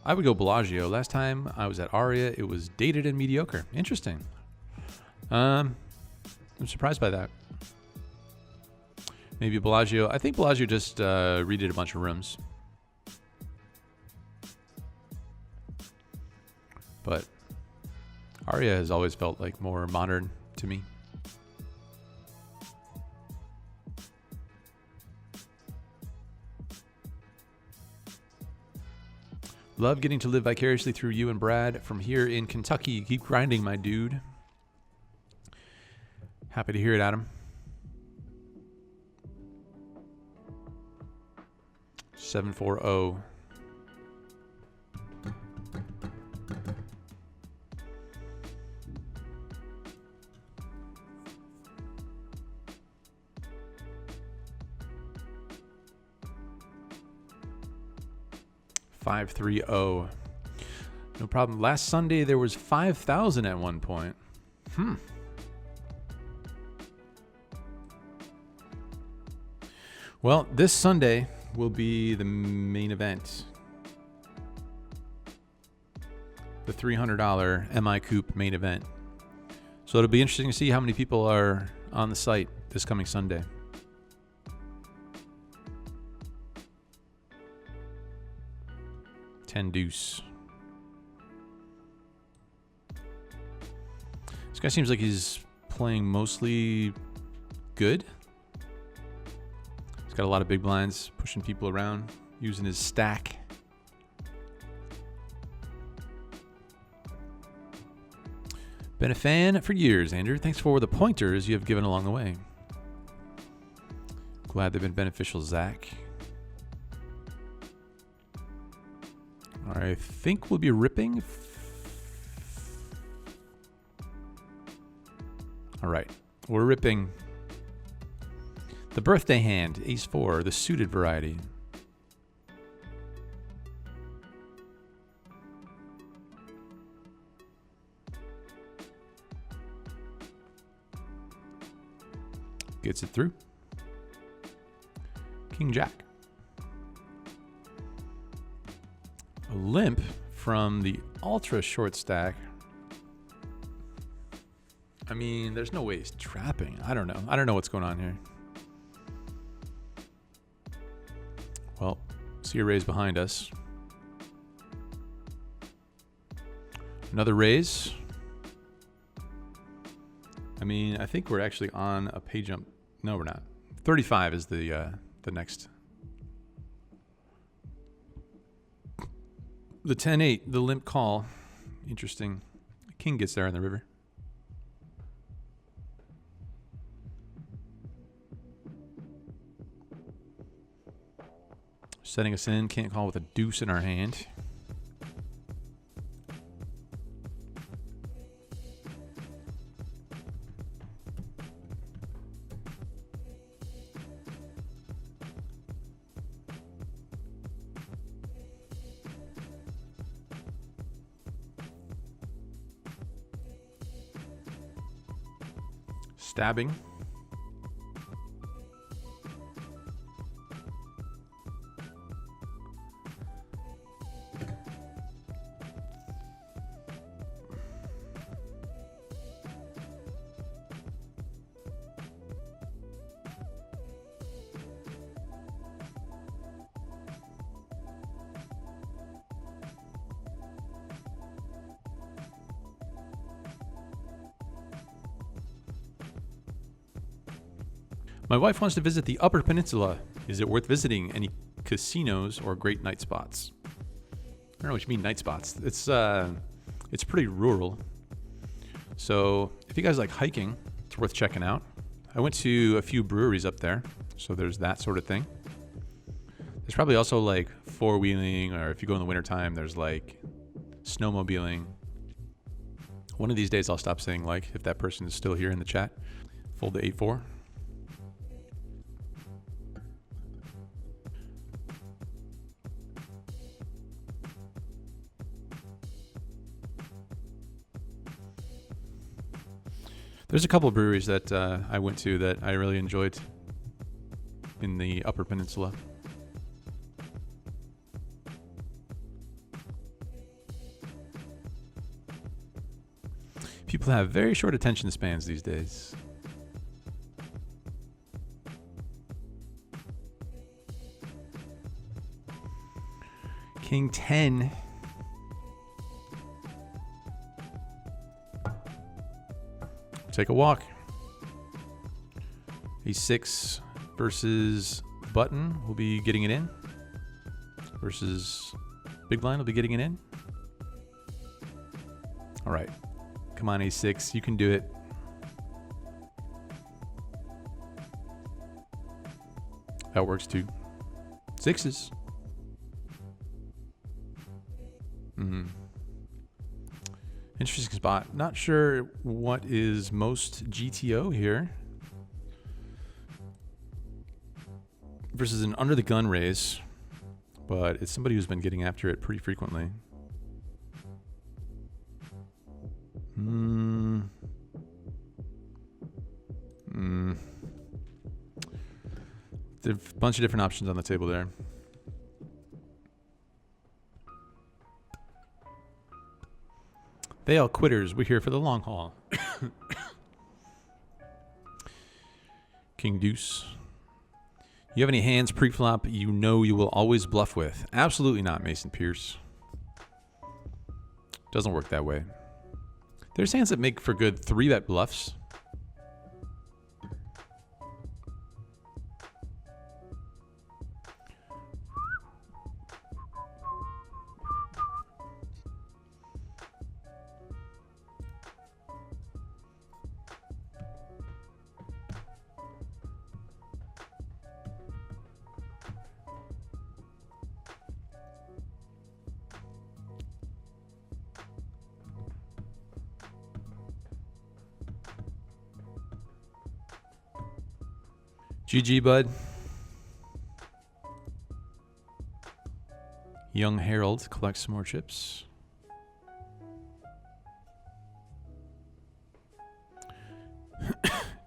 I would go Bellagio. Last time I was at Aria, it was dated and mediocre. Interesting. I'm surprised by that. Maybe Bellagio. I think Bellagio just redid a bunch of rooms. But Aria has always felt like more modern to me. Love getting to live vicariously through you and Brad from here in Kentucky. Keep grinding, my dude. Happy to hear it, Adam. 740. $530. No problem. Last Sunday there was 5,000 at one point. Well, this Sunday will be the main event. The $300 MICOOP main event. So it'll be interesting to see how many people are on the site this coming Sunday. Deuce. This guy seems like he's playing mostly good. He's got a lot of big blinds, pushing people around, using his stack. Been a fan for years, Andrew. Thanks for the pointers you have given along the way. Glad they've been beneficial, Zach. I think we'll be ripping. All right. We're ripping the birthday hand, ace 4, the suited variety. Gets it through. King Jack. A limp from the ultra short stack. I mean, there's no way he's trapping. I don't know. I don't know what's going on here. Well, see a raise behind us. Another raise. I mean, I think we're actually on a pay jump. No, we're not. 35 is the next. The 10-8, the limp call. Interesting. King gets there in the river. Setting us in, can't call with a deuce in our hand. Stabbing. My wife wants to visit the Upper Peninsula. Is it worth visiting? Any casinos or great night spots? I don't know what you mean night spots. It's pretty rural. So if you guys like hiking, it's worth checking out. I went to a few breweries up there, so there's that sort of thing. There's probably also like four-wheeling, or if you go in the wintertime, there's like snowmobiling. One of these days I'll stop saying like, if that person is still here in the chat. Fold to 8-4. There's a couple of breweries that I went to that I really enjoyed in the Upper Peninsula. People have very short attention spans these days. King 10. Take a walk. A6 versus button will be getting it in. Versus big blind will be getting it in. All right. Come on, A6. You can do it. That works too. Sixes. Interesting spot. Not sure what is most GTO here. Versus an under the gun raise. But it's somebody who's been getting after it pretty frequently. There's a bunch of different options on the table there. They all quitters. We're here for the long haul. King Deuce. You have any hands pre-flop you know you will always bluff with? Absolutely not, Mason Pierce. Doesn't work that way. There's hands that make for good 3-bet bluffs. GG, bud. Young Harold collects some more chips.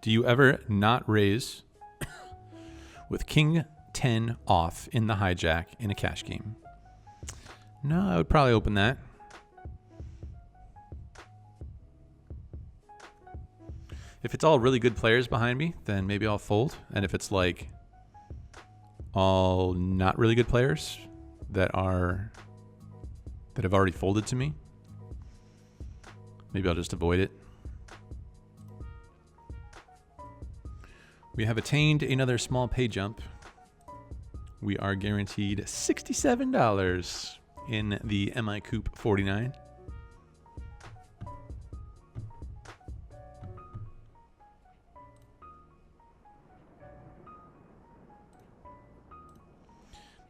Do you ever not raise with King 10 off in the hijack in a cash game? No, I would probably open that. If it's all really good players behind me, then maybe I'll fold. And if it's like all not really good players that have already folded to me, maybe I'll just avoid it. We have attained another small pay jump. We are guaranteed $67 in the MICOOP 49.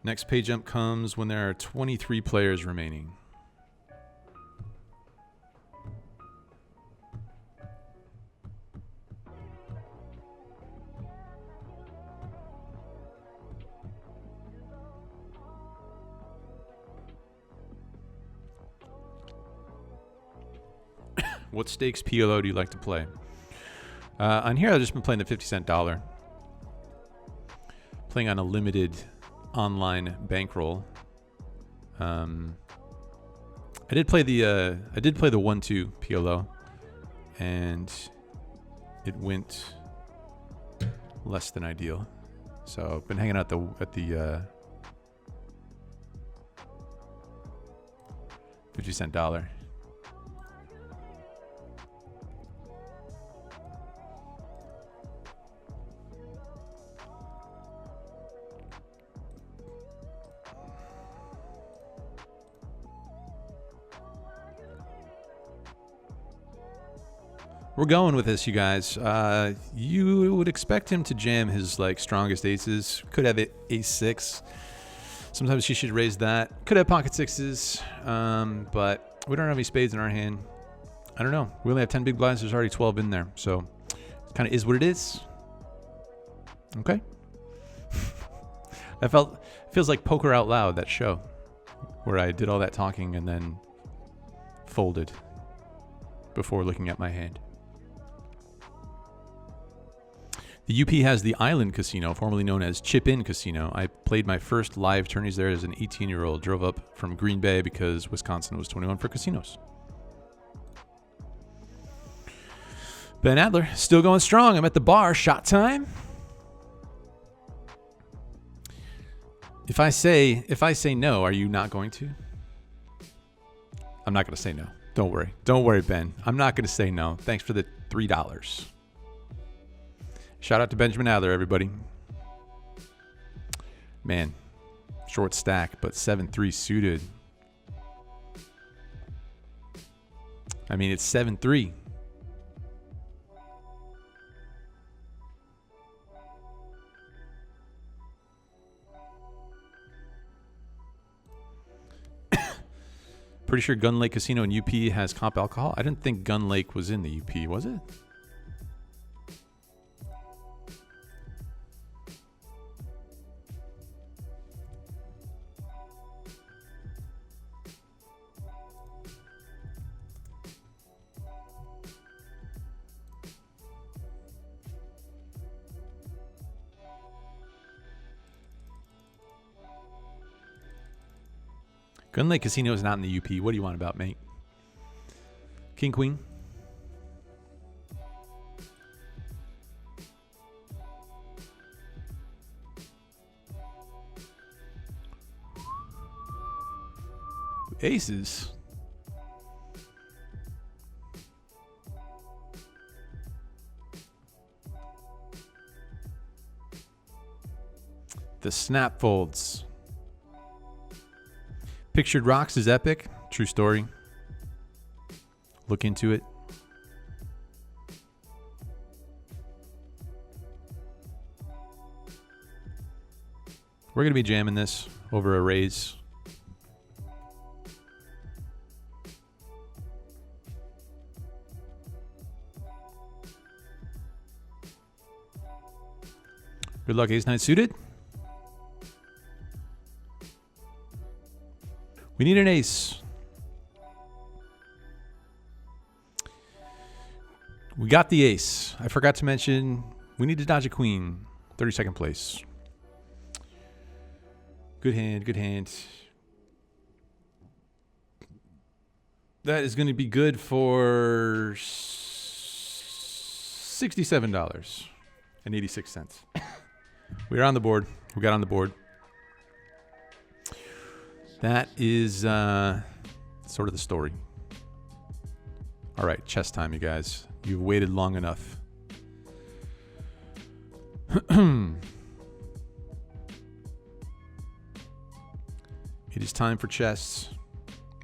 Next pay jump comes when there are 23 players remaining. What stakes PLO do you like to play? On here, I've just been playing the 50-cent dollar. Playing on a limited online bankroll. I did play the 1-2 PLO, and it went less than ideal. So I've been hanging out at the 50-cent dollar. We're going with this, you guys. You would expect him to jam his like strongest aces. Could have ace-6. Sometimes he should raise that. Could have pocket sixes, but we don't have any spades in our hand. I don't know. We only have 10 big blinds. There's already 12 in there, so it kind of is what it is. Okay. Feels like Poker Out Loud, that show, where I did all that talking and then folded before looking at my hand. The UP has the Island Casino, formerly known as Chip-In Casino. I played my first live tourneys there as an 18-year-old. Drove up from Green Bay because Wisconsin was 21 for casinos. Ben Adler, still going strong. I'm at the bar. Shot time. If I say no, are you not going to? I'm not going to say no. Don't worry. Don't worry, Ben. I'm not going to say no. Thanks for the $3. Shout out to Benjamin Adler, everybody. Man, short stack, but 7-3 suited. I mean, it's 7-3. Pretty sure Gun Lake Casino in UP has comp alcohol. I didn't think Gun Lake was in the UP, was it? Gun Lake Casino is not in the UP. What do you want about, mate? King, queen. Aces. The snap folds. Pictured Rocks is epic. True story. Look into it. We're going to be jamming this over a raise. Good luck, ace nine suited. We need an ace. We got the ace. I forgot to mention we need to dodge a queen. 32nd place. Good hand, good hand. That is going to be good for $67.86. We are on the board. We got on the board. That is sort of the story. All right, chess time, you guys. You've waited long enough. It is time for chess.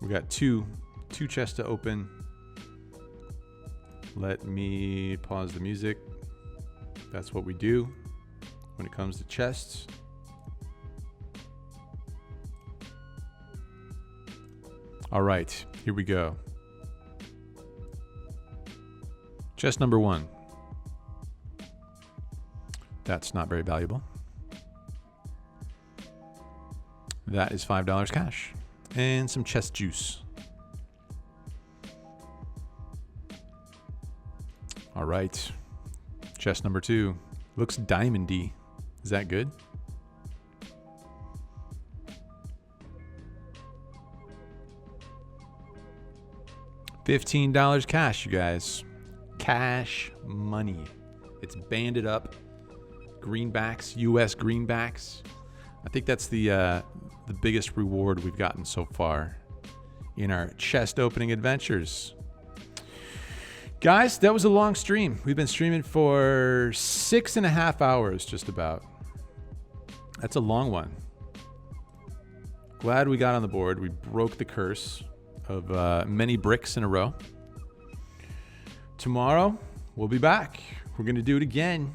We got two chests to open. Let me pause the music. That's what we do when it comes to chests. All right, here we go. Chest number 1. That's not very valuable. That is $5 cash and some chest juice. All right. Chest number 2. Looks diamondy. Is that good? $15 cash, you guys. Cash money. It's banded up. Greenbacks, US greenbacks. I think that's the biggest reward we've gotten so far in our chest opening adventures. Guys, that was a long stream. We've been streaming for 6.5 hours, just about. That's a long one. Glad we got on the board. We broke the curse of many bricks in a row. Tomorrow, we'll be back. We're going to do it again.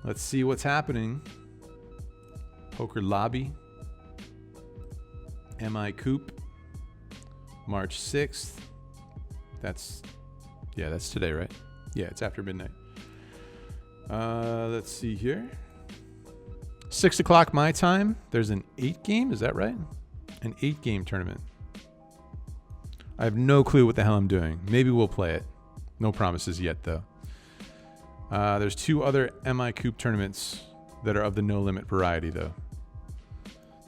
Let's see what's happening. Poker Lobby. MICOOP. March 6th. That's today, right? Yeah, it's after midnight. Let's see here. 6 o'clock my time. There's an 8-game, is that right? An 8-game tournament. I have no clue what the hell I'm doing. Maybe we'll play it. No promises yet, though. There's 2 other MICOOP tournaments that are of the no limit variety, though.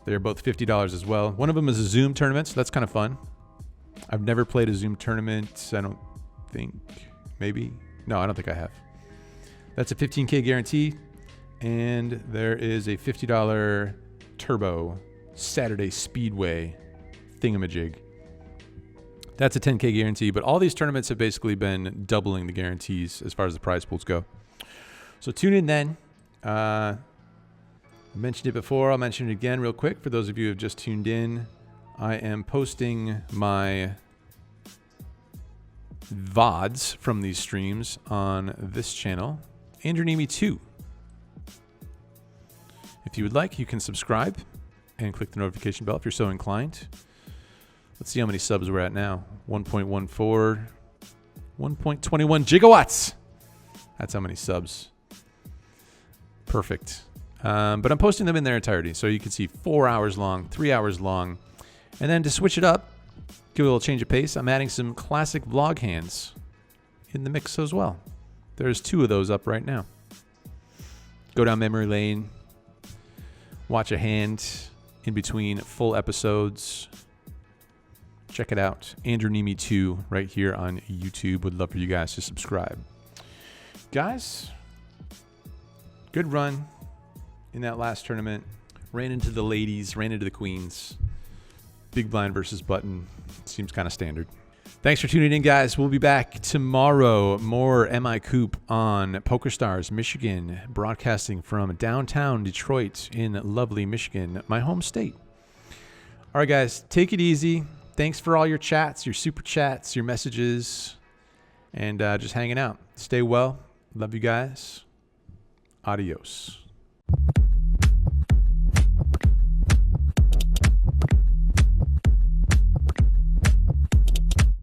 They're both $50 as well. One of them is a Zoom tournament, so that's kind of fun. I've never played a Zoom tournament. I don't think. Maybe. No, I don't think I have. That's a $15K guarantee. And there is a $50 Turbo Saturday Speedway thingamajig. That's a 10K guarantee, but all these tournaments have basically been doubling the guarantees as far as the prize pools go. So tune in then. I mentioned it before. I'll mention it again real quick for those of you who have just tuned in. I am posting my VODs from these streams on this channel, Andrew Neeme 2. If you would like, you can subscribe and click the notification bell if you're so inclined. Let's see how many subs we're at now. 1.14, 1.21 gigawatts. That's how many subs. Perfect. But I'm posting them in their entirety, so you can see 4 hours long, 3 hours long. And then to switch it up, give it a little change of pace, I'm adding some classic vlog hands in the mix as well. There's 2 of those up right now. Go down memory lane, watch a hand in between full episodes. Check it out. Andrew Neeme 2 right here on YouTube. Would love for you guys to subscribe. Guys, good run in that last tournament. Ran into the ladies, ran into the queens. Big blind versus button. Seems kind of standard. Thanks for tuning in, guys. We'll be back tomorrow. More MICOOP on PokerStars, Michigan, broadcasting from downtown Detroit in lovely Michigan, my home state. All right, guys, take it easy. Thanks for all your chats, your super chats, your messages, and just hanging out. Stay well. Love you guys. Adios.